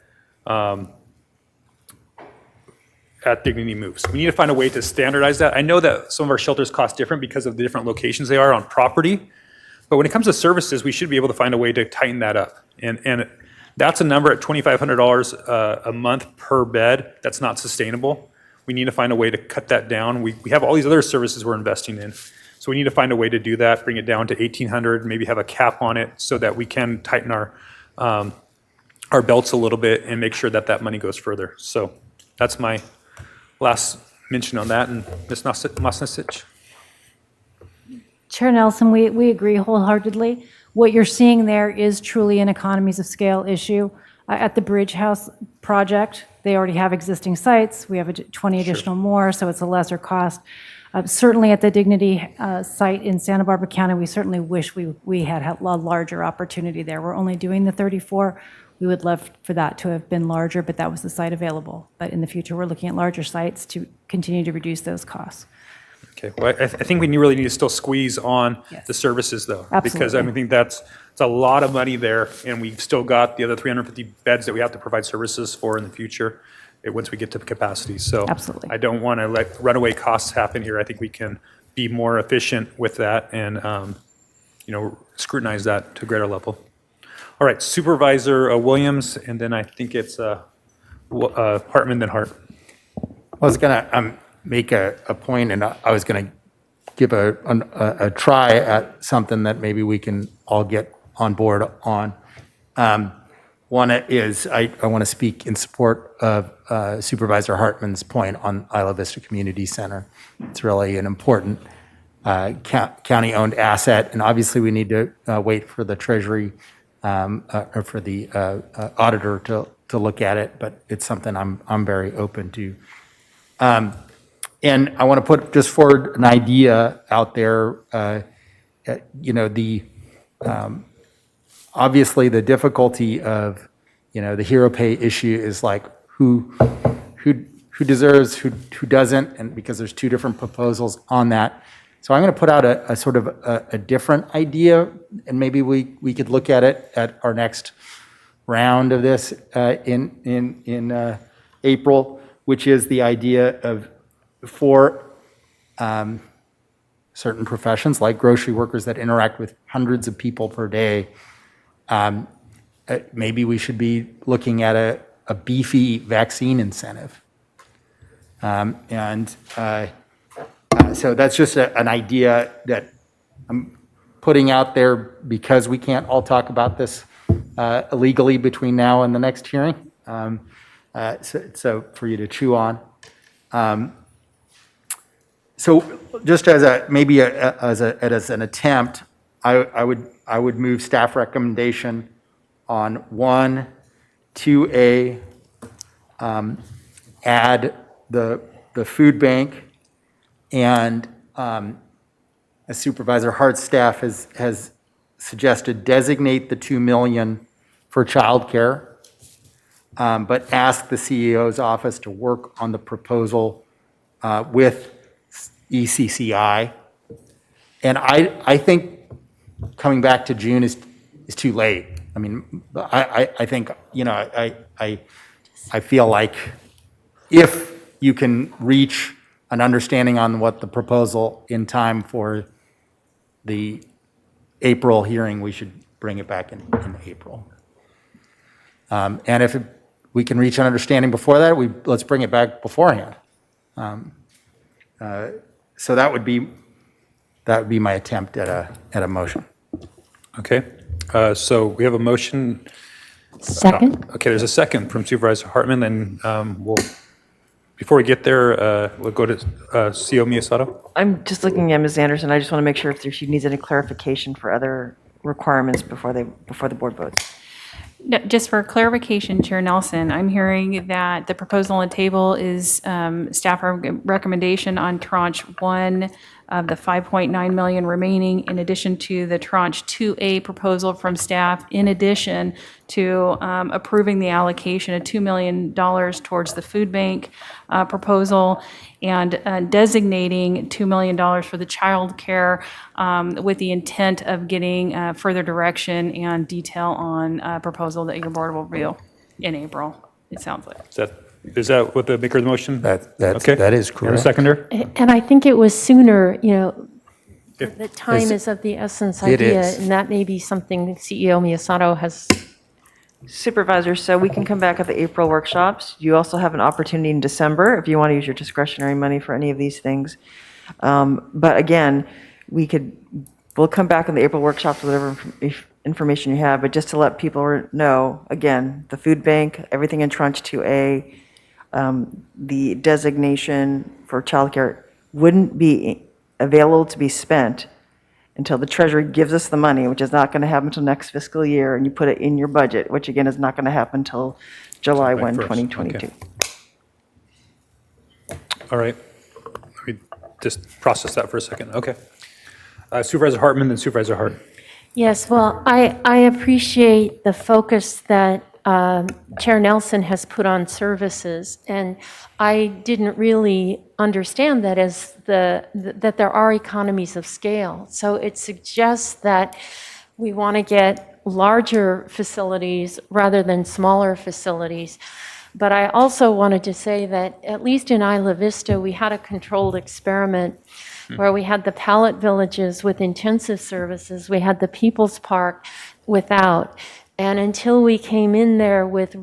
at Dignity Moves. We need to find a way to standardize that. I know that some of our shelters cost different because of the different locations they are on property, but when it comes to services, we should be able to find a way to tighten that up. And that's a number at $2,500 a month per bed. That's not sustainable. We need to find a way to cut that down. We have all these other services we're investing in. So we need to find a way to do that, bring it down to 1,800, maybe have a cap on it so that we can tighten our belts a little bit and make sure that money goes further. So that's my last mention on that. And Ms. Masnasic. Chair Nelson, we agree wholeheartedly. What you're seeing there is truly an economies of scale issue. At the Bridge House project, they already have existing sites. We have 20 additional more, so it's a lesser cost. Certainly at the Dignity site in Santa Barbara County, we certainly wish we had a larger opportunity there. We're only doing the 34. We would love for that to have been larger, but that was the site available. But in the future, we're looking at larger sites to continue to reduce those costs. Okay, well, I think we really need to still squeeze on the services, though. Absolutely. Because I think it's a lot of money there, and we've still got the other 350 beds that we have to provide services for in the future once we get to capacity. So absolutely, I don't want to let runaway costs happen here. I think we can be more efficient with that and scrutinize that to a greater level. All right, Supervisor Williams, and then I think it's Hartman, then Hart. I was going to make a point, and I was going to give a try at something that maybe we can all get on board on. One is I want to speak in support of Supervisor Hartman's point on Isla Vista Community Center. It's really an important county-owned asset, and obviously we need to wait for the Treasury or for the auditor to look at it, but it's something I'm very open to. And I want to put just forward an idea out there. Obviously the difficulty of the hero pay issue is like who deserves, who doesn't, and because there's two different proposals on that. So I'm going to put out a sort of a different idea, and maybe we could look at it at our next round of this in April, which is the idea of for certain professions like grocery workers that interact with hundreds of people per day, maybe we should be looking at a beefy vaccine incentive. So that's just an idea that I'm putting out there because we can't all talk about this legally between now and the next hearing. So for you to chew on. So just as an attempt, I would move staff recommendation on 1, 2A, add the food bank, and as Supervisor Hart's staff has suggested, designate the $2 million for childcare, but ask the CEO's office to work on the proposal with ECCI. And I think coming back to June is too late. I mean, I think, I feel like if you can reach an understanding on what the proposal in time for the April hearing, we should bring it back in April. And if we can reach an understanding before that, let's bring it back beforehand. So that would be my attempt at a motion. Okay, so we have a motion. Second. Okay, there's a second from Supervisor Hartman, and before we get there, we'll go to CO Miyasato. I'm just looking at Ms. Anderson. I just want to make sure if she needs any clarification for other requirements before the board votes. No, just for clarification, Chair Nelson, I'm hearing that the proposal on the table is staff recommendation on tranche 1 of the 5.9 million remaining, in addition to the tranche 2A proposal from staff, in addition to approving the allocation of $2 million towards the food bank proposal, and designating $2 million for the child care with the intent of getting further direction and detail on a proposal that your board will review in April, it sounds like. Is that what the maker of the motion? That is correct. And a seconder? And I think it was sooner, the time is of the essence It idea, is. and that may be something CEO Miyasato has. Supervisors, so we can come back at the April workshops. You also have an opportunity in December if you want to use your discretionary money for any of these things. But again, we'll come back in the April workshops with whatever information you have, but just to let people know, again, the food bank, everything in tranche 2A, the designation for childcare wouldn't be available to be spent until the Treasury gives us the money, which is not going to happen until next fiscal year, and you put it in your budget, which again is not going to happen until July 1, 2022. All right. Let me just process that for a second. Okay. Supervisor Hartman, then Supervisor Hart. Yes, well, I appreciate the focus that Chair Nelson has put on services, and I didn't really understand that as that there are economies of scale. So it suggests that we want to get larger facilities rather than smaller facilities. But I also wanted to say that at least in Isla Vista, we had a controlled experiment where we had the pallet villages with intensive services, we had the People's Park without. And until we came in there with the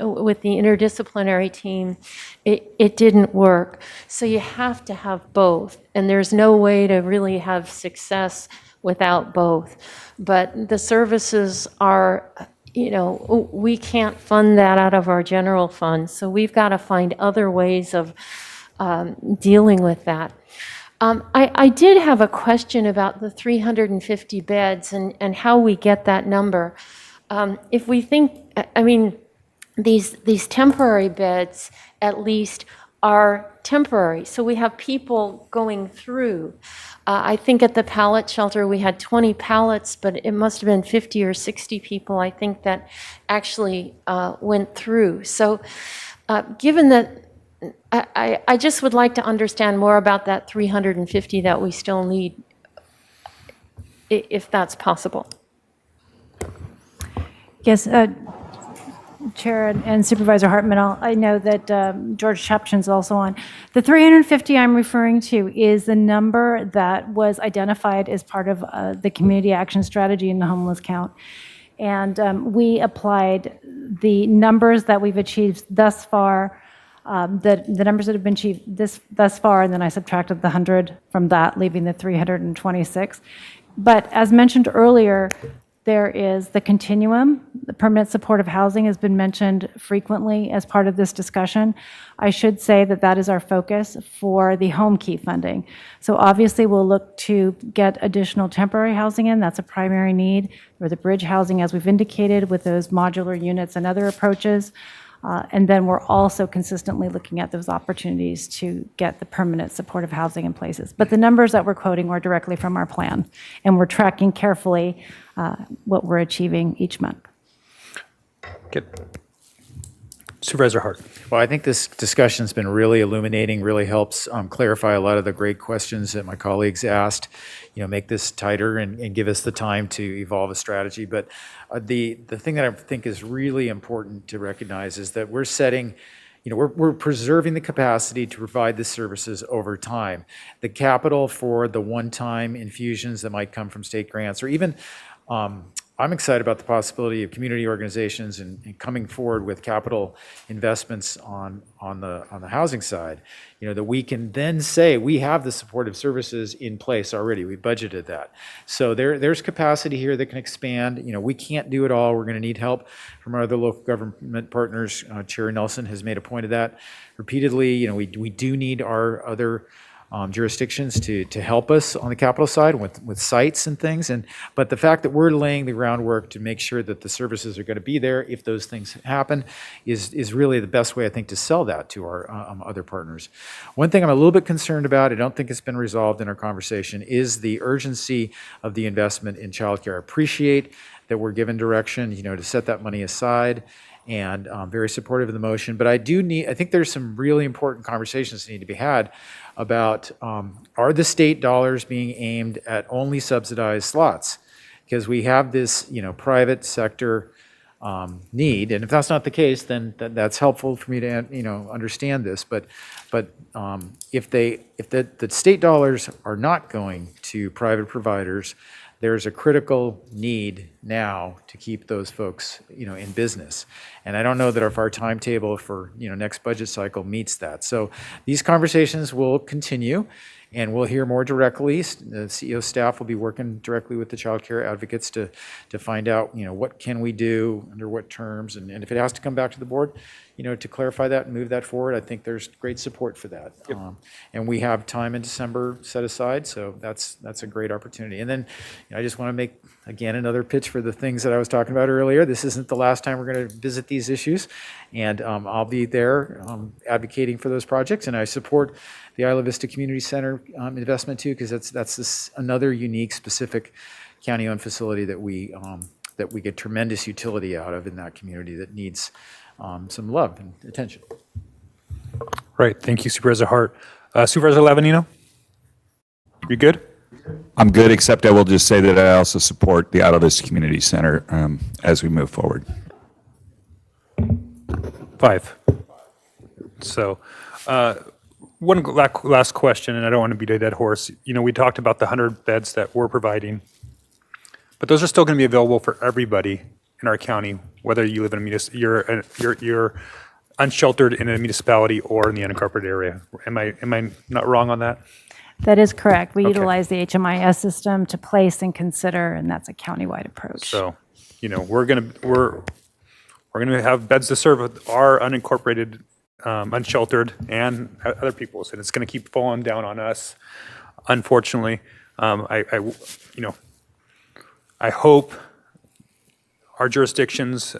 interdisciplinary team, it didn't work. So you have to have both. And there's no way to really have success without both. But the services are, we can't fund that out of our general fund. So we've got to find other ways of dealing with that. I did have a question about the 350 beds and how we get that number. If we think, these temporary beds at least are temporary. So we have people going through. I think at the pallet shelter we had 20 pallets, but it must have been 50 or 60 people, I think, that actually went through. So given that, I just would like to understand more about that 350 that we still need, if that's possible. Yes, Chair and Supervisor Hartman, I know that George Chapchin's also on. The 350 I'm referring to is the number that was identified as part of the community action strategy in the homeless count. And we applied the numbers that we've achieved thus far, the numbers that have been achieved thus far, and then I subtracted the 100 from that, leaving the 326. But as mentioned earlier, there is the continuum. The permanent supportive housing has been mentioned frequently as part of this discussion. I should say that that is our focus for the home key funding. So obviously we'll look to get additional temporary housing in. That's a primary need. Or the bridge housing, as we've indicated, with those modular units and other approaches. And then we're also consistently looking at those opportunities to get the permanent supportive housing in places. But the numbers that we're quoting were directly from our plan, and we're tracking carefully what we're achieving each month. Good. Supervisor Hart. Well, I think this discussion's been really illuminating, really helps clarify a lot of the great questions that my colleagues asked, make this tighter and give us the time to evolve a strategy. But the thing that I think is really important to recognize is that we're setting, we're preserving the capacity to provide the services over time. The capital for the one-time infusions that might come from state grants, or even I'm excited about the possibility of community organizations and coming forward with capital investments on the housing side, that we can then say we have the supportive services in place already. We budgeted that. So there's capacity here that can expand. We can't do it all. We're going to need help from our other local government partners. Chair Nelson has made a point of that repeatedly. We do need our other jurisdictions to help us on the capital side with sites and things. But the fact that we're laying the groundwork to make sure that the services are going to be there if those things happen is really the best way, I think, to sell that to our other partners. One thing I'm a little bit concerned about, I don't think it's been resolved in our conversation, is the urgency of the investment in childcare. I appreciate that we're given direction, to set that money aside, and very supportive of the motion. But I think there's some really important conversations that need to be had about are the state dollars being aimed at only subsidized slots? Because we have this, private sector need, and if that's not the case, then that's helpful for me to, understand this. But if the state dollars are not going to private providers, there's a critical need now to keep those folks, in business. And I don't know that if our timetable for, next budget cycle meets that. So these conversations will continue, and we'll hear more directly. The CEO staff will be working directly with the child care advocates to find out, what can we do, under what terms, and if it has to come back to the board, to clarify that and move that forward. I think there's great support for that. Yep. And we have time in December set aside, so that's a great opportunity. And then I just want to make, again, another pitch for the things that I was talking about earlier. This isn't the last time we're going to visit these issues, and I'll be there advocating for those projects, and I support the Isla Vista Community Center investment too, because that's another unique, specific county-owned facility that we get tremendous utility out of in that community that needs some love and attention. Right. Thank you, Supervisor Hart. Supervisor Lavanino? You good? I'm good, except I will just say that I also support the Isla Vista Community Center as we move forward. 5. So one last question, and I don't want to beat a dead horse. You know, we talked about the 100 beds that we're providing, but those are still going to be available for everybody in our county, whether you live in a you're unsheltered in a municipality or in the unincorporated area. Am I not wrong on that? That is correct. We Okay. utilize the HMIS system to place and consider, and that's a countywide approach. So, you know, we're gonna have beds to serve our unincorporated, unsheltered, and other people's, and it's gonna keep falling down on us, unfortunately. You know, I hope our jurisdictions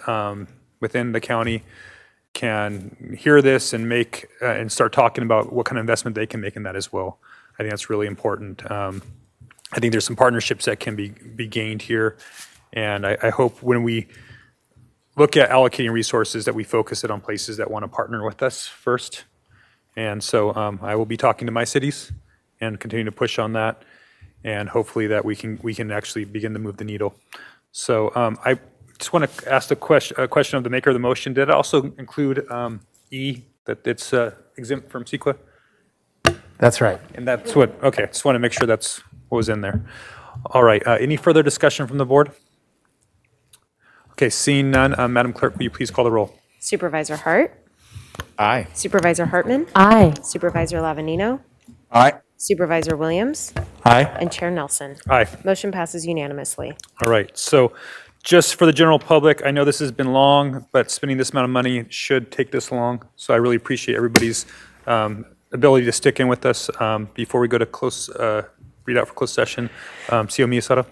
within the county can hear this and make and start talking about what kind of investment they can make in that as well. I think that's really important. I think there's some partnerships that can be gained here, and I hope when we look at allocating resources that we focus it on places that want to partner with us first. And so I will be talking to my cities and continue to push on that, and hopefully that we can actually begin to move the needle. So I just want to ask a question of the maker of the motion. Did it also include E, that it's exempt from CEQA? That's right. And that's what, okay, just want to make sure that's what was in there. All right, any further discussion from the board? Okay, seeing none, Madam Clerk, will you please call the roll? Supervisor Hart? Aye. Supervisor Hartman? Aye. Supervisor Lavanino? Aye. Supervisor Williams? Aye. And Chair Nelson. Aye. Motion passes unanimously. All right, so just for the general public, I know this has been long, but spending this amount of money should take this long. So I really appreciate everybody's ability to stick in with us. Before we go to read out for closed session, CO Miyasada?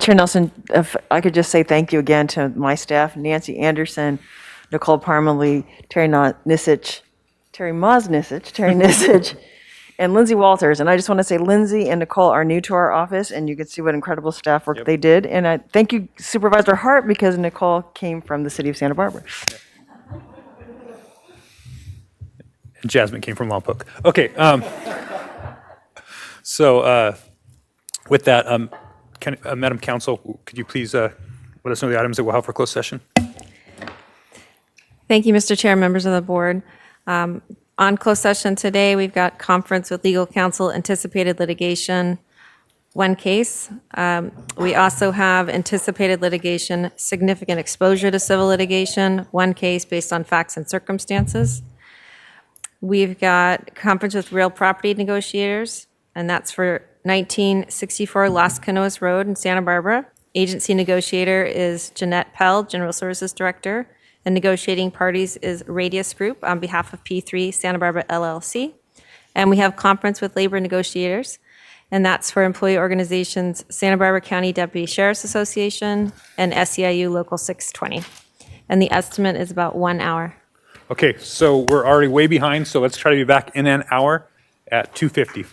Chair Nelson, if I could just say thank you again to my staff, Nancy Anderson, Nicole Parmalee, Terry Nisich, and Lindsay Walters. And I just want to say Lindsay and Nicole are new to our office, and you can see what incredible staff work they did. And I thank you, Supervisor Hart, because Nicole came from the city of Santa Barbara. And Jasmine came from Lompoc. Okay, so with that, Madam Council, could you please let us know the items that we'll have for closed session? Thank you, Mr. Chair, members of the board. On closed session today, we've got conference with legal counsel, anticipated litigation, one case. We also have anticipated litigation, significant exposure to civil litigation, one case based on facts and circumstances. We've got conference with real property negotiators, and that's for 1964 Las Canoas Road in Santa Barbara. Agency negotiator is Jeanette Pell, General Services Director, and negotiating parties is Radius Group on behalf of P3 Santa Barbara LLC. And we have conference with labor negotiators, and that's for employee organizations Santa Barbara County Deputy Sheriff's Association and SEIU Local 620. And the estimate is about 1 hour. Okay, so we're already way behind, so let's try to be back in an hour at 2:50.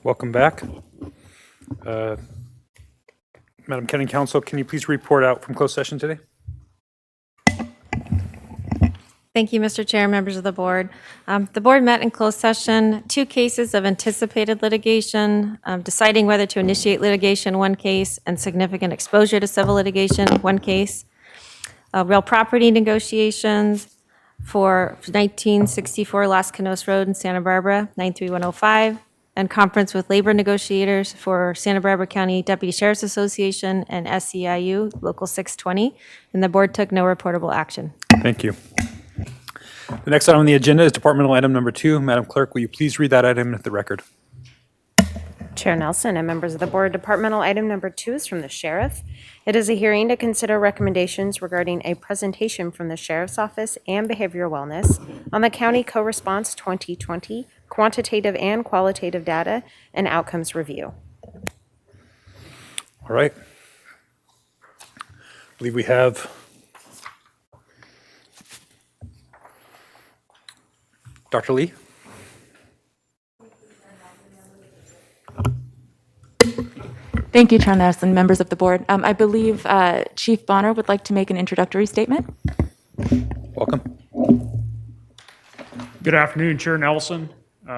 welcome back. Madam County Counsel, can you please report out from closed session today? Thank you, Mr. Chair, members of the board. The board met in closed session, 2 cases of anticipated litigation, deciding whether to initiate litigation, 1 case, and significant exposure to civil litigation, 1 case. Real property negotiations for 1964 Las Canoas Road in Santa Barbara, 93105, and conference with labor negotiators for Santa Barbara County Deputy Sheriff's Association and SEIU Local 620, and the board took no reportable action. Thank you. The next item on the agenda is departmental item number 2. Madam Clerk, will you please read that item into the record? Chair Nelson and members of the board, departmental item number 2 is from the sheriff. It is a hearing to consider recommendations regarding a presentation from the sheriff's office and behavioral wellness on the county co-response 2020 quantitative and qualitative data and outcomes review. All right. I believe we have Dr. Lee. Thank you, Chair Nelson, members of the board. I believe Chief Bonner would like to make an introductory statement. Welcome. Good afternoon, Chair Nelson,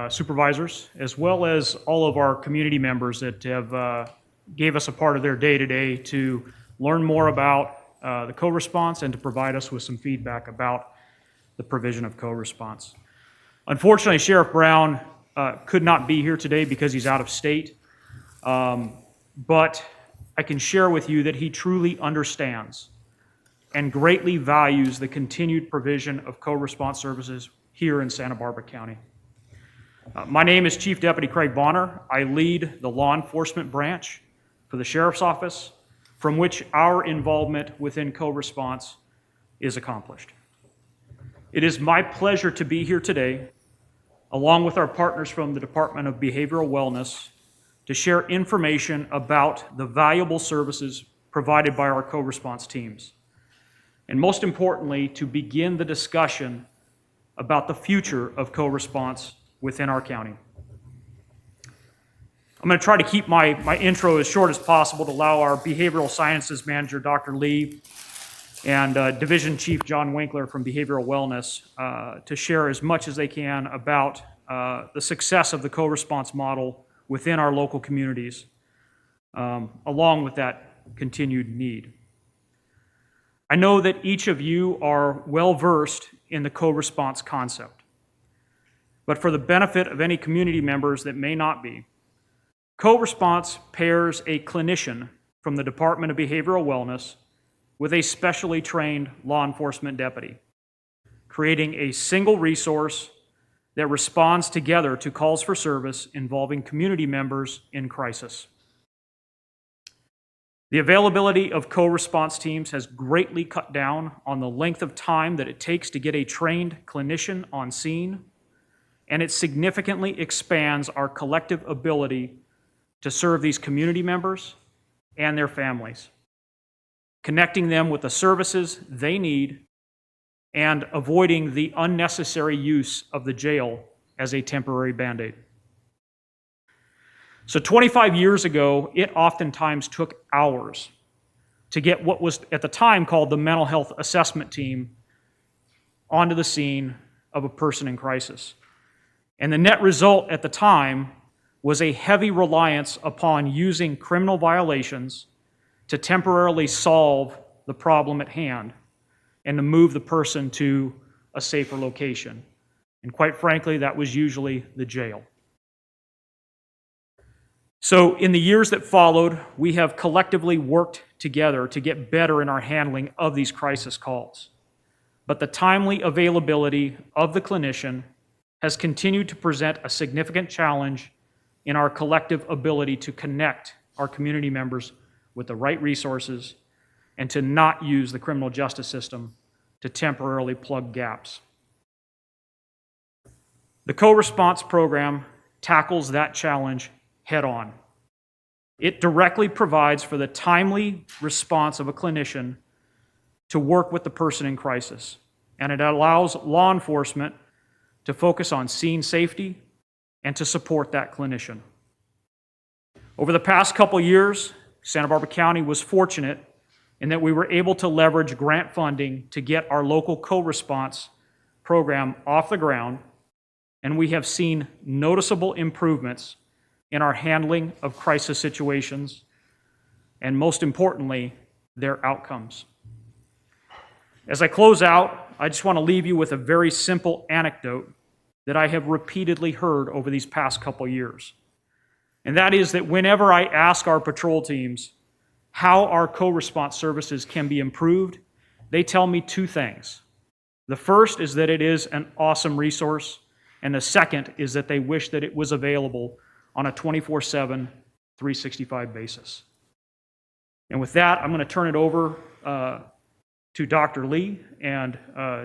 supervisors, as well as all of our community members that have gave us a part of their day today to learn more about the co-response and to provide us with some feedback about the provision of co-response. Unfortunately, Sheriff Brown could not be here today because he's out of state. But I can share with you that he truly understands and greatly values the continued provision of co-response services here in Santa Barbara County. My name is Chief Deputy Craig Bonner. I lead the law enforcement branch for the Sheriff's Office, from which our involvement within co-response is accomplished. It is my pleasure to be here today, along with our partners from the Department of Behavioral Wellness, to share information about the valuable services provided by our co-response teams. And most importantly, to begin the discussion about the future of co-response within our county. I'm going to try to keep my intro as short as possible to allow our Behavioral Sciences Manager, Dr. Lee, and Division Chief John Winkler from Behavioral Wellness to share as much as they can about the success of the co-response model within our local communities, along with that continued need. I know that each of you are well-versed in the co-response concept, but for the benefit of any community members that may not be, co-response pairs a clinician from the Department of Behavioral Wellness with a specially trained law enforcement deputy, creating a single resource that responds together to calls for service involving community members in crisis. The availability of co-response teams has greatly cut down on the length of time that it takes to get a trained clinician on scene, and it significantly expands our collective ability to serve these community members and their families, connecting them with the services they need and avoiding the unnecessary use of the jail as a temporary Band-Aid. So 25 years ago, it oftentimes took hours to get what was at the time called the mental health assessment team onto the scene of a person in crisis. And the net result at the time was a heavy reliance upon using criminal violations to temporarily solve the problem at hand and to move the person to a safer location. And quite frankly, that was usually the jail. So in the years that followed, we have collectively worked together to get better in our handling of these crisis calls. But the timely availability of the clinician has continued to present a significant challenge in our collective ability to connect our community members with the right resources and to not use the criminal justice system to temporarily plug gaps. The co-response program tackles that challenge head on. It directly provides for the timely response of a clinician to work with the person in crisis, and it allows law enforcement to focus on scene safety and to support that clinician. Over the past couple years, Santa Barbara County was fortunate in that we were able to leverage grant funding to get our local co-response program off the ground, and we have seen noticeable improvements in our handling of crisis situations, and most importantly, their outcomes. As I close out, I just want to leave you with a very simple anecdote that I have repeatedly heard over these past couple years. And that is that whenever I ask our patrol teams how our co-response services can be improved, they tell me two things. The first is that it is an awesome resource, and the second is that they wish that it was available on a 24/7, 365 basis. And with that, I'm going to turn it over to Dr. Lee and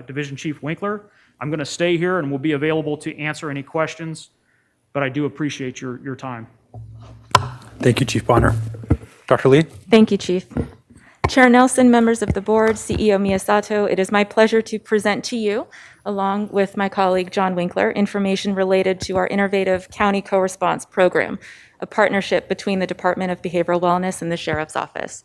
Division Chief Winkler. I'm going to stay here and will be available to answer any questions, but I do appreciate your time. Thank you, Chief Bonner. Dr. Lee? Thank you, Chief. Chair Nelson, members of the board, CEO Miyasato, it is my pleasure to present to you, along with my colleague John Winkler, information related to our innovative County Co-Response Program, a partnership between the Department of Behavioral Wellness and the Sheriff's Office.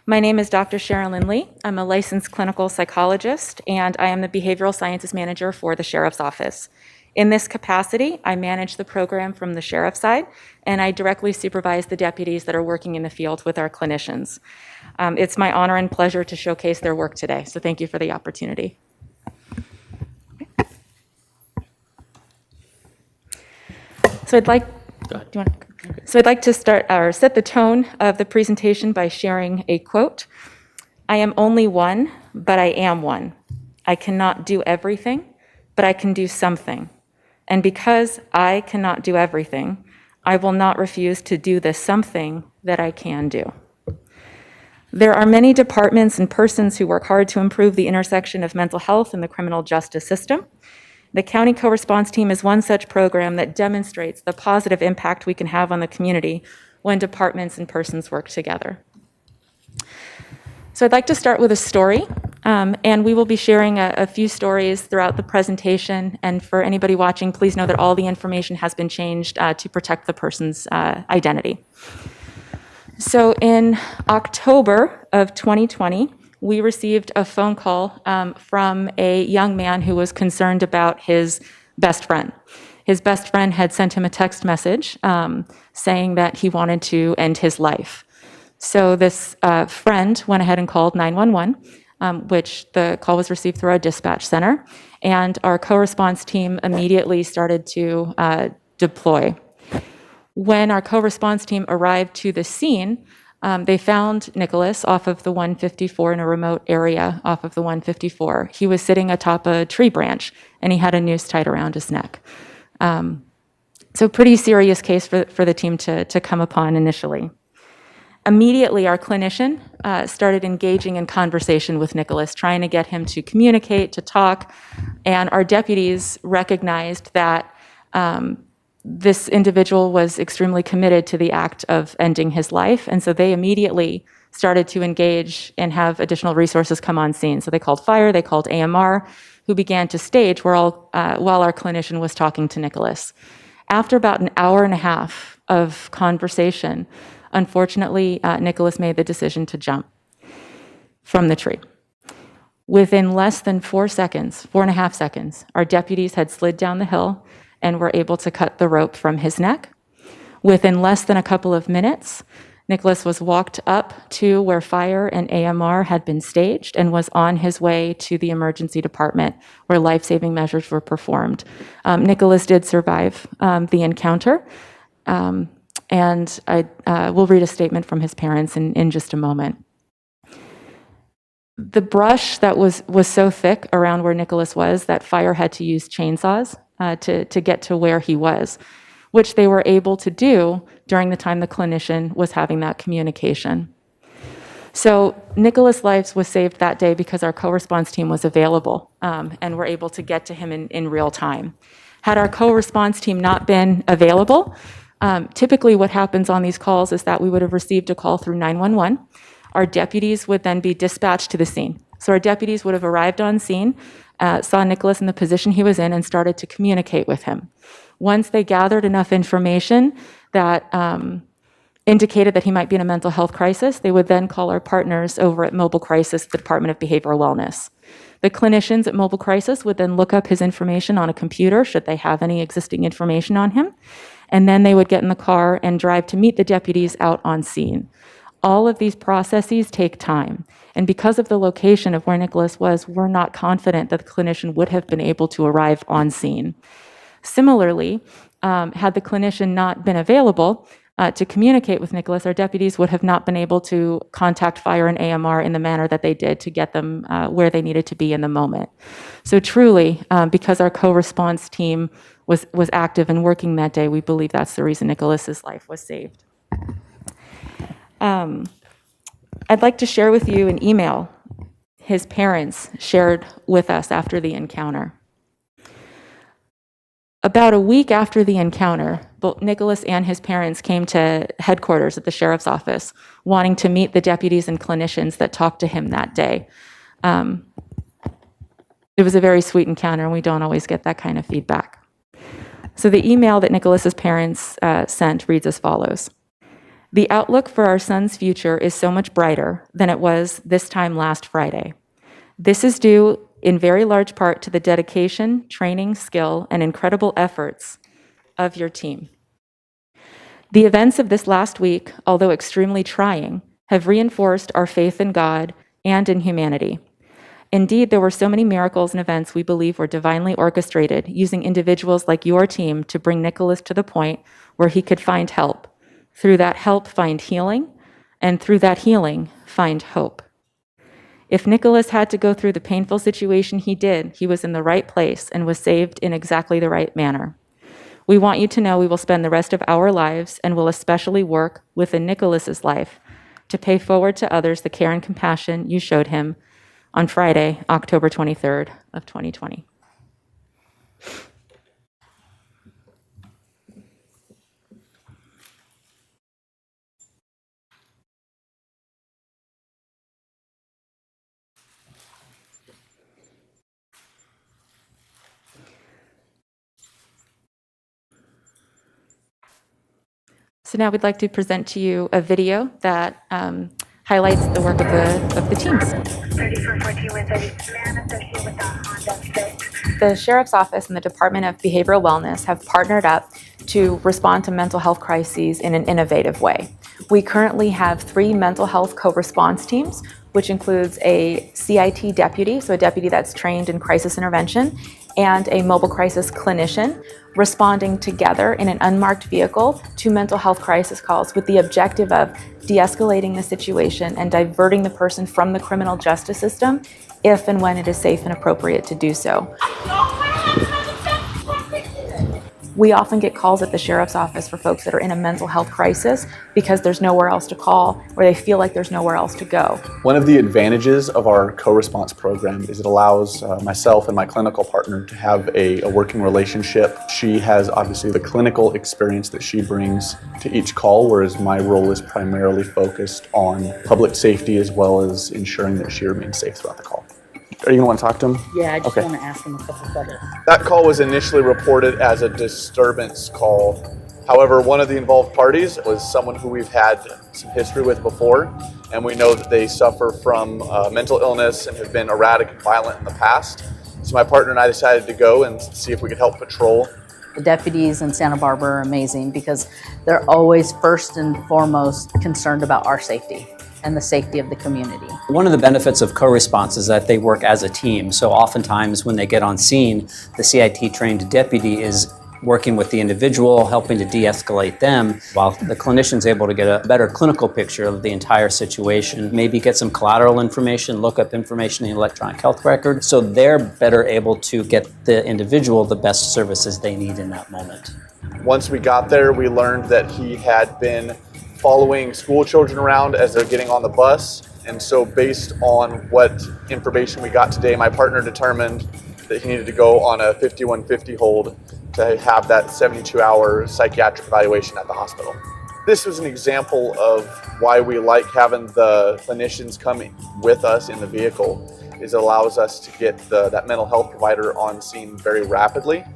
My name is Dr. Sherilyn Lee. I'm a licensed clinical psychologist, and I am the Behavioral Sciences Manager for the Sheriff's Office. In this capacity, I manage the program from the sheriff's side, and I directly supervise the deputies that are working in the field with our clinicians. It's my honor and pleasure to showcase their work today, so thank you for the opportunity. So I'd like to start or set the tone of the presentation by sharing a quote. I am only one, but I am one. I cannot do everything, but I can do something. And because I cannot do everything, I will not refuse to do the something that I can do. There are many departments and persons who work hard to improve the intersection of mental health and the criminal justice system. The County Co-Response Team is one such program that demonstrates the positive impact we can have on the community when departments and persons work together. So I'd like to start with a story, and we will be sharing a few stories throughout the presentation. And for anybody watching, please know that all the information has been changed to protect the person's identity. So in October of 2020, we received a phone call from a young man who was concerned about his best friend. His best friend had sent him a text message saying that he wanted to end his life. So this friend went ahead and called 911, which the call was received through our dispatch center, and our co-response team immediately started to deploy. When our co-response team arrived to the scene, they found Nicholas off of the 154 in a remote area off of the 154. He was sitting atop a tree branch, and he had a noose tied around his neck. So pretty serious case for the team to come upon initially. Immediately, our clinician started engaging in conversation with Nicholas, trying to get him to communicate, to talk, and our deputies recognized that this individual was extremely committed to the act of ending his life, and so they immediately started to engage and have additional resources come on scene. So they called fire, they called AMR, who began to stage while our clinician was talking to Nicholas. After about an hour and a half of conversation, unfortunately, Nicholas made the decision to jump from the tree. Within less than 4.5 seconds, our deputies had slid down the hill and were able to cut the rope from his neck. Within less than a couple of minutes, Nicholas was walked up to where fire and AMR had been staged and was on his way to the emergency department where life-saving measures were performed. Nicholas did survive the encounter, and I will read a statement from his parents in just a moment. The brush that was so thick around where Nicholas was that fire had to use chainsaws to get to where he was, which they were able to do during the time the clinician was having that communication. So Nicholas' life was saved that day because our co-response team was available and were able to get to him in real time. Had our co-response team not been available, typically what happens on these calls is that we would have received a call through 911. Our deputies would then be dispatched to the scene. So our deputies would have arrived on scene, saw Nicholas in the position he was in, and started to communicate with him. Once they gathered enough information that indicated that he might be in a mental health crisis, they would then call our partners over at Mobile Crisis, the Department of Behavioral Wellness. The clinicians at Mobile Crisis would then look up his information on a computer, should they have any existing information on him, and then they would get in the car and drive to meet the deputies out on scene. All of these processes take time, and because of the location of where Nicholas was, we're not confident that the clinician would have been able to arrive on scene. Similarly, had the clinician not been available to communicate with Nicholas, our deputies would have not been able to contact fire and AMR in the manner that they did to get them where they needed to be in the moment. So truly, because our co-response team was active and working that day, we believe that's the reason Nicholas's life was saved. I'd like to share with you an email his parents shared with us after the encounter. About a week after the encounter, both Nicholas and his parents came to headquarters at the sheriff's office, wanting to meet the deputies and clinicians that talked to him that day. It was a very sweet encounter, and we don't always get that kind of feedback. So the email that Nicholas's parents sent reads as follows. The outlook for our son's future is so much brighter than it was this time last Friday. This is due in very large part to the dedication, training, skill, and incredible efforts of your team. The events of this last week, although extremely trying, have reinforced our faith in God and in humanity. Indeed, there were so many miracles and events we believe were divinely orchestrated, using individuals like your team to bring Nicholas to the point where he could find help. Through that help, find healing, and through that healing, find hope. If Nicholas had to go through the painful situation he did, he was in the right place and was saved in exactly the right manner. We want you to know we will spend the rest of our lives and will especially work within Nicholas's life to pay forward to others the care and compassion you showed him on Friday, October 23rd of 2020. So now we'd like to present to you a video that highlights the work of the teams. The Sheriff's Office and the Department of Behavioral Wellness have partnered up to respond to mental health crises in an innovative way. We currently have 3 mental health co-response teams, which includes a CIT deputy, so a deputy that's trained in crisis intervention, and a mobile crisis clinician responding together in an unmarked vehicle to mental health crisis calls with the objective of de-escalating the situation and diverting the person from the criminal justice system if and when it is safe and appropriate to do so. We often get calls at the sheriff's office for folks that are in a mental health crisis because there's nowhere else to call or they feel like there's nowhere else to go. One of the advantages of our co-response program is it allows myself and my clinical partner to have a working relationship. She has obviously the clinical experience that she brings to each call, whereas my role is primarily focused on public safety as well as ensuring that she remains safe throughout the call. Are you going to want to talk to him? Yeah, I just Okay. want to ask him a couple of questions. That call was initially reported as a disturbance call. However, one of the involved parties was someone who we've had some history with before, and we know that they suffer from mental illness and have been erratic and violent in the past. So my partner and I decided to go and see if we could help patrol. The deputies in Santa Barbara are amazing because they're always first and foremost concerned about our safety and the safety of the community. One of the benefits of co-response is that they work as a team. So oftentimes when they get on scene, the CIT trained deputy is working with the individual, helping to de-escalate them, while the clinician's able to get a better clinical picture of the entire situation, maybe get some collateral information, look up information in the electronic health record, so they're better able to get the individual the best services they need in that moment. Once we got there, we learned that he had been following school children around as they're getting on the bus. And so based on what information we got today, my partner determined that he needed to go on a 5150 hold to have that 72-hour psychiatric evaluation at the hospital. This was an example of why we like having the clinicians coming with us in the vehicle, is it allows us to get that mental health provider on scene very rapidly.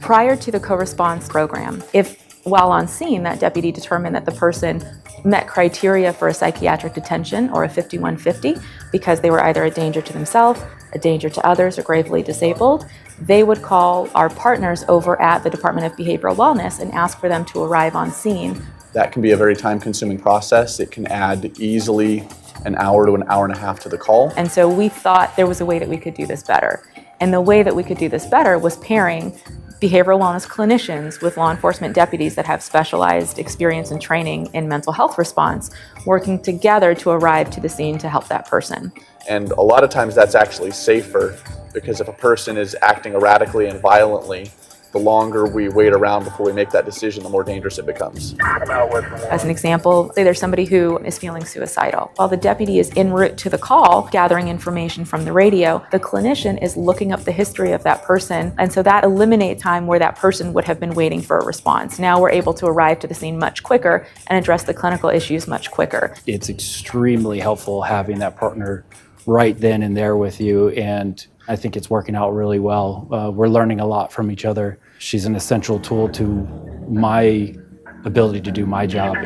Prior to the co-response program, if While on scene, that deputy determined that the person met criteria for a psychiatric detention or a 5150 because they were either a danger to themselves, a danger to others, or gravely disabled. They would call our partners over at the Department of Behavioral Wellness and ask for them to arrive on scene. That can be a very time-consuming process. It can add easily an hour to an hour and a half to the call. And so we thought there was a way that we could do this better. And the way that we could do this better was pairing behavioral wellness clinicians with law enforcement deputies that have specialized experience and training in mental health response, working together to arrive to the scene to help that person. And a lot of times that's actually safer, because if a person is acting erratically and violently, the longer we wait around before we make that decision, the more dangerous it becomes. As an example, say there's somebody who is feeling suicidal. While the deputy is en route to the call, gathering information from the radio, the clinician is looking up the history of that person, and so that eliminates time where that person would have been waiting for a response. Now we're able to arrive to the scene much quicker and address the clinical issues much quicker. It's extremely helpful having that partner right then and there with you, and I think it's working out really well. We're learning a lot from each other. She's an essential tool to my ability to do my job.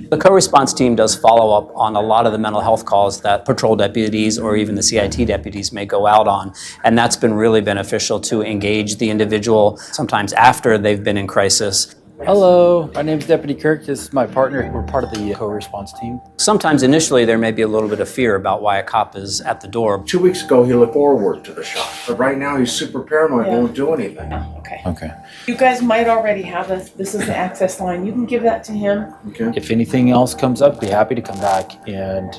The co-response team does follow up on a lot of the mental health calls that patrol deputies or even the CIT deputies may go out on, and that's been really beneficial to engage the individual sometimes after they've been in crisis. Hello, my name's Deputy Kirk. This is my partner. We're part of the co-response team. Sometimes initially there may be a little bit of fear about why a cop is at the door. 2 weeks ago, he looked forward to the shot, but right now he's super paranoid, won't do anything. Okay. You guys might already have this is the access line. You can give that to him. Okay. If anything else comes up, be happy to come back and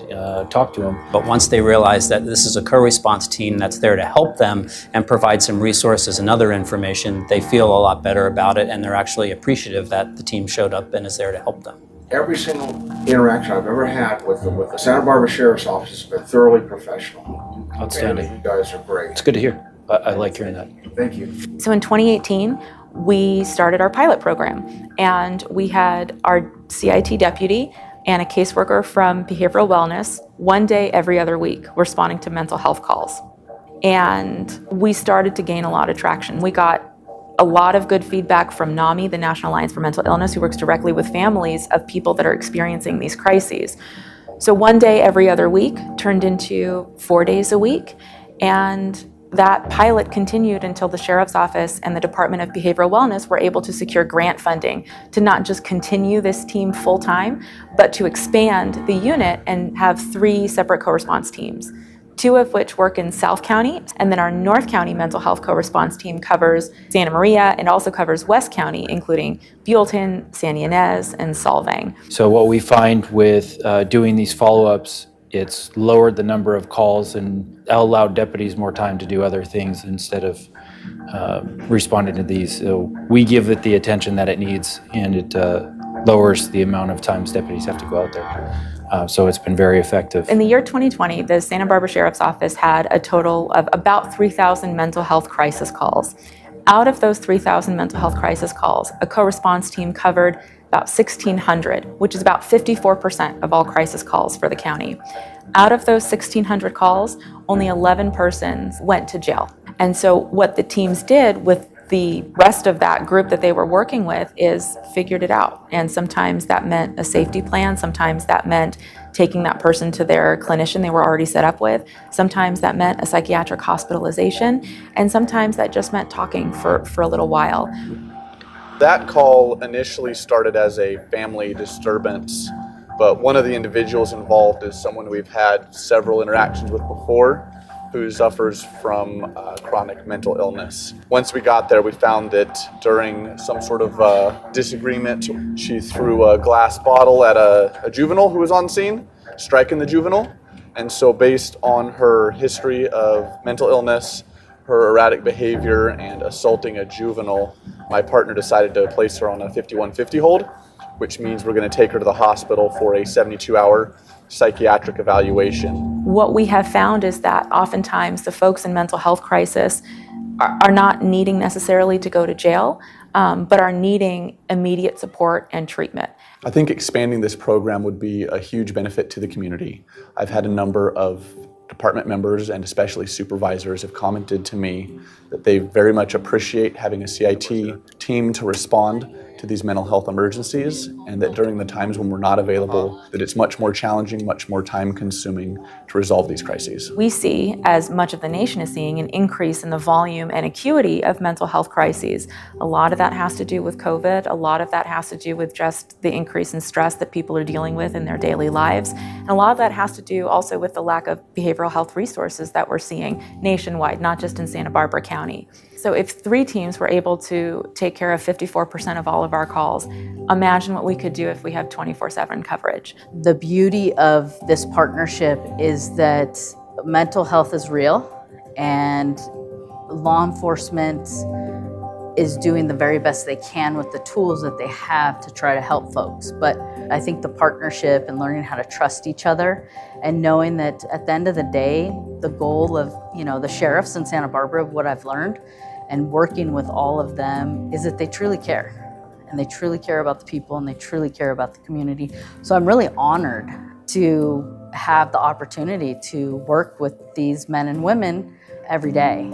talk to him. But once they realize that this is a co-response team that's there to help them and provide some resources and other information, they feel a lot better about it, and they're actually appreciative that the team showed up and is there to help them. Every single interaction I've ever had with the Santa Barbara Sheriff's Office has been thoroughly professional. Outstanding. You guys are great. It's good to hear. I like hearing that. Thank you. So in 2018, we started our pilot program, and we had our CIT deputy and a caseworker from behavioral wellness 1 day every other week responding to mental health calls. And we started to gain a lot of traction. We got a lot of good feedback from NAMI, the National Alliance for Mental Illness, who works directly with families of people that are experiencing these crises. So 1 day every other week turned into 4 days a week, and that pilot continued until the Sheriff's Office and the Department of Behavioral Wellness were able to secure grant funding to not just continue this team full-time, but to expand the unit and have 3 separate co-response teams, 2 of which work in South County, and then our North County mental health co-response team covers Santa Maria and also covers West County, including Buellton, San Ynez, and Solvang. So what we find with doing these follow-ups, it's lowered the number of calls and allowed deputies more time to do other things instead of responding to these. So we give it the attention that it needs, and it lowers the amount of times deputies have to go out there. So it's been very effective. In the year 2020, the Santa Barbara Sheriff's Office had a total of about 3,000 mental health crisis calls. Out of those 3,000 mental health crisis calls, a co-response team covered about 1,600, which is about 54% of all crisis calls for the county. Out of those 1,600 calls, only 11 persons went to jail. And so what the teams did with the rest of that group that they were working with is figured it out. And sometimes that meant a safety plan. Sometimes that meant taking that person to their clinician they were already set up with. Sometimes that meant a psychiatric hospitalization. And sometimes that just meant talking for a little while. That call initially started as a family disturbance, but one of the individuals involved is someone we've had several interactions with before, who suffers from chronic mental illness. Once we got there, we found that during some sort of disagreement, she threw a glass bottle at a juvenile who was on scene, striking the juvenile. And so based on her history of mental illness, her erratic behavior, and assaulting a juvenile, my partner decided to place her on a 5150 hold, which means we're going to take her to the hospital for a 72-hour psychiatric evaluation. What we have found is that oftentimes the folks in mental health crisis are not needing necessarily to go to jail, but are needing immediate support and treatment. I think expanding this program would be a huge benefit to the community. I've had a number of department members and especially supervisors have commented to me that they very much appreciate having a CIT team to respond to these mental health emergencies, and that during the times when we're not available, that it's much more challenging, much more time consuming to resolve these crises. We see, as much of the nation is seeing, an increase in the volume and acuity of mental health crises. A lot of that has to do with COVID. A lot of that has to do with just the increase in stress that people are dealing with in their daily lives. And a lot of that has to do also with the lack of behavioral health resources that we're seeing nationwide, not just in Santa Barbara County. So if 3 teams were able to take care of 54% of all of our calls, imagine what we could do if we had 24/7 coverage. The beauty of this partnership is that mental health is real, and law enforcement is doing the very best they can with the tools that they have to try to help folks. But I think the partnership and learning how to trust each other and knowing that at the end of the day, the goal of, the sheriffs in Santa Barbara, what I've learned, and working with all of them, is that they truly care. And they truly care about the people, and they truly care about the community. So I'm really honored to have the opportunity to work with these men and women every day.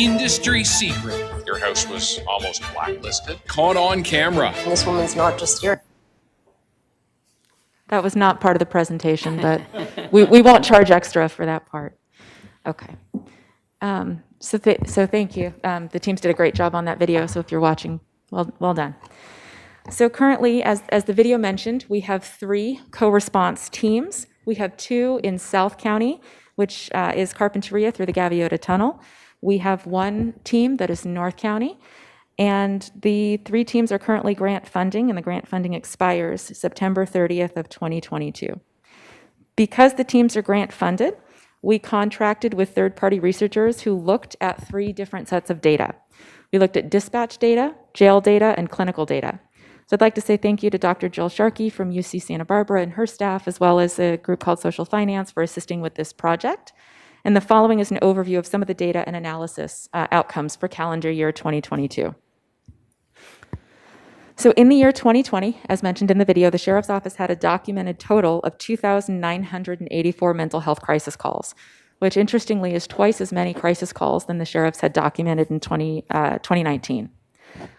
Industry secret. Your house was almost blacklisted. Caught on camera. This woman's not just here. That was not part of the presentation, but we won't charge extra for that part. Okay. So thank you. The teams did a great job on that video, so if you're watching, well done. So currently, as the video mentioned, we have 3 co-response teams. We have 2 in South County, which is Carpinteria through the Gaviota Tunnel. We have 1 team that is in North County, and the 3 teams are currently grant funding, and the grant funding expires September 30th of 2022. Because the teams are grant funded, we contracted with third-party researchers who looked at 3 different sets of data. We looked at dispatch data, jail data, and clinical data. So I'd like to say thank you to Dr. Jill Sharkey from UC Santa Barbara and her staff, as well as a group called Social Finance, for assisting with this project. And the following is an overview of some of the data and analysis outcomes for calendar year 2022. So in the year 2020, as mentioned in the video, the Sheriff's Office had a documented total of 2,984 mental health crisis calls, which interestingly is twice as many crisis calls than the sheriffs had documented in 2019.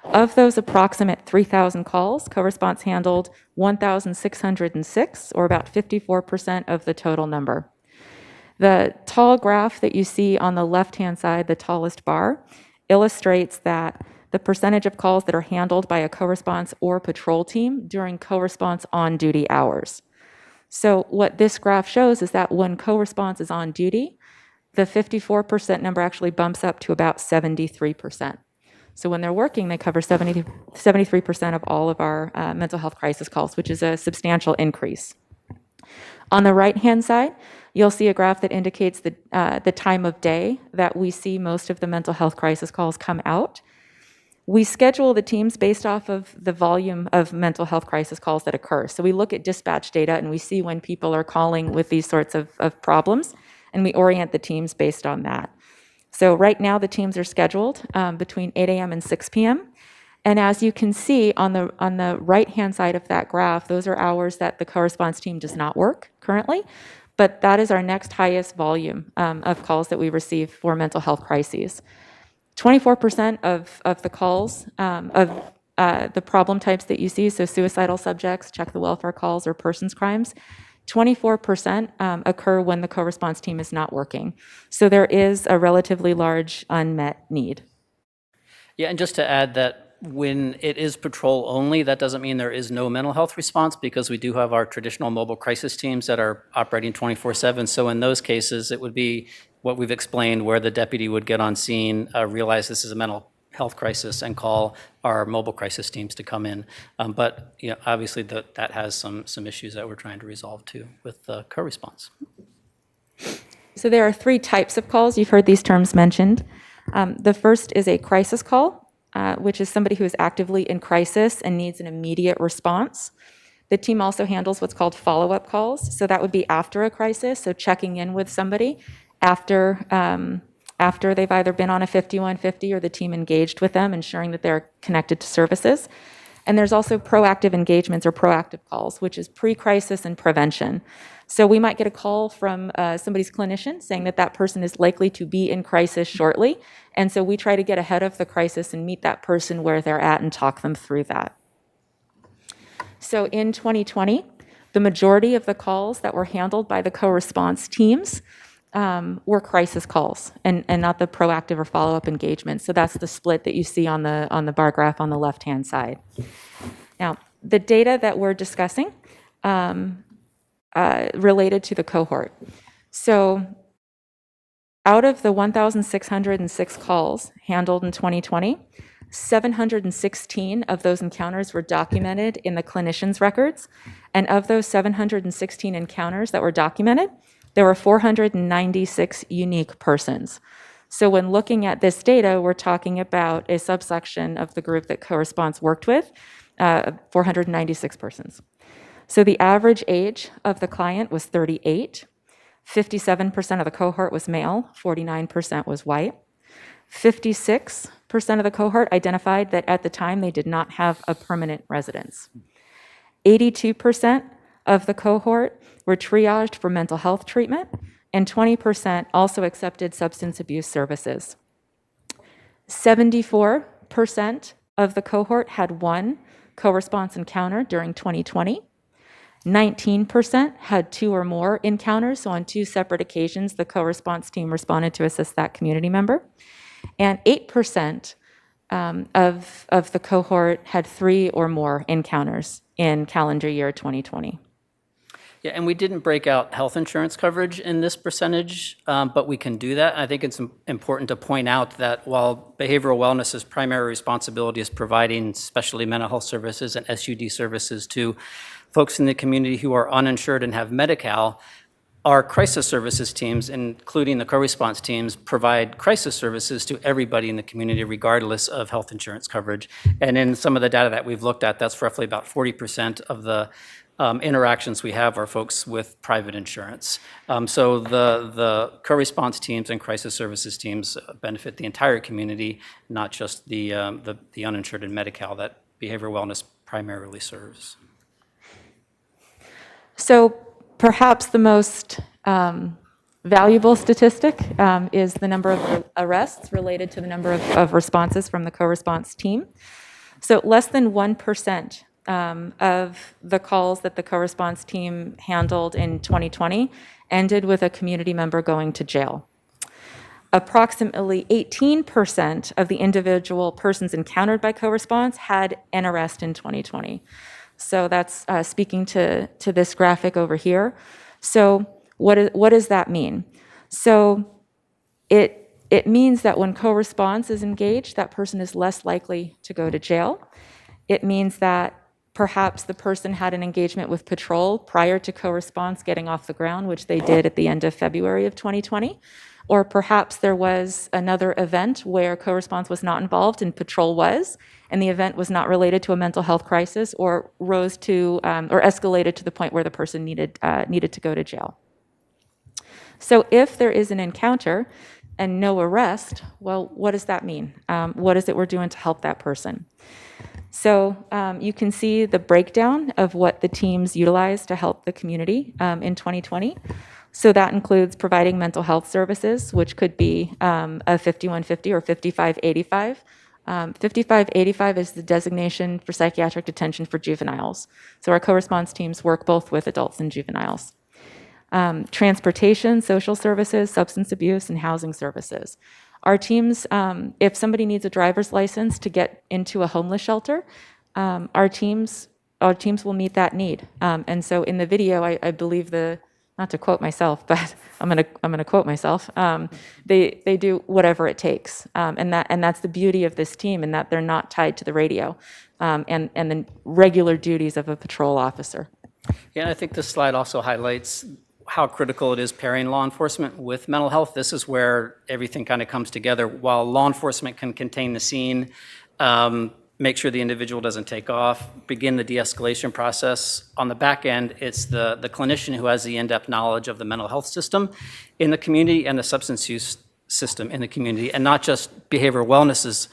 Of those approximate 3,000 calls, co-response handled 1,606, or about 54% of the total number. The tall graph that you see on the left-hand side, the tallest bar, illustrates that the percentage of calls that are handled by a co-response or patrol team during co-response on-duty hours. So what this graph shows is that when co-response is on duty, the 54% number actually bumps up to about 73%. So when they're working, they cover 73% of all of our mental health crisis calls, which is a substantial increase. On the right-hand side, you'll see a graph that indicates the time of day that we see most of the mental health crisis calls come out. We schedule the teams based off of the volume of mental health crisis calls that occur. So we look at dispatch data and we see when people are calling with these sorts of problems, and we orient the teams based on that. So right now the teams are scheduled between 8 a.m. and 6 p.m. And as you can see on the right-hand side of that graph, those are hours that the co-response team does not work currently, but that is our next highest volume of calls that we receive for mental health crises. 24% of the calls of the problem types that you see, so suicidal subjects, check the welfare calls, or persons crimes, 24% occur when the co-response team is not working. So there is a relatively large unmet need. Yeah, and just to add that when it is patrol only, that doesn't mean there is no mental health response, because we do have our traditional mobile crisis teams that are operating 24/7. So in those cases, it would be what we've explained, where the deputy would get on scene, realize this is a mental health crisis, and call our mobile crisis teams to come in. But obviously that has some issues that we're trying to resolve too with co-response. So there are 3 types of calls. You've heard these terms mentioned. The first is a crisis call, which is somebody who is actively in crisis and needs an immediate response. The team also handles what's called follow-up calls. So that would be after a crisis, so checking in with somebody after they've either been on a 5150 or the team engaged with them, ensuring that they're connected to services. And there's also proactive engagements or proactive calls, which is pre-crisis and prevention. So we might get a call from somebody's clinician saying that that person is likely to be in crisis shortly. And so we try to get ahead of the crisis and meet that person where they're at and talk them through that. So in 2020, the majority of the calls that were handled by the co-response teams were crisis calls and not the proactive or follow-up engagement. So that's the split that you see on the bar graph on the left-hand side. Now, the data that we're discussing related to the cohort. So out of the 1,606 calls handled in 2020, 716 of those encounters were documented in the clinician's records. And of those 716 encounters that were documented, there were 496 unique persons. So when looking at this data, we're talking about a subsection of the group that co-response worked with, 496 persons. So the average age of the client was 38. 57% of the cohort was male, 49% was white. 56% of the cohort identified that at the time they did not have a permanent residence. 82% of the cohort were triaged for mental health treatment, and 20% also accepted substance abuse services. 74% of the cohort had one co-response encounter during 2020. 19% had two or more encounters, so on two separate occasions, the co-response team responded to assist that community member. And 8% of the cohort had three or more encounters in calendar year 2020. Yeah, and we didn't break out health insurance coverage in this percentage, but we can do that. I think it's important to point out that while behavioral wellness's primary responsibility is providing specialty mental health services and SUD services to folks in the community who are uninsured and have Medi-Cal, our crisis services teams, including the co-response teams, provide crisis services to everybody in the community regardless of health insurance coverage. And in some of the data that we've looked at, that's roughly about 40% of the interactions we have are folks with private insurance. So the co-response teams and crisis services teams benefit the entire community, not just the uninsured and Medi-Cal that behavioral wellness primarily serves. So perhaps the most valuable statistic is the number of arrests related to the number of responses from the co-response team. So less than 1% of the calls that the co-response team handled in 2020 ended with a community member going to jail. Approximately 18% of the individual persons encountered by co-response had an arrest in 2020. So that's speaking to this graphic over here. So what does that mean? So it means that when co-response is engaged, that person is less likely to go to jail. It means that perhaps the person had an engagement with patrol prior to co-response getting off the ground, which they did at the end of February of 2020. Or perhaps there was another event where co-response was not involved and patrol was, and the event was not related to a mental health crisis or rose to or escalated to the point where the person needed to go to jail. So if there is an encounter and no arrest, well, what does that mean? What is it we're doing to help that person? So you can see the breakdown of what the teams utilized to help the community in 2020. So that includes providing mental health services, which could be a 5150 or 5585. 5585 is the designation for psychiatric detention for juveniles. So our co-response teams work both with adults and juveniles. Transportation, social services, substance abuse, and housing services. Our teams, if somebody needs a driver's license to get into a homeless shelter, our teams will meet that need. And so in the video, I believe not to quote myself, but I'm gonna quote myself. They do whatever it takes, and that's the beauty of this team, in that they're not tied to the radio, and the regular duties of a patrol officer. Yeah, and I think this slide also highlights how critical it is pairing law enforcement with mental health. This is where everything kind of comes together. While law enforcement can contain the scene, make sure the individual doesn't take off, begin the de-escalation process. On the back end, it's the clinician who has the in-depth knowledge of the mental health system in the community and the substance use system in the community, and not just behavioral wellness's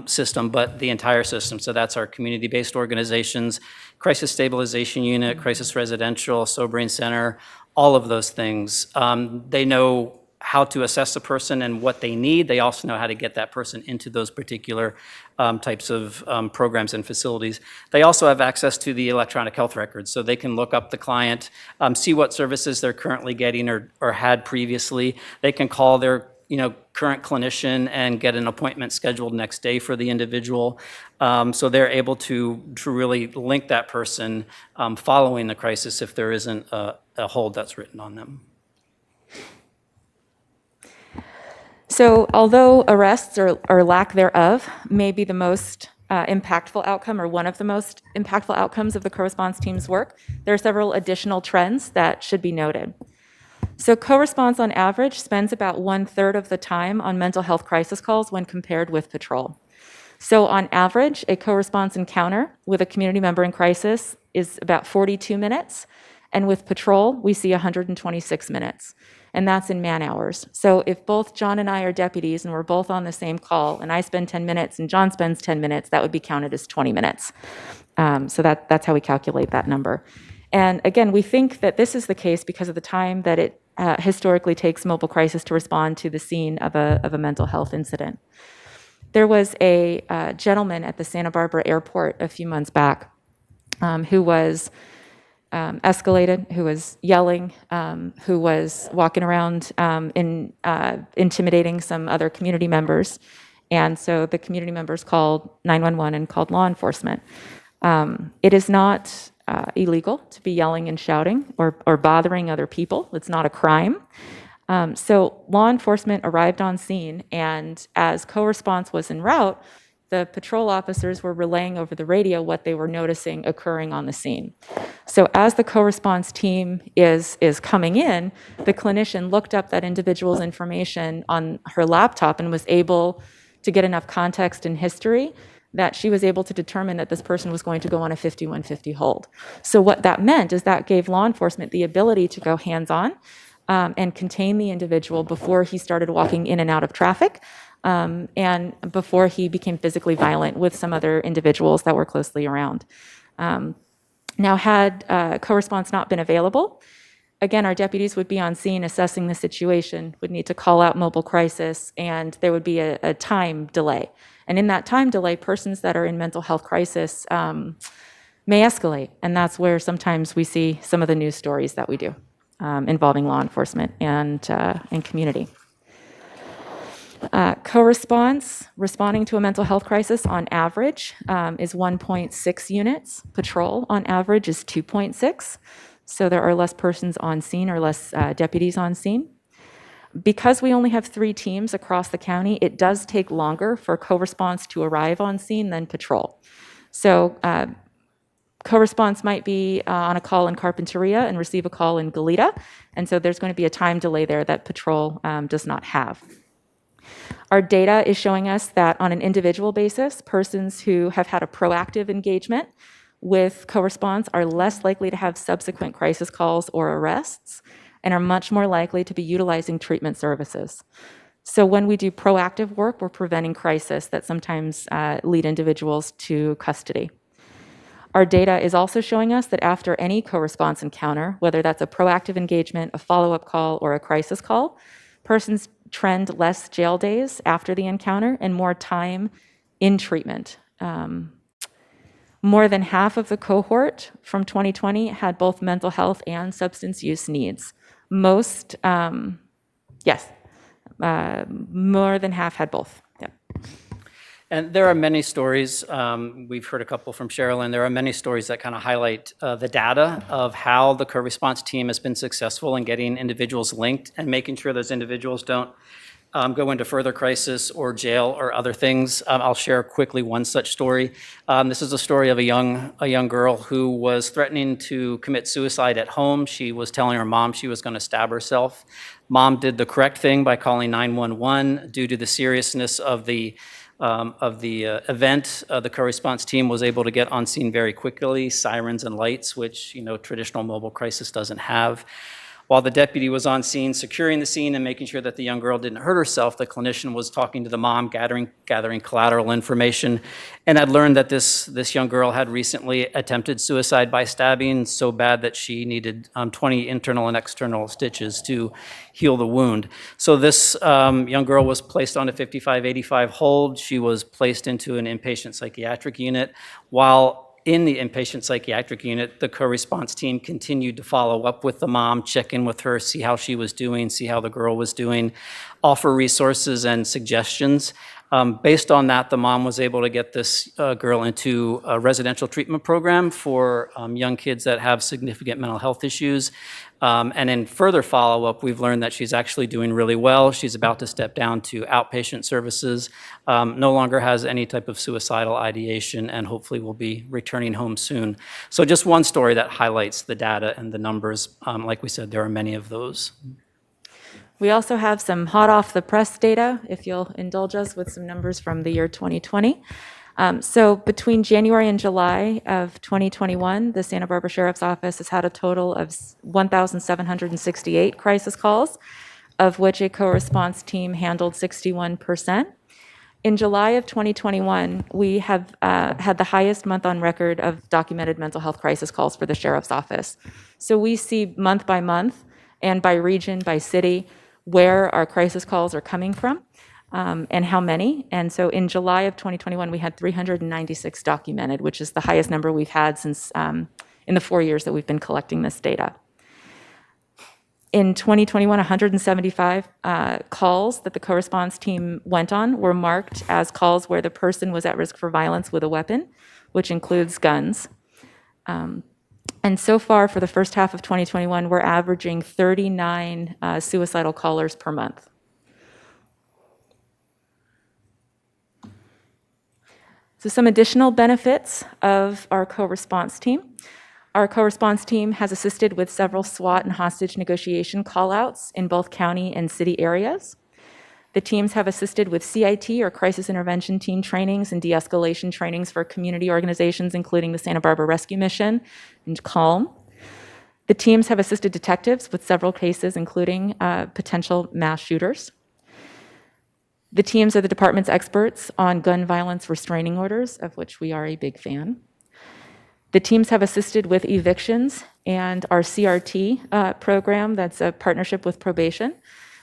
system, but the entire system. So that's our community-based organizations, crisis stabilization unit, crisis residential, sobering center, all of those things. They know how to assess a person and what they need. They also know how to get that person into those particular types of programs and facilities. They also have access to the electronic health records, so they can look up the client, see what services they're currently getting or had previously. They can call their current clinician and get an appointment scheduled next day for the individual. So they're able to really link that person following the crisis if there isn't a hold that's written on them. So although arrests or lack thereof may be the most impactful outcome or one of the most impactful outcomes of the co-response team's work, there are several additional trends that should be noted. So co-response on average spends about 1/3 of the time on mental health crisis calls when compared with patrol. So on average, a co-response encounter with a community member in crisis is about 42 minutes, and with patrol, we see 126 minutes. And that's in man hours. So if both John and I are deputies and we're both on the same call and I spend 10 minutes and John spends 10 minutes, that would be counted as 20 minutes. So that's how we calculate that number. And again, we think that this is the case because of the time that it historically takes mobile crisis to respond to the scene of a mental health incident. There was a gentleman at the Santa Barbara airport a few months back who was escalated, who was yelling, who was walking around intimidating some other community members. And so the community members called 911 and called law enforcement. It is not illegal to be yelling and shouting or bothering other people. It's not a crime. So law enforcement arrived on scene, and as co-response was en route, the patrol officers were relaying over the radio what they were noticing occurring on the scene. So as the co-response team is coming in, the clinician looked up that individual's information on her laptop and was able to get enough context and history that she was able to determine that this person was going to go on a 5150 hold. So what that meant is that gave law enforcement the ability to go hands-on and contain the individual before he started walking in and out of traffic, and before he became physically violent with some other individuals that were closely around. Now, had co-response not been available, again, our deputies would be on scene assessing the situation, would need to call out mobile crisis, and there would be a time delay. And in that time delay, persons that are in mental health crisis may escalate, and that's where sometimes we see some of the news stories that we do involving law enforcement and community. Co-response, responding to a mental health crisis on average is 1.6 units. Patrol on average is 2.6. So there are less persons on scene or less deputies on scene. Because we only have 3 teams across the county, it does take longer for co-response to arrive on scene than patrol. So co-response might be on a call in Carpinteria and receive a call in Goleta. And so there's going to be a time delay there that patrol does not have. Our data is showing us that on an individual basis, persons who have had a proactive engagement with co-response are less likely to have subsequent crisis calls or arrests and are much more likely to be utilizing treatment services. So when we do proactive work, we're preventing crisis that sometimes lead individuals to custody. Our data is also showing us that after any co-response encounter, whether that's a proactive engagement, a follow-up call, or a crisis call, persons trend less jail days after the encounter and more time in treatment. More than half of the cohort from 2020 had both mental health and substance use needs. Most, more than half had both. Yeah. And there are many stories, we've heard a couple from Sherilyn, there are many stories that kind of highlight the data of how the co-response team has been successful in getting individuals linked and making sure those individuals don't go into further crisis or jail or other things. I'll share quickly one such story. This is a story of a young girl who was threatening to commit suicide at home. She was telling her mom she was going to stab herself. Mom did the correct thing by calling 911. Due to the seriousness of the event, the co-response team was able to get on scene very quickly, sirens and lights, which traditional mobile crisis doesn't have. While the deputy was on scene, securing the scene and making sure that the young girl didn't hurt herself, the clinician was talking to the mom, gathering collateral information, and had learned that this young girl had recently attempted suicide by stabbing so bad that she needed 20 internal and external stitches to heal the wound. So this young girl was placed on a 5585 hold. She was placed into an inpatient psychiatric unit. While in the inpatient psychiatric unit, the co-response team continued to follow up with the mom, check in with her, see how she was doing, see how the girl was doing, offer resources and suggestions. Based on that, the mom was able to get this girl into a residential treatment program for young kids that have significant mental health issues. And in further follow-up, we've learned that she's actually doing really well. She's about to step down to outpatient services, no longer has any type of suicidal ideation, and hopefully will be returning home soon. So just one story that highlights the data and the numbers. Like we said, there are many of those. We also have some hot off the press data, if you'll indulge us with some numbers from the year 2020. So between January and July of 2021, the Santa Barbara Sheriff's Office has had a total of 1,768 crisis calls, of which a co-response team handled 61%. In July of 2021, we have had the highest month on record of documented mental health crisis calls for the Sheriff's Office. So we see month by month and by region, by city, where our crisis calls are coming from. And how many. And so in July of 2021, we had 396 documented, which is the highest number we've had since in the 4 years that we've been collecting this data. In 2021, 175 calls that the co-response team went on were marked as calls where the person was at risk for violence with a weapon, which includes guns. And so far, for the first half of 2021, we're averaging 39 suicidal callers per month. So some additional benefits of our co-response team. Our co-response team has assisted with several SWAT and hostage negotiation callouts in both county and city areas. The teams have assisted with CIT, or crisis intervention team trainings, and de-escalation trainings for community organizations, including the Santa Barbara Rescue Mission and CALM. The teams have assisted detectives with several cases, including potential mass shooters. The teams are the department's experts on gun violence restraining orders, of which we are a big fan. The teams have assisted with evictions and our CRT program, that's a partnership with probation.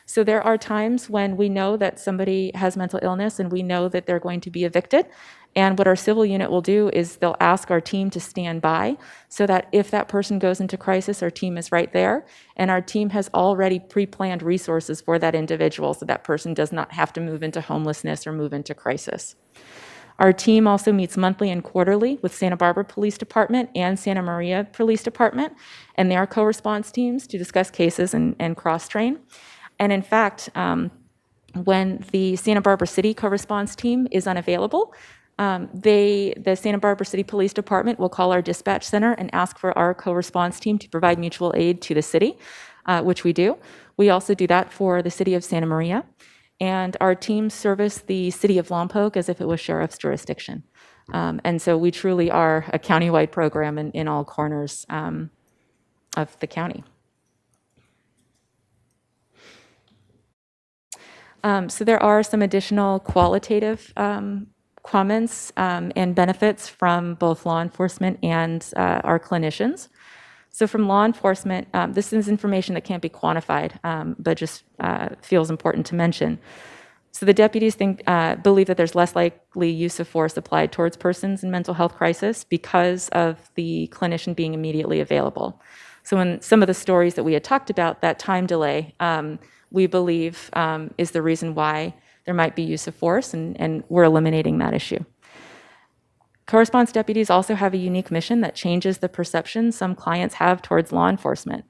So there are times when we know that somebody has mental illness and we know that they're going to be evicted. And what our civil unit will do is they'll ask our team to stand by so that if that person goes into crisis, our team is right there. And our team has already pre-planned resources for that individual so that person does not have to move into homelessness or move into crisis. Our team also meets monthly and quarterly with Santa Barbara Police Department and Santa Maria Police Department and their co-response teams to discuss cases and cross-train. And in fact, when the Santa Barbara City co-response team is unavailable, the Santa Barbara City Police Department will call our dispatch center and ask for our co-response team to provide mutual aid to the city, which we do. We also do that for the city of Santa Maria. And our teams service the city of Lompoc as if it was sheriff's jurisdiction. And so we truly are a countywide program in all corners of the county. So there are some additional qualitative comments and benefits from both law enforcement and our clinicians. So from law enforcement, this is information that can't be quantified, but just feels important to mention. So the deputies believe that there's less likely use of force applied towards persons in mental health crisis because of the clinician being immediately available. So in some of the stories that we had talked about, that time delay, we believe is the reason why there might be use of force, and we're eliminating that issue. Co-response deputies also have a unique mission that changes the perception some clients have towards law enforcement.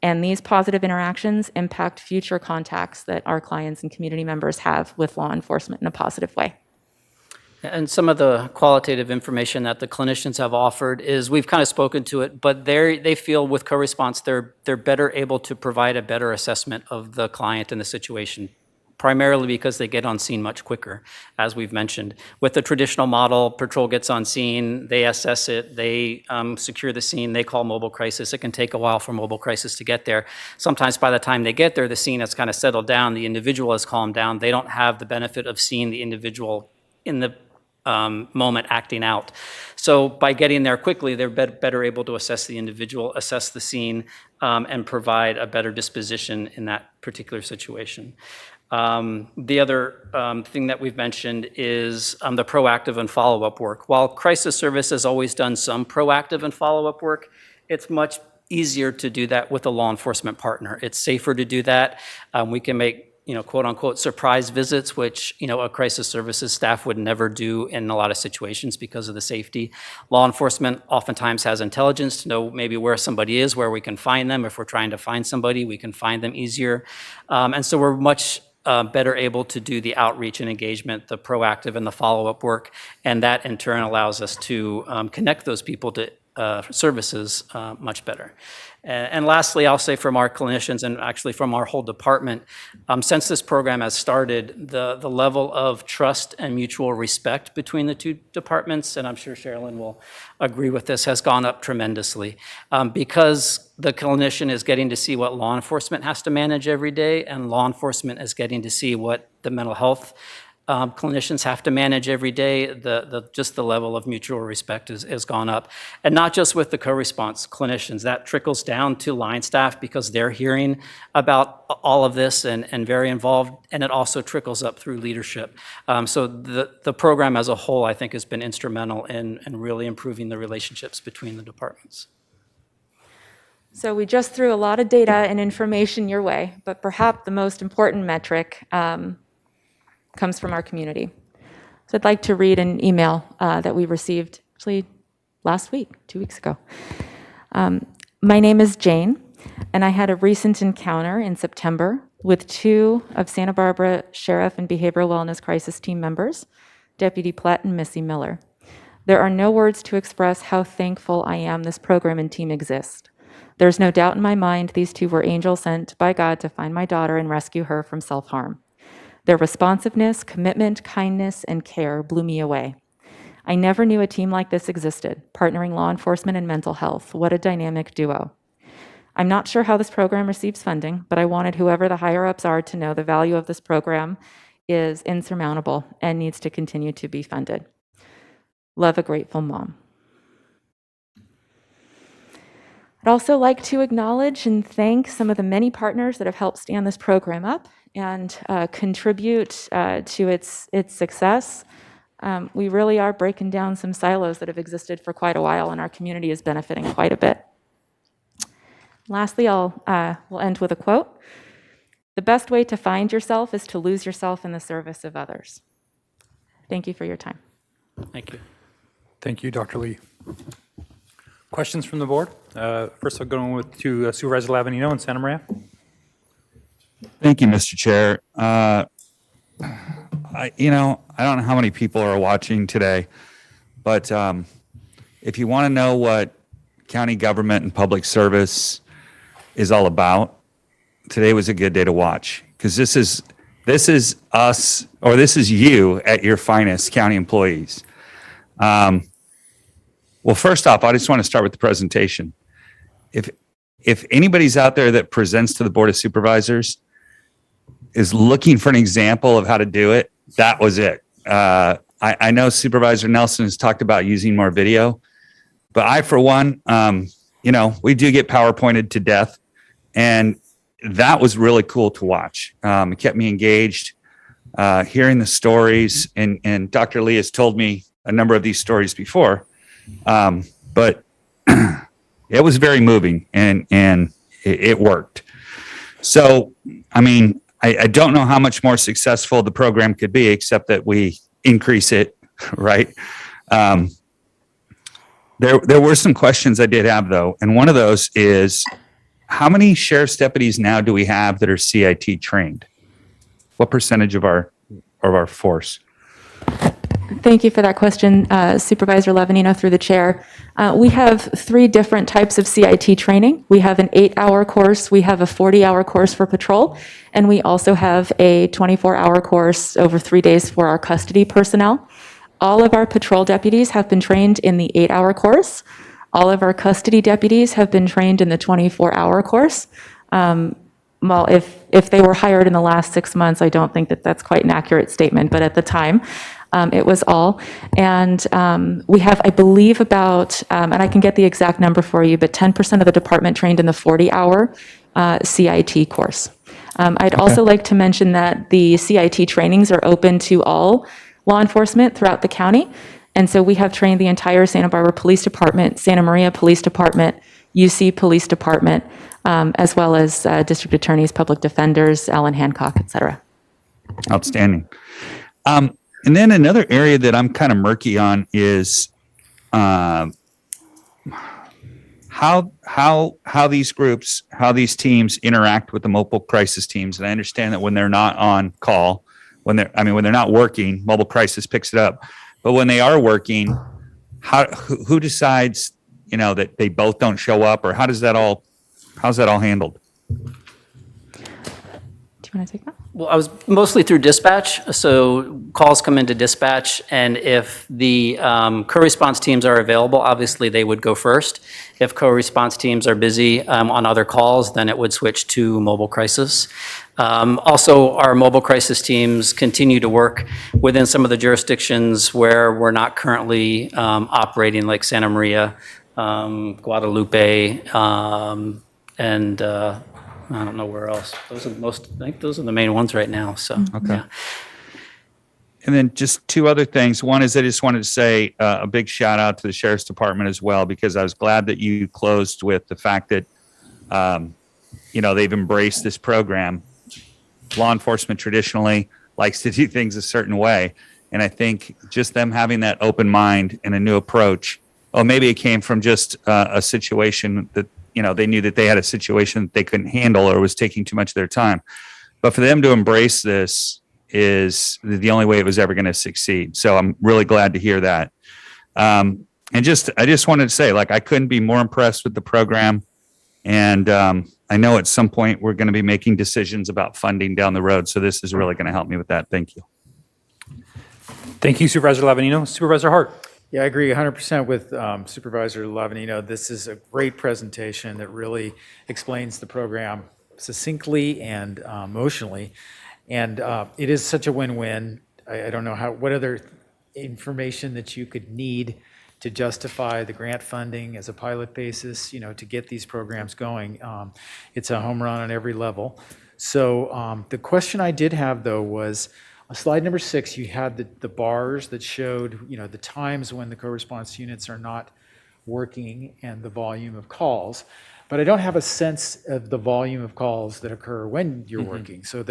And these positive interactions impact future contacts that our clients and community members have with law enforcement in a positive way. And some of the qualitative information that the clinicians have offered is, we've kind of spoken to it, but they feel with co-response, they're better able to provide a better assessment of the client and the situation primarily because they get on scene much quicker, as we've mentioned. With the traditional model, patrol gets on scene, they assess it, they secure the scene, they call mobile crisis. It can take a while for mobile crisis to get there. Sometimes by the time they get there, the scene has kind of settled down, the individual has calmed down. They don't have the benefit of seeing the individual in the moment acting out. So by getting there quickly, they're better able to assess the individual, assess the scene, and provide a better disposition in that particular situation. The other thing that we've mentioned is the proactive and follow-up work. While crisis service has always done some proactive and follow-up work, it's much easier to do that with a law enforcement partner. It's safer to do that. We can make quote unquote surprise visits, which, a crisis services staff would never do in a lot of situations because of the safety. Law enforcement oftentimes has intelligence to know maybe where somebody is, where we can find them. If we're trying to find somebody, we can find them easier. And so we're much better able to do the outreach and engagement, the proactive and the follow-up work. And that in turn allows us to connect those people to services much better. And lastly, I'll say from our clinicians and actually from our whole department, since this program has started, the level of trust and mutual respect between the two departments, and I'm sure Sherilyn will agree with this, has gone up tremendously. Because the clinician is getting to see what law enforcement has to manage every day, and law enforcement is getting to see what the mental health clinicians have to manage every day, just the level of mutual respect has gone up. And not just with the co-response clinicians, that trickles down to line staff because they're hearing about all of this and very involved, and it also trickles up through leadership. So the program as a whole, I think, has been instrumental in really improving the relationships between the departments. So we just threw a lot of data and information your way, but perhaps the most important metric comes from our community. So I'd like to read an email that we received actually last week, 2 weeks ago. My name is Jane, and I had a recent encounter in September with 2 of Santa Barbara Sheriff and Behavioral Wellness Crisis Team members, Deputy Platt and Missy Miller. There are no words to express how thankful I am this program and team exist. There's no doubt in my mind these 2 were angels sent by God to find my daughter and rescue her from self-harm. Their responsiveness, commitment, kindness, and care blew me away. I never knew a team like this existed, partnering law enforcement and mental health. What a dynamic duo. I'm not sure how this program receives funding, but I wanted whoever the higher-ups are to know the value of this program is insurmountable and needs to continue to be funded. Love, a grateful mom. I'd also like to acknowledge and thank some of the many partners that have helped stand this program up and contribute to its success. We really are breaking down some silos that have existed for quite a while, and our community is benefiting quite a bit. Lastly, we'll end with a quote. The best way to find yourself is to lose yourself in the service of others. Thank you for your time. Thank you. Thank you, Dr. Lee. Questions from the board? First, I'll go to Supervisor Lavanino in Santa Maria. Thank you, Mr. Chair. I don't know how many people are watching today, but if you want to know what county government and public service is all about, today was a good day to watch, because this is us, or this is you at your finest, county employees. Well, first off, I just want to start with the presentation. If anybody's out there that presents to the Board of Supervisors is looking for an example of how to do it, that was it. I know Supervisor Nelson has talked about using more video, but I, for one, we do get PowerPointed to death, and that was really cool to watch. It kept me engaged, hearing the stories, and Dr. Lee has told me a number of these stories before, but it was very moving, and it worked. So, I don't know how much more successful the program could be, except that we increase it, right? There were some questions I did have, though, and one of those is, how many sheriff's deputies now do we have that are CIT trained? What percentage of our force? Thank you for that question, Supervisor Levanino, through the chair. We have 3 different types of CIT training. We have an 8-hour course, we have a 40-hour course for patrol, and we also have a 24-hour course over 3 days for our custody personnel. All of our patrol deputies have been trained in the 8-hour course. All of our custody deputies have been trained in the 24-hour course. Well, if they were hired in the last 6 months, I don't think that that's quite an accurate statement, but at the time, it was all. And we have, I believe, about, and I can get the exact number for you, but 10% of the department trained in the 40-hour CIT course. I'd also like to mention that the CIT trainings are open to all law enforcement throughout the county. And so we have trained the entire Santa Barbara Police Department, Santa Maria Police Department, UC Police Department, as well as district attorneys, public defenders, Allen Hancock, et cetera. Outstanding. And then another area that I'm kind of murky on is how these groups, how these teams interact with the mobile crisis teams. And I understand that when they're not on call, when they're not working, mobile crisis picks it up. But when they are working, who decides, that they both don't show up, or how's that all handled? Do you want to take that? Well, I was mostly through dispatch, so calls come into dispatch, and if the co-response teams are available, obviously they would go first. If co-response teams are busy on other calls, then it would switch to mobile crisis. Also, our mobile crisis teams continue to work within some of the jurisdictions where we're not currently operating, like Santa Maria, Guadalupe, and I don't know where else. Those are I think those are the main ones right now, so. Okay. Yeah. And then just 2 other things. One is I just wanted to say a big shout out to the Sheriff's Department as well, because I was glad that you closed with the fact that, they've embraced this program. Law enforcement traditionally likes to do things a certain way. And I think just them having that open mind and a new approach, maybe it came from just a situation that, they knew that they had a situation that they couldn't handle or was taking too much of their time. But for them to embrace this is the only way it was ever going to succeed. So I'm really glad to hear that. And I just wanted to say, I couldn't be more impressed with the program. And I know at some point we're going to be making decisions about funding down the road. So this is really going to help me with that. Thank you. Thank you, Supervisor Lavanino. Supervisor Hart. Yeah, I agree 100% with Supervisor Lavanino. This is a great presentation that really explains the program succinctly and emotionally. And it is such a win-win. I don't know what other information that you could need to justify the grant funding as a pilot basis, to get these programs going. It's a home run on every level. So the question I did have, though, was on slide number 6, you had the bars that showed, the times when the co-response units are not working and the volume of calls. But I don't have a sense of the volume of calls that occur when you're working. So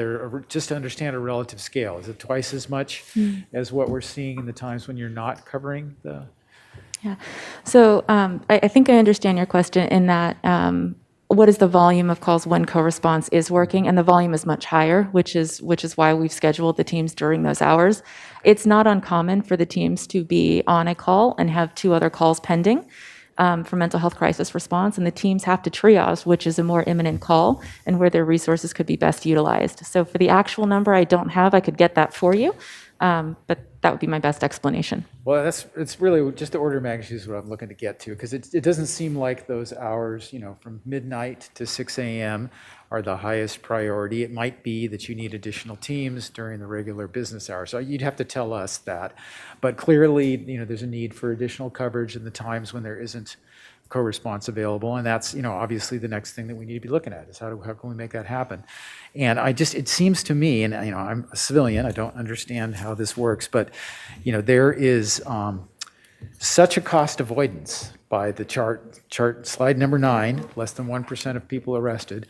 just to understand a relative scale, is it twice as much as what we're seeing in the times when you're not covering the? Yeah. So I think I understand your question in that what is the volume of calls when co-response is working? And the volume is much higher, which is why we've scheduled the teams during those hours. It's not uncommon for the teams to be on a call and have 2 other calls pending for mental health crisis response, and the teams have to triage which is a more imminent call and where their resources could be best utilized. So for the actual number I don't have, I could get that for you, but that would be my best explanation. Well, it's really just the order of magnitude is what I'm looking to get to, because it doesn't seem like those hours, from midnight to 6 a.m. are the highest priority. It might be that you need additional teams during the regular business hours. So you'd have to tell us that. But clearly, there's a need for additional coverage in the times when there isn't co-response available, and that's obviously the next thing that we need to be looking at is how can we make that happen. And it seems to me, and I'm a civilian, I don't understand how this works, but there is such a cost avoidance by the chart slide number 9, less than 1% of people arrested,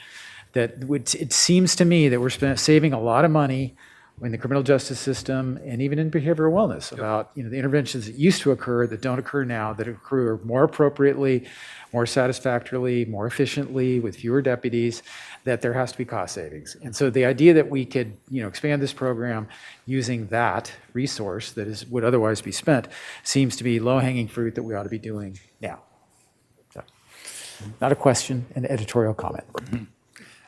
that it seems to me that we're saving a lot of money in the criminal justice system and even in behavioral wellness about the interventions that used to occur that don't occur now, that occur more appropriately, more satisfactorily, more efficiently with fewer deputies, that there has to be cost savings. And so the idea that we could expand this program using that resource that would otherwise be spent seems to be low-hanging fruit that we ought to be doing now. So, not a question, an editorial comment.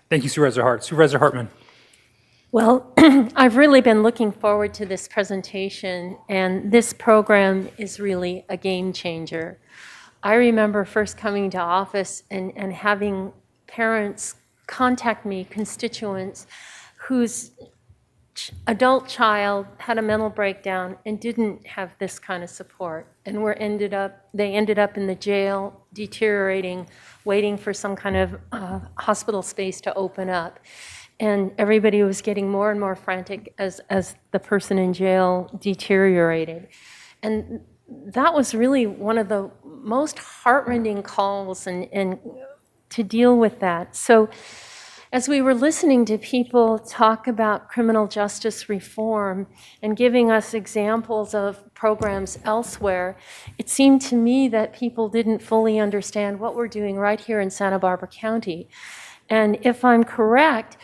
Thank you, Supervisor Hart. Supervisor Hartman. Well, I've really been looking forward to this presentation, and this program is really a game changer. I remember first coming to office and having parents contact me, constituents, whose adult child had a mental breakdown and didn't have this kind of support, and they ended up in the jail, deteriorating, waiting for some kind of hospital space to open up. And everybody was getting more and more frantic as the person in jail deteriorated. And that was really one of the most heartrending calls and to deal with that. So as we were listening to people talk about criminal justice reform and giving us examples of programs elsewhere, it seemed to me that people didn't fully understand what we're doing right here in Santa Barbara County. And if I'm correct,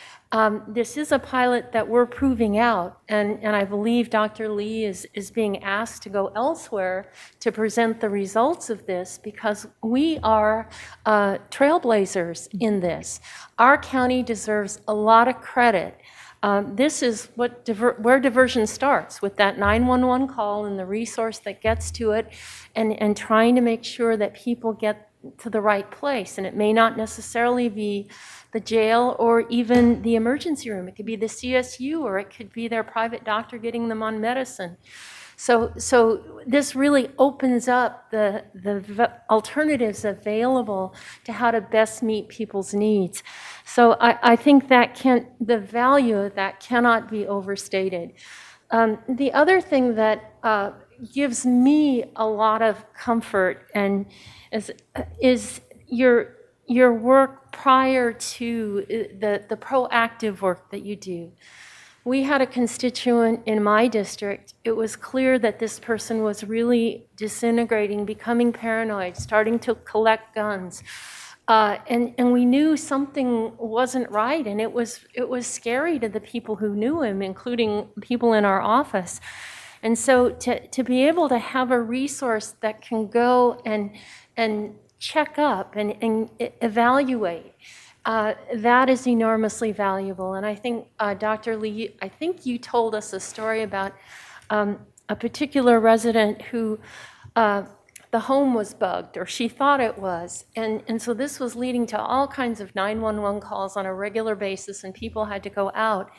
this is a pilot that we're proving out, and I believe Dr. Lee is being asked to go elsewhere to present the results of this because we are trailblazers in this. Our county deserves a lot of credit. This is where diversion starts, with that 911 call and the resource that gets to it, and trying to make sure that people get to the right place. And it may not necessarily be the jail or even the emergency room. It could be the CSU, or it could be their private doctor getting them on medicine. So this really opens up the alternatives available to how to best meet people's needs. So I think the value of that cannot be overstated. The other thing that gives me a lot of comfort and is your work prior to the proactive work that you do. We had a constituent in my district. It was clear that this person was really disintegrating, becoming paranoid, starting to collect guns. And we knew something wasn't right, and it was scary to the people who knew him, including people in our office. And so to be able to have a resource that can go and check up and evaluate, that is enormously valuable. And I think, Dr. Lee, I think you told us a story about a particular resident who the home was bugged, or she thought it was. And so this was leading to all kinds of 911 calls on a regular basis, and people had to go out.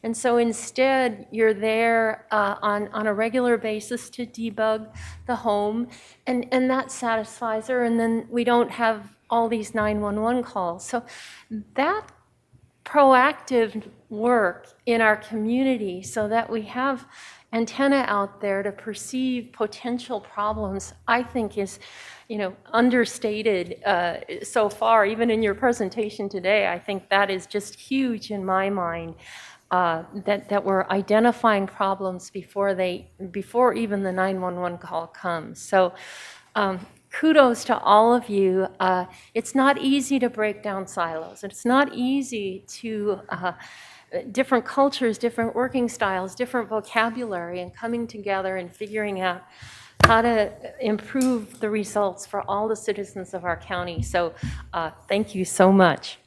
And so instead, you're there on a regular basis to debug the home, and that satisfies her, and then we don't have all these 911 calls. So that proactive work in our community so that we have antenna out there to perceive potential problems, I think is, understated so far. Even in your presentation today, I think that is just huge in my mind. That we're identifying problems before even the 911 call comes. So kudos to all of you. It's not easy to break down silos. It's not easy to different cultures, different working styles, different vocabulary, and coming together and figuring out how to improve the results for all the citizens of our county. So thank you so much.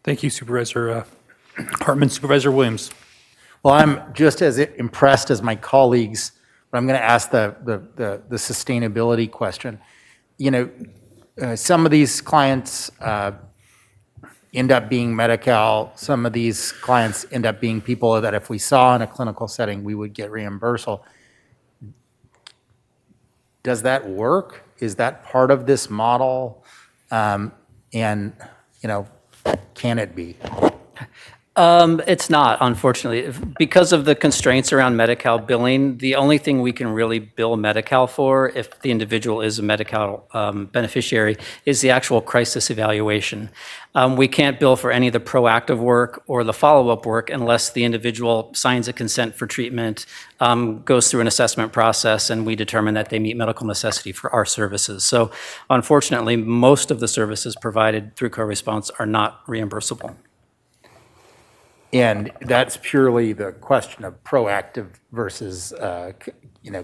Thank you, Supervisor Hartman. Supervisor Williams. Well, I'm just as impressed as my colleagues, but I'm going to ask the sustainability question. Some of these clients end up being Medi-Cal. Some of these clients end up being people that if we saw in a clinical setting, we would get reimbursal. Does that work? Is that part of this model? And, can it be? It's not, unfortunately. Because of the constraints around Medi-Cal billing, the only thing we can really bill Medi-Cal for, if the individual is a Medi-Cal beneficiary, is the actual crisis evaluation. We can't bill for any of the proactive work or the follow-up work unless the individual signs a consent for treatment, goes through an assessment process, and we determine that they meet medical necessity for our services. So unfortunately, most of the services provided through co-response are not reimbursable. And that's purely the question of proactive versus,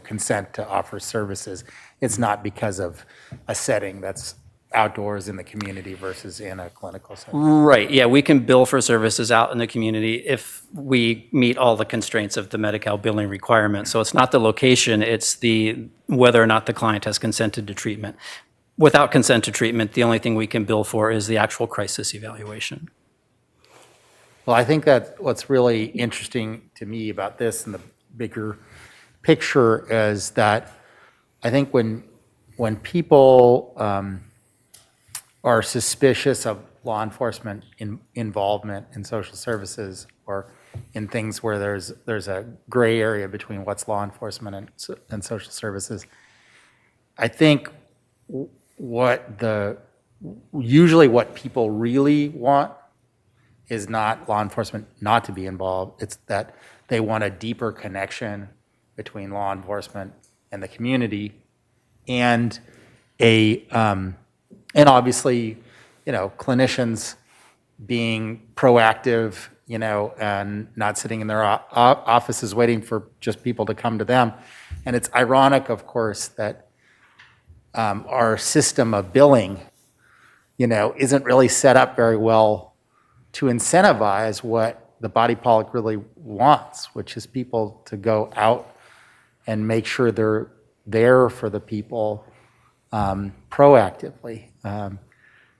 consent to offer services. It's not because of a setting that's outdoors in the community versus in a clinical setting. Right, yeah, we can bill for services out in the community if we meet all the constraints of the Medi-Cal billing requirements. So it's not the location, it's the whether or not the client has consented to treatment. Without consent to treatment, the only thing we can bill for is the actual crisis evaluation. Well, I think that what's really interesting to me about this and the bigger picture is that I think when people are suspicious of law enforcement involvement in social services or in things where there's a gray area between what's law enforcement and social services, I think usually what people really want is not law enforcement not to be involved. It's that they want a deeper connection between law enforcement and the community, and obviously, clinicians being proactive, and not sitting in their offices waiting for just people to come to them. And it's ironic, of course, that our system of billing, isn't really set up very well to incentivize what the body politic really wants, which is people to go out and make sure they're there for the people proactively.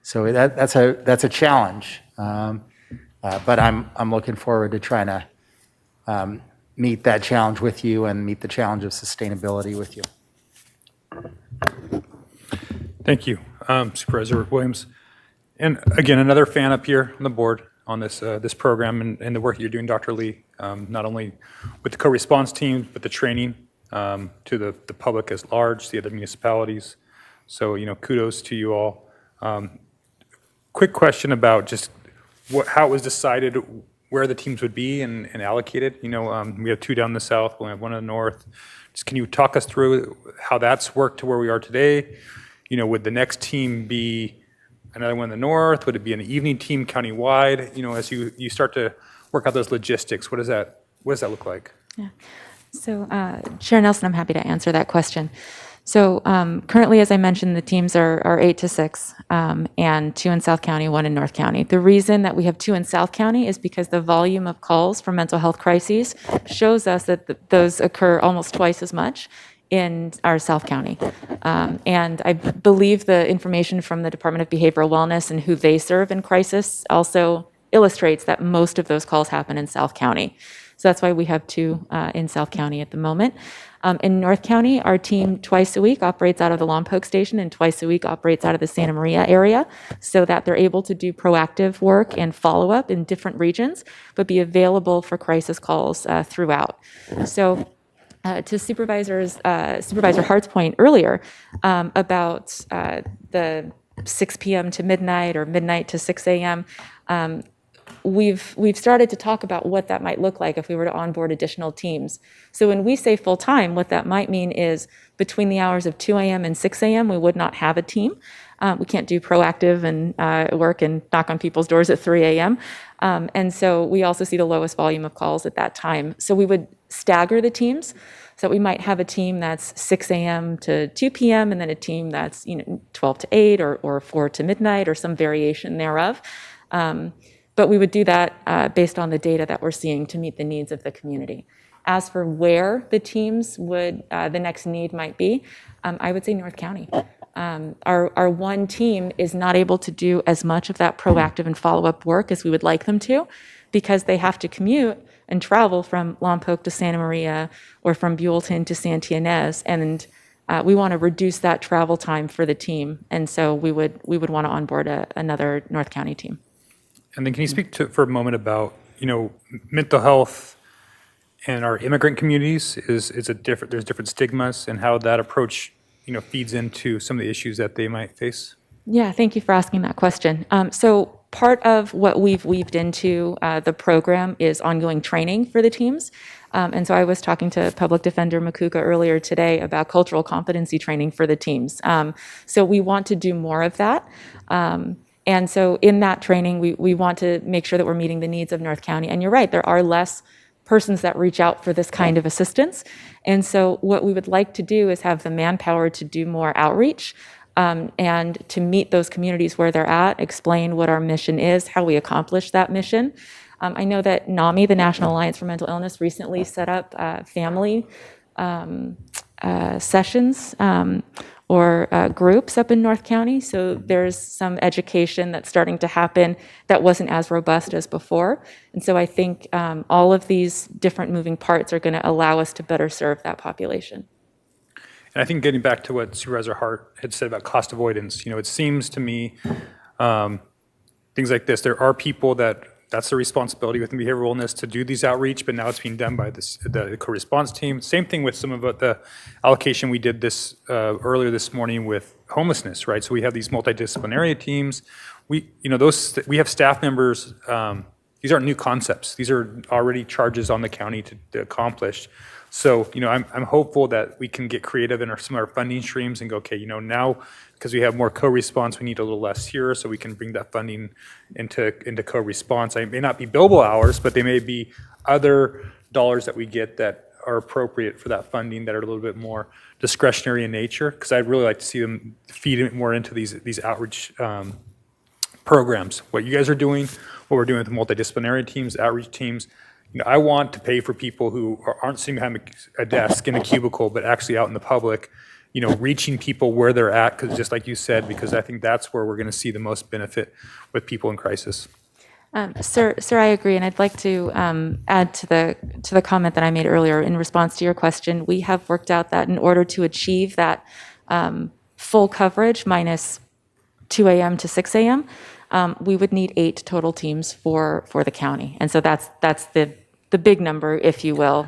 So that's a challenge, but I'm looking forward to trying to meet that challenge with you and meet the challenge of sustainability with you. Thank you, Supervisor Williams. And again, another fan up here on the board on this program and the work that you're doing, Dr. Lee, not only with the co-response team, but the training to the public as large, the other municipalities. So, kudos to you all. Quick question about just how it was decided where the teams would be and allocated. We have 2 down in the south, we have 1 in the north. Just can you talk us through how that's worked to where we are today? Would the next team be another one in the north? Would it be an evening team countywide? As you start to work out those logistics, what does that look like? Yeah. So Chair Nelson, I'm happy to answer that question. So currently, as I mentioned, the teams are 8 to 6, and 2 in South County, 1 in North County. The reason that we have 2 in South County is because the volume of calls for mental health crises shows us that those occur almost twice as much in our South County. And I believe the information from the Department of Behavioral Wellness and who they serve in crisis also illustrates that most of those calls happen in South County. So that's why we have 2 in South County at the moment. In North County, our team twice a week operates out of the Lompoc Station and twice a week operates out of the Santa Maria area, so that they're able to do proactive work and follow-up in different regions, but be available for crisis calls throughout. So to Supervisor Hart's point earlier about the 6 p.m. to midnight or midnight to 6 a.m., we've started to talk about what that might look like if we were to onboard additional teams. So when we say full-time, what that might mean is between the hours of 2 a.m. and 6 a.m., we would not have a team. We can't do proactive and work and knock on people's doors at 3 a.m. And so we also see the lowest volume of calls at that time. So we would stagger the teams. So we might have a team that's 6 a.m. to 2 p.m. and then a team that's 12 to 8 or 4 to midnight or some variation thereof. But we would do that based on the data that we're seeing to meet the needs of the community. As for where the teams would, the next need might be, I would say North County. Our one team is not able to do as much of that proactive and follow-up work as we would like them to, because they have to commute and travel from Lompoc to Santa Maria or from Buellton to Santa Ynez, and we want to reduce that travel time for the team, and so we would want to onboard another North County team. And then can you speak for a moment about, mental health and our immigrant communities there's different stigmas, and how that approach, feeds into some of the issues that they might face? Yeah, thank you for asking that question. So part of what we've weaved into the program is ongoing training for the teams. And so I was talking to Public Defender Makuka earlier today about cultural competency training for the teams. So we want to do more of that. And so in that training, we want to make sure that we're meeting the needs of North County. And you're right, there are less persons that reach out for this kind of assistance. And so what we would like to do is have the manpower to do more outreach, and to meet those communities where they're at, explain what our mission is, how we accomplish that mission. I know that NAMI, the National Alliance for Mental Illness, recently set up family sessions or groups up in North County. So there's some education that's starting to happen that wasn't as robust as before. And so I think all of these different moving parts are going to allow us to better serve that population. And I think getting back to what Supervisor Hart had said about cost avoidance, it seems to me, things like this, there are people that's their responsibility within behavioral wellness to do these outreach, but now it's being done by the co-response team. Same thing with some of the allocation we did this earlier this morning with homelessness, right? So we have these multidisciplinary teams. We have staff members. These aren't new concepts. These are already charges on the county to accomplish. So, I'm hopeful that we can get creative in some of our funding streams and go, okay, now because we have more co-response, we need a little less here, so we can bring that funding into co-response. It may not be billable hours, but they may be other dollars that we get that are appropriate for that funding that are a little bit more discretionary in nature, because I'd really like to see them feed it more into these outreach programs. What you guys are doing, what we're doing with the multidisciplinary teams, outreach teams. I want to pay for people who aren't sitting behind a desk in a cubicle, but actually out in the public, reaching people where they're at, because just like you said, because I think that's where we're going to see the most benefit with people in crisis. Sir, I agree, and I'd like to add to the comment that I made earlier in response to your question. We have worked out that in order to achieve that full coverage minus 2 a.m. to 6 a.m., we would need 8 total teams for the county, and so that's the big number, if you will.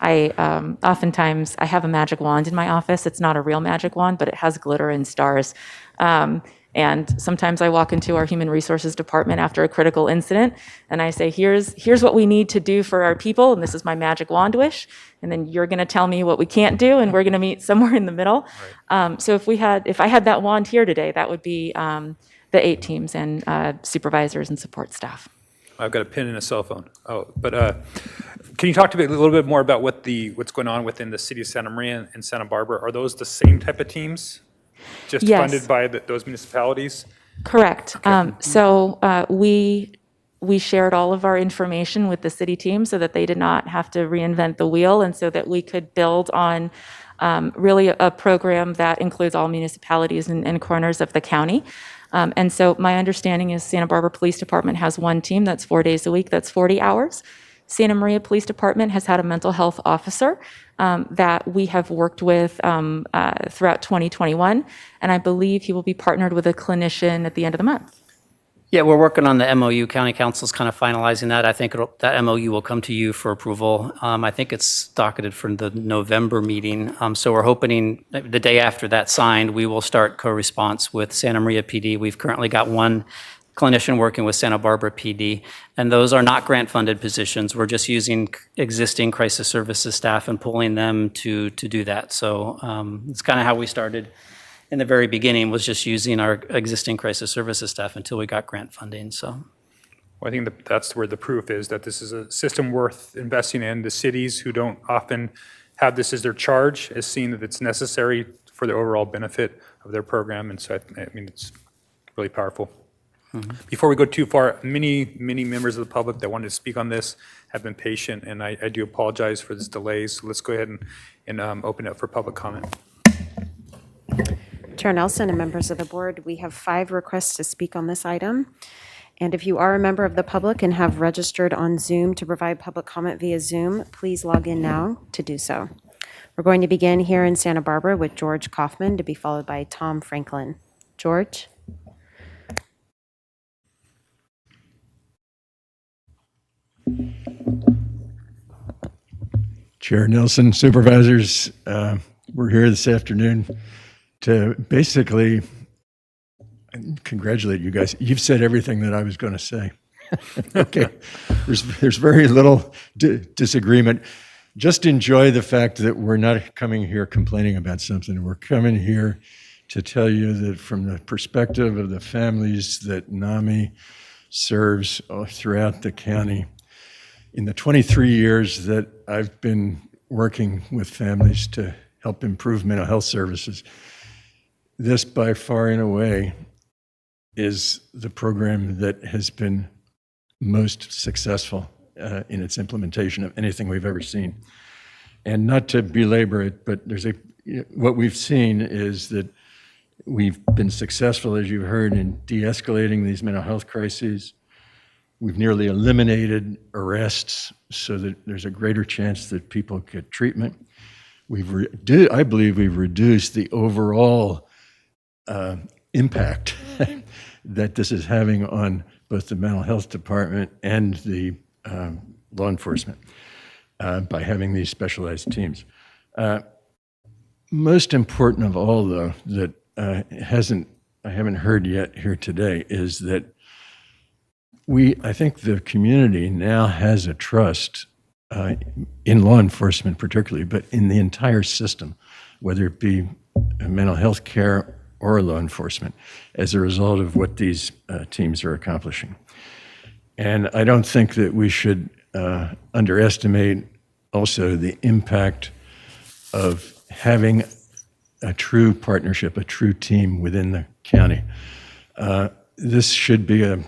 Oftentimes I have a magic wand in my office. It's not a real magic wand, but it has glitter and stars. And sometimes I walk into our human resources department after a critical incident and I say, here's what we need to do for our people, and this is my magic wand wish. And then you're going to tell me what we can't do, and we're going to meet somewhere in the middle. Right. So if I had that wand here today, that would be the 8 teams and supervisors and support staff. I've got a pen and a cell phone. Can you talk to me a little bit more about what's going on within the city of Santa Maria and Santa Barbara? Are those the same type of teams, just Yes. funded by those municipalities? Correct. So we shared all of our information with the city team so that they did not have to reinvent the wheel, and so that we could build on really a program that includes all municipalities and corners of the county. And so my understanding is Santa Barbara Police Department has one team that's 4 days a week, that's 40 hours. Santa Maria Police Department has had a mental health officer that we have worked with throughout 2021, and I believe he will be partnered with a clinician at the end of the month. Yeah, we're working on the MOU. County Council's kind of finalizing that. I think that MOU will come to you for approval. I think it's docketed for the November meeting. So we're hoping the day after that's signed, we will start co-response with Santa Maria PD. We've currently got one clinician working with Santa Barbara PD, and those are not grant-funded positions. We're just using existing crisis services staff and pulling them to do that. So it's kind of how we started in the very beginning, was just using our existing crisis services staff until we got grant funding. So, Well, I think that's where the proof is that this is a system worth investing in. The cities who don't often have this as their charge is seeing that it's necessary for the overall benefit of their program, and so I mean it's really powerful. Before we go too far, many members of the public that wanted to speak on this have been patient, and I do apologize for this delay. So let's go ahead and open it up for public comment. Chair Nelson and members of the board, we have 5 requests to speak on this item. And if you are a member of the public and have registered on Zoom to provide public comment via Zoom, please log in now to do so. We're going to begin here in Santa Barbara with George Kaufman, to be followed by Tom Franklin. George? Chair Nelson, Supervisors, we're here this afternoon to basically congratulate you guys. You've said everything that I was going to say. Okay, there's very little disagreement. Just enjoy the fact that we're not coming here complaining about something. We're coming here to tell you that from the perspective of the families that NAMI serves throughout the county, in the 23 years that I've been working with families to help improve mental health services, this by far and away is the program that has been most successful in its implementation of anything we've ever seen. And not to belabor it, but what we've seen is that we've been successful, as you've heard, in de-escalating these mental health crises. We've nearly eliminated arrests so that there's a greater chance that people get treatment. I believe we've reduced the overall impact that this is having on both the mental health department and the law enforcement by having these specialized teams. Most important of all, though, that I haven't heard yet here today is that I think the community now has a trust in law enforcement particularly, but in the entire system, whether it be mental health care or law enforcement, as a result of what these teams are accomplishing. And I don't think that we should underestimate also the impact of having a true partnership, a true team within the county. This should be a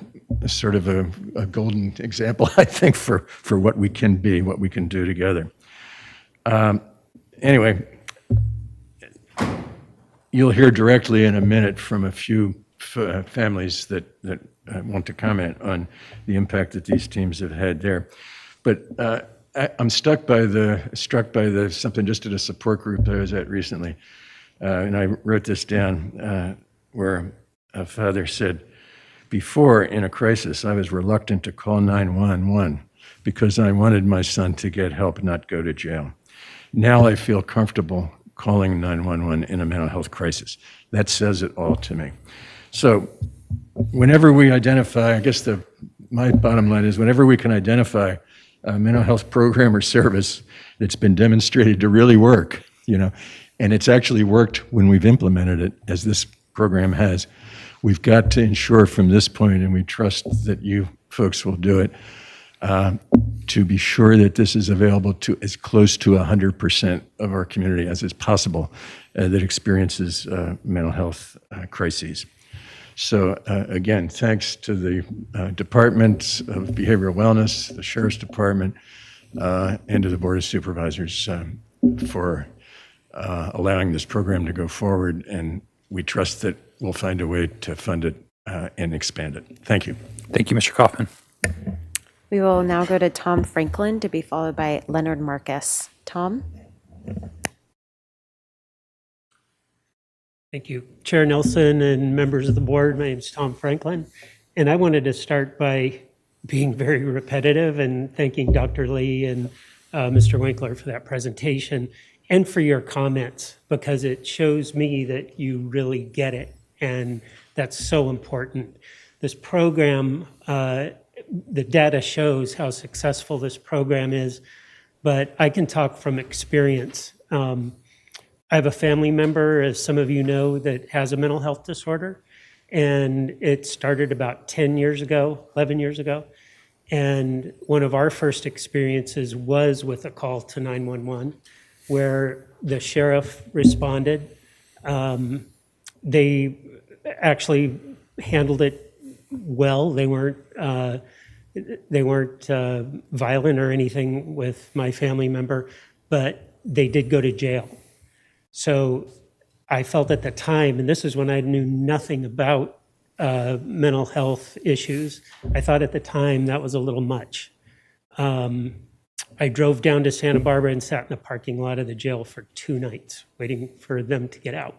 sort of a golden example, I think, for what we can be, what we can do together. Anyway, you'll hear directly in a minute from a few families that want to comment on the impact that these teams have had there. But I'm struck by something just at a support group that I was at recently, and I wrote this down, where a father said, "Before, in a crisis, I was reluctant to call 911 because I wanted my son to get help, not go to jail. Now I feel comfortable calling 911 in a mental health crisis." That says it all to me. So whenever we identify, I guess my bottom line is whenever we can identify a mental health program or service that's been demonstrated to really work, and it's actually worked when we've implemented it, as this program has, we've got to ensure from this point, and we trust that you folks will do it, to be sure that this is available to as close to 100% of our community as is possible that experiences mental health crises. So again, thanks to the Department of Behavioral Wellness, the Sheriff's Department, and to the Board of Supervisors for allowing this program to go forward, and we trust that we'll find a way to fund it and expand it. Thank you. Thank you, Mr. Kaufman. We will now go to Tom Franklin to be followed by Leonard Marcus. Tom? Thank you. Chair Nelson and members of the board, my name is Tom Franklin, and I wanted to start by being very repetitive and thanking Dr. Lee and Mr. Winkler for that presentation and for your comments, because it shows me that you really get it, and that's so important. This program, the data shows how successful this program is, but I can talk from experience. I have a family member, as some of you know, that has a mental health disorder, and it started about 10 years ago, 11 years ago, and one of our first experiences was with a call to 911, where the sheriff responded. They actually handled it well. They weren't violent or anything with my family member, but they did go to jail. So I felt at the time, and this is when I knew nothing about mental health issues, I thought at the time that was a little much. I drove down to Santa Barbara and sat in the parking lot of the jail for 2 nights waiting for them to get out.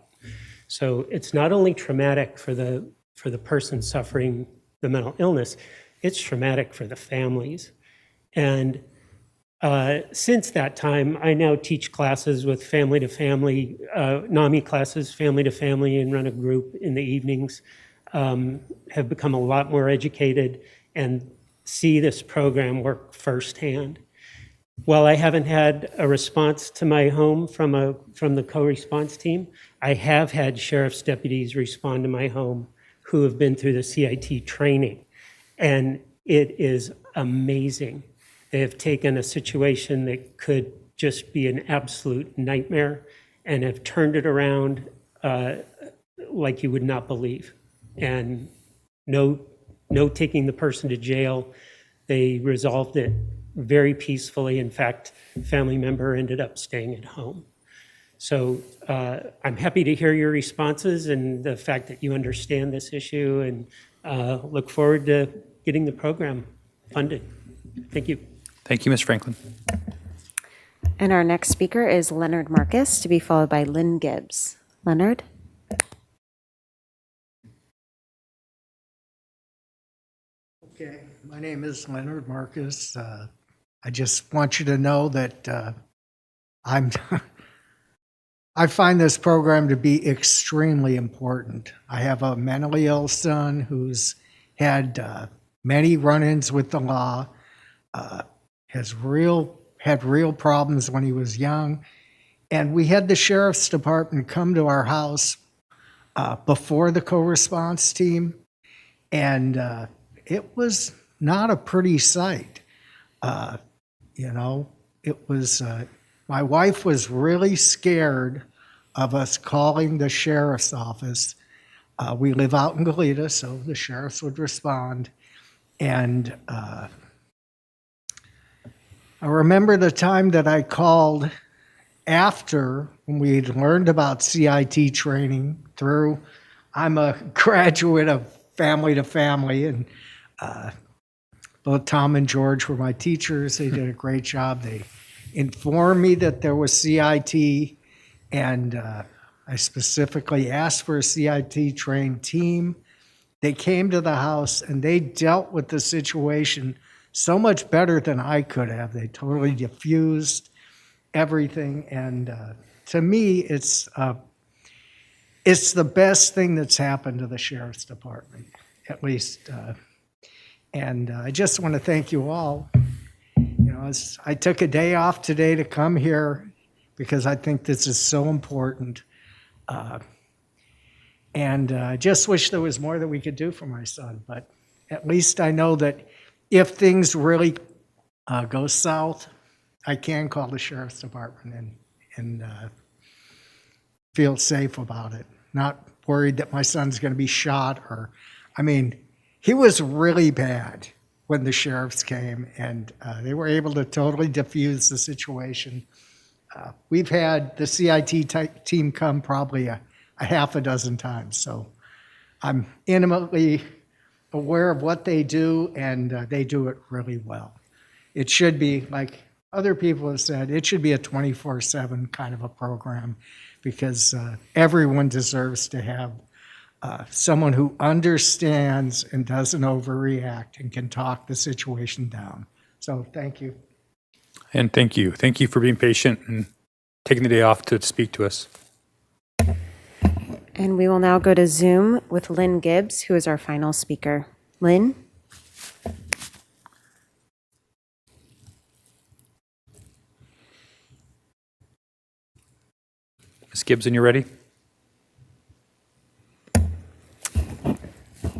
So it's not only traumatic for the person suffering the mental illness, it's traumatic for the families. And Since that time, I now teach classes with family to family, NAMI classes, family to family, and run a group in the evenings. Have become a lot more educated and see this program work firsthand. While I haven't had a response to my home from the co-response team, I have had sheriff's deputies respond to my home who have been through the CIT training. And it is amazing. They have taken a situation that could just be an absolute nightmare and have turned it around like you would not believe. And no taking the person to jail. They resolved it very peacefully. In fact, a family member ended up staying at home. So I'm happy to hear your responses and the fact that you understand this issue, and look forward to getting the program funded. Thank you. Thank you, Ms. Franklin. And our next speaker is Leonard Marcus, to be followed by Lynn Gibbs. Leonard? Okay, my name is Leonard Marcus. I just want you to know that I find this program to be extremely important. I have a mentally ill son who's had many run-ins with the law, had real problems when he was young, and we had the sheriff's department come to our house before the co-response team, and it was not a pretty sight. It was, my wife was really scared of us calling the sheriff's office. We live out in Goleta, so the sheriffs would respond. And I remember the time that I called after when we'd learned about CIT training through, I'm a graduate of family to family, and both Tom and George were my teachers. They did a great job. They informed me that there was CIT, and I specifically asked for a CIT trained team. They came to the house and they dealt with the situation so much better than I could have. They totally diffused everything, and to me, it's the best thing that's happened to the sheriff's department, at least. And I just want to thank you all. I took a day off today to come here because I think this is so important. And I just wish there was more that we could do for my son. But at least I know that if things really go south, I can call the sheriff's department and feel safe about it. Not worried that my son's going to be shot or, he was really bad when the sheriffs came, and they were able to totally diffuse the situation. We've had the CIT team come probably a half a dozen times, so I'm intimately aware of what they do, and they do it really well. It should be, like other people have said, it should be a 24/7 kind of a program, because everyone deserves to have someone who understands and doesn't overreact and can talk the situation down. So thank you. And thank you. Thank you for being patient and taking the day off to speak to us. And we will now go to Zoom with Lynn Gibbs, who is our final speaker. Lynn? Ms. Gibbs, and you're ready?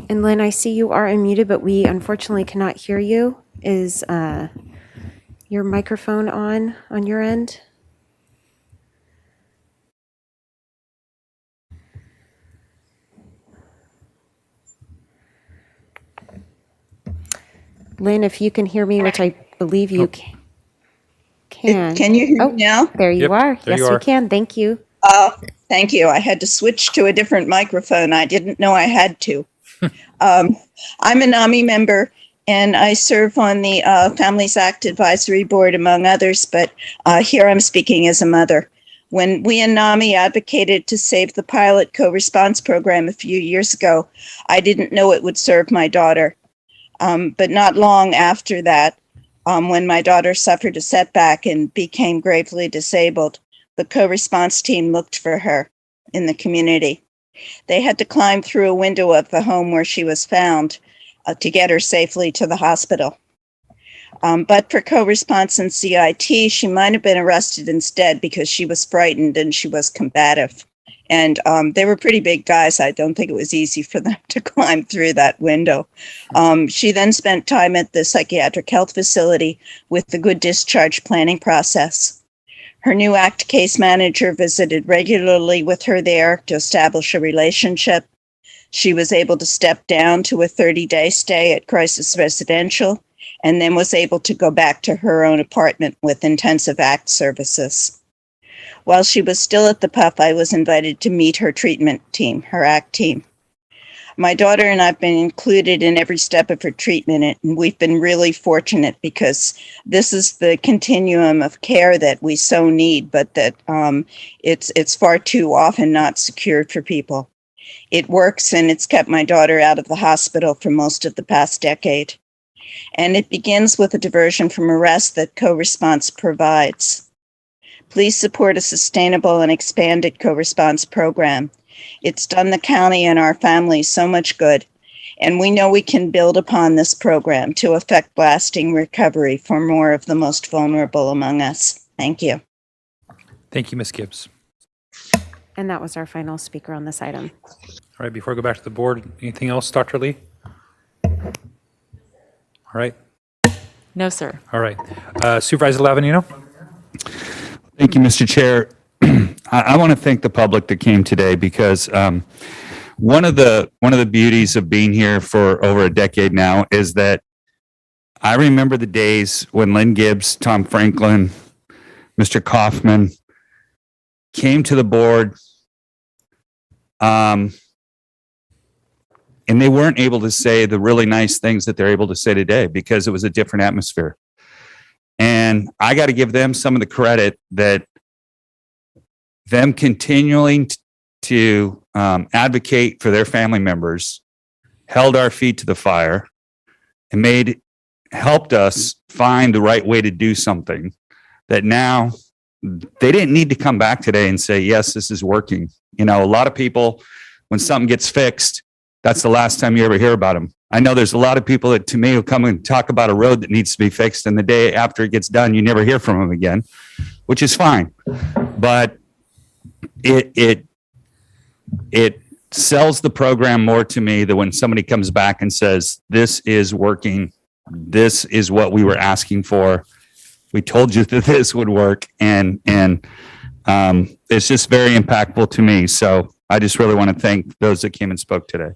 And Lynn, I see you are unmuted, but we unfortunately cannot hear you. Is your microphone on your end? Lynn, if you can hear me, which I believe you can. Can you hear me now? There you are. there Yes, you we are. can. Thank you. Thank you. I had to switch to a different microphone. I didn't know I had to. I'm a NAMI member, and I serve on the Families Act Advisory Board, among others, but here I'm speaking as a mother. When we in NAMI advocated to save the pilot co-response program a few years ago, I didn't know it would serve my daughter. But not long after that, When my daughter suffered a setback and became gravely disabled, the co-response team looked for her in the community. They had to climb through a window of the home where she was found to get her safely to the hospital. But for co-response and CIT, she might have been arrested instead because she was frightened and she was combative. And they were pretty big guys. I don't think it was easy for them to climb through that window. She then spent time at the psychiatric health facility with the good discharge planning process. Her new ACT case manager visited regularly with her there to establish a relationship. She was able to step down to a 30-day stay at Crisis Residential and then was able to go back to her own apartment with intensive ACT services. While she was still at the PUF, I was invited to meet her treatment team, her ACT team. My daughter and I have been included in every step of her treatment, and we've been really fortunate because this is the continuum of care that we so need, but that it's far too often not secured for people. It works, and it's kept my daughter out of the hospital for most of the past decade. And it begins with a diversion from arrest that co-response provides. Please support a sustainable and expanded co-response program. It's done the county and our families so much good, and we know we can build upon this program to effect lasting recovery for more of the most vulnerable among us. Thank you. Thank you, Ms. Gibbs. And that was our final speaker on this item. All right, before I go back to the board, anything else, Dr. Lee? All right. No, sir. All right. Supervisor Lavanino? Thank you, Mr. Chair. I want to thank the public that came today because one of the beauties of being here for over a decade now is that I remember the days when Lynn Gibbs, Tom Franklin, Mr. Kaufman came to the board, and they weren't able to say the really nice things that they're able to say today because it was a different atmosphere. And I got to give them some of the credit that them continuing to advocate for their family members held our feet to the fire and helped us find the right way to do something that now they didn't need to come back today and say, yes, this is working. You know, a lot of people, when something gets fixed, that's the last time you ever hear about them. I know there's a lot of people that to me will come and talk about a road that needs to be fixed, and the day after it gets done, you never hear from them again, which is fine. But it sells the program more to me than when somebody comes back and says, this is working. This is what we were asking for. We told you that this would work. And it's just very impactful to me. So I just really want to thank those that came and spoke today.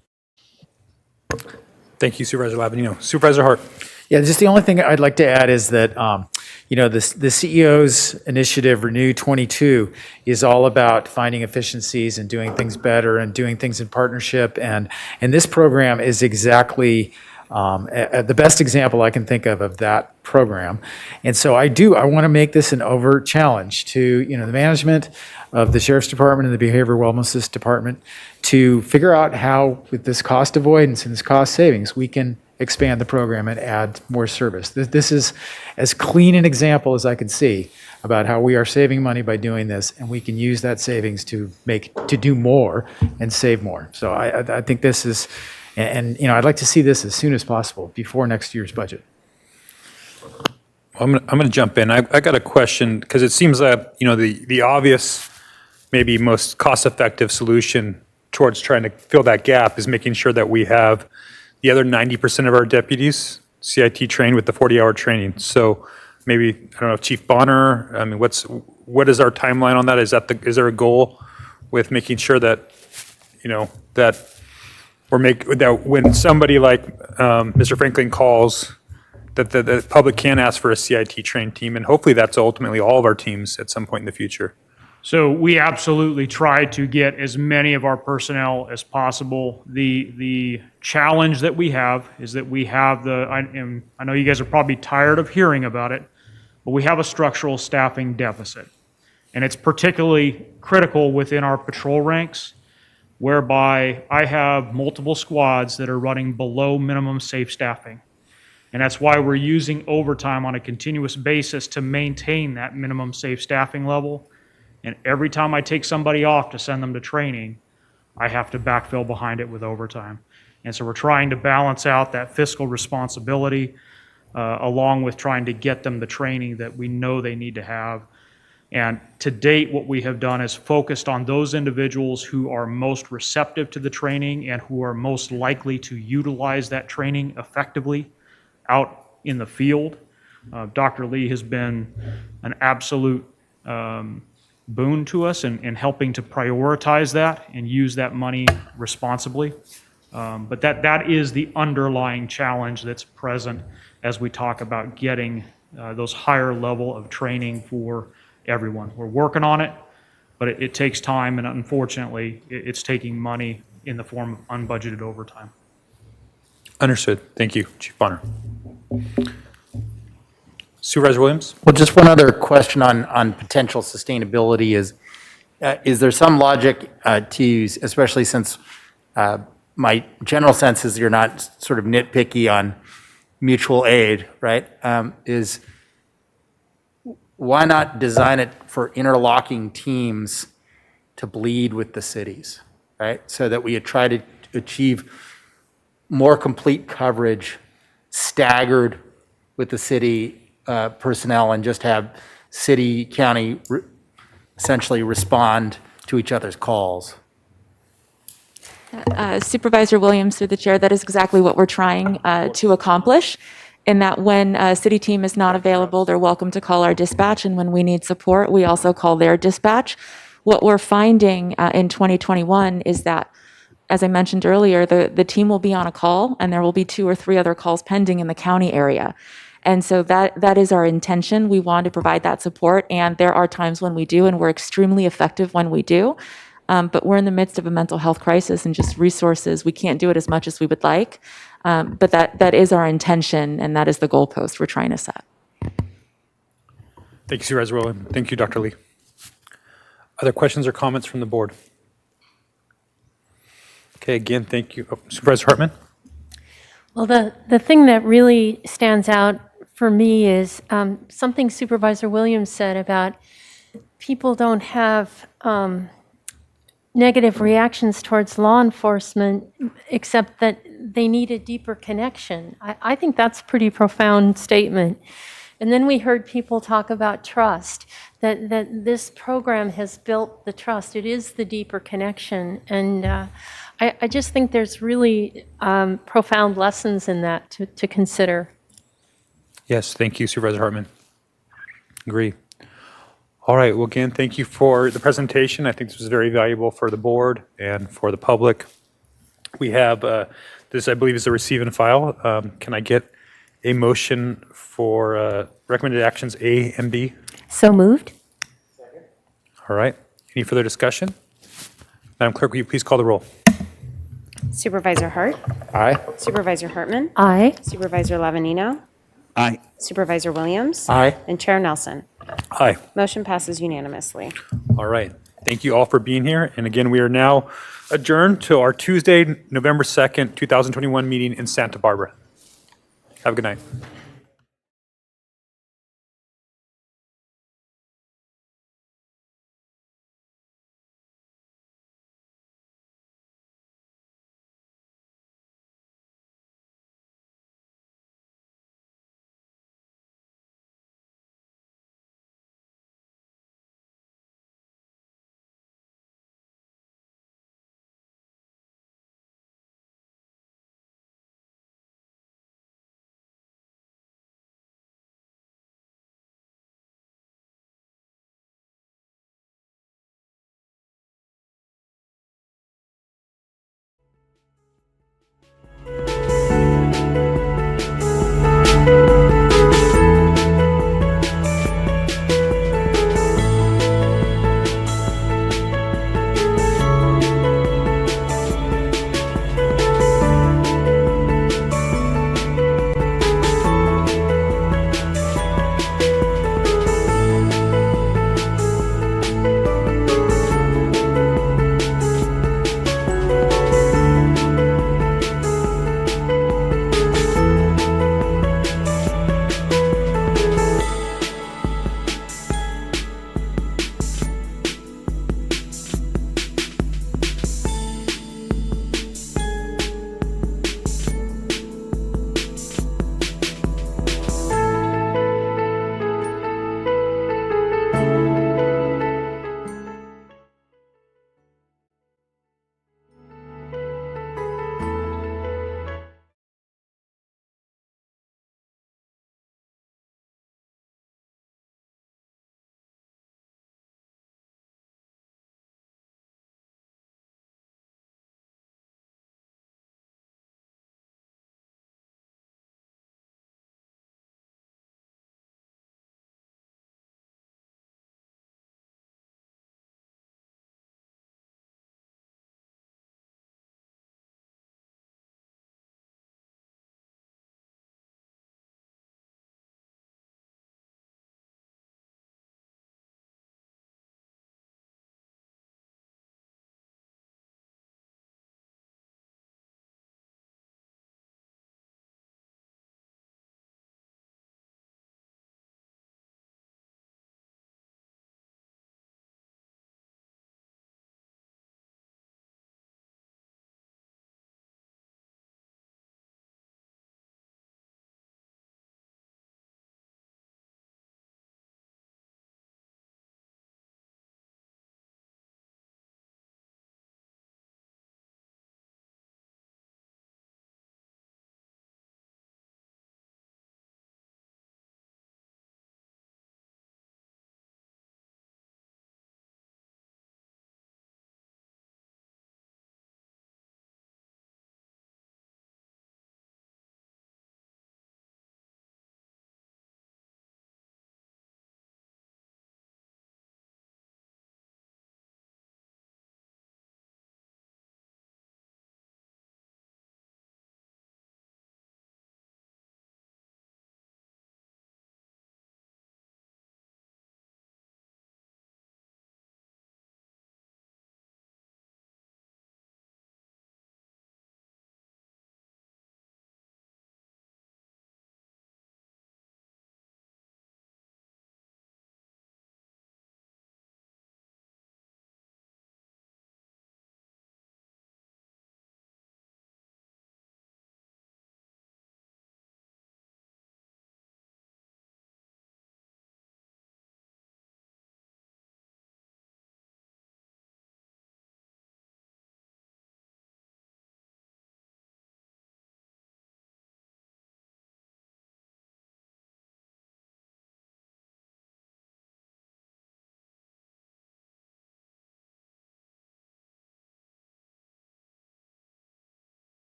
Thank you, Supervisor Lavanino. Supervisor Hart. Yeah, just the only thing I'd like to add is that, the CEO's initiative, Renew 22, is all about finding efficiencies and doing things better and doing things in partnership. And this program is exactly the best example I can think of that program. And so I want to make this an overt challenge to, the management of the Sheriff's Department and the Behavioral Wellness Department to figure out how, with this cost avoidance and this cost savings, we can expand the program and add more service. This is as clean an example as I can see about how we are saving money by doing this, and we can use that savings to do more and save more. So I think this is, and I'd like to see this as soon as possible before next year's budget. I'm going to jump in. I got a question because it seems that the obvious, maybe most cost-effective solution towards trying to fill that gap is making sure that we have the other 90% of our deputies CIT trained with the 40-hour training. So maybe, I don't know, Chief Bonner, I mean, what is our timeline on that? Is there a goal with making sure that, that when somebody like Mr. Franklin calls, that the public can ask for a CIT trained team, and hopefully that's ultimately all of our teams at some point in the future. So we absolutely try to get as many of our personnel as possible. The challenge that we have is that we have I know you guys are probably tired of hearing about it, but we have a structural staffing deficit. And it's particularly critical within our patrol ranks, whereby I have multiple squads that are running below minimum safe staffing. And that's why we're using overtime on a continuous basis to maintain that minimum safe staffing level. And every time I take somebody off to send them to training, I have to backfill behind it with overtime. And so we're trying to balance out that fiscal responsibility along with trying to get them the training that we know they need to have. And to date, what we have done is focused on those individuals who are most receptive to the training and who are most likely to utilize that training effectively out in the field. Dr. Lee has been an absolute boon to us in helping to prioritize that and use that money responsibly. But that is the underlying challenge that's present as we talk about getting those higher level of training for everyone. We're working on it, but it takes time, and unfortunately, it's taking money in the form of unbudgeted overtime. Understood. Thank you, Chief Bonner. Supervisor Williams? Well, just one other question on potential sustainability is there some logic to use, especially since my general sense is you're not sort of nitpicky on mutual aid, right? Is why not design it for interlocking teams to bleed with the cities, right? So that we try to achieve more complete coverage staggered with the city personnel and just have city, county essentially respond to each other's calls. Supervisor Williams, through the chair, that is exactly what we're trying to accomplish, in that when a city team is not available, they're welcome to call our dispatch, and when we need support, we also call their dispatch. What we're finding in 2021 is that, as I mentioned earlier, the team will be on a call, and there will be 2 or 3 other calls pending in the county area. And so that is our intention. We want to provide that support, and there are times when we do, and we're extremely effective when we do. But we're in the midst of a mental health crisis, and just resources, we can't do it as much as we would like. But that is our intention, and that is the goalpost we're trying to set. Thank you, Supervisor Williams. Thank you, Dr. Lee. Other questions or comments from the board? Okay, again, thank you. Oh, Supervisor Hartman? Well, the thing that really stands out for me is something Supervisor Williams said about people don't have negative reactions towards law enforcement, except that they need a deeper connection. I think that's a pretty profound statement. And then we heard people talk about trust, that this program has built the trust. It is the deeper connection. And I just think there's really profound lessons in that to consider. Yes, thank you, Supervisor Hartman. Agree. All right, well, again, thank you for the presentation. I think this was very valuable for the board and for the public. We have, this I believe is a receive and file. Can I get a motion for recommended actions A and B? So moved. All right, any further discussion? Madam Clerk, will you please call the roll? Supervisor Hart? Aye. Supervisor Hartman? Aye. Supervisor Lavanino? Aye. Supervisor Williams? Aye. And Chair Nelson. Aye. Motion passes unanimously. All right, thank you all for being here. And again, we are now adjourned to our Tuesday, November 2nd, 2021 meeting in Santa Barbara. Have a good night.